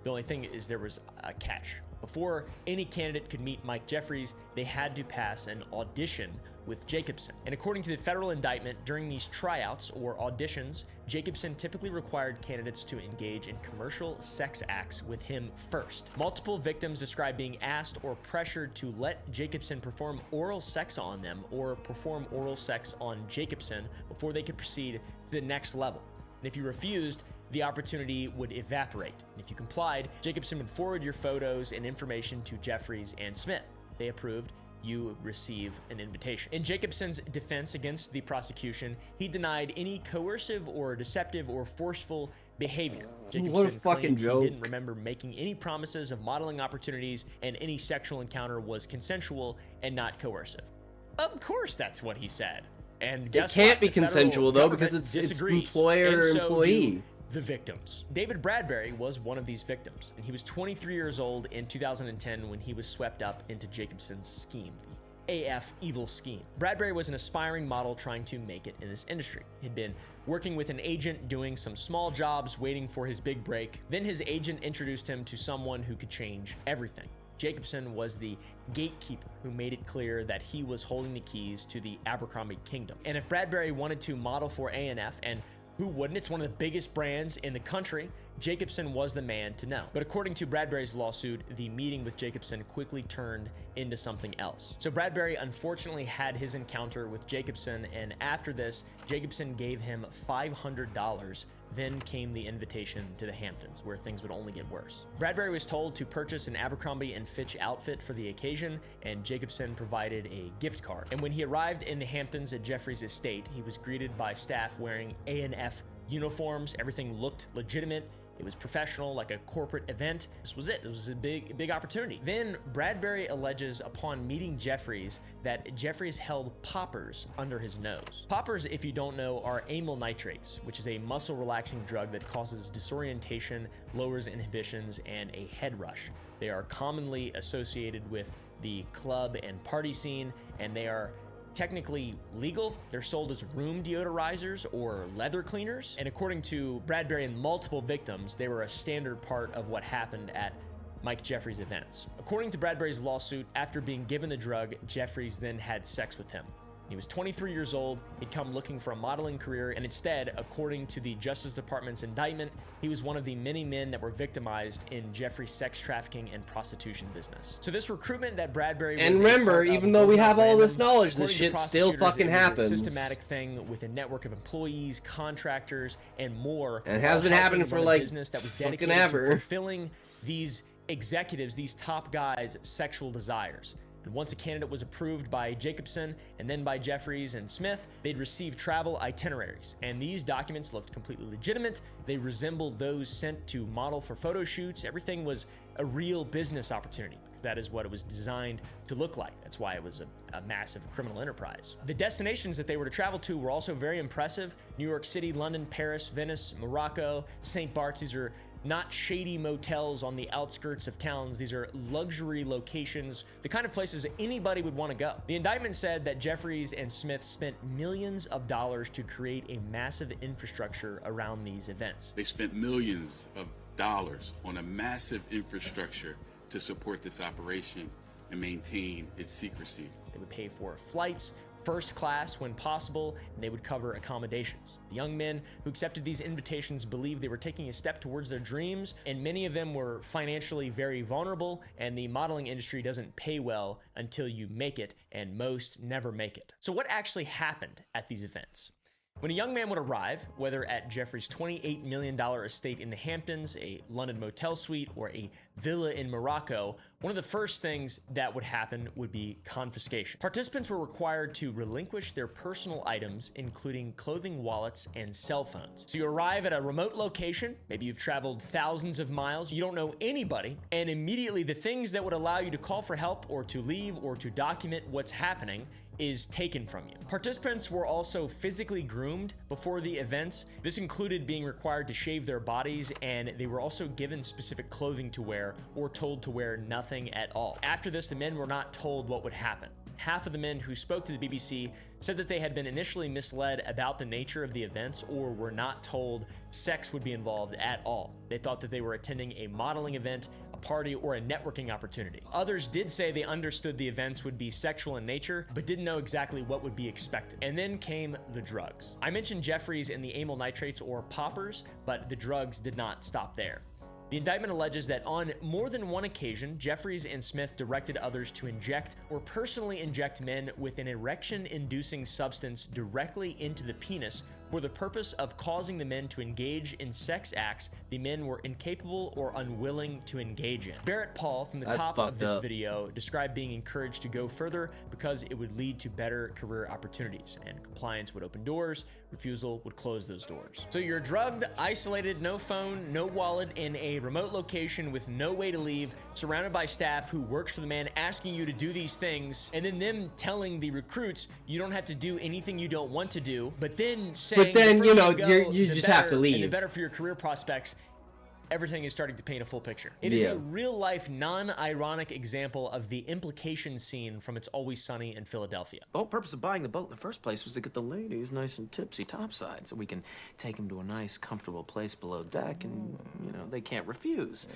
The only thing is there was a catch. Before any candidate could meet Mike Jeffries, they had to pass an audition with Jacobson. And according to the federal indictment, during these tryouts or auditions, Jacobson typically required candidates to engage in commercial sex acts with him first. Multiple victims described being asked or pressured to let Jacobson perform oral sex on them or perform oral sex on Jacobson before they could proceed to the next level. And if you refused, the opportunity would evaporate. And if you complied, Jacobson would forward your photos and information to Jeffries and Smith. If they approved, you would receive an invitation. In Jacobson's defense against the prosecution, he denied any coercive or deceptive or forceful behavior. Jacobson claimed he didn't remember making any promises of modeling opportunities, and any sexual encounter was consensual and not coercive. Of course that's what he said. And guess what? It can't be consensual though, because it's employer-employee. The victims. David Bradbury was one of these victims, and he was 23 years old in 2010 when he was swept up into Jacobson's scheme, the AF evil scheme. Bradbury was an aspiring model trying to make it in this industry. He'd been working with an agent, doing some small jobs, waiting for his big break. Then his agent introduced him to someone who could change everything. Jacobson was the gatekeeper who made it clear that he was holding the keys to the Abercrombie kingdom. And if Bradbury wanted to model for A&F, and who wouldn't? It's one of the biggest brands in the country. Jacobson was the man to know. But according to Bradbury's lawsuit, the meeting with Jacobson quickly turned into something else. So Bradbury unfortunately had his encounter with Jacobson, and after this, Jacobson gave him $500. Then came the invitation to the Hamptons, where things would only get worse. Bradbury was told to purchase an Abercrombie & Fitch outfit for the occasion, and Jacobson provided a gift card. And when he arrived in the Hamptons at Jeffries' estate, he was greeted by staff wearing A&F uniforms. Everything looked legitimate. It was professional, like a corporate event. This was it. It was a big opportunity. Then Bradbury alleges upon meeting Jeffries that Jeffries held poppers under his nose. Poppers, if you don't know, are amyl nitrates, which is a muscle relaxing drug that causes disorientation, lowers inhibitions, and a head rush. They are commonly associated with the club and party scene, and they are technically legal. They're sold as room deodorizers or leather cleaners. And according to Bradbury and multiple victims, they were a standard part of what happened at Mike Jeffries' events. According to Bradbury's lawsuit, after being given the drug, Jeffries then had sex with him. He was 23 years old, he'd come looking for a modeling career, and instead, according to the Justice Department's indictment, he was one of the many men that were victimized in Jeffrey's sex trafficking and prostitution business. So this recruitment that Bradbury was And remember, even though we have all this knowledge, this shit still fucking happens. A systematic thing with a network of employees, contractors, and more. And it has been happening for like business that was fucking dedicated ever. to fulfilling these executives, these top guys' sexual desires. And once a candidate was approved by Jacobson and then by Jeffries and Smith, they'd receive travel itineraries. And these documents looked completely legitimate. They resembled those sent to model for photo shoots. Everything was a real business opportunity, because that is what it was designed to look like. That's why it was a massive criminal enterprise. The destinations that they were to travel to were also very impressive. New York City, London, Paris, Venice, Morocco, St. Bart's. These are not shady motels on the outskirts of towns. These are luxury locations, the kind of places anybody would want to go. The indictment said that Jeffries and Smith spent millions of dollars to create a massive infrastructure around these events. They spent millions of dollars on a massive infrastructure to support this operation and maintain its secrecy. They would pay for flights, first class when possible, and they would cover accommodations. The young men who accepted these invitations believed they were taking a step towards their dreams, and many of them were financially very vulnerable, and the modeling industry doesn't pay well until you make it, and most never make it. So what actually happened at these events? When a young man would arrive, whether at Jeffrey's $28 million estate in the Hamptons, a London motel suite, or a villa in Morocco, one of the first things that would happen would be confiscation. Participants were required to relinquish their personal items, including clothing, wallets, and cell phones. So you arrive at a remote location, maybe you've traveled thousands of miles, you don't know anybody, and immediately the things that would allow you to call for help or to leave or to document what's happening is taken from you. Participants were also physically groomed before the events. This included being required to shave their bodies, and they were also given specific clothing to wear or told to wear nothing at all. After this, the men were not told what would happen. Half of the men who spoke to the BBC said that they had been initially misled about the nature of the events or were not told sex would be involved at all. They thought that they were attending a modeling event, a party, or a networking opportunity. Others did say they understood the events would be sexual in nature, but didn't know exactly what would be expected. And then came the drugs. I mentioned Jeffries and the amyl nitrates or poppers, but the drugs did not stop there. The indictment alleges that on more than one occasion, Jeffries and Smith directed others to inject or personally inject men with an erection-inducing substance directly into the penis for the purpose of causing the men to engage in sex acts the men were incapable or unwilling to engage in. Barrett Paul from the top of this video described being encouraged to go further because it would lead to better career opportunities, and compliance would open doors, refusal would close those doors. So you're drugged, isolated, no phone, no wallet, in a remote location with no way to leave, surrounded by staff who works for the man asking you to do these things, and then them telling the recruits you don't have to do anything you don't want to do, but then saying, but then, you know, you the just better, have to leave. and the better for your career prospects. Everything is starting to paint a full picture. It is a real-life, non-ironic example of the implication scene from It's Always Sunny in Philadelphia. The whole purpose of buying the boat in the first place was to get the ladies nice and tipsy topside, so we can take them to a nice, comfortable place below deck, and, you know, they can't refuse.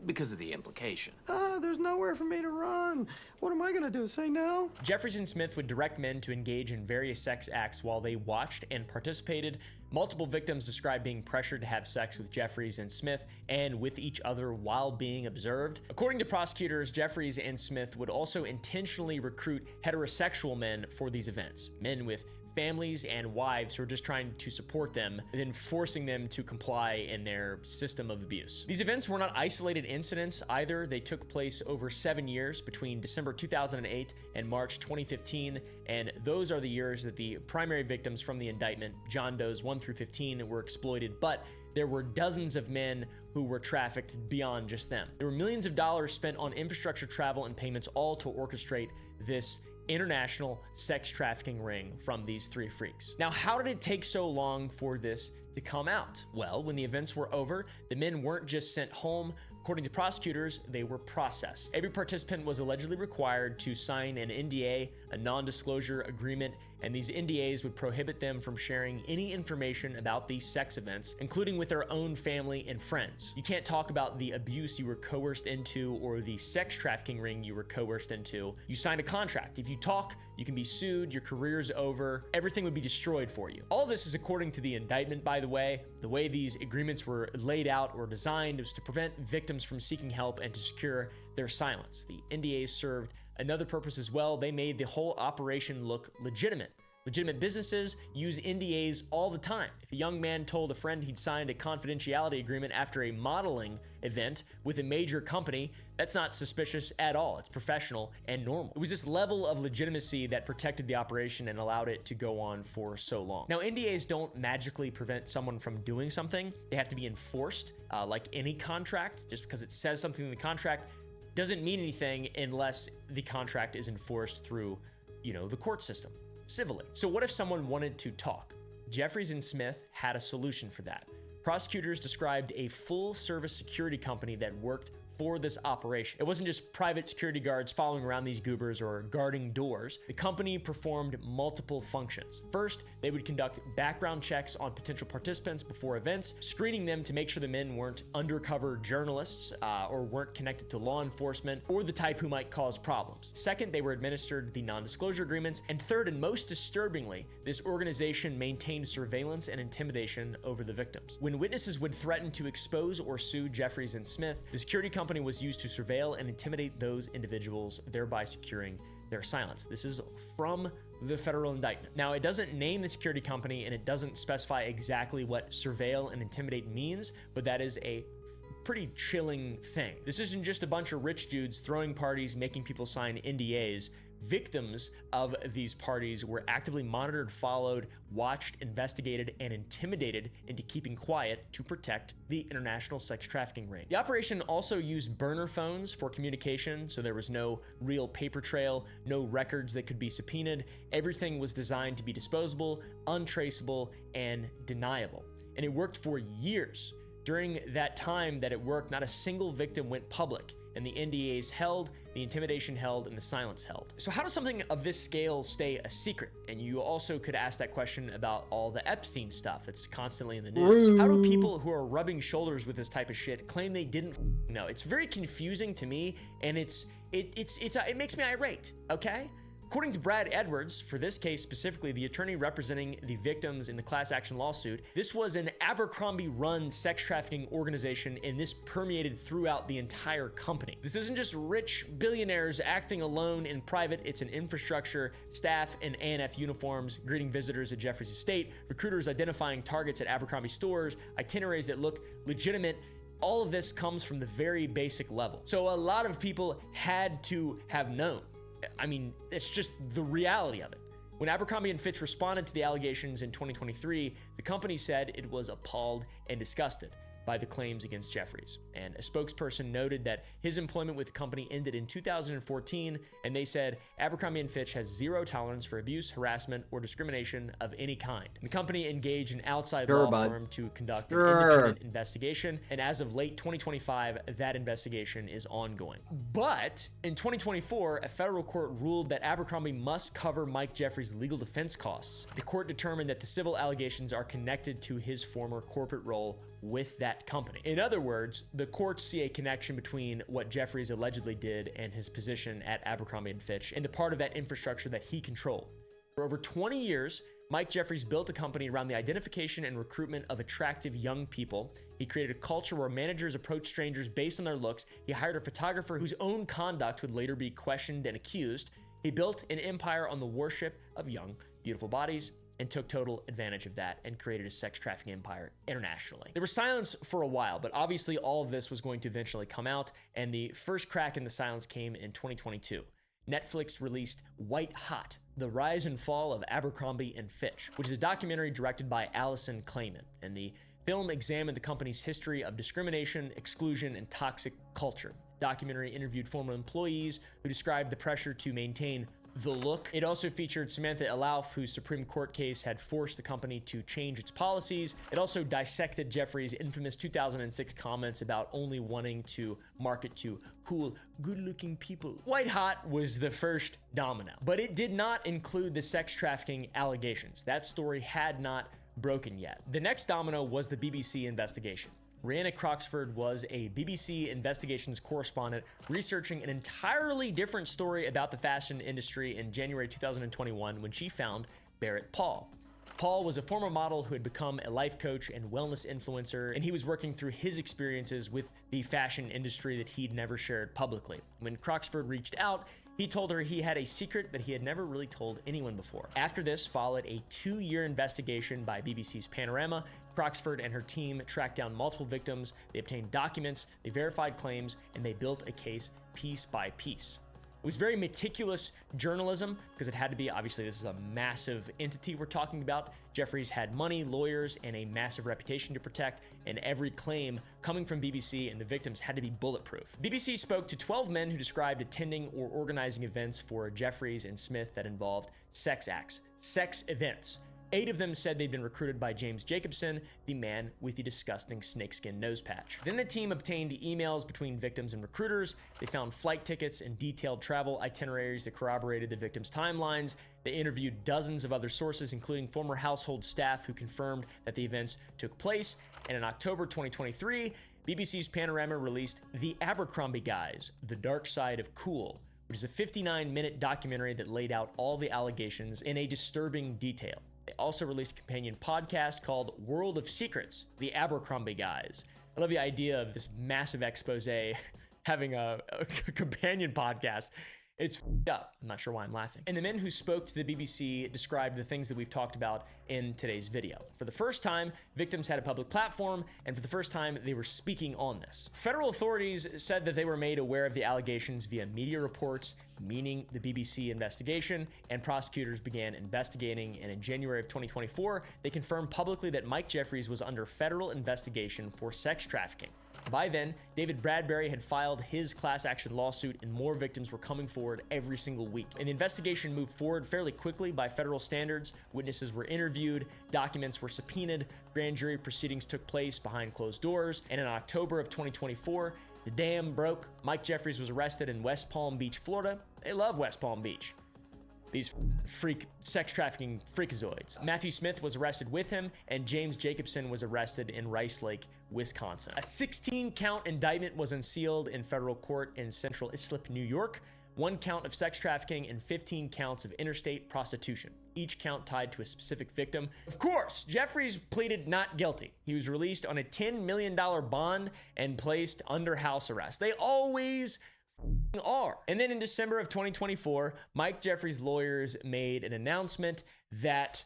Because of the implication. There's nowhere for me to run. What am I gonna do, say no? Jeffries and Smith would direct men to engage in various sex acts while they watched and participated. Multiple victims described being pressured to have sex with Jeffries and Smith and with each other while being observed. According to prosecutors, Jeffries and Smith would also intentionally recruit heterosexual men for these events, men with families and wives who are just trying to support them, and then forcing them to comply in their system of abuse. These events were not isolated incidents either. They took place over 7 years between December 2008 and March 2015, and those are the years that the primary victims from the indictment, John Does 1 through 15, were exploited, but there were dozens of men who were trafficked beyond just them. There were millions of dollars spent on infrastructure, travel, and payments, all to orchestrate this international sex trafficking ring from these three freaks. Now, how did it take so long for this to come out? Well, when the events were over, the men weren't just sent home. According to prosecutors, they were processed. Every participant was allegedly required to sign an NDA, a non-disclosure agreement, and these NDAs would prohibit them from sharing any information about these sex events, including with their own family and friends. You can't talk about the abuse you were coerced into or the sex trafficking ring you were coerced into. You signed a contract. If you talk, you can be sued, your career's over, everything would be destroyed for you. All this is according to the indictment, by the way. The way these agreements were laid out or designed was to prevent victims from seeking help and to secure their silence. The NDAs served another purpose as well. They made the whole operation look legitimate. Legitimate businesses use NDAs all the time. If a young man told a friend he'd signed a confidentiality agreement after a modeling event with a major company, that's not suspicious at all. It's professional and normal. It was this level of legitimacy that protected the operation and allowed it to go on for so long. Now, NDAs don't magically prevent someone from doing something. They have to be enforced, like any contract. Just because it says something in the contract doesn't mean anything unless the contract is enforced through, the court system, civilly. So what if someone wanted to talk? Jeffries and Smith had a solution for that. Prosecutors described a full-service security company that worked for this operation. It wasn't just private security guards following around these goobers or guarding doors. The company performed multiple functions. First, they would conduct background checks on potential participants before events, screening them to make sure the men weren't undercover journalists or weren't connected to law enforcement or the type who might cause problems. Second, they were administered the non-disclosure agreements. And third, and most disturbingly, this organization maintained surveillance and intimidation over the victims. When witnesses would threaten to expose or sue Jeffries and Smith, the security company was used to surveil and intimidate those individuals, thereby securing their silence. This is from the federal indictment. Now, it doesn't name the security company and it doesn't specify exactly what surveil and intimidate means, but that is a pretty chilling thing. This isn't just a bunch of rich dudes throwing parties, making people sign NDAs. Victims of these parties were actively monitored, followed, watched, investigated, and intimidated into keeping quiet to protect the international sex trafficking ring. The operation also used burner phones for communication, so there was no real paper trail, no records that could be subpoenaed. Everything was designed to be disposable, untraceable, and deniable. And it worked for years. During that time that it worked, not a single victim went public, and the NDAs held, the intimidation held, and the silence held. So how does something of this scale stay a secret? And you also could ask that question about all the Epstein stuff that's constantly in the news. How do people who are rubbing shoulders with this type of shit claim they didn't know? It's very confusing to me, and it makes me irate, okay? According to Brad Edwards, for this case specifically, the attorney representing the victims in the class action lawsuit, this was an Abercrombie-run sex trafficking organization, and this permeated throughout the entire company. This isn't just rich billionaires acting alone in private. It's an infrastructure, staff in ANF uniforms, greeting visitors at Jeffries' estate, recruiters identifying targets at Abercrombie stores, itineraries that look legitimate. All of this comes from the very basic level. So a lot of people had to have known. I mean, it's just the reality of it. When Abercrombie & Fitch responded to the allegations in 2023, the company said it was appalled and disgusted by the claims against Jeffries. And a spokesperson noted that his employment with the company ended in 2014, and they said Abercrombie & Fitch has zero tolerance for abuse, harassment, or discrimination of any kind. The company engaged an outside law firm to conduct an independent investigation, and as of late 2025, that investigation is ongoing. But in 2024, a federal court ruled that Abercrombie must cover Mike Jeffries' legal defense costs. The court determined that the civil allegations are connected to his former corporate role with that company. In other words, the courts see a connection between what Jeffries allegedly did and his position at Abercrombie & Fitch and the part of that infrastructure that he controlled. For over 20 years, Mike Jeffries built a company around the identification and recruitment of attractive young people. He created a culture where managers approached strangers based on their looks. He hired a photographer whose own conduct would later be questioned and accused. He built an empire on the worship of young, beautiful bodies, and took total advantage of that and created a sex trafficking empire internationally. There was silence for a while, but obviously all of this was going to eventually come out, and the first crack in the silence came in 2022. Netflix released White Hot, The Rise and Fall of Abercrombie & Fitch, which is a documentary directed by Allison Clayman, and the film examined the company's history of discrimination, exclusion, and toxic culture. The documentary interviewed former employees who described the pressure to maintain The Look. It also featured Samantha Elauf, whose Supreme Court case had forced the company to change its policies. It also dissected Jeffrey's infamous 2006 comments about only wanting to market to cool, good-looking people. White Hot was the first domino, but it did not include the sex trafficking allegations. That story had not broken yet. The next domino was the BBC investigation. Rhianna Croxford was a BBC investigations correspondent researching an entirely different story about the fashion industry in January 2021 when she found Barrett Paul. Paul was a former model who had become a life coach and wellness influencer, and he was working through his experiences with the fashion industry that he'd never shared publicly. When Croxford reached out, he told her he had a secret that he had never really told anyone before. After this followed a 2-year investigation by BBC's Panorama. Croxford and her team tracked down multiple victims, they obtained documents, they verified claims, and they built a case piece by piece. It was very meticulous journalism because it had to be. Obviously, this is a massive entity we're talking about. Jeffries had money, lawyers, and a massive reputation to protect, and every claim coming from BBC and the victims had to be bulletproof. BBC spoke to 12 men who described attending or organizing events for Jeffries and Smith that involved sex acts, sex events. 8 of them said they'd been recruited by James Jacobson, the man with the disgusting snakeskin nose patch. Then the team obtained emails between victims and recruiters. They found flight tickets and detailed travel itineraries that corroborated the victims' timelines. They interviewed dozens of other sources, including former household staff who confirmed that the events took place. And in October 2023, BBC's Panorama released The Abercrombie Guys: The Dark Side of Cool, which is a 59-minute documentary that laid out all the allegations in a disturbing detail. They also released a companion podcast called World of Secrets, The Abercrombie Guys. I love the idea of this massive expose having a companion podcast. It's f***ed up. I'm not sure why I'm laughing. And the men who spoke to the BBC described the things that we've talked about in today's video. For the first time, victims had a public platform, and for the first time, they were speaking on this. Federal authorities said that they were made aware of the allegations via media reports, meaning the BBC investigation, and prosecutors began investigating. And in January of 2024, they confirmed publicly that Mike Jeffries was under federal investigation for sex trafficking. By then, David Bradbury had filed his class action lawsuit, and more victims were coming forward every single week. And the investigation moved forward fairly quickly by federal standards. Witnesses were interviewed, documents were subpoenaed, grand jury proceedings took place behind closed doors, and in October of 2024, the dam broke. Mike Jeffries was arrested in West Palm Beach, Florida. They love West Palm Beach. These sex trafficking freakazoids. Matthew Smith was arrested with him, and James Jacobson was arrested in Rice Lake, Wisconsin. A 16-count indictment was unsealed in federal court in Central Islip, New York. 1 count of sex trafficking and 15 counts of interstate prostitution, each count tied to a specific victim. Of course, Jeffries pleaded not guilty. He was released on a $10 million bond and placed under house arrest. They always are. And then in December of 2024, Mike Jeffries' lawyers made an announcement that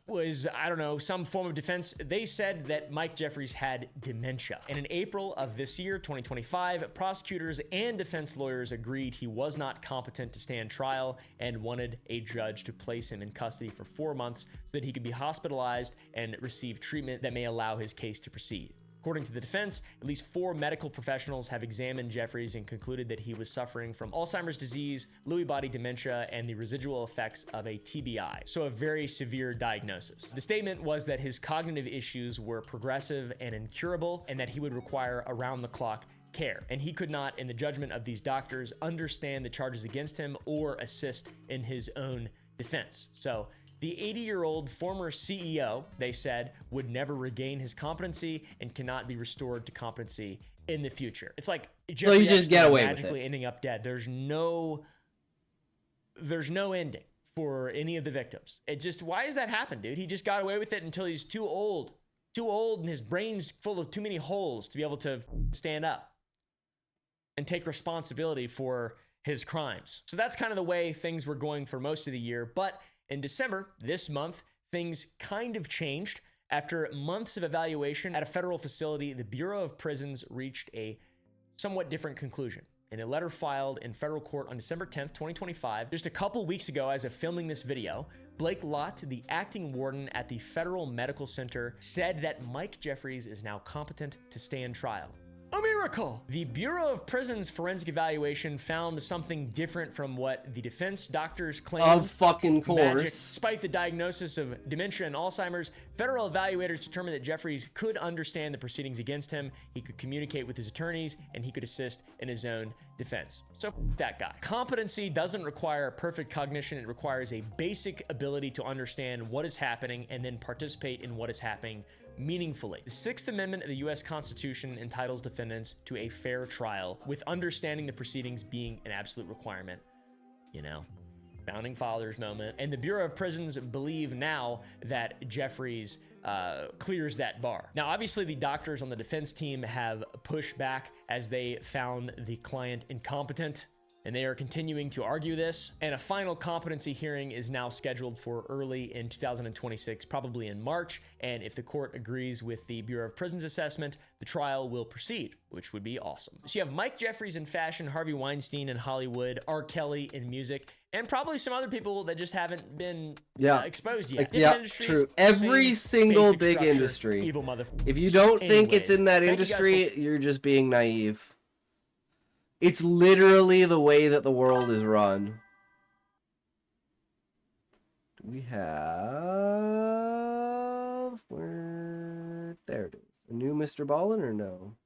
was, I don't know, some form of defense. They said that Mike Jeffries had dementia. And in April of this year, 2025, prosecutors and defense lawyers agreed he was not competent to stand trial and wanted a judge to place him in custody for 4 months so that he could be hospitalized and receive treatment that may allow his case to proceed. According to the defense, at least 4 medical professionals have examined Jeffries and concluded that he was suffering from Alzheimer's disease, Lewy body dementia, and the residual effects of a TBI, so a very severe diagnosis. The statement was that his cognitive issues were progressive and incurable, and that he would require around-the-clock care. And he could not, in the judgment of these doctors, understand the charges against him or assist in his own defense. So the 80-year-old former CEO, they said, would never regain his competency and cannot be restored to competency in the future. It's like so you just get away magically with it. Ending up dead. There's no ending for any of the victims. It just, why does that happen, dude? He just got away with it until he's too old, and his brain's full of too many holes to be able to stand up and take responsibility for his crimes. So that's kind of the way things were going for most of the year. But in December, this month, things kind of changed. After months of evaluation at a federal facility, the Bureau of Prisons reached a somewhat different conclusion. In a letter filed in federal court on December 10th, 2025, just a couple weeks ago as of filming this video, Blake Lott, the acting warden at the Federal Medical Center, said that Mike Jeffries is now competent to stand trial. A miracle! The Bureau of Prisons forensic evaluation found something different from what the defense doctors claimed. Of fucking course. Magic. Despite the diagnosis of dementia and Alzheimer's, federal evaluators determined that Jeffries could understand the proceedings against him, he could communicate with his attorneys, and he could assist in his own defense. So that guy. Competency doesn't require perfect cognition. It requires a basic ability to understand what is happening and then participate in what is happening meaningfully. The Sixth Amendment of the U.S. Constitution entitles defendants to a fair trial, with understanding the proceedings being an absolute requirement. You know, founding fathers moment. And the Bureau of Prisons believe now that Jeffries clears that bar. Now, obviously, the doctors on the defense team have pushed back as they found the client incompetent, and they are continuing to argue this. And a final competency hearing is now scheduled for early in 2026, probably in March. And if the court agrees with the Bureau of Prisons assessment, the trial will proceed, which would be awesome. So you have Mike Jeffries in fashion, Harvey Weinstein in Hollywood, R. Kelly in music, and probably some other people that just haven't been exposed yet. True. Every single big industry. Evil mother. If you don't think it's in that industry, you're just being naive. It's literally the way that the world is run. Do we have... Where... There it is. A new Mr. Ballin or no?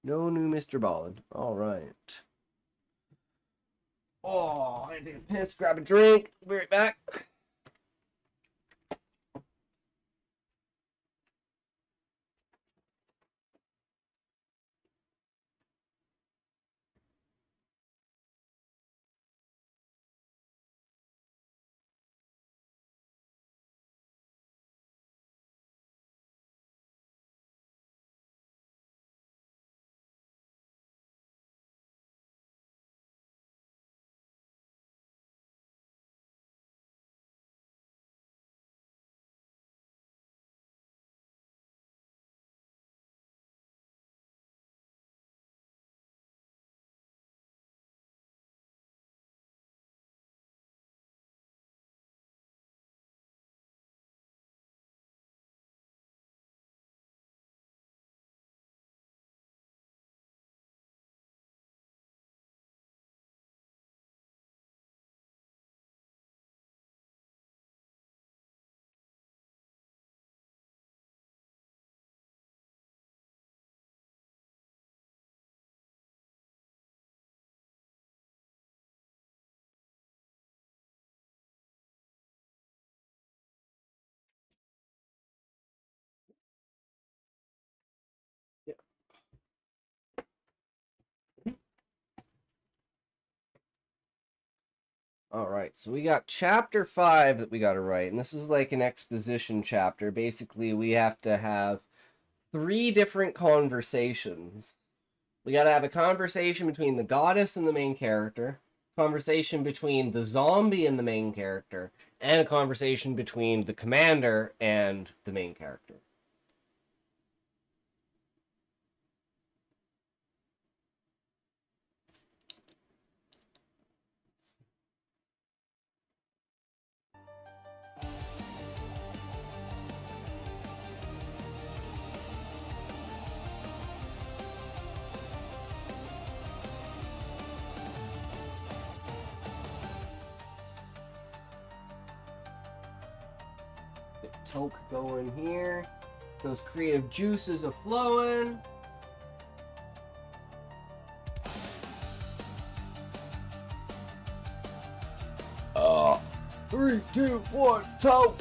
No new Mr. Ballin. Alright. Oh, I take a piss, grab a drink. Be right back. Alright, so we got chapter 5 that we gotta write, and this is like an exposition chapter. Basically, we have to have 3 different conversations. We gotta have a conversation between the goddess and the main character, conversation between the zombie and the main character, and a conversation between the commander and the main character. Toke going here. Those creative juices are flowing. Oh, 3, 2, 1, toke.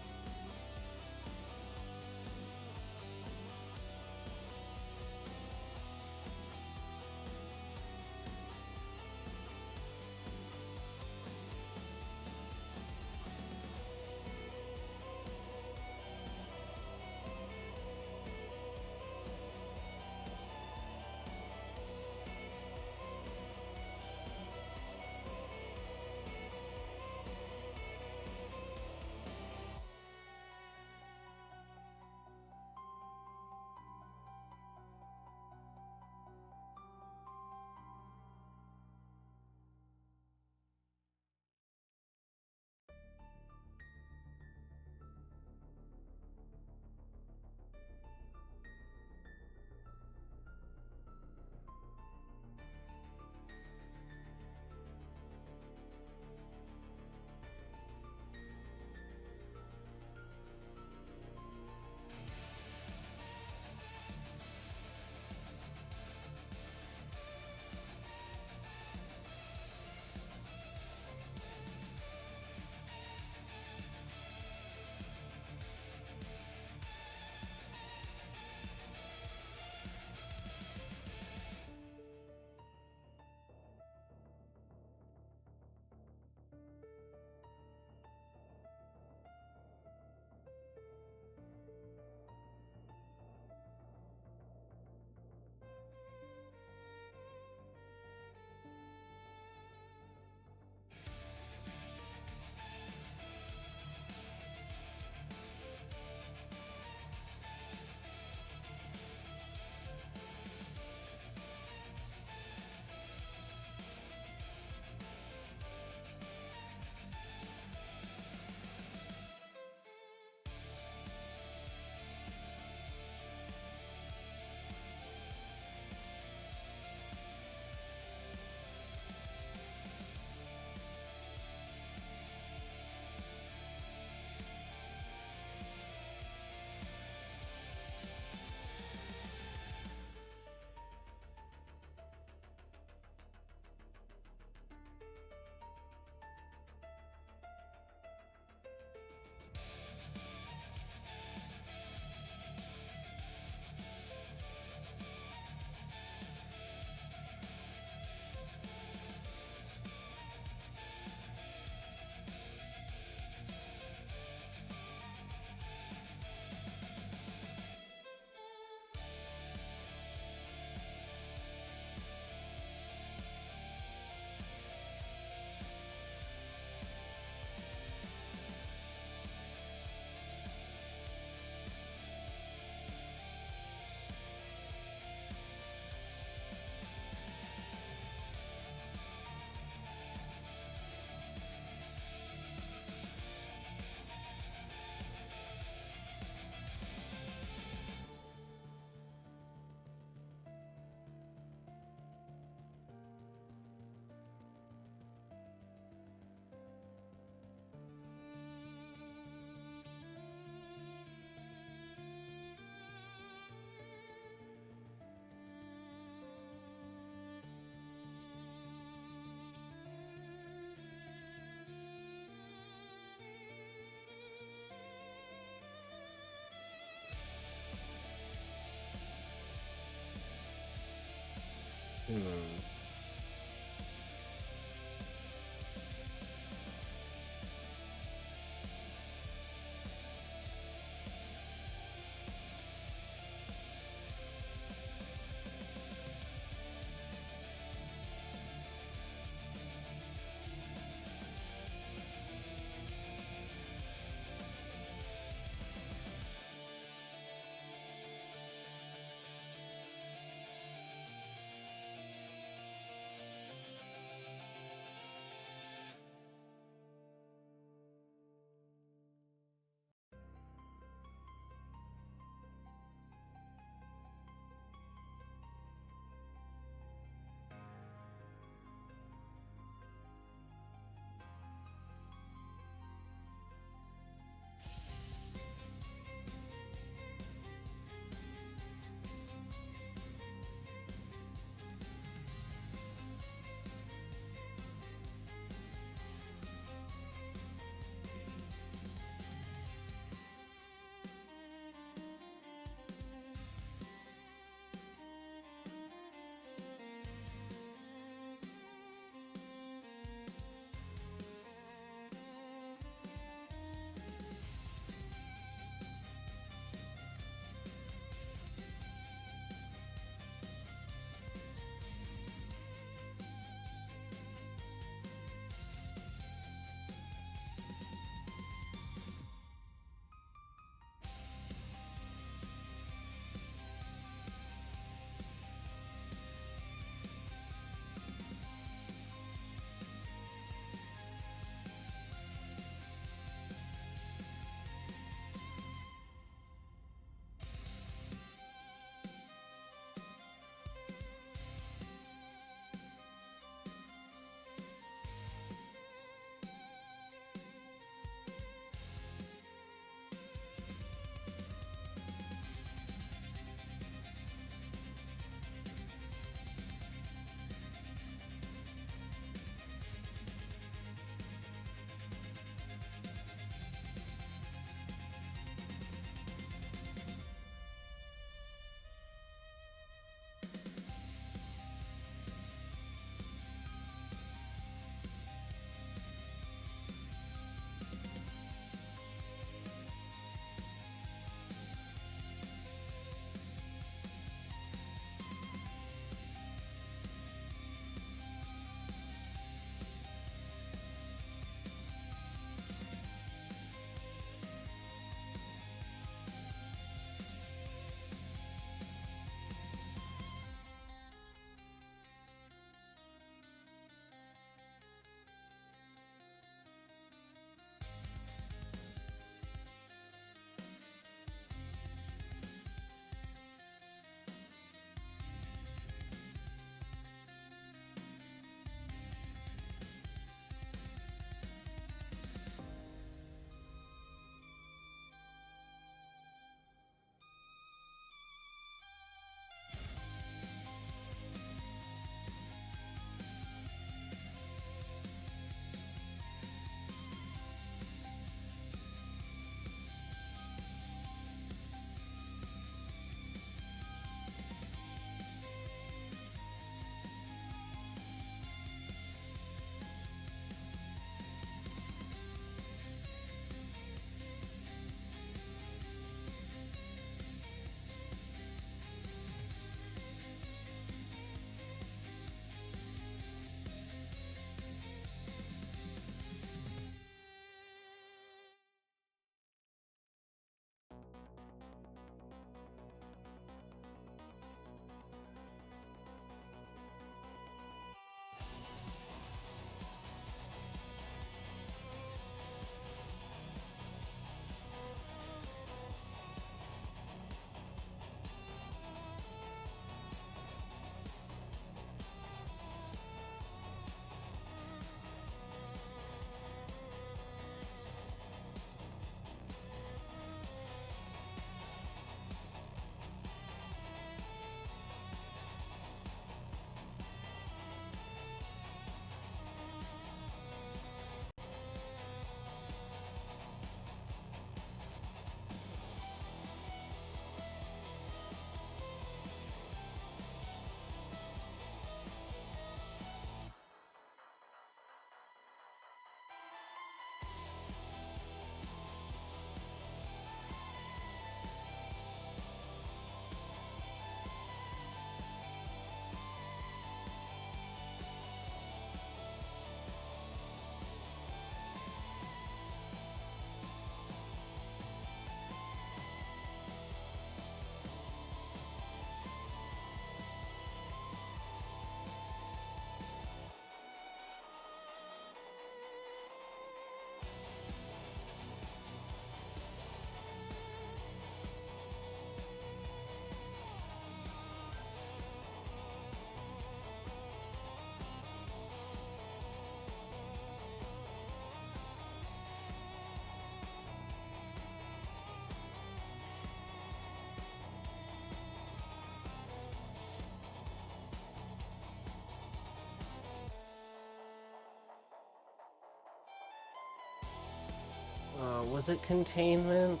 Was it containment?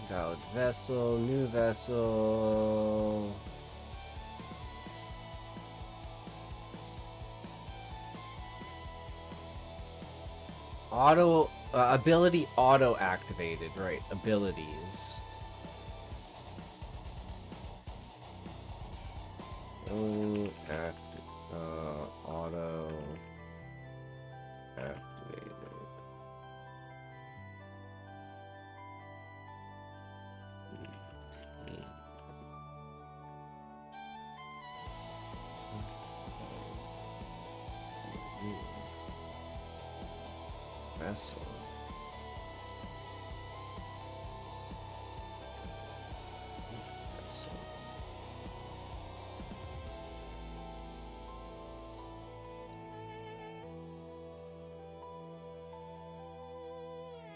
Valid vessel, new vessel. Auto ability auto activated, right? Abilities. Auto activated. Vessel.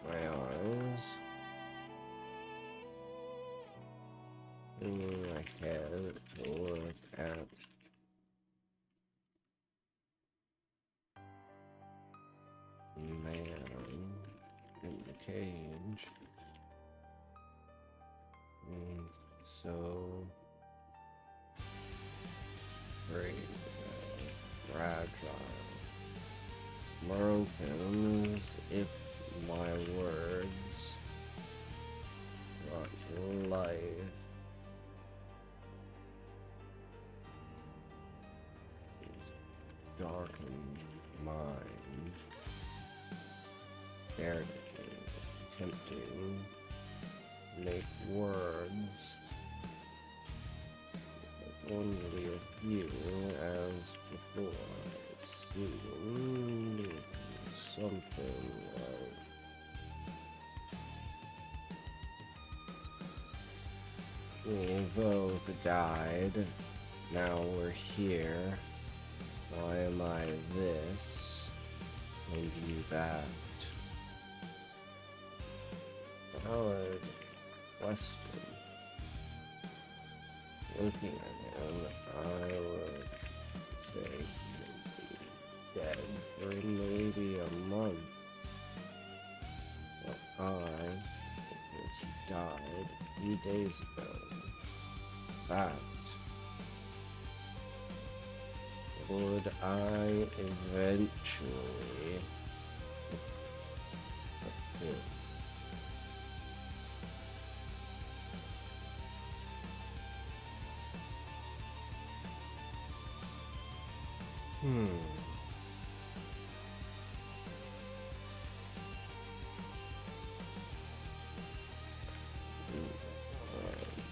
Priors. I can look at man in the cage. And so great, fragile, broken if my words brought life. Darkened mind, dared tempting, make words only a few as before. Soon something we both died. Now we're here. Why am I this and you that? Valid question. Looking at him, I would say he'd be dead for maybe a month. But because he died a few days ago. That would I eventually fulfill?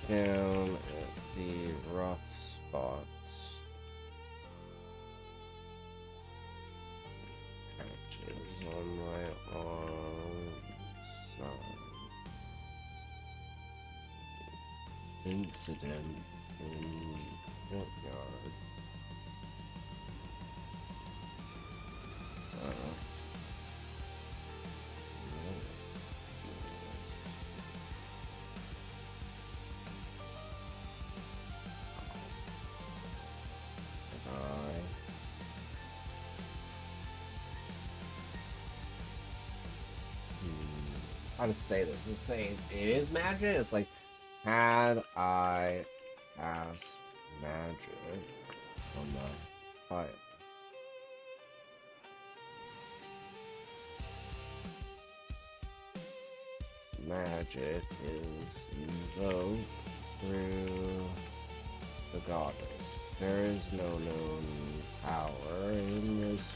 Down at the rough spots. Patches on my arm side. Incident in courtyard. How to say this? Just saying it is magic. It's like, had I cast magic on the fire. Magic is invoked through the goddess. There is no known power in this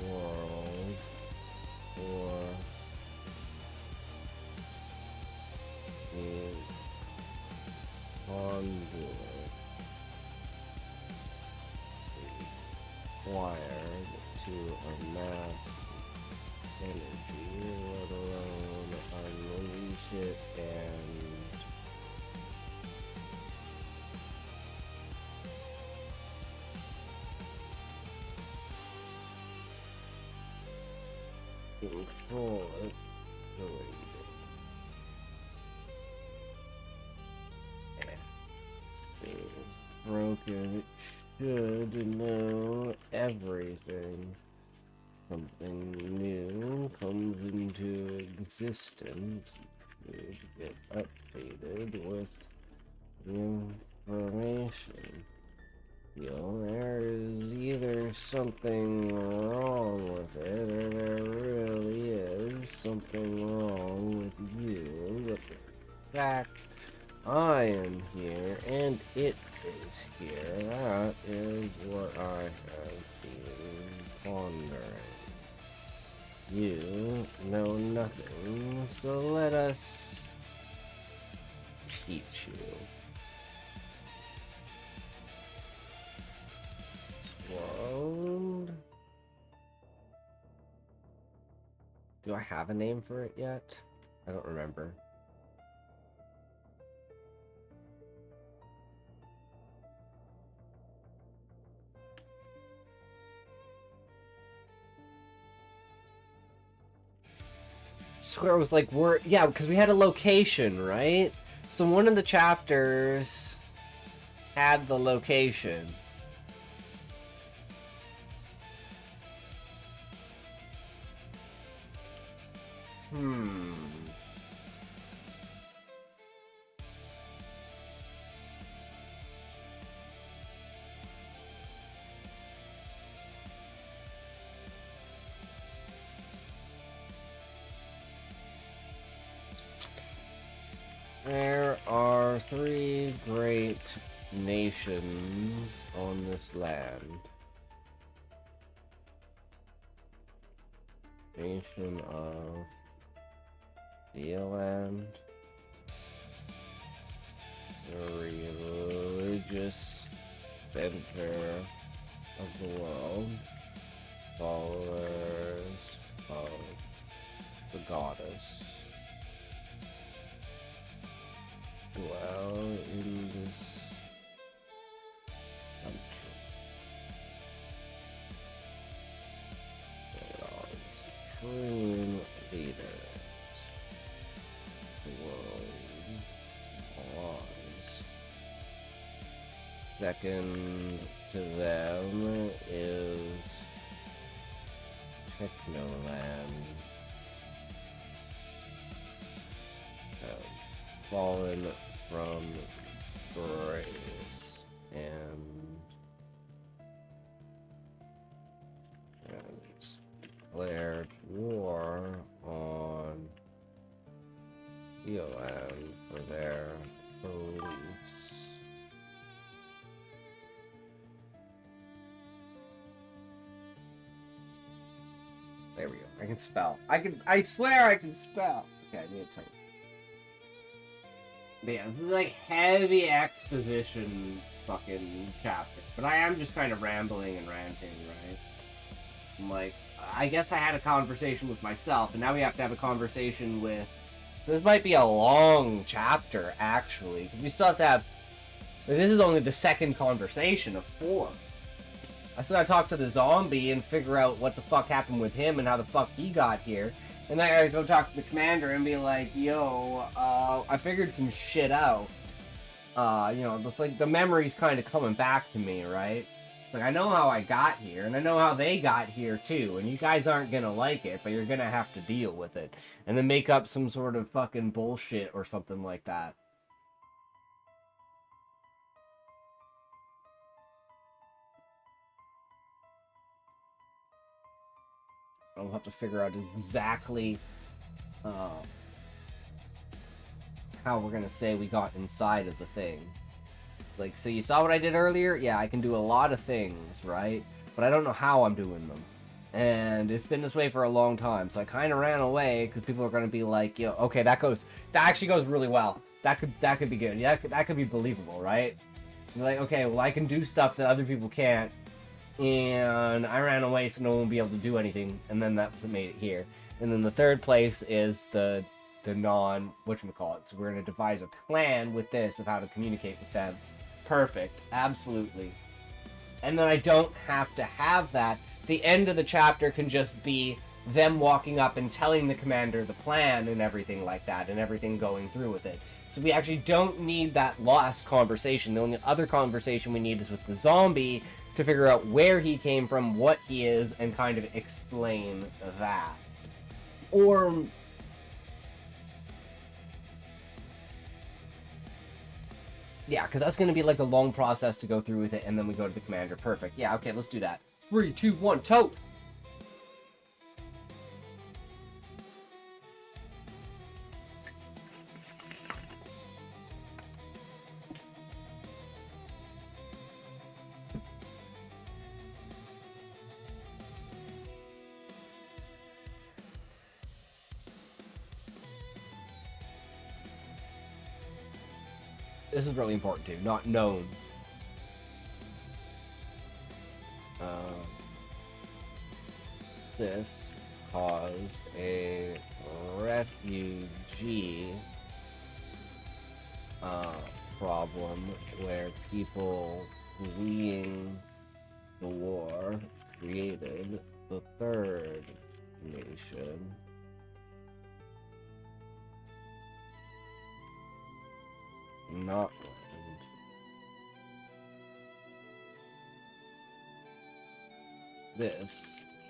world or the conduit required to amass energy, let alone unleash it and control it the way you do. Broken should know everything. Something new comes into existence. You get updated with information. There is either something wrong with it, or there really is something wrong with you. But the fact I am here, and it is here, that is what I have been pondering. You know nothing, so let us teach you. World. Do I have a name for it yet? I don't remember. Swear it was like yeah, because we had a location, right? So one of the chapters had the location. There are 3 great nations on this land. Nation of the land, the religious center of the world, followers of the goddess, dwell in this country. There are supreme leaders. The world was. Second to them is Technoland. Fallen from grace and declared war on the land for their beliefs. There we go. I can spell. I swear I can spell. Okay, I need to type. But yeah, this is like heavy exposition fucking chapter. But I am just kind of rambling and ranting, right? I'm like, I guess I had a conversation with myself, and now we have to have a conversation with... So this might be a long chapter, actually, because we still have to have... This is only the second conversation of 4. I still gotta talk to the zombie and figure out what the fuck happened with him and how the fuck he got here. And then I gotta go talk to the commander and be like, yo, I figured some shit out. You know, it's like the memory's kind of coming back to me, right? It's like, I know how I got here, and I know how they got here, too. And you guys aren't gonna like it, but you're gonna have to deal with it. And then make up some sort of fucking bullshit or something like that. I'll have to figure out exactly how we're gonna say we got inside of the thing. It's like, so you saw what I did earlier? Yeah, I can do a lot of things, right? But I don't know how I'm doing them. And it's been this way for a long time, so I kind of ran away because people are gonna be like, yo, okay, that actually goes really well. That could be good. Yeah, that could be believable, right? You're like, okay, well, I can do stuff that other people can't, and I ran away so no one would be able to do anything, and then that made it here. And then the third place is the whatchamacallit. So we're going to devise a plan with this of how to communicate with them. Perfect. Absolutely. And then I don't have to have that. The end of the chapter can just be them walking up and telling the commander the plan and everything like that, and everything going through with it. So we actually don't need that last conversation. The only other conversation we need is with the zombie to figure out where he came from, what he is, and kind of explain that. Or... yeah, because that's going to be like a long process to go through with it, and then we go to the commander. Perfect. Yeah, okay, let's do that. 3, 2, 1, tote! This is really important too. Not known. This caused a refugee problem where people fleeing the war created the third nation. Not land. This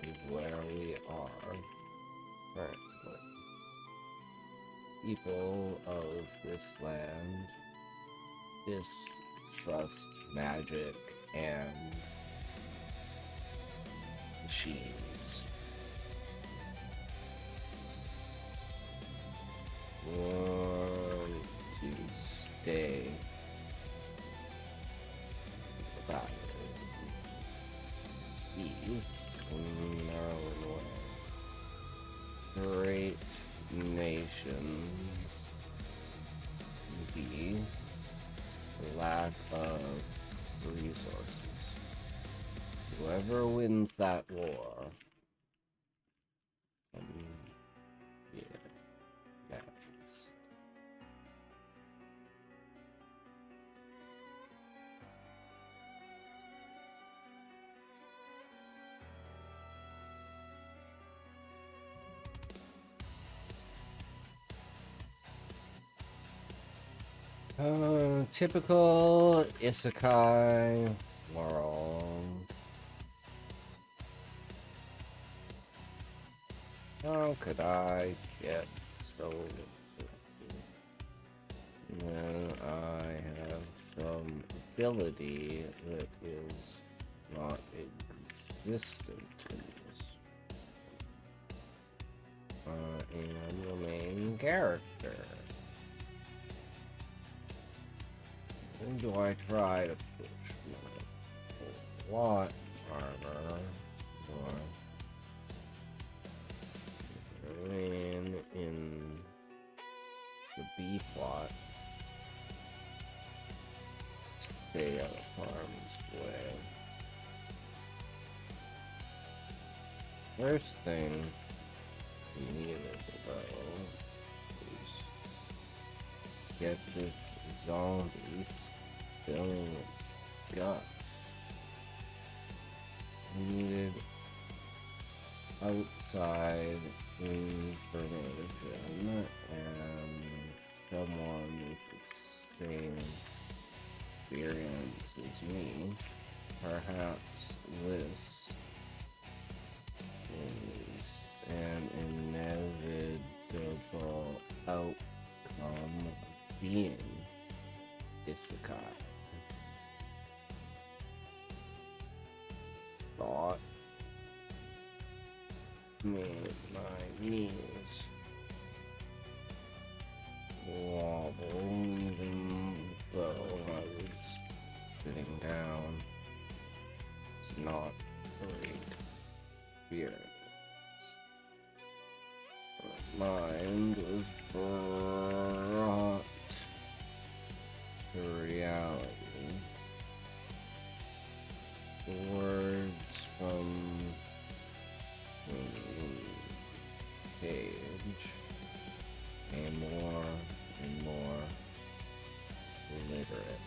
is where we are currently. People of this land distrust magic and machines. Want to stay back. Peace in our way. Great nations be lack of resources. Whoever wins that war, yeah, next. Typical isekai world. How could I get so lucky? When I have some ability that is not existent in this. I am the main character. When do I try to push my plot armor or remain in the B plot? Stay out of harm's way. First thing we need to know is get this zombie spilling gut. Needed outside information and someone with the same experience as me. Perhaps this is an inevitable outcome of being isekai. Thought made my knees wobble even though I was sitting down. It's not great experience. My mind was brought to reality. Words from the page and more illiterate.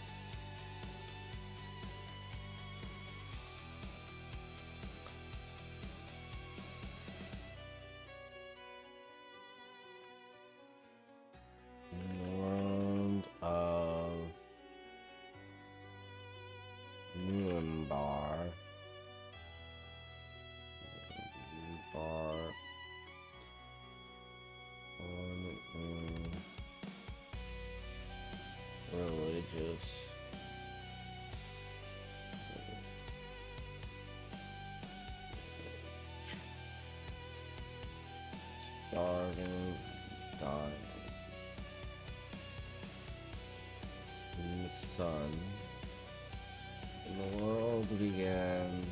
Morgan died in the sun, and the world began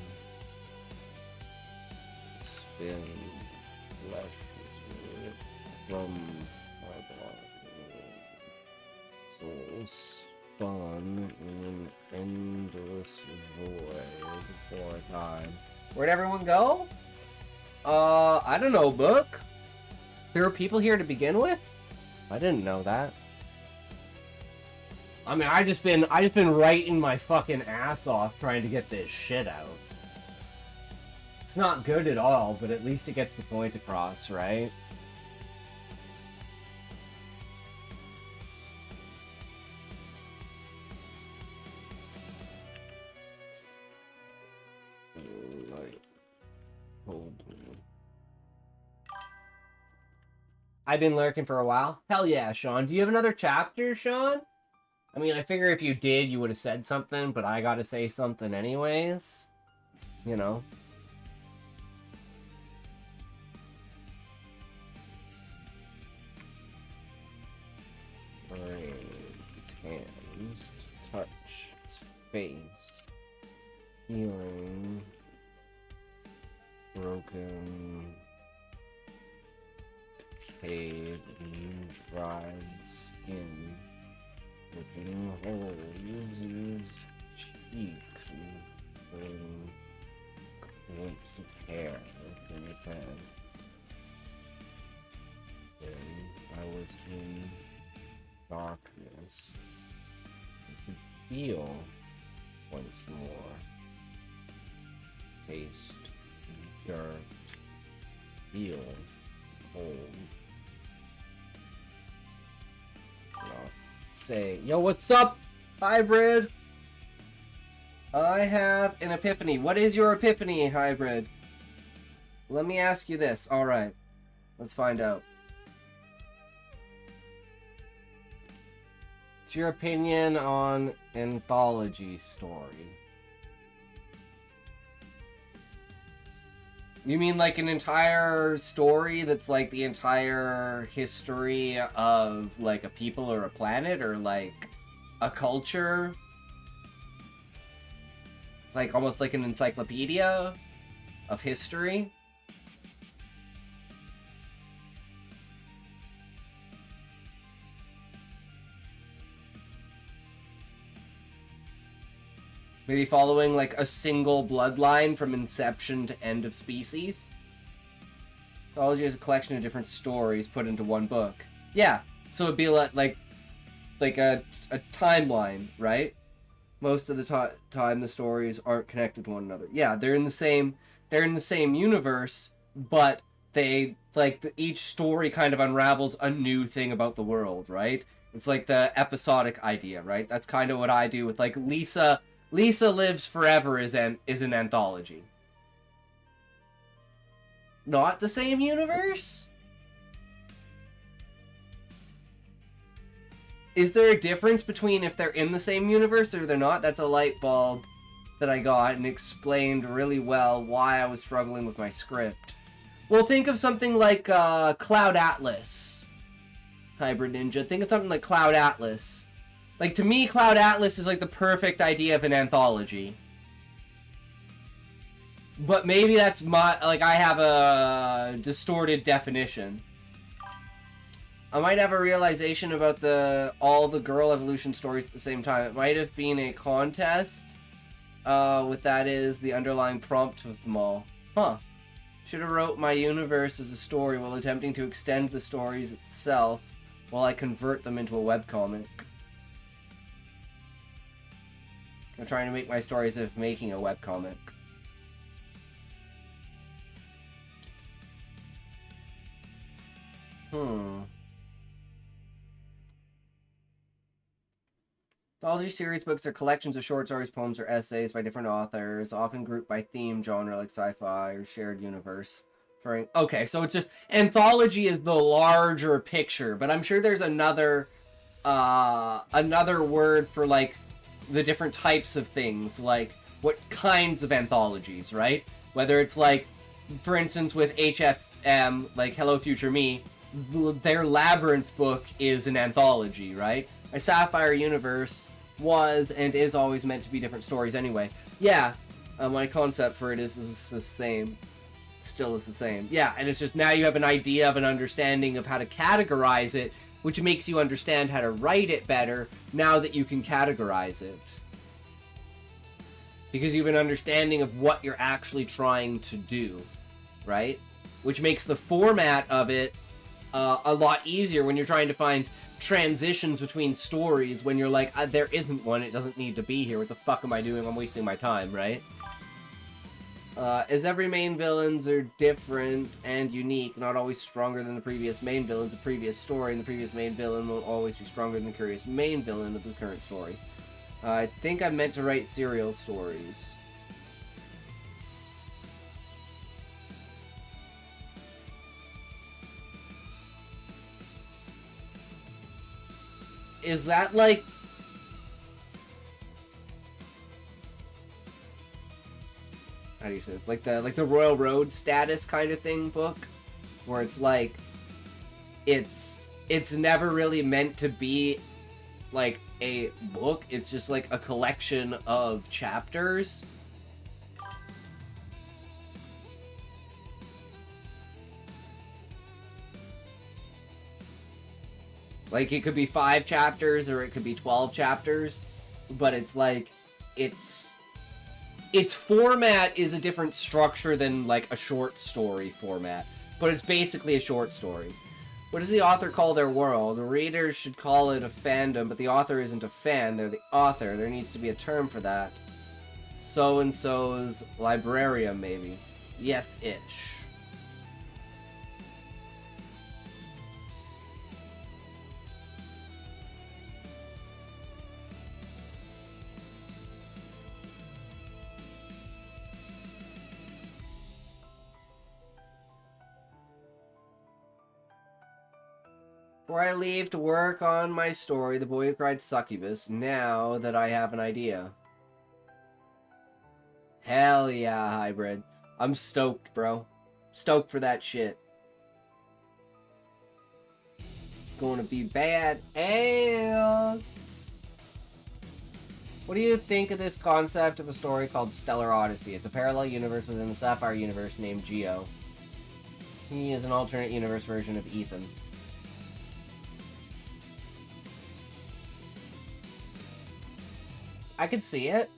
to spin flesh from my body. Soul spun in an endless void for time. Where'd everyone go? I don't know, book. There were people here to begin with? I didn't know that. I mean, I just been writing my fucking ass off trying to get this shit out. It's not good at all, but at least it gets the point across, right? Like, hold on. I've been lurking for a while. Hell yeah, Sean. Do you have another chapter, Sean? I mean, I figure if you did, you would have said something, but I gotta say something anyways. You know. Raised hands, touch, space, healing, broken, decayed, dried skin, ripping holes in his cheeks, and clumps of hair in his head. Then I was in darkness. I could feel once more. Taste, dirt, feel, cold. Say, yo, what's up, Hybrid? I have an epiphany. What is your epiphany, Hybrid? Let me ask you this. Alright, let's find out. What's your opinion on anthology story? You mean like an entire story that's like the entire history of like a people or a planet or like a culture? Like almost like an encyclopedia of history? Maybe following, like, a single bloodline from inception to end of species? Mythology is a collection of different stories put into one book. Yeah, so it'd be like a timeline, right? Most of the time the stories aren't connected to one another. Yeah, they're in the same universe, but they, like, each story kind of unravels a new thing about the world, right? It's like the episodic idea, right? That's kind of what I do with, like, Lisa Lives Forever is an anthology. Not the same universe? Is there a difference between if they're in the same universe or they're not? That's a light bulb that I got and explained really well why I was struggling with my script. Well, think of something like Cloud Atlas. Hybrid Ninja. Think of something like Cloud Atlas. Like, to me, Cloud Atlas is, like, the perfect idea of an anthology. But maybe that's my... Like, I have a distorted definition. I might have a realization about all the girl evolution stories at the same time. It might have been a contest. With that is the underlying prompt with them all. Huh. Should have wrote my universe as a story while attempting to extend the stories itself while I convert them into a webcomic. I'm trying to make my stories as if making a webcomic. Anthology series books are collections of short stories, poems, or essays by different authors, often grouped by theme, genre, like sci-fi or shared universe. Okay, so it's just... Anthology is the larger picture, but I'm sure there's another word for, like, the different types of things, like what kinds of anthologies, right? Whether it's like, for instance, with HFM, like Hello Future Me, their Labyrinth book is an anthology, right? A Sapphire Universe was and is always meant to be different stories anyway. Yeah, my concept for it is the same. Still is the same. Yeah, and it's just now you have an idea of an understanding of how to categorize it, which makes you understand how to write it better now that you can categorize it. Because you have an understanding of what you're actually trying to do, right? Which makes the format of it a lot easier when you're trying to find transitions between stories when you're like, there isn't one, it doesn't need to be here, what the fuck am I doing, I'm wasting my time, right? As every main villains are different and unique, not always stronger than the previous main villains of previous story, and the previous main villain will always be stronger than the curious main villain of the current story. I think I meant to write serial stories. Is that like... How do you say this? Like the Royal Road status kind of thing book? Where it's like... It's never really meant to be like a book. It's just like a collection of chapters. Like, it could be 5 chapters, or it could be 12 chapters, but it's like, its format is a different structure than, like, a short story format, but it's basically a short story. What does the author call their world? The readers should call it a fandom, but the author isn't a fan, they're the author. There needs to be a term for that. So-and-so's librarian, maybe. Yes-ish. Before I leave to work on my story, The Boy Who Cried Succubus, now that I have an idea. Hell yeah, Hybrid. I'm stoked, bro. Stoked for that shit. Gonna be bad ass. What do you think of this concept of a story called Stellar Odyssey? It's a parallel universe within the Sapphire universe named Geo. He is an alternate universe version of Ethan. I could see it.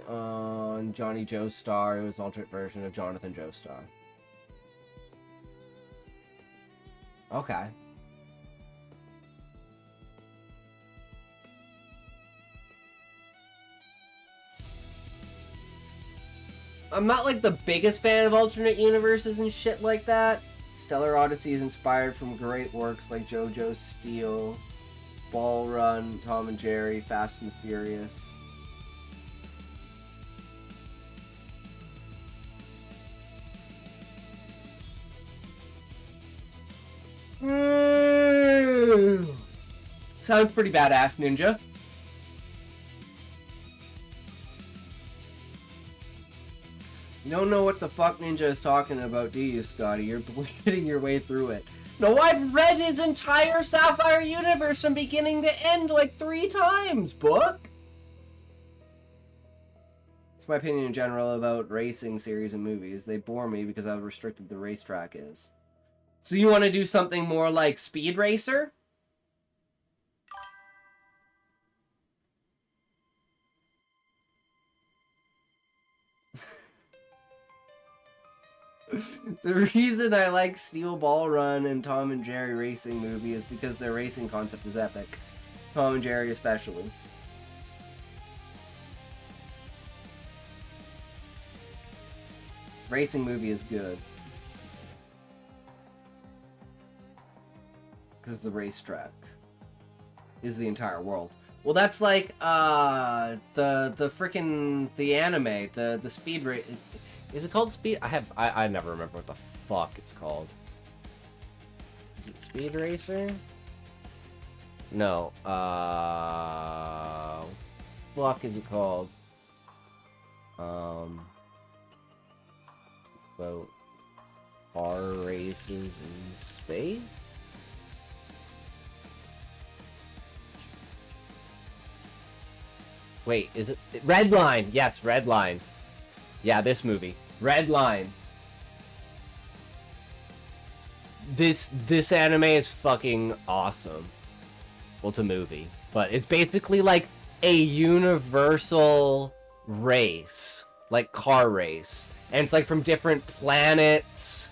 On Johnny Joestar, it was an alternate version of Jonathan Joestar. Okay. I'm not like the biggest fan of alternate universes and shit like that. Stellar Odyssey is inspired from great works like JoJo's Steel, Ball Run, Tom and Jerry, Fast and the Furious. Sounds pretty badass, Ninja. You don't know what the fuck Ninja is talking about, do you, Scotty? You're bullshitting your way through it. No, I've read his entire Sapphire universe from beginning to end like 3 times, book! It's my opinion in general about racing series and movies. They bore me because of how restricted the racetrack is. So you want to do something more like Speed Racer? The reason I like Steel Ball Run and Tom and Jerry Racing Movie is because their racing concept is epic. Tom and Jerry especially. Racing Movie is good. Because the racetrack is the entire world. Well, that's like, the frickin' the anime, the speed race. Is it called Speed? I never remember what the fuck it's called. Is it Speed Racer? No. Fuck is it called? about car races in space? Wait, is it Red Line? Yes, Red Line. Yeah, this movie. Red Line. This anime is fucking awesome. Well, it's a movie, but it's basically like a universal race, like car race. And it's like from different planets,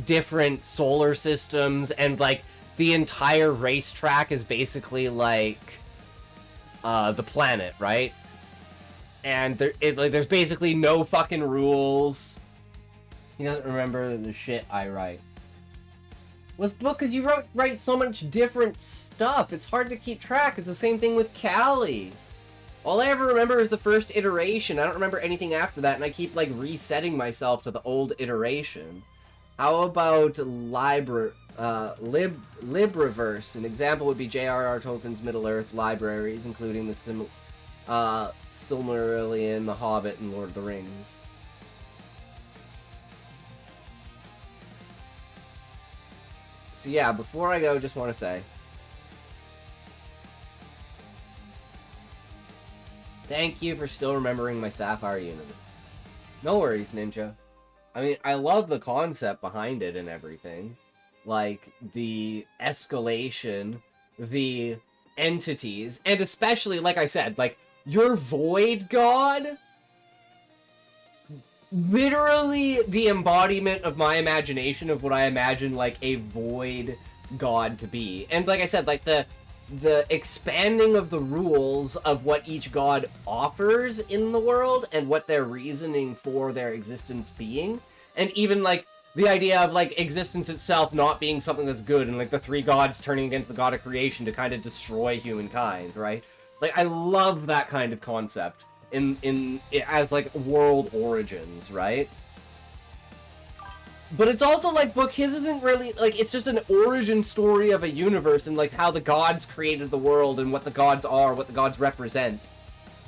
different solar systems, and like the entire racetrack is basically like the planet, right? And there's basically no fucking rules. He doesn't remember the shit I write. Well, it's because you write so much different stuff. It's hard to keep track. It's the same thing with Callie. All I ever remember is the first iteration. I don't remember anything after that, and I keep, like, resetting myself to the old iteration. How about Libraverse? An example would be J.R.R. Tolkien's Middle-earth libraries, including the Silmarillion, The Hobbit, and Lord of the Rings. So yeah, before I go, just want to say, thank you for still remembering my Sapphire Universe. No worries, Ninja. I mean, I love the concept behind it and everything. Like, the escalation, the entities, and especially, like I said, like, your Void God, literally the embodiment of my imagination of what I imagine, like, a Void God to be. And like I said, like, the expanding of the rules of what each god offers in the world and what their reasoning for their existence being. And even, like, the idea of, like, existence itself not being something that's good, and, like, the three gods turning against the god of creation to kind of destroy humankind, right? Like, I love that kind of concept as, like, world origins, right? But it's also, like, book, his isn't really, like, it's just an origin story of a universe and, like, how the gods created the world and what the gods are, what the gods represent.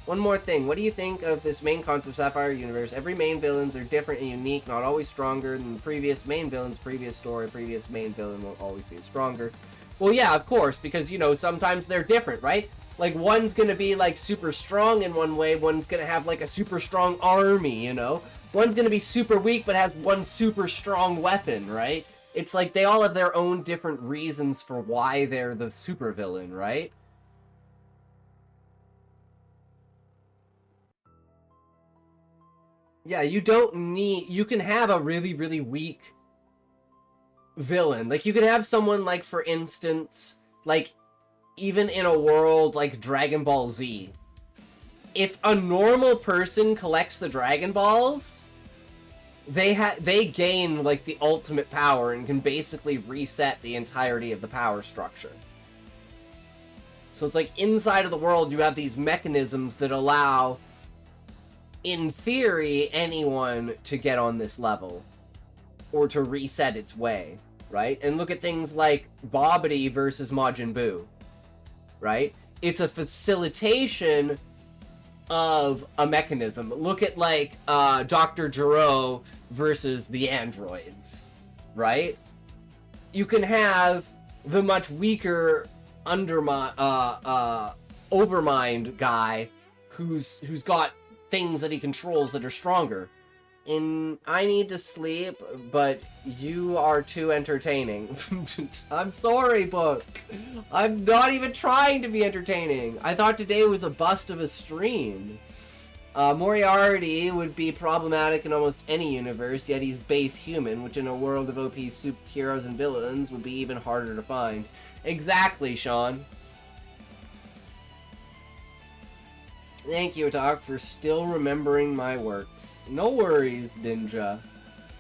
One more thing, what do you think of this main concept of Sapphire Universe? Every main villains are different and unique, not always stronger than the previous main villain's previous story. Previous main villain will always be stronger. Well, yeah, of course, because, you know, sometimes they're different, right? Like, one's gonna be, like, super strong in one way, one's gonna have, like, a super strong army, you know? One's gonna be super weak, but has one super strong weapon, right? It's like, they all have their own different reasons for why they're the supervillain, right? Yeah, you don't need... You can have a really, really weak villain. Like, you can have someone, like, for instance, like, even in a world like Dragon Ball Z, if a normal person collects the Dragon Balls, they gain, like, the ultimate power and can basically reset the entirety of the power structure. So it's like, inside of the world, you have these mechanisms that allow, in theory, anyone to get on this level, or to reset its way, right? And look at things like Bobbity versus Majin Buu, right? It's a facilitation of a mechanism. Look at, like, Dr. Gero versus the androids, right? You can have the much weaker Overmind guy who's got things that he controls that are stronger. And I need to sleep, but you are too entertaining. I'm sorry, book. I'm not even trying to be entertaining. I thought today was a bust of a stream. Moriarty would be problematic in almost any universe, yet he's base human, which in a world of OP superheroes and villains would be even harder to find. Exactly, Sean. Thank you, Doc, for still remembering my works. No worries, Ninja.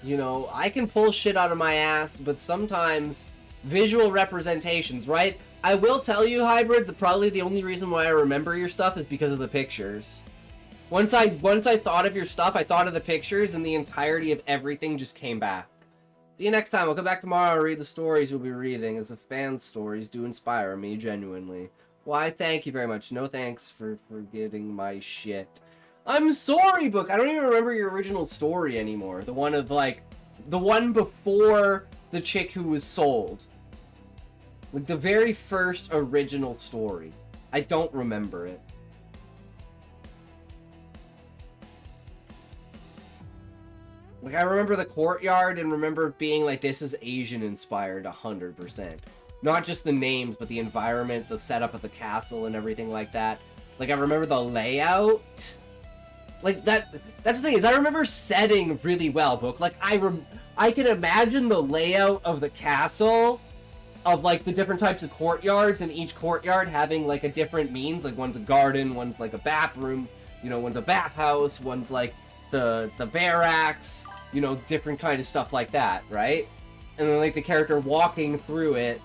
You know, I can pull shit out of my ass, but sometimes visual representations, right? I will tell you, Hybrid, that probably the only reason why I remember your stuff is because of the pictures. Once I thought of your stuff, I thought of the pictures, and the entirety of everything just came back. See you next time. I'll come back tomorrow and read the stories you'll be reading, as the fan stories do inspire me, genuinely. Why, thank you very much. No thanks for forgetting my shit. I'm sorry, book. I don't even remember your original story anymore. The one of, like, The one before the chick who was sold. Like, the very first original story. I don't remember it. Like, I remember the courtyard and remember being like, this is Asian-inspired 100%. Not just the names, but the environment, the setup of the castle and everything like that. Like, I remember the layout. Like, that's the thing, is I remember setting really well, Book. Like, I can imagine the layout of the castle, of, like, the different types of courtyards, and each courtyard having, like, a different means. Like, one's a garden, one's, like, a bathroom, you know, one's a bathhouse, one's, like, the barracks, you know, different kind of stuff like that, right? And then, like, the character walking through it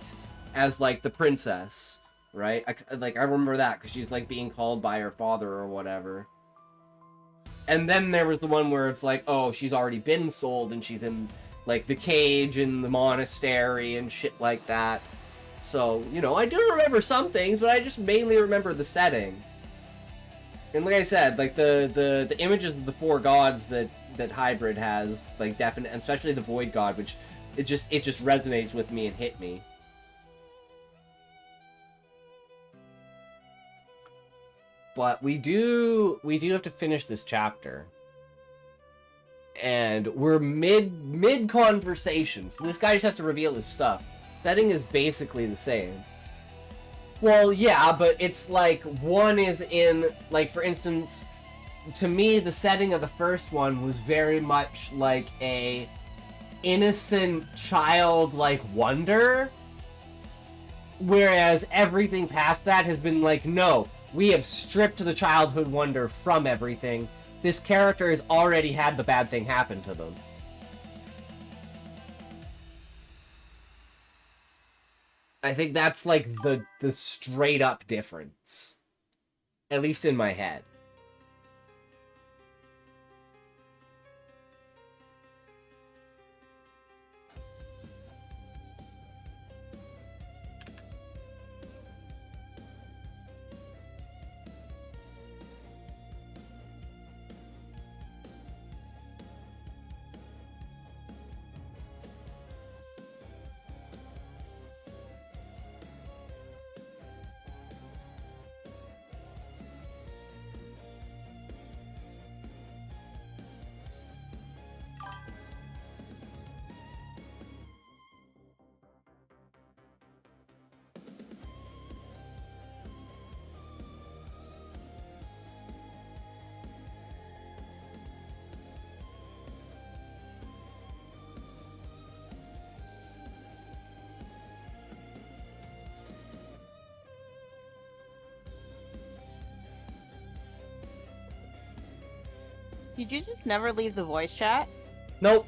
as, like, the princess, right? I remember that, because she's, like, being called by her father or whatever. And then there was the one where it's like, oh, she's already been sold, and she's in, like, the cage in the monastery and shit like that. So, you know, I do remember some things, but I just mainly remember the setting. And like I said, like, the images of the four gods that Hybrid has, like, definite, especially the Void God, which it just resonates with me and hit me. But we do have to finish this chapter. And we're mid conversation, so this guy just has to reveal his stuff. Setting is basically the same. Well, yeah, but it's like one is in, like, for instance, to me the setting of the first one was very much like a innocent childlike wonder, whereas everything past that has been like, no, we have stripped the childhood wonder from everything. This character has already had the bad thing happen to them. I think that's, like, the straight up difference. At least in my head. Did you just never leave the voice chat? Nope.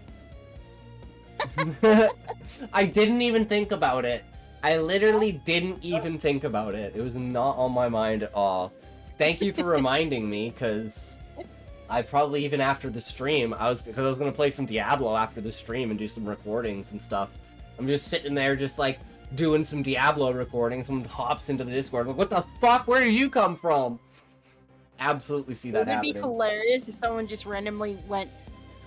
I didn't even think about it. I literally didn't even think about it. It was not on my mind at all. Thank you for reminding me, because I probably, even after the stream, because I was going to play some Diablo after the stream and do some recordings and stuff. I'm just sitting there just, like, doing some Diablo recording. Someone hops into the Discord. I'm like, what the fuck? Where did you come from? Absolutely see that happening. It would be hilarious if someone just randomly went,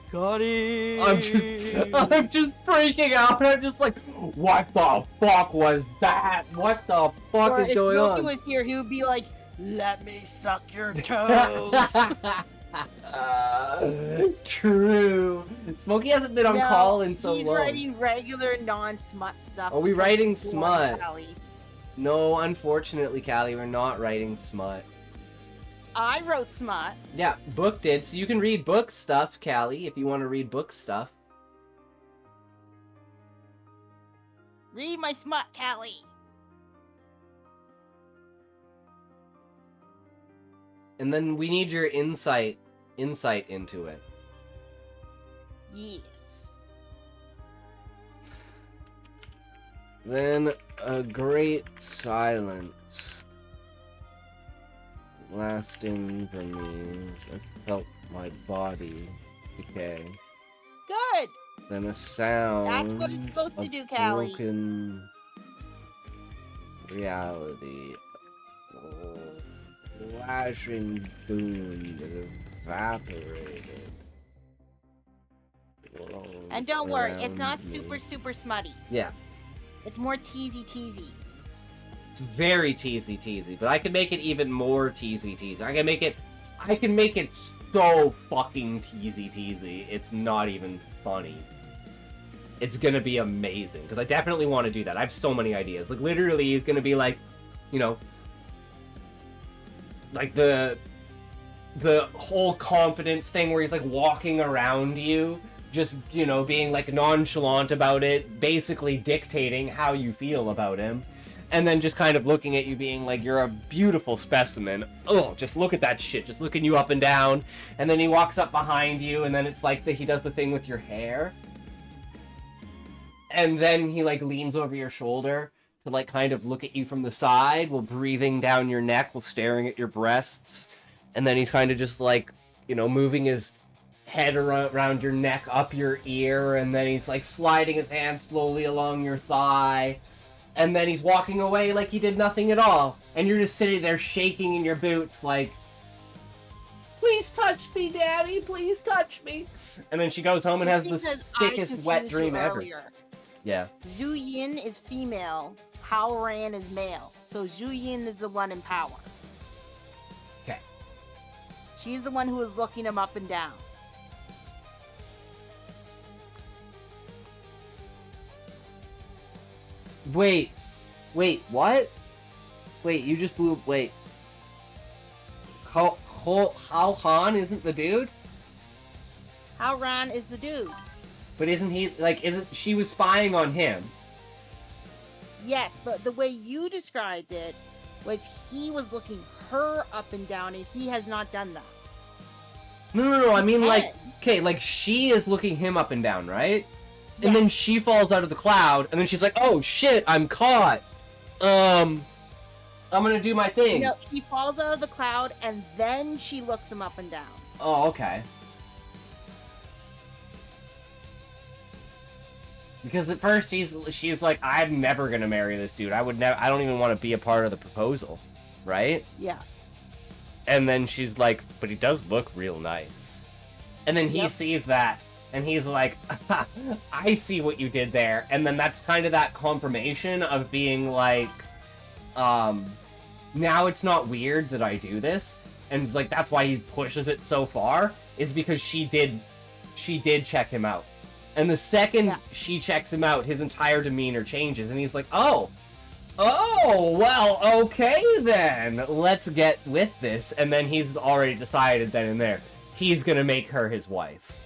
Scotty! I'm just freaking out. I'm just like, what the fuck was that? What the fuck is going on? If Smokey was here, he would be like, let me suck your toes. True. Smokey hasn't been on call in so long. He's writing regular non-smut stuff. Are we writing smut? No, unfortunately, Callie, we're not writing smut. I wrote smut. Yeah, Book did, so you can read book stuff, Callie, if you want to read book stuff. Read my smut, Callie. And then we need your insight into it. Yes. Then a great silence. Lasting for me, I felt my body decay. Good. Then a sound. That's what it's supposed to do, Callie. Broken reality. Oh, flashing doom that evaporated. Whoa. And don't worry, it's not around super, me. super smutty. Yeah. It's more teasy. It's very teasy, but I can make it even more teasy. I can make it so fucking teasy. It's not even funny. It's gonna be amazing, because I definitely want to do that. I have so many ideas. Like, literally, he's gonna be like, you know, like the whole confidence thing where he's like walking around you, just, you know, being like nonchalant about it, basically dictating how you feel about him. And then just kind of looking at you being like, you're a beautiful specimen. Oh, just look at that shit. Just looking you up and down. And then he walks up behind you, and then it's like he does the thing with your hair. And then he like leans over your shoulder to like kind of look at you from the side while breathing down your neck while staring at your breasts. And then he's kind of just like, you know, moving his head around your neck, up your ear. And then he's like sliding his hand slowly along your thigh. And then he's walking away like he did nothing at all. And you're just sitting there shaking in your boots like, please touch me, Daddy, please touch me. And then she goes home and has the sickest wet dream ever. Yeah. Zhu Yin is female, Hao Ran is male. So Zhu Yin is the one in power. Okay. She's the one who is looking him up and down. Wait, what? Wait, you just blew. Wait. Hao Han isn't the dude? Hao Ran is the dude. But isn't he, like, she was spying on him? Yes, but the way you described it was he was looking her up and down, and he has not done that. No, I mean, like, okay, like, she is looking him up and down, right? And then she falls out of the cloud, and then she's like, oh, shit, I'm caught. I'm gonna do my thing. No, she falls out of the cloud, and then she looks him up and down. Oh, okay. Because at first she's like, I'm never gonna marry this dude. I don't even want to be a part of the proposal, right? Yeah. And then she's like, but he does look real nice. And then he sees that, and he's like, I see what you did there. And then that's kind of that confirmation of being like, now it's not weird that I do this. And it's like, that's why he pushes it so far, is because she did check him out. And the second she checks him out, his entire demeanor changes, and he's like, oh, well, okay then, let's get with this. And then he's already decided then and there, he's gonna make her his wife.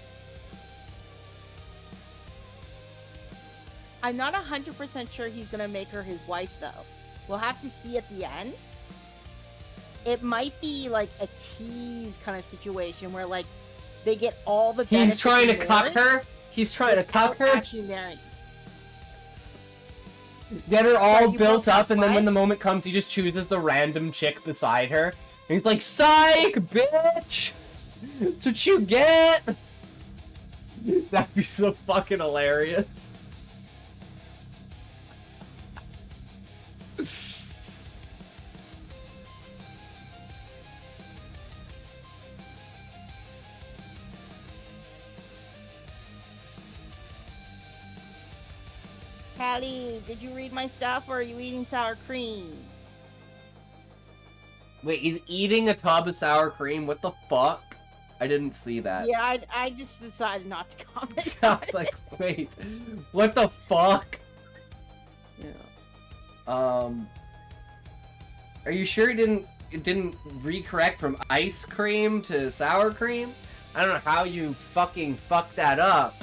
I'm not 100% sure he's gonna make her his wife, though. We'll have to see at the end. It might be like a tease kind of situation where, like, they get all the benefits. He's trying to cuck her? He's trying to cuck her? Actually marrying. Get her all built up, and then when the moment comes, he just chooses the random chick beside her. And he's like, psych, bitch! That's what you get! That'd be so fucking hilarious. Callie, did you read my stuff, or are you eating sour cream? Wait, he's eating a tub of sour cream? What the fuck? I didn't see that. Yeah, I just decided not to comment. Like, wait, what the fuck? Yeah. Are you sure it didn't recorrect from ice cream to sour cream? I don't know how you fucking fucked that up,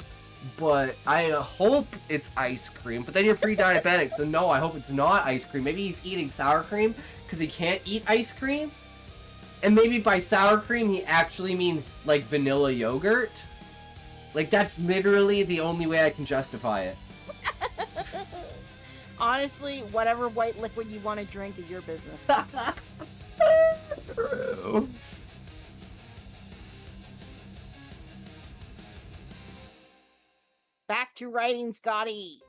but I hope it's ice cream. But then you're pre-diabetic, so no, I hope it's not ice cream. Maybe he's eating sour cream because he can't eat ice cream? And maybe by sour cream, he actually means, like, vanilla yogurt? Like, that's literally the only way I can justify it. Honestly, whatever white liquid you want to drink is your business. True. Back to writing, Scotty.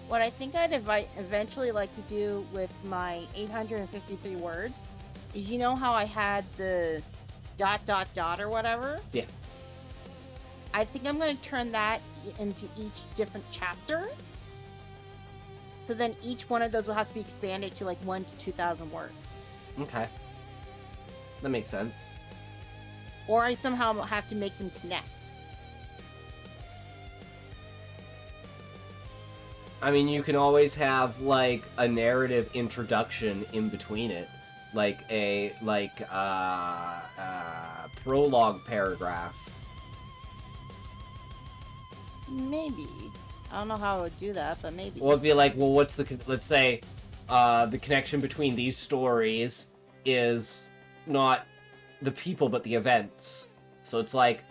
What I think I'd eventually like to do with my 853 words is, you know how I had the ... or whatever? Yeah. I think I'm going to turn that into each different chapter. So then each one of those will have to be expanded to like 1,000 to 2,000 words. Okay. That makes sense. Or I somehow have to make them connect. I mean, you can always have, like, a narrative introduction in between it. Like a, prologue paragraph. Maybe. I don't know how I would do that, but maybe. Well, it'd be like, well, what's the... Let's say, the connection between these stories is not the people, but the events. So it's like,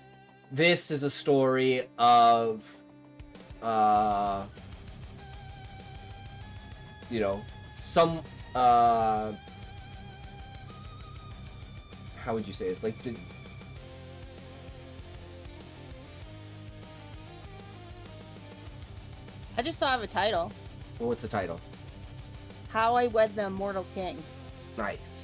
this is a story of... you know, some, how would you say this? Like, I just thought of a title. well, what's the title? How I Wed the Immortal King. Nice.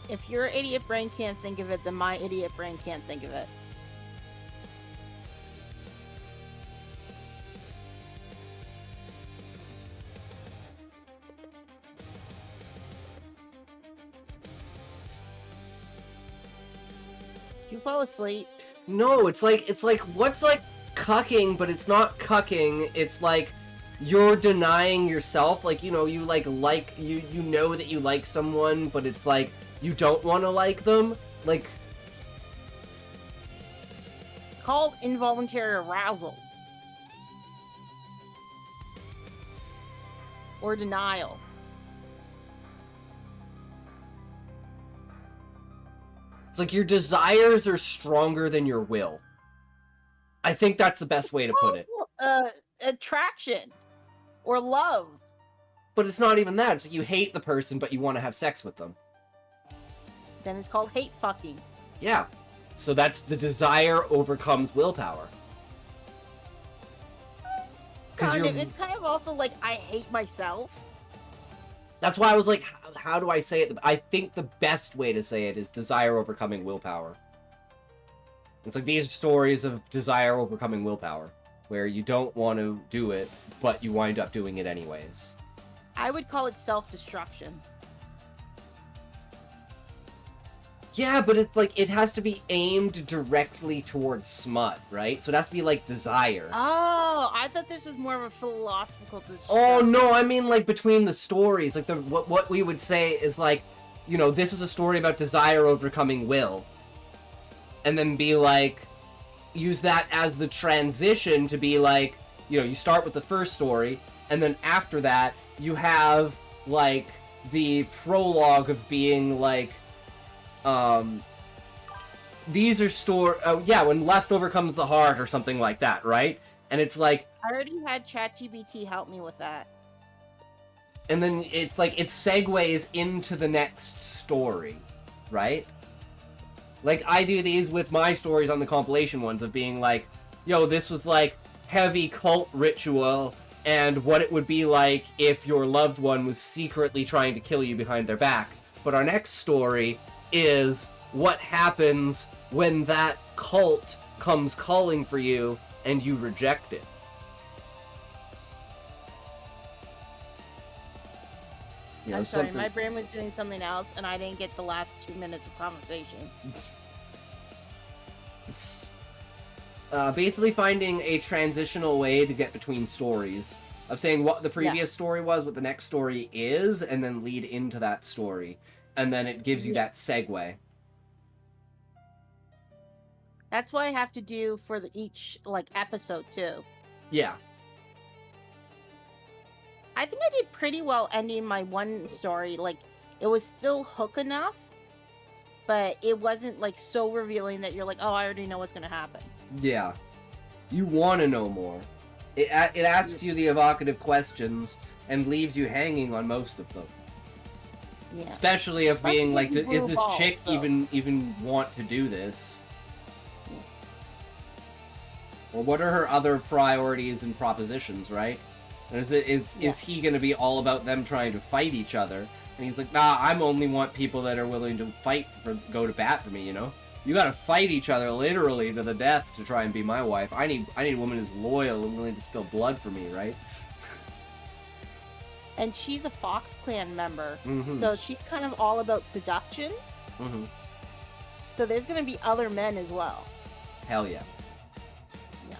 If your idiot brain can't think of it, then my idiot brain can't think of it. You fall asleep. No, it's like, what's like cucking, but it's not cucking. It's like, you're denying yourself. Like, you know, you you know that you like someone, but it's like, you don't want to like them. Like... Called involuntary arousal. Or denial. It's like your desires are stronger than your will. I think that's the best way to put it. Attraction. Or love. But it's not even that. It's like you hate the person, but you want to have sex with them. Then it's called hate fucking. Yeah. So that's the desire overcomes willpower. It's kind of also like I hate myself. That's why I was like, how do I say it? I think the best way to say it is desire overcoming willpower. It's like these stories of desire overcoming willpower, where you don't want to do it, but you wind up doing it anyways. I would call it self-destruction. Yeah, but it's like, it has to be aimed directly towards smut, right? So it has to be like desire. Oh, I thought this was more of a philosophical destruction. Oh, no, I mean like between the stories. Like what we would say is like, you know, this is a story about desire overcoming will. And then be like, use that as the transition to be like, you know, you start with the first story, and then after that, you have like the prologue of being like, these are when lust overcomes the heart or something like that, right? And it's like... I already had ChatGPT help me with that. And then it's like, it segues into the next story, right? Like, I do these with my stories on the compilation ones of being like, yo, this was like heavy cult ritual, and what it would be like if your loved one was secretly trying to kill you behind their back. But our next story is what happens when that cult comes calling for you and you reject it. You know, I'm sorry, my brain was doing something else and I didn't get the last 2 minutes of conversation. Basically finding a transitional way to get between stories. Of saying what the previous story was, what the next story is, and then lead into that story. And then it gives you that segue. That's what I have to do for each, like, episode, too. Yeah. I think I did pretty well ending my one story. Like, it was still hook enough, but it wasn't, like, so revealing that you're like, oh, I already know what's gonna happen. Yeah. You want to know more. It asks you the evocative questions and leaves you hanging on most of them. Yeah. Especially of being like, Especially is this Blue chick Ball, even want to do this? Or what are her other priorities and propositions, right? And is he going to be all about them trying to fight each other? And he's like, nah, I'm only want people that are willing to fight go to bat for me, you know? You gotta fight each other literally to the death to try and be my wife. I need a woman who's loyal and willing to spill blood for me, right? And she's a Fox Clan member, Mhm. so she's kind of all about seduction. Mm-hmm. So there's gonna be other men as well. Hell yeah. Yeah.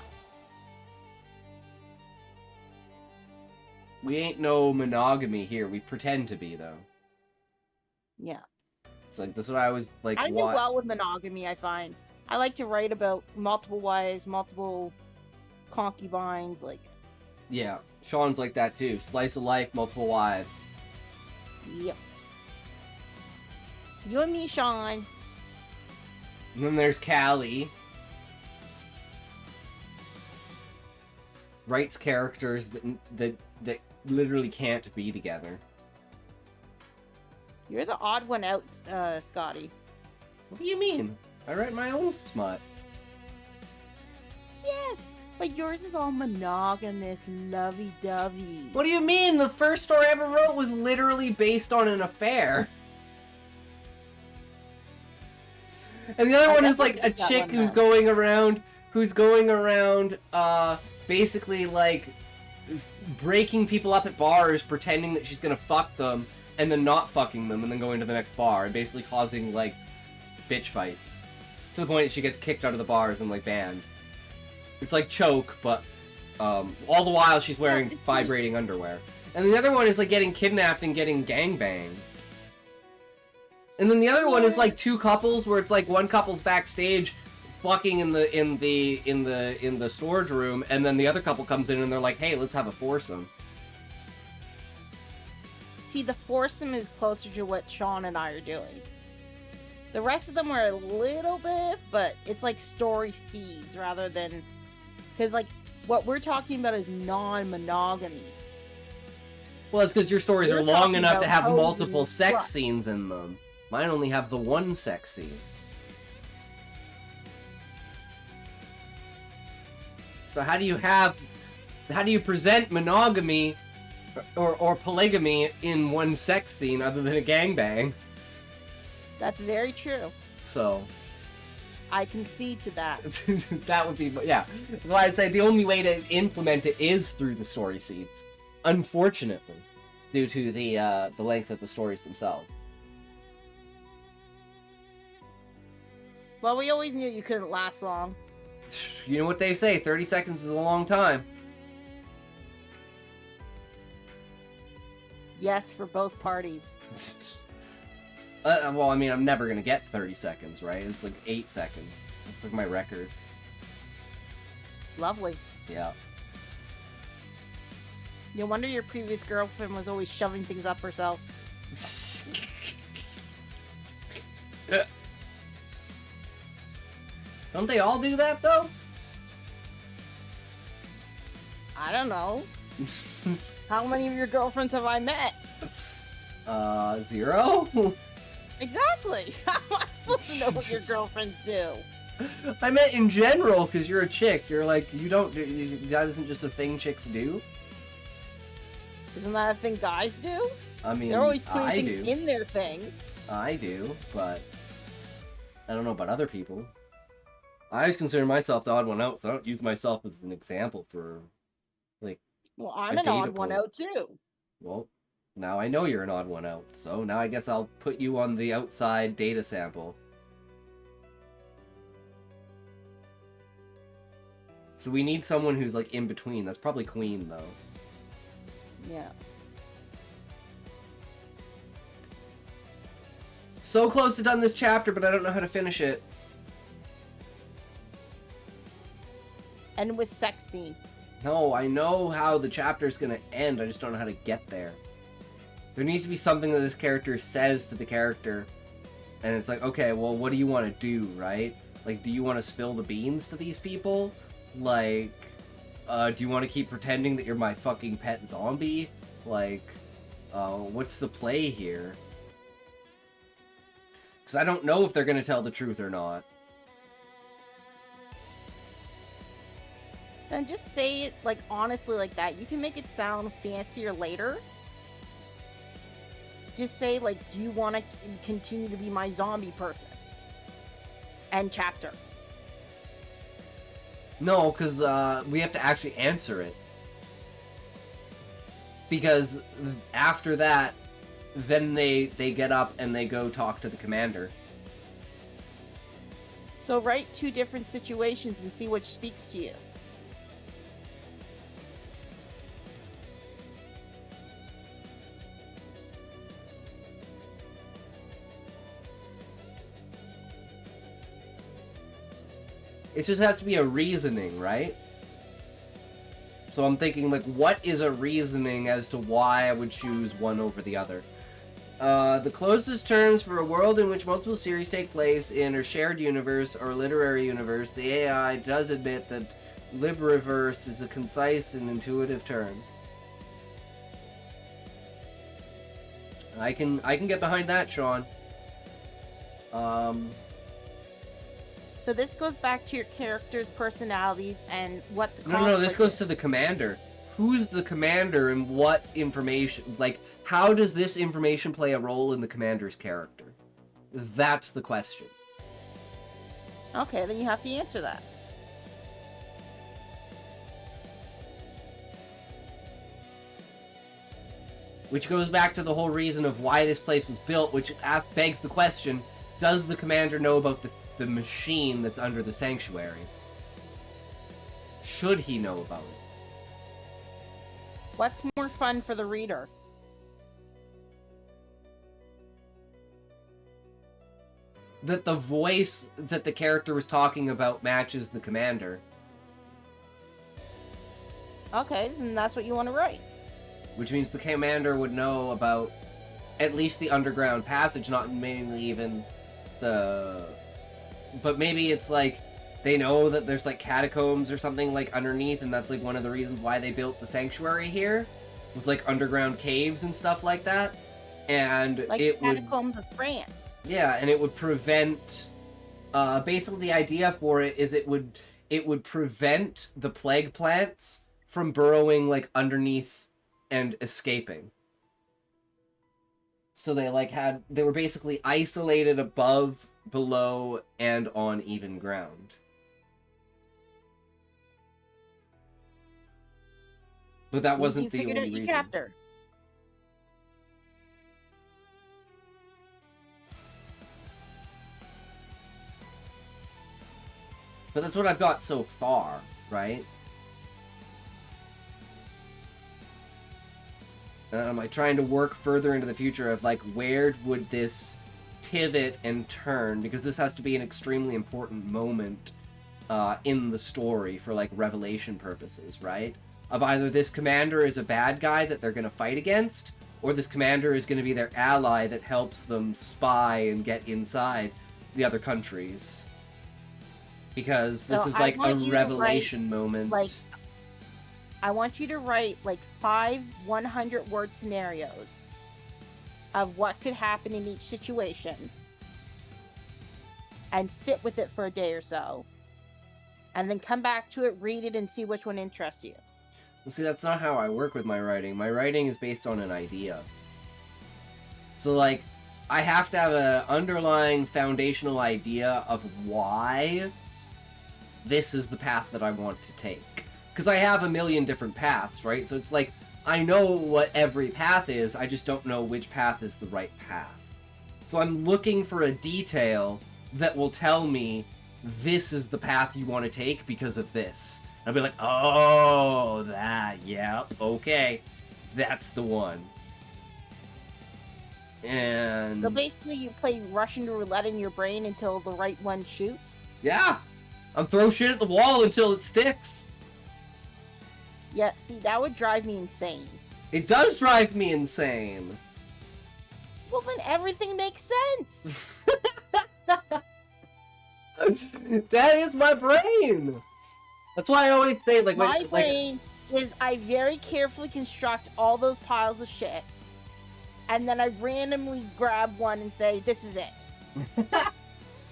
We ain't no monogamy here. We pretend to be, though. Yeah. It's like, this is what I was, like, I do well with monogamy, I find. I like to write about multiple wives, multiple concubines, like... Yeah, Sean's like that, too. Slice of life, multiple wives. Yep. You and me, Sean. And then there's Callie. Writes characters that literally can't be together. You're the odd one out, Scotty. What do you mean? I write my own smut. Yes, but yours is all monogamous, lovey-dovey. What do you mean? The first story I ever wrote was literally based on an affair. And the other one is like a chick who's going around, basically like breaking people up at bars, pretending that she's gonna fuck them, and then not fucking them, and then going to the next bar, and basically causing like bitch fights to the point that she gets kicked out of the bars and like banned. It's like Choke, but all the while she's wearing vibrating underwear. And the other one is like getting kidnapped and getting gangbanged. And then the other one is like two couples where it's like one couple's backstage fucking in the storage room, and then the other couple comes in and they're like, "Hey, let's have a foursome." See, the foursome is closer to what Sean and I are doing. The rest of them are a little bit, but it's like story seeds rather than... Because, like, what we're talking about is non-monogamy. Well, it's because your stories are long enough to have multiple sex trust. scenes in them. Mine only have the one sex scene. So how do you present monogamy or polygamy in one sex scene other than a gangbang? That's very true. So I concede to that. that would be, yeah. That's why I'd say the only way to implement it is through the story seeds. Unfortunately, due to the length of the stories themselves. Well, we always knew you couldn't last long. You know what they say, 30 seconds is a long time. Yes, for both parties. Well, I mean, I'm never gonna get 30 seconds, right? It's like 8 seconds. It's like my record. Lovely. Yeah. No wonder your previous girlfriend was always shoving things up herself. Don't they all do that, though? I don't know. How many of your girlfriends have I met? 0? Exactly. How am I supposed to know what your girlfriends do? I meant in general, because you're a chick. You're like, that isn't just a thing chicks do? Isn't that a thing guys do? I mean, they're always putting I things do. in their thing. I do, but I don't know about other people. I always consider myself the odd one out, so I don't use myself as an example for, like, Well, I'm a an data odd one point. out too. Well, now I know you're an odd one out, so now I guess I'll put you on the outside data sample. So we need someone who's, like, in between. That's probably Queen, though. Yeah. So close to done this chapter, but I don't know how to finish it. And with sex scene. No, I know how the chapter's gonna end, I just don't know how to get there. There needs to be something that this character says to the character, and it's like, okay, well, what do you want to do, right? Like, do you want to spill the beans to these people? Like, do you want to keep pretending that you're my fucking pet zombie? Like, what's the play here? Because I don't know if they're gonna tell the truth or not. Then just say it, like, honestly like that. You can make it sound fancier later. Just say, like, do you want to continue to be my zombie person? End chapter. No, because we have to actually answer it. Because after that, then they get up and they go talk to the commander. So write 2 different situations and see which speaks to you. It just has to be a reasoning, right? So I'm thinking, like, what is a reasoning as to why I would choose one over the other? The closest terms for a world in which multiple series take place in a shared universe or literary universe, the AI does admit that Libriverse is a concise and intuitive term. I can get behind that, Sean. So this goes back to your characters' personalities and what the No, this conflict goes is. to the commander. Who's the commander and what information, like, how does this information play a role in the commander's character? That's the question. Okay, then you have to answer that. Which goes back to the whole reason of why this place was built, which begs the question, does the commander know about the machine that's under the sanctuary? Should he know about it? What's more fun for the reader? That the voice that the character was talking about matches the commander. Okay, then that's what you want to write. Which means the commander would know about at least the underground passage, not mainly even the... But maybe it's like, they know that there's like catacombs or something like underneath, and that's like one of the reasons why they built the sanctuary here. It was like underground caves and stuff like that. And Like it would... catacombs of France. Yeah, and it would prevent... basically the idea for it is it would prevent the plague plants from burrowing like underneath and escaping. So they were basically isolated above, below, and on even ground. But that wasn't the only reason. Chapter. But that's what I've got so far, right? And I'm like trying to work further into the future of like, where would this pivot and turn? Because this has to be an extremely important moment in the story for like revelation purposes, right? Of either this commander is a bad guy that they're going to fight against, or this commander is going to be their ally that helps them spy and get inside the other countries. Because this is like a revelation moment. Like, I want you to write like 5 100-word scenarios of what could happen in each situation and sit with it for a day or so. And then come back to it, read it, and see which one interests you. Well, see, that's not how I work with my writing. My writing is based on an idea. So, like, I have to have an underlying foundational idea of why this is the path that I want to take. Because I have a million different paths, right? So it's like, I know what every path is, I just don't know which path is the right path. So I'm looking for a detail that will tell me, this is the path you want to take because of this. And I'll be like, oh, that, yep, okay, that's the one. And... So basically you play Russian roulette in your brain until the right one shoots? Yeah! I'm throwing shit at the wall until it sticks! Yeah, see, that would drive me insane. It does drive me insane. Well, then everything makes sense. That is my brain. That's why I always say, like, My brain is I very carefully construct all those piles of shit, and then I randomly grab one and say, "This is it."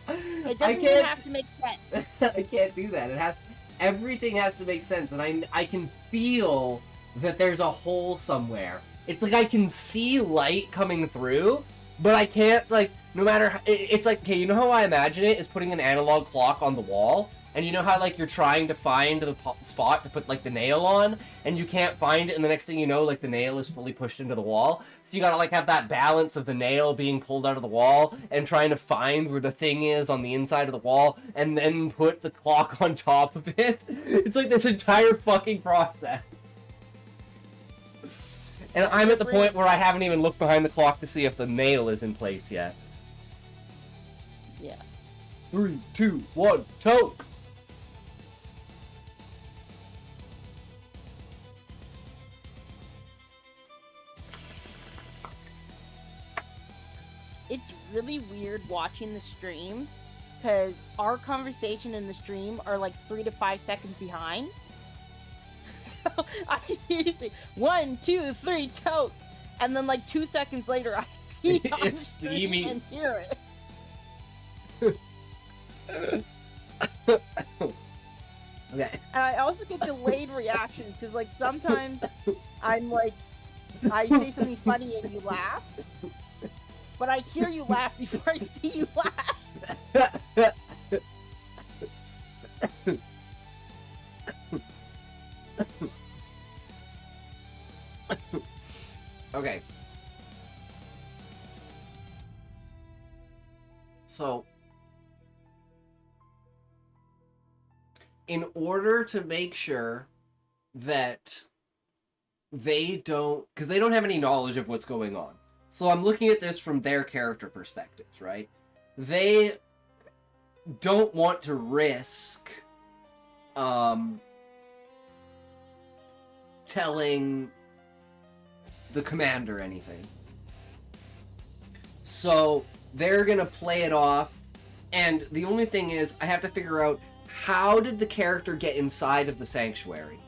It doesn't even have to make sense. I can't do that. Everything has to make sense, and I can feel that there's a hole somewhere. It's like I can see light coming through, but I can't, like, no matter, it's like, okay, you know how I imagine it is putting an analog clock on the wall, and you know how, like, you're trying to find the spot to put, like, the nail on, and you can't find it, and the next thing you know, like, the nail is fully pushed into the wall. So you gotta, like, have that balance of the nail being pulled out of the wall, and trying to find where the thing is on the inside of the wall, and then put the clock on top of it. It's like this entire fucking process. And I'm at the point where I haven't even looked behind the clock to see if the nail is in place yet. Yeah. 3, 2, 1, toke! It's really weird watching the stream, because our conversation in the stream are like 3 to 5 seconds behind. So I can hear you say 1, 2, 3, tote, and then like 2 seconds later I see on the stream and hear it. Okay. And I also get delayed reactions because, like, sometimes I'm like, I say something funny and you laugh, but I hear you laugh before I see you laugh. Okay. So, in order to make sure that they don't, because they don't have any knowledge of what's going on. So I'm looking at this from their character perspectives, right? They don't want to risk telling the commander anything. So they're gonna play it off, and the only thing is I have to figure out, how did the character get inside of the sanctuary?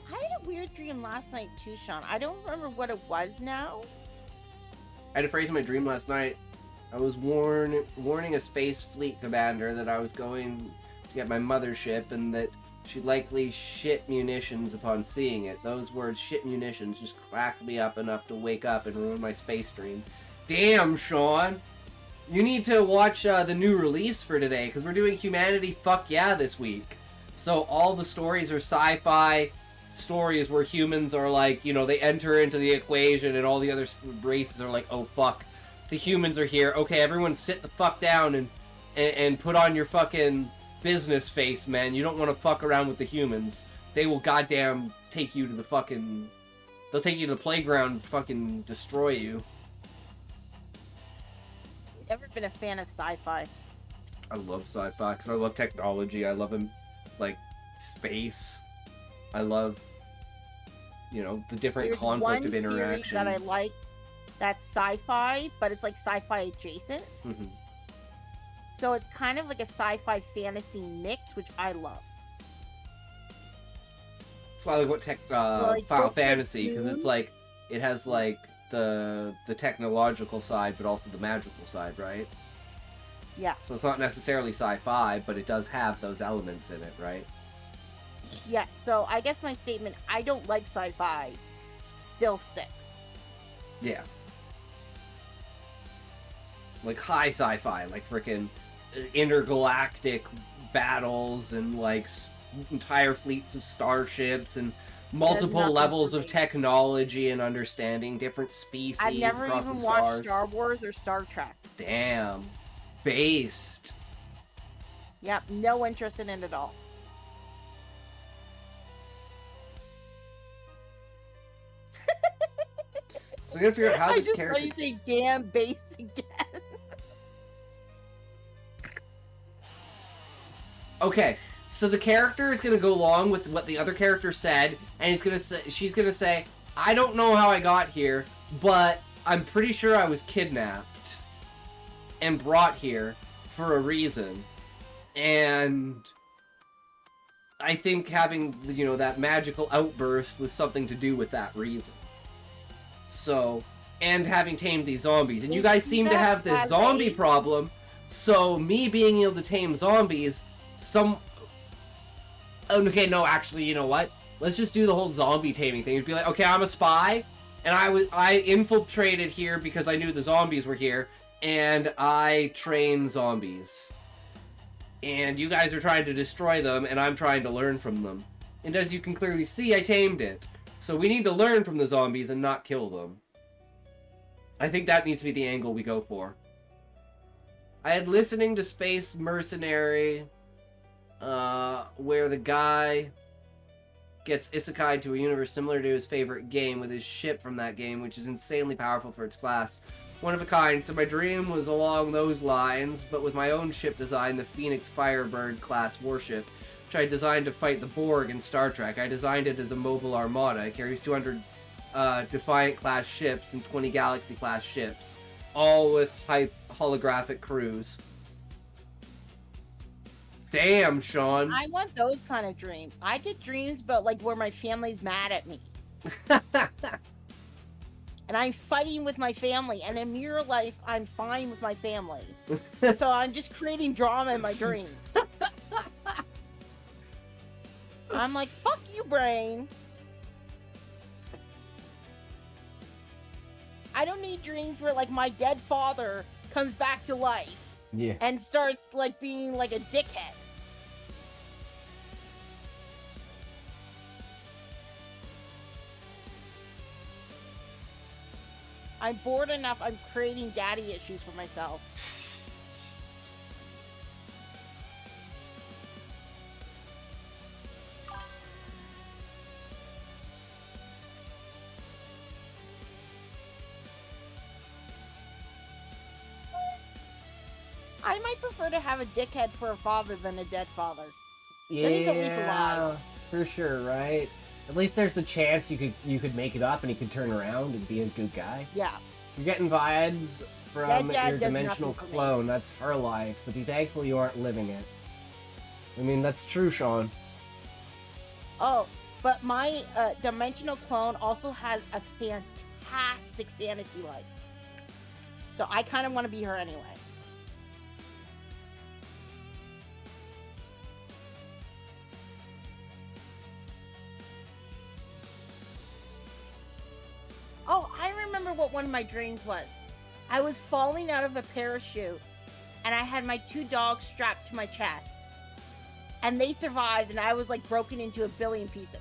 I had a weird dream last night too, Sean. I don't remember what it was now. I had a phrase in my dream last night. I was warning a space fleet commander that I was going to get my mothership and that she'd likely shit munitions upon seeing it. Those words, shit munitions, just cracked me up enough to wake up and ruin my space dream. Damn, Sean! You need to watch the new release for today, because we're doing Humanity Fuck Yeah this week. So all the stories are sci-fi stories where humans are like, you know, they enter into the equation and all the other races are like, oh fuck, the humans are here. Okay, everyone sit the fuck down and put on your fucking business face, man. You don't want to fuck around with the humans. They will goddamn take you to the fucking... They'll take you to the playground and fucking destroy you. Never been a fan of sci-fi. I love sci-fi because I love technology. I love like space. I love, you know, the different There's conflict one of interactions. series that I like that's sci-fi, but it's like sci-fi adjacent. Mm-hmm. So it's kind of like a sci-fi fantasy mix, which I love. That's why I like what like Final Books Like Fantasy, because it's Dune. like it has like the technological side, but also the magical side, right? Yeah. So it's not necessarily sci-fi, but it does have those elements in it, right? Yes, so I guess my statement, I don't like sci-fi, still sticks. Yeah. Like high sci-fi, like freaking intergalactic battles and like entire fleets of starships and multiple nothing levels for of me. technology and understanding different species I've never across even the watched stars. Star Wars or Star Trek. Damn. Based. Yep, no interest in it at all. So we gotta figure out how I this just character... saw you say damn base again. Okay, So the character is gonna go along with what the other character said, and she's gonna say, I don't know how I got here, but I'm pretty sure I was kidnapped and brought here for a reason. And I think having, you know, that magical outburst was something to do with that reason. So, and having tamed these zombies. And you guys seem to have this zombie problem, so me being able to tame zombies, okay, no, actually, you know what? Let's just do the whole zombie taming thing. It'd be like, okay, I'm a spy, and I infiltrated here because I knew the zombies were here, and I train zombies. And you guys are trying to destroy them, and I'm trying to learn from them. And as you can clearly see, I tamed it. So we need to learn from the zombies and not kill them. I think that needs to be the angle we go for. I had listening to Space Mercenary, where the guy gets isekai'd to a universe similar to his favorite game with his ship from that game, which is insanely powerful for its class. One of a kind, so my dream was along those lines, but with my own ship design, the Phoenix Firebird class warship, which I designed to fight the Borg in Star Trek. I designed it as a mobile armada. It carries 200 Defiant class ships and 20 Galaxy class ships, all with holographic crews. Damn, Sean. I want those kind of dreams. I get dreams about like where my family's mad at me. And I'm fighting with my family, and in real life, I'm fine with my family. So I'm just creating drama in my dreams. I'm like, fuck you, brain. I don't need dreams where, like, my dead father comes back to life. Yeah. And starts, like, being, like, a dickhead. I'm bored enough, I'm creating daddy issues for myself. I might prefer to have a dickhead for a father than a dead father. Yeah, Then he's at least alive. for sure, right? At least there's the chance you could make it up and he could turn around and be a good guy. Yeah. You're getting vibes from That dad your does dimensional nothing for me. clone. That's her life, so be thankful you aren't living it. I mean, that's true, Sean. Oh, but my dimensional clone also has a fantastic fantasy life. So I kind of want to be her anyway. Oh, I remember what one of my dreams was. I was falling out of a parachute, and I had my 2 dogs strapped to my chest. And they survived, and I was like broken into 1 billion pieces.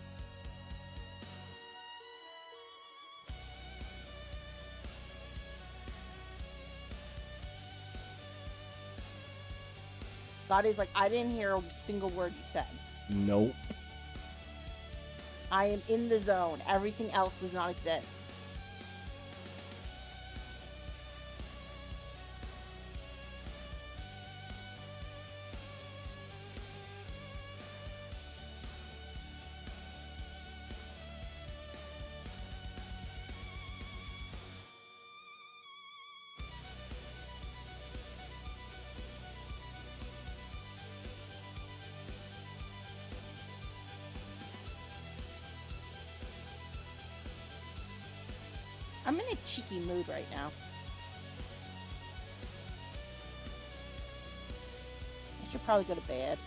Scotty's like, I didn't hear a single word you said. Nope. I am in the zone. Everything else does not exist. I'm in a cheeky mood right now. I should probably go to bed.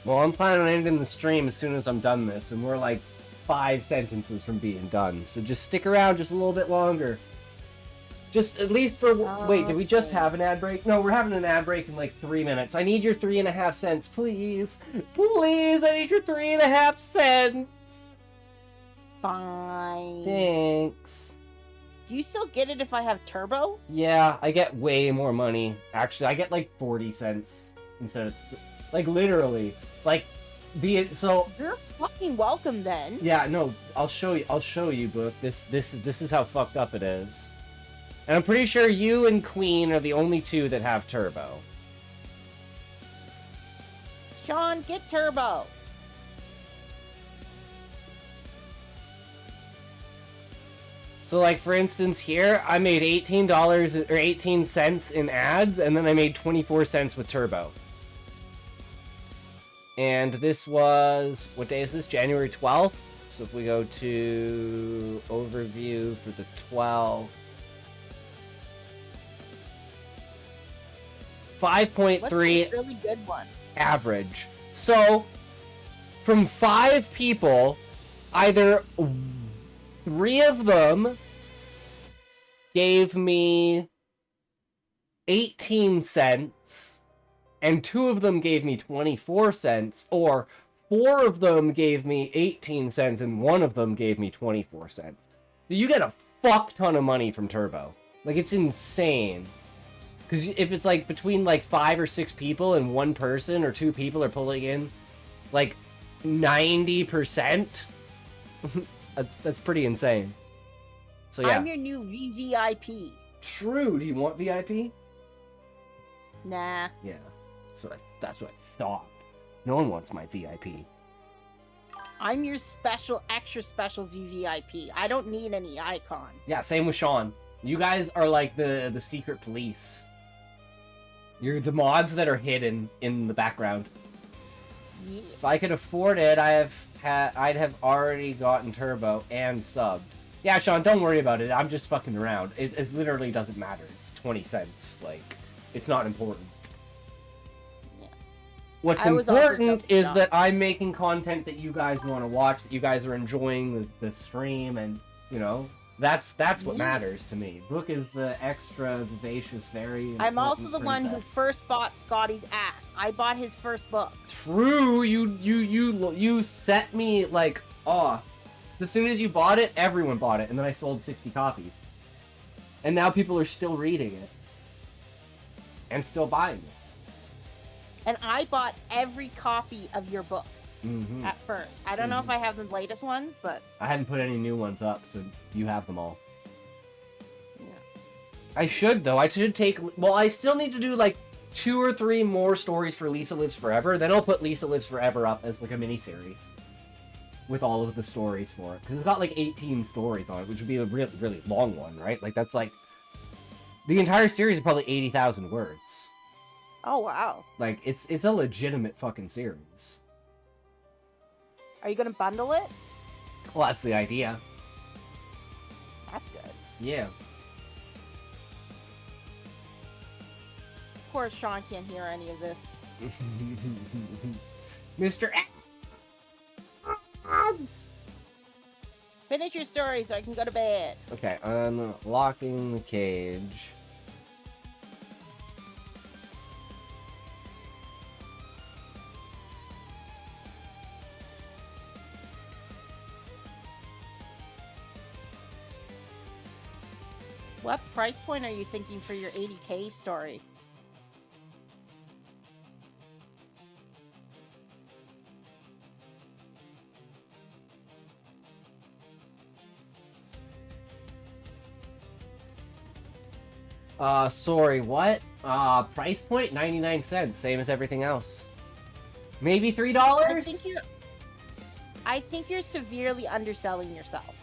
Well, I'm planning on ending the stream as soon as I'm done this, and we're like 5 sentences from being done. So just stick around just a little bit longer. Just at least for... Wait, did we just have an ad break? No, we're having an ad break in like 3 minutes. I need your 3.5 cents, please. Please, I need your 3.5 cents. Fine. Thanks. Do you still get it if I have turbo? Yeah, I get way more money. Actually, I get like 40 cents instead of... Like, literally. Like, so... You're fucking welcome then. Yeah, no, I'll show you, Book. This is how fucked up it is. And I'm pretty sure you and Queen are the only 2 that have turbo. Sean, get Turbo. So, like, for instance, here, I made $18 or 18 cents in ads, and then I made 24 cents with Turbo. And this was, what day is this? January 12th? So if we go to overview for the 12th, 5.3 What's a really good one? average. So, from 5 people, either 3 of them gave me 18 cents, and 2 of them gave me 24 cents, or 4 of them gave me 18 cents, and 1 of them gave me 24 cents. So you get a fuck ton of money from Turbo. Like, it's insane. Because if it's, like, between, like, 5 or 6 people, and 1 person or 2 people are pulling in, like, 90%, that's pretty insane. So, yeah. I'm your new VVIP. True. Do you want VIP? Nah. Yeah. That's what I thought. No one wants my VIP. I'm your special, extra special VVIP. I don't need any icon. Yeah, same with Sean. You guys are like the secret police. You're the mods that are hidden in the background. Yes. If I could afford it, I'd have already gotten Turbo and subbed. Yeah, Sean, don't worry about it. I'm just fucking around. It literally doesn't matter. It's 20 cents. Like, it's not important. Yeah. What's important is that I'm making content that you guys want to watch, that you guys are enjoying the stream, and, you know, that's what matters to me. Brooke is the extra vivacious, very I'm also the important one who princess. first bought Scotty's ass. I bought his first book. True, you set me, like, off. As soon as you bought it, everyone bought it, and then I sold 60 copies. And now people are still reading it. And still buying it. And I bought every copy of your books at first. I don't know if I have the latest ones, but... I hadn't put any new ones up, so you have them all. Yeah. I should, though. I should take... Well, I still need to do, like, 2 or 3 more stories for Lisa Lives Forever. Then I'll put Lisa Lives Forever up as, like, a mini-series. With all of the stories for it. Because it's got, like, 18 stories on it, which would be a really, really long one, right? Like, that's, like... The entire series is probably 80,000 words. Oh, wow. Like, it's a legitimate fucking series. Are you going to bundle it? Well, that's the idea. That's good. Yeah. Of course, Sean can't hear any of this. Mr. Abs! Finish your story so I can go to bed. Okay, unlocking the cage. What price point are you thinking for your 80K story? Sorry, what? Price point? 99 cents, same as everything else. Maybe $3? I think you're severely underselling yourself.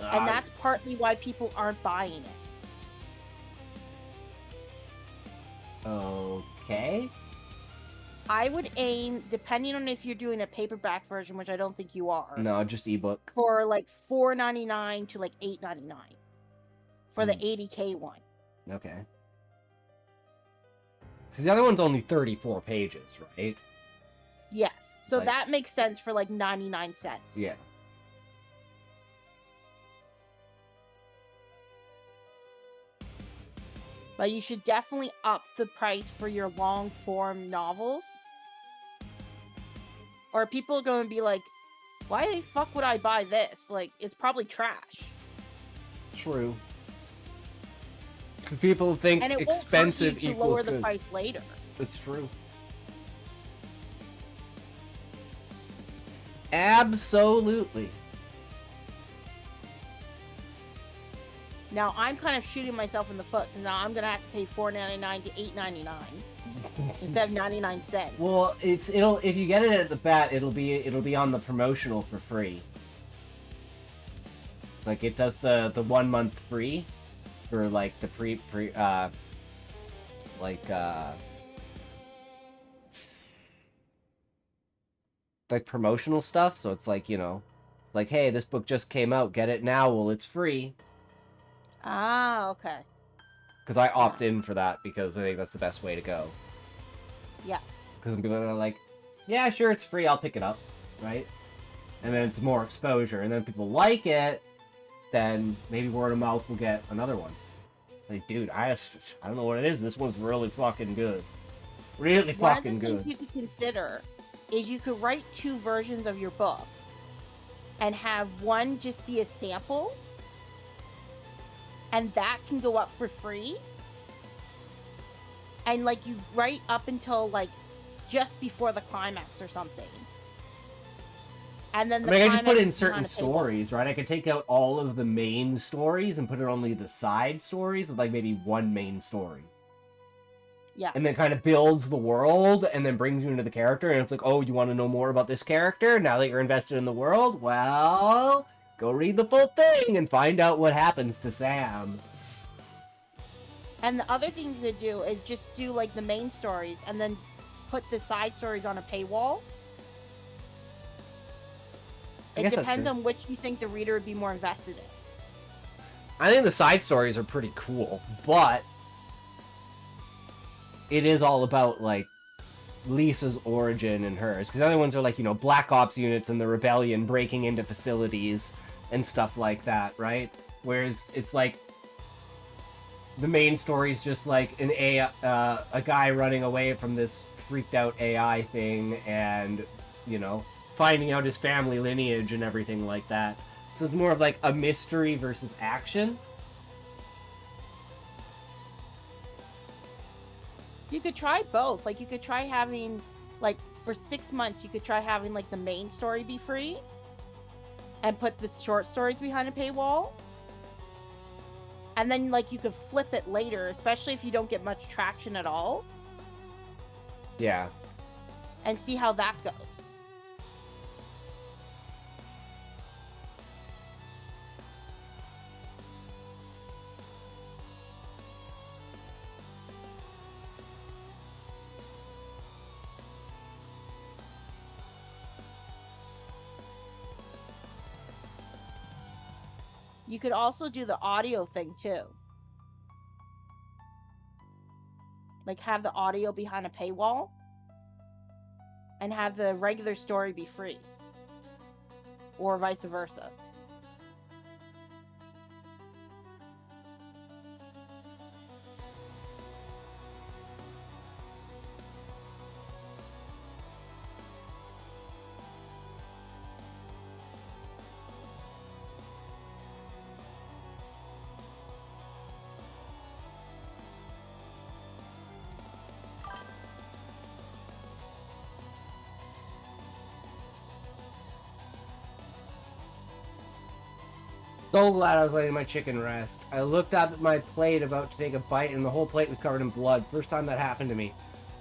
And that's partly why people aren't buying it. Okay. I would aim, depending on if you're doing a paperback version, which I don't think you are. No, just ebook. For like $4.99 to like $8.99 for the 80K one. Okay. Because the other one's only 34 pages, right? Yes. So Like- that makes sense for like 99 cents. Yeah. But you should definitely up the price for your long form novels. Or people are going to be like, why the fuck would I buy this? Like, it's probably trash. True. Because people think And it expensive won't hurt you to equals lower good. the price later. It's true. Absolutely. Now, I'm kind of shooting myself in the foot, because now I'm going to have to pay $4.99 to $8.99. instead of 99 cents. Well, it'll if you get it at the bat, it'll be on the promotional for free. Like it does the 1 month free for like the like promotional stuff. So it's like, like, hey, this book just came out, get it now. Well, it's free. Ah, okay. Because I opt in for that because I think that's the best way to go. Yes. Because people are like, yeah, sure, it's free, I'll pick it up, right? And then it's more exposure, and then people like it, then maybe word of mouth will get another one. Like, dude, I don't know what it is. This one's really fucking good. Really fucking good. One of the things you could consider is you could write 2 versions of your book and have one just be a sample, and that can go up for free. And like you write up until like just before the climax or something. And then I can just put in certain stories, right? I could take out all of the main stories and put in only the side stories with like maybe one main story. Yeah. And then kind of builds the world and then brings you into the character, and it's like, oh, you want to know more about this character now that you're invested in the world? Well, go read the full thing and find out what happens to Sam. And the other thing you could do is just do like the main stories and then put the side stories on a paywall. It depends on which you think the reader would be more invested in. I think the side stories are pretty cool, but it is all about like Lisa's origin and hers. Because the other ones are like, Black Ops units and the rebellion breaking into facilities and stuff like that, right? Whereas it's like the main story is just like a guy running away from this freaked out AI thing and, finding out his family lineage and everything like that. So it's more of like a mystery versus action. You could try both. Like you could try having like for 6 months you could try having like the main story be free and put the short stories behind a paywall. And then like you could flip it later, especially if you don't get much traction at all. Yeah. And see how that goes. You could also do the audio thing too. Like have the audio behind a paywall and have the regular story be free. Or vice versa. So glad I was letting my chicken rest. I looked up at my plate about to take a bite and the whole plate was covered in blood. First time that happened to me.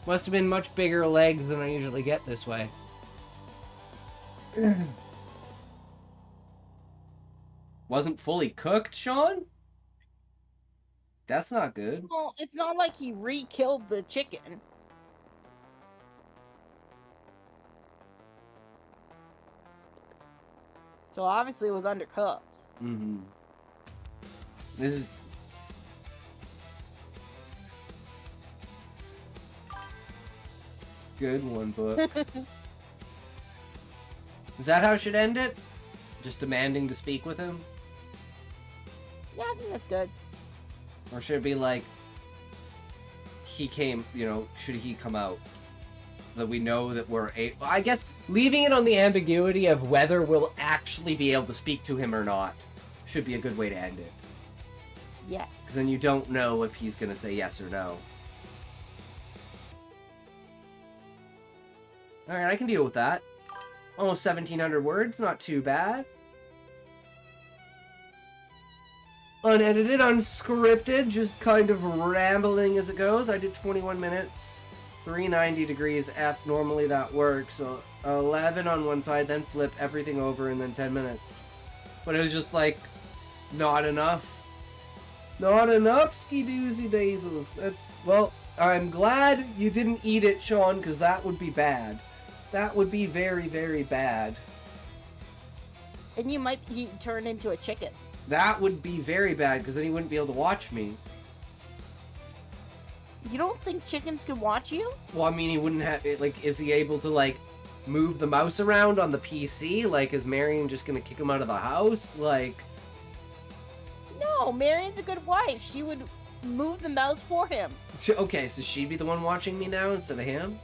Must have been much bigger legs than I usually get this way. Wasn't fully cooked, Sean? That's not good. Well, it's not like he re-killed the chicken. So obviously it was undercooked. Mm-hmm. This is... Good one, book. Is that how I should end it? Just demanding to speak with him? Yeah, I think that's good. Or should it be like, he came, should he come out? That we know that I guess leaving it on the ambiguity of whether we'll actually be able to speak to him or not should be a good way to end it. Yes. Because then you don't know if he's going to say yes or no. Alright, I can deal with that. Almost 1,700 words, not too bad. Unedited, unscripted, just kind of rambling as it goes. I did 21 minutes. 390 degrees F, normally that works. So 11 on one side, then flip everything over in then 10 minutes. But it was just like, not enough. Not enough, ski-doozy daisies. That's, well, I'm glad you didn't eat it, Sean, because that would be bad. That would be very, very bad. And you might be turned into a chicken. That would be very bad, because then he wouldn't be able to watch me. You don't think chickens can watch you? Well, I mean, he wouldn't have, like, is he able to, like, move the mouse around on the PC? Like, is Marion just gonna kick him out of the house? Like... No, Marion's a good wife. She would move the mouse for him. Okay, so she'd be the one watching me now instead of him?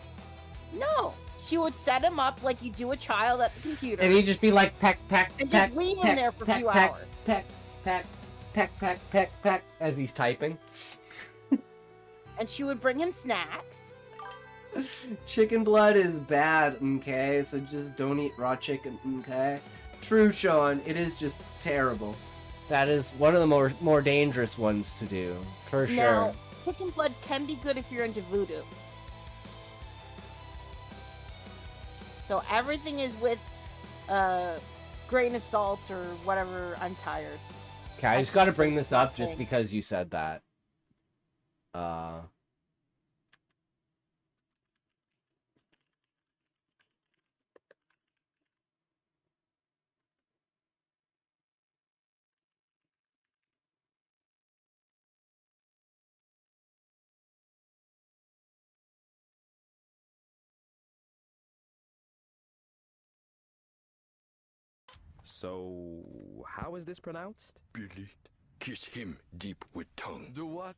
No, she would set him up like you do a child at the computer. And he'd just be like, peck, peck, and peck, just leave peck, him there for a peck, few peck, hours. Peck, peck, peck, peck, peck, peck, as he's typing. And she would bring him snacks. Chicken blood is bad, okay? So just don't eat raw chicken, okay? True, Sean, it is just terrible. That is one of the more dangerous ones to do, for sure. Now, chicken blood can be good if you're into voodoo. So everything is with grain of salt or whatever. I'm tired. Okay, I just gotta bring this up just because you said that. So, how is this pronounced? Billy, kiss him deep with tongue. Do what?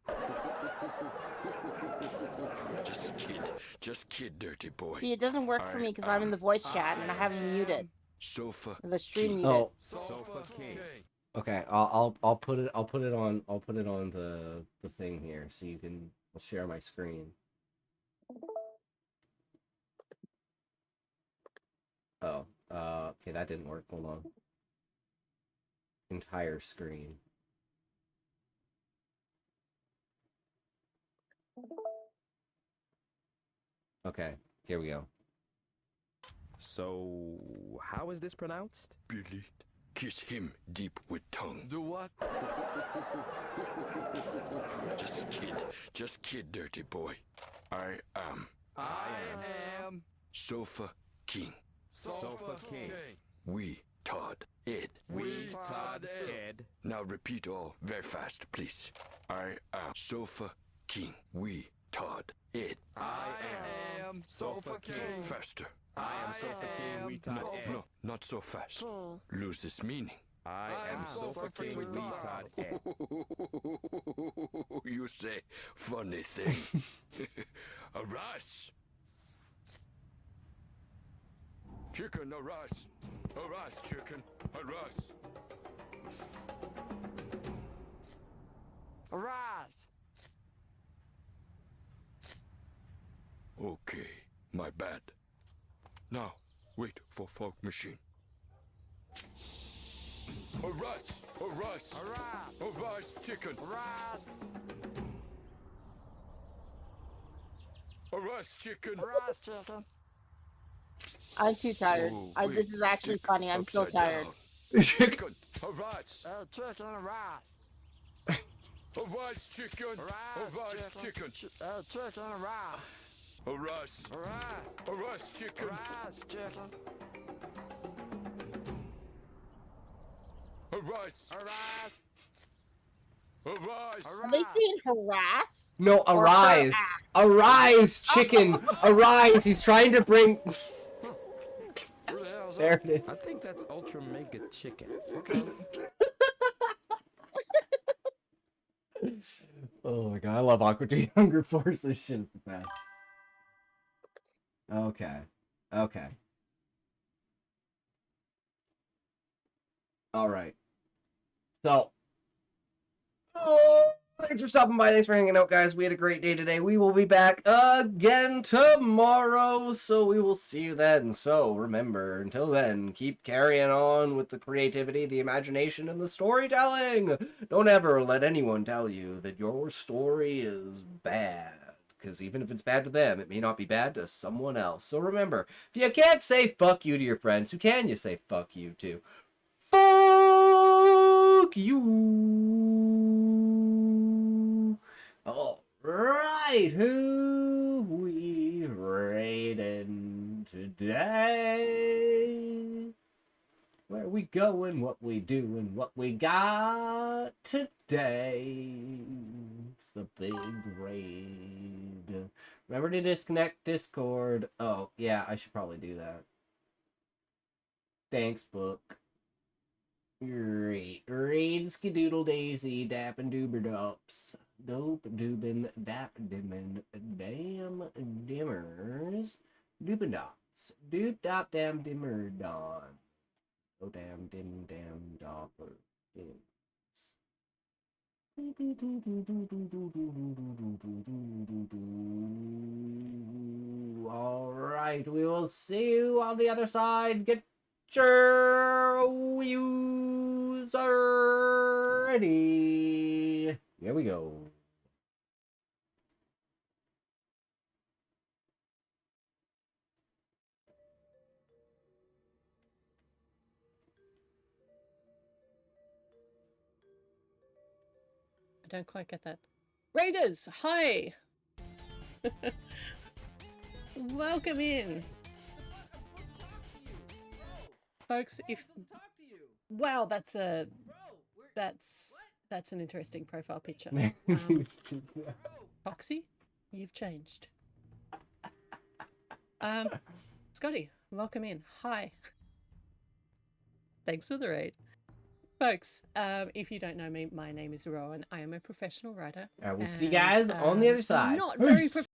Just kid, dirty boy. See, it doesn't work for me because I'm in the voice chat and I have him muted. Sofa. The stream muted. Oh. Sofa King. Okay, I'll put it on the thing here so you can share my screen. Oh, okay, that didn't work. Hold on. Entire screen. Okay, here we go. So, how is this pronounced? Billy, kiss him deep with tongue. Do what? Just kid, dirty boy. I am Sofa King. Sofa King. We Todd Ed. We Todd Ed. Now repeat all very fast, please. I am Sofa King. We Todd Ed. I am Sofa King. Faster. I am Sofa King. We Todd Ed. No, not so fast. Loses meaning. I am Sofa King. We Todd Ed. You say funny thing. Arise. Chicken, arise. Arise, chicken. Arise. Arise. Okay, my bad. Now, wait for fog machine. Arise! Arise! Arise. Arise, chicken! Arise. Arise, chicken! Arise, chicken. I'm too tired. Oh, This is actually funny. I'm so tired. Chicken, arise! Chicken, arise. Arise, chicken! Arise, chicken! Chicken, arise. Arise! Arise. Arise, chicken! Arise, chicken. Arise! Arise. Arise! Are they saying harass? No, Or arise! Arise, chicken! Arise! He's trying to bring... There it is. I think that's Ultra Mega Chicken. Oh my god, I love Aqua Teen Hunger Force. This shit is the best. Okay. Okay. Alright. So. Oh, thanks for stopping by. Thanks for hanging out, guys. We had a great day today. We will be back again tomorrow. So we will see you then. So remember, until then, keep carrying on with the creativity, the imagination, and the storytelling. Don't ever let anyone tell you that your story is bad. because even if it's bad to them, it may not be bad to someone else. So remember, if you can't say fuck you to your friends, who can you say fuck you to? Fuck you! All right, who we raiding today? Where we going, what we doing, what we got today? It's the big raid. Remember to disconnect Discord. Oh, yeah, I should probably do that. Thanks, book. Raid skadoodle daisy, dappin doober dops. Dope doobin dap dimmin damn dimmers. Doopin dots. Doop dop dam dimmer don. Oh damn dim damn dopper dims. Alright, we will see you on the other side. Get your user ready. Here we go. I don't quite get that. Raiders, hi! Welcome in. Folks, if... Wow, that's an interesting profile picture. Foxy, you've changed. Scotty, welcome in. Hi. Thanks for the raid. Folks, if you don't know me, my name is Rowan. I am a professional writer. I will see you guys on the other side. Not very